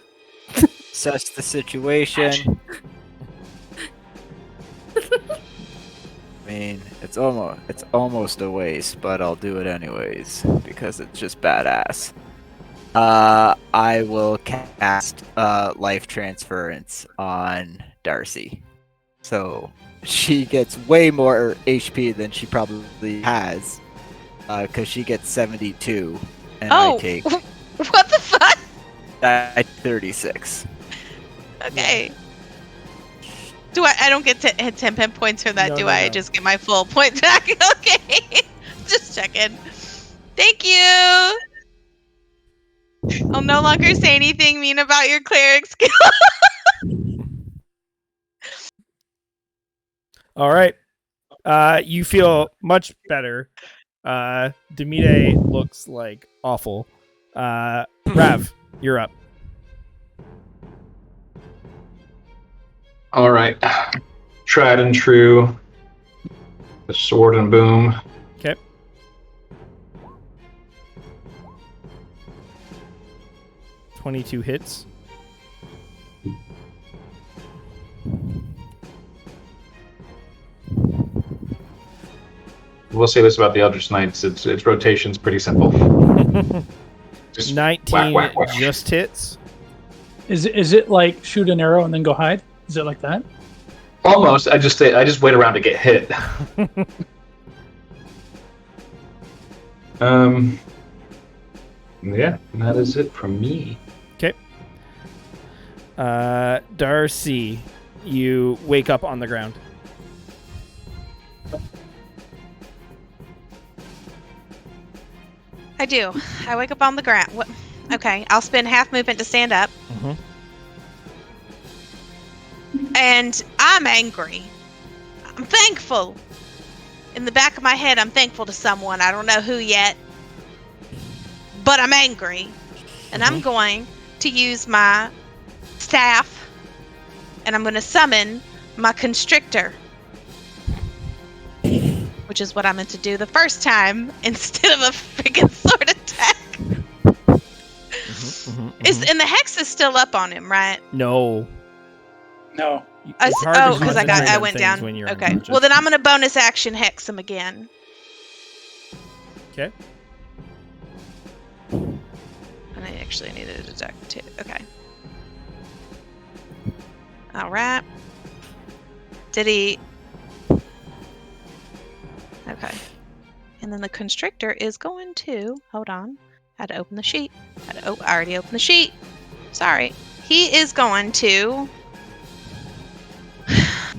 assess the situation. I mean, it's almost a waste, but I'll do it anyways because it's just badass. I will cast life transference on Darcy. So she gets way more HP than she probably has, because she gets 72, and I Oh, take what the fuck? 36. Okay. Do I don't get 10 pin points from that, No, do no, I? I no. just get my full point back. Okay. Just checking. Thank you. I'll no longer say anything mean about your cleric skill. All right. You feel much better. Demide looks like awful. Rav, you're up. All right. Tried and true. The sword and boom. Okay. $22 hits. We'll say this about the Eldritch Knights. Its rotation's pretty simple. Just 19 whack, whack. just hits. Is it like shoot an arrow and then go hide? Is it like that? Almost. I just wait around to get hit. Yeah, that is it from me. Okay. Darcy, you wake up on the ground. I do. I wake up on the ground. What? Okay, I'll spend half movement to stand up. Mm-hmm. And I'm angry. I'm thankful. In the back of my head, I'm thankful to someone. I don't know who yet. But I'm angry. And I'm going to use my staff. And I'm going to summon my constrictor. Which is what I meant to do the first time instead of a freaking sword attack. And the hex is still up on him, right? No. No. It's hard to Oh, because concentrate I on went things down. when you're Okay. unconscious. Well, then I'm going to bonus action hex him again. Okay. And I actually needed to deduct too. Okay. All right. Did he? Okay. And then the constrictor is going to. Hold on. Had to open the sheet. I already opened the sheet. Sorry. He is going to.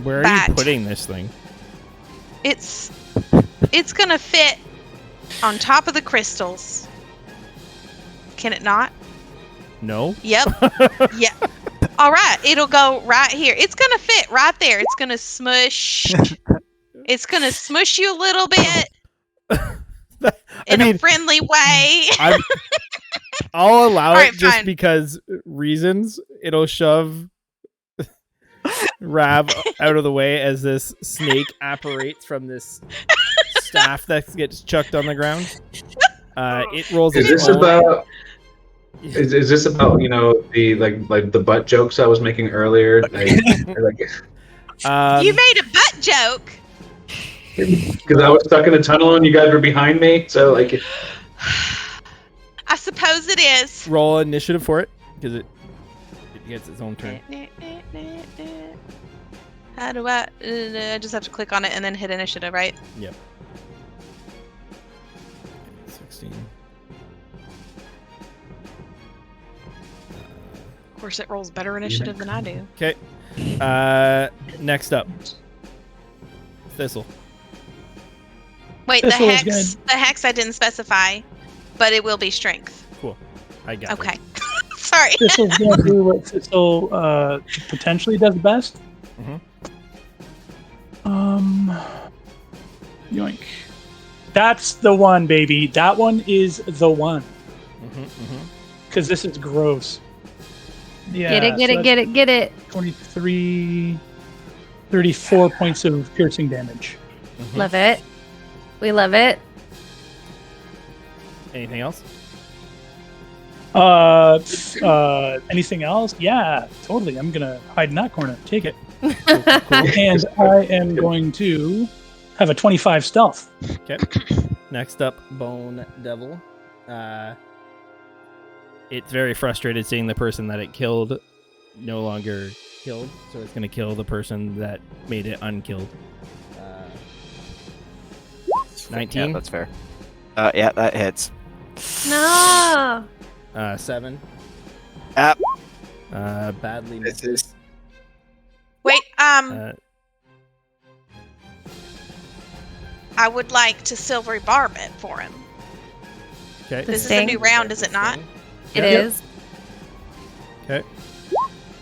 Where are bat. you putting this thing? It's gonna fit on top of the crystals. Can it not? No. Yep. Yep. All right. It'll go right here. It's gonna fit right there. It's gonna smush. It's gonna smush you a little bit in a friendly way. I'll allow All it right, just fine. because reasons. It'll shove Rav out of the way as this snake apparates from this staff that gets chucked on the ground. It rolls. Is its this own- about? Is this about the like the butt jokes I was making earlier? You made a butt joke. Because I was stuck in a tunnel and you guys were behind me, so like. I suppose it is. Roll initiative for it because it gets its own turn. How do I just have to click on it and then hit initiative, right? Yep. 16. Of course, it rolls better initiative than I do. Okay. Next up, Thistle. Wait, Thistle is the hex I didn't specify, but it will be strength. Cool. I got it. Okay. Sorry. Thistle's gonna do what Thistle potentially does best. Yoink. That's the one, baby. That one is the one. Because this is gross. Yeah. Get it. 23, 34 points of piercing damage. Love it. We love it. Anything else? Anything else? Yeah, totally. I'm gonna hide in that corner. Take it. Cool. And I am going to have a 25 stealth. Okay. Next up, Bone Devil. It's very frustrated seeing the person that it killed no longer killed, so it's going to kill the person that made it unkilled. 19. Yeah, that's fair. Yeah, that hits. No. 7. Badly This misses. is- Wait, Uh, I would like to silvery barb it for him. okay. This is a Sting. new round, is it not? It Yep. is. Okay.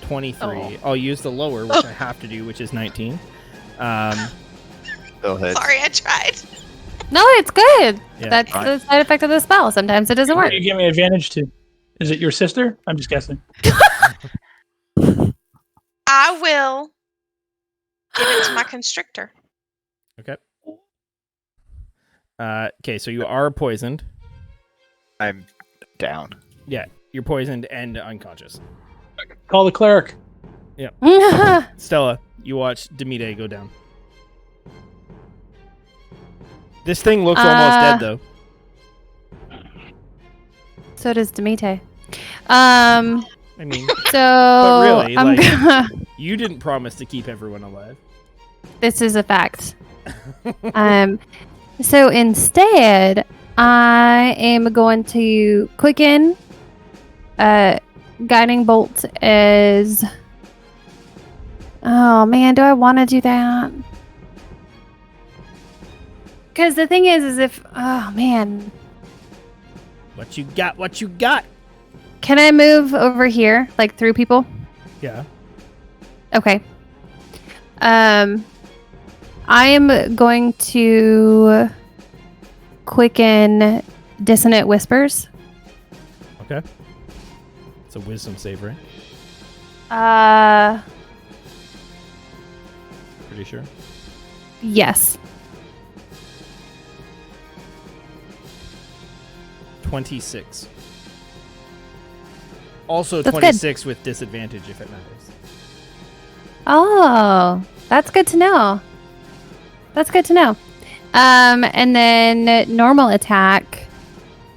23. Oh. I'll use the lower, which I have to do, which is 19. Still hits. Sorry, I tried. No, it's good. Yeah. That's Fine. the side effect of the spell. Sometimes it doesn't What work. do you give me advantage to? Is it your sister? I'm just guessing. I will give it to my constrictor. Okay. Okay, so you are poisoned. I'm down. Yeah, you're poisoned and unconscious. Call the cleric. Stella, you watch Demide go down. This thing looks almost dead, though. So does Demite. I mean, So But really, I'm like- gonna. you didn't promise to keep everyone alive. This is a fact. So instead, I am going to quicken guiding bolt as. Oh man, do I want to do that? Because the thing is if oh man, What you got? What you got? can I move over here like through people? Yeah. Okay. I am going to quicken dissonant whispers. Okay. It's a wisdom save, right? Pretty sure. Yes. 26. Also That's good. 26 with disadvantage if it matters. Oh, that's good to know. That's good to know. And then normal attack,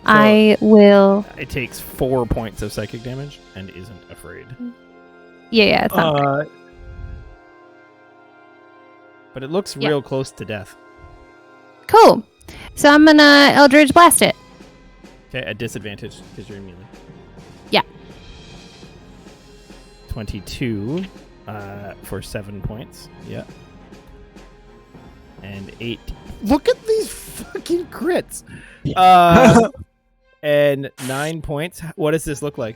I will. It takes 4 points of psychic damage and isn't afraid. Yeah, it's not. But it looks Yeah. real close to death. Cool. So I'm gonna Eldritch Blast it. Okay, at disadvantage because you're in melee. Yeah. 22 for 7 points. Yeah. And 8. Look at these fucking crits. And 9 points. What does this look like?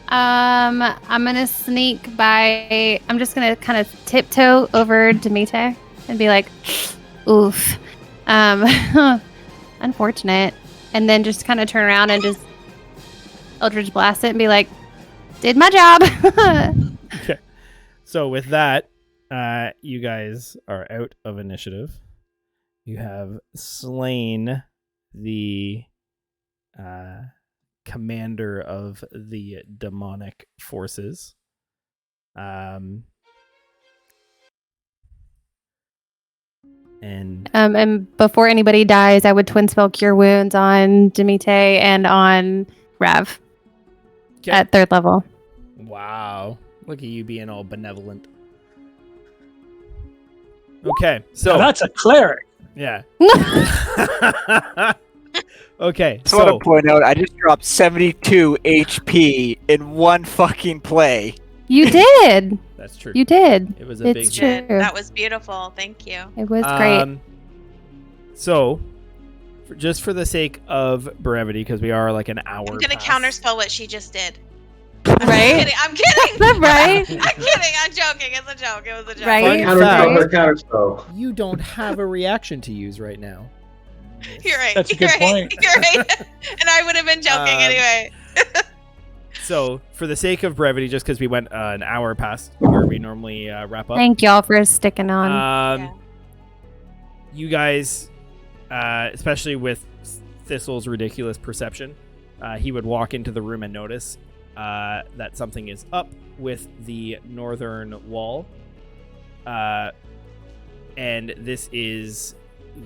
I'm gonna sneak by. I'm just gonna kind of tiptoe over Demite and be like, "Oof, unfortunate," and then just kind of turn around and just Eldritch Blast it and be like, "Did my job." Okay. So with that, you guys are out of initiative. You have slain the commander of the demonic forces. And before anybody dies, I would twin spell Cure Wounds on Demite and on Rav Okay. at 3rd level. Wow. Look at you being all benevolent. Okay, so Now that's a cleric. yeah. Okay, I just want so to point out, I just dropped 72 HP in one fucking play. You did. that's true. You did. It was a It's big true. hit. That was beautiful. Thank you. It was great. So, just for the sake of brevity, because we are like an hour. I'm gonna past- counterspell what she just did. Right? I'm kidding. Right? I'm kidding. I'm joking. It's a joke. It was a joke. Right? Fun fact, Counterspell. you don't have a reaction to use right now. You're right. That's a You're good right. point. You're right. And I would have been joking anyway. So, for the sake of brevity, just because we went an hour past where we normally wrap up, Thank y'all for sticking on. Yeah. you guys, especially with Thistle's ridiculous perception, he would walk into the room and notice that something is up with the northern wall. And this is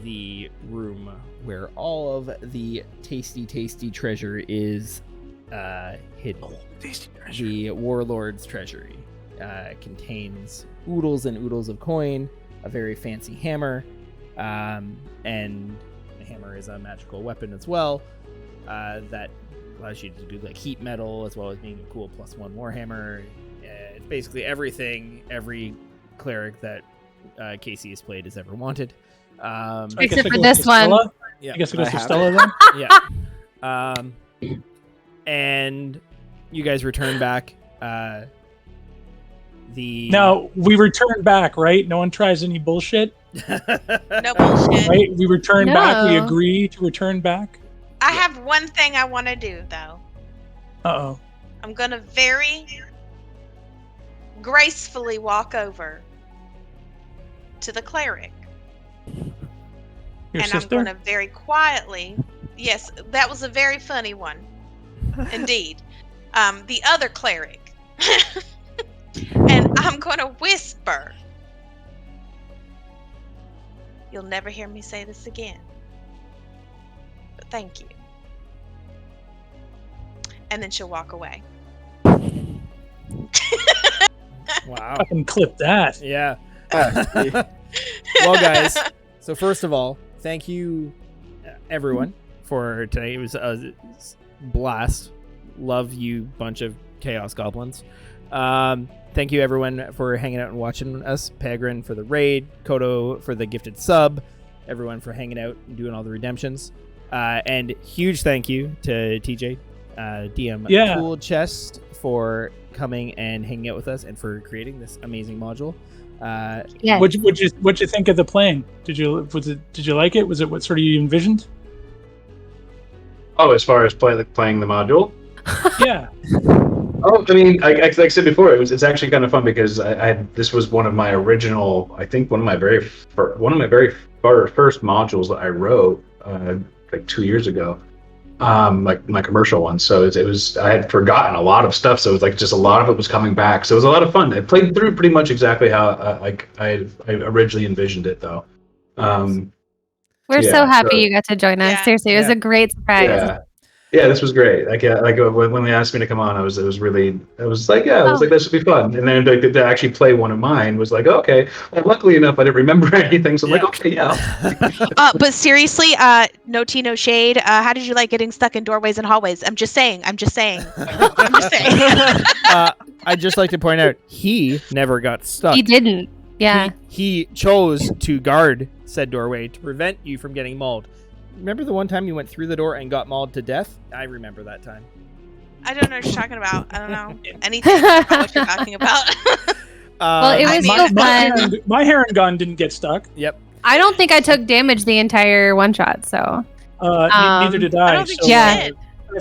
the room where all of the tasty treasure is hidden. The warlord's treasury contains oodles and oodles of coin, a very fancy hammer, and the hammer is a magical weapon as well that allows you to do like heat metal as well as being a cool +1 warhammer. It's basically everything every cleric that Casey has played has ever wanted. Except for this one. Yeah, I guess it goes I to have Stella then. yeah. And you guys return back. Now we return back, right? No one tries any bullshit, No bullshit. right? We return back. We No. agree to return back. I have one thing I want to do, though. Uh-oh. I'm going to very gracefully walk over to the cleric. Your and sister? I'm going to very quietly. Yes, that was a very funny one. Indeed. The other cleric. And I'm going to whisper. You'll never hear me say this again. But thank you. And then she'll walk away. Wow. Fucking clip that. Yeah. Well, guys, so first of all, thank you, everyone, for today. It was a blast. Love you, bunch of Chaos Goblins. Thank you, everyone, for hanging out and watching us. Pagrin for the raid, Kodo for the gifted sub, everyone for hanging out and doing all the redemptions. And huge thank you to TJ, DM Cool Chest, for coming and hanging out with us and for creating this amazing module. Yes. What'd you think of the playing? Did you like it? Was it what sort of you envisioned? Oh, as far as playing the module. Yeah. Oh, I mean, like I said before, it's actually kind of fun because this was one of my original, I think one of my very first modules that I wrote like 2 years ago, like my commercial one. So it was I had forgotten a lot of stuff, so it was like just a lot of it was coming back. So it was a lot of fun. I played through pretty much exactly how I originally envisioned it, though. We're so happy you got to join us. Yeah. Seriously, it was a great surprise. Yeah, this was great. Like when they asked me to come on, I was like, this would be fun. And then to actually play one of mine was like, okay. Well, luckily enough, I didn't remember anything, so I'm like, okay, yeah. But seriously, no tea, no shade. How did you like getting stuck in doorways and hallways? I'm just saying. I'm just saying. I'd just like to point out, he never got stuck. He didn't. Yeah. He chose to guard said doorway to prevent you from getting mauled. Remember the one time you went through the door and got mauled to death? I remember that time. I don't know what you're talking about. I don't know anything about what you're talking about. Well, it was so fun. My Heron gun didn't get stuck. Yep. I don't think I took damage the entire one shot, so. Neither did I. I don't think so, you yeah. did.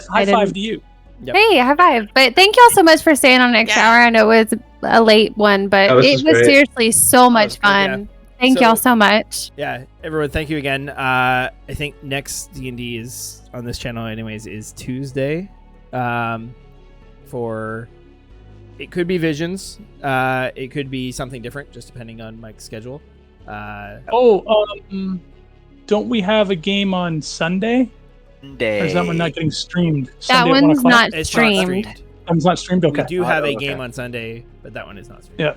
High five to you. Yep. Hey, high five. But thank you all so much for staying on an extra hour. I know it was a late one, but Oh, this it is was great. seriously so much was good, yeah. fun. Thank So- y'all so much. Yeah, everyone, thank you again. I think next D&D is on this channel anyways is Tuesday. For it could be Visions. It could be something different, just depending on Mike's schedule. Don't we have a game on Sunday? Or is that one not getting streamed? That Sunday at 1 one's o'clock? not It's streamed. not streamed. It's not streamed. Okay. We do have a okay. game on Sunday, but that one is not streamed. Yeah.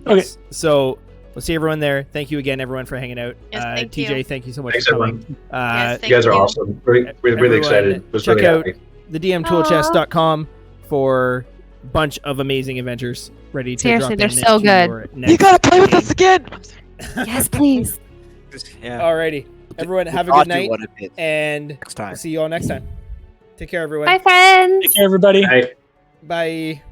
Okay. Okay. So we'll see everyone there. Thank you again, everyone, for hanging out. Yes, thank TJ, you. thank you so much Thanks, for coming. everyone. Yes, You guys are Thank you. awesome. Really Everyone, excited. Was check really out happy. thedmtoolchest.com for a bunch of amazing adventures ready to Seriously, drop they're in so into good. your next play with game. us again. Yes, please. Yeah. Alrighty. Everyone, have a I'll good do night, one of it and next time. we'll see you all next time. Take care, everyone. Bye, friends. Take care, everybody. Bye. Bye.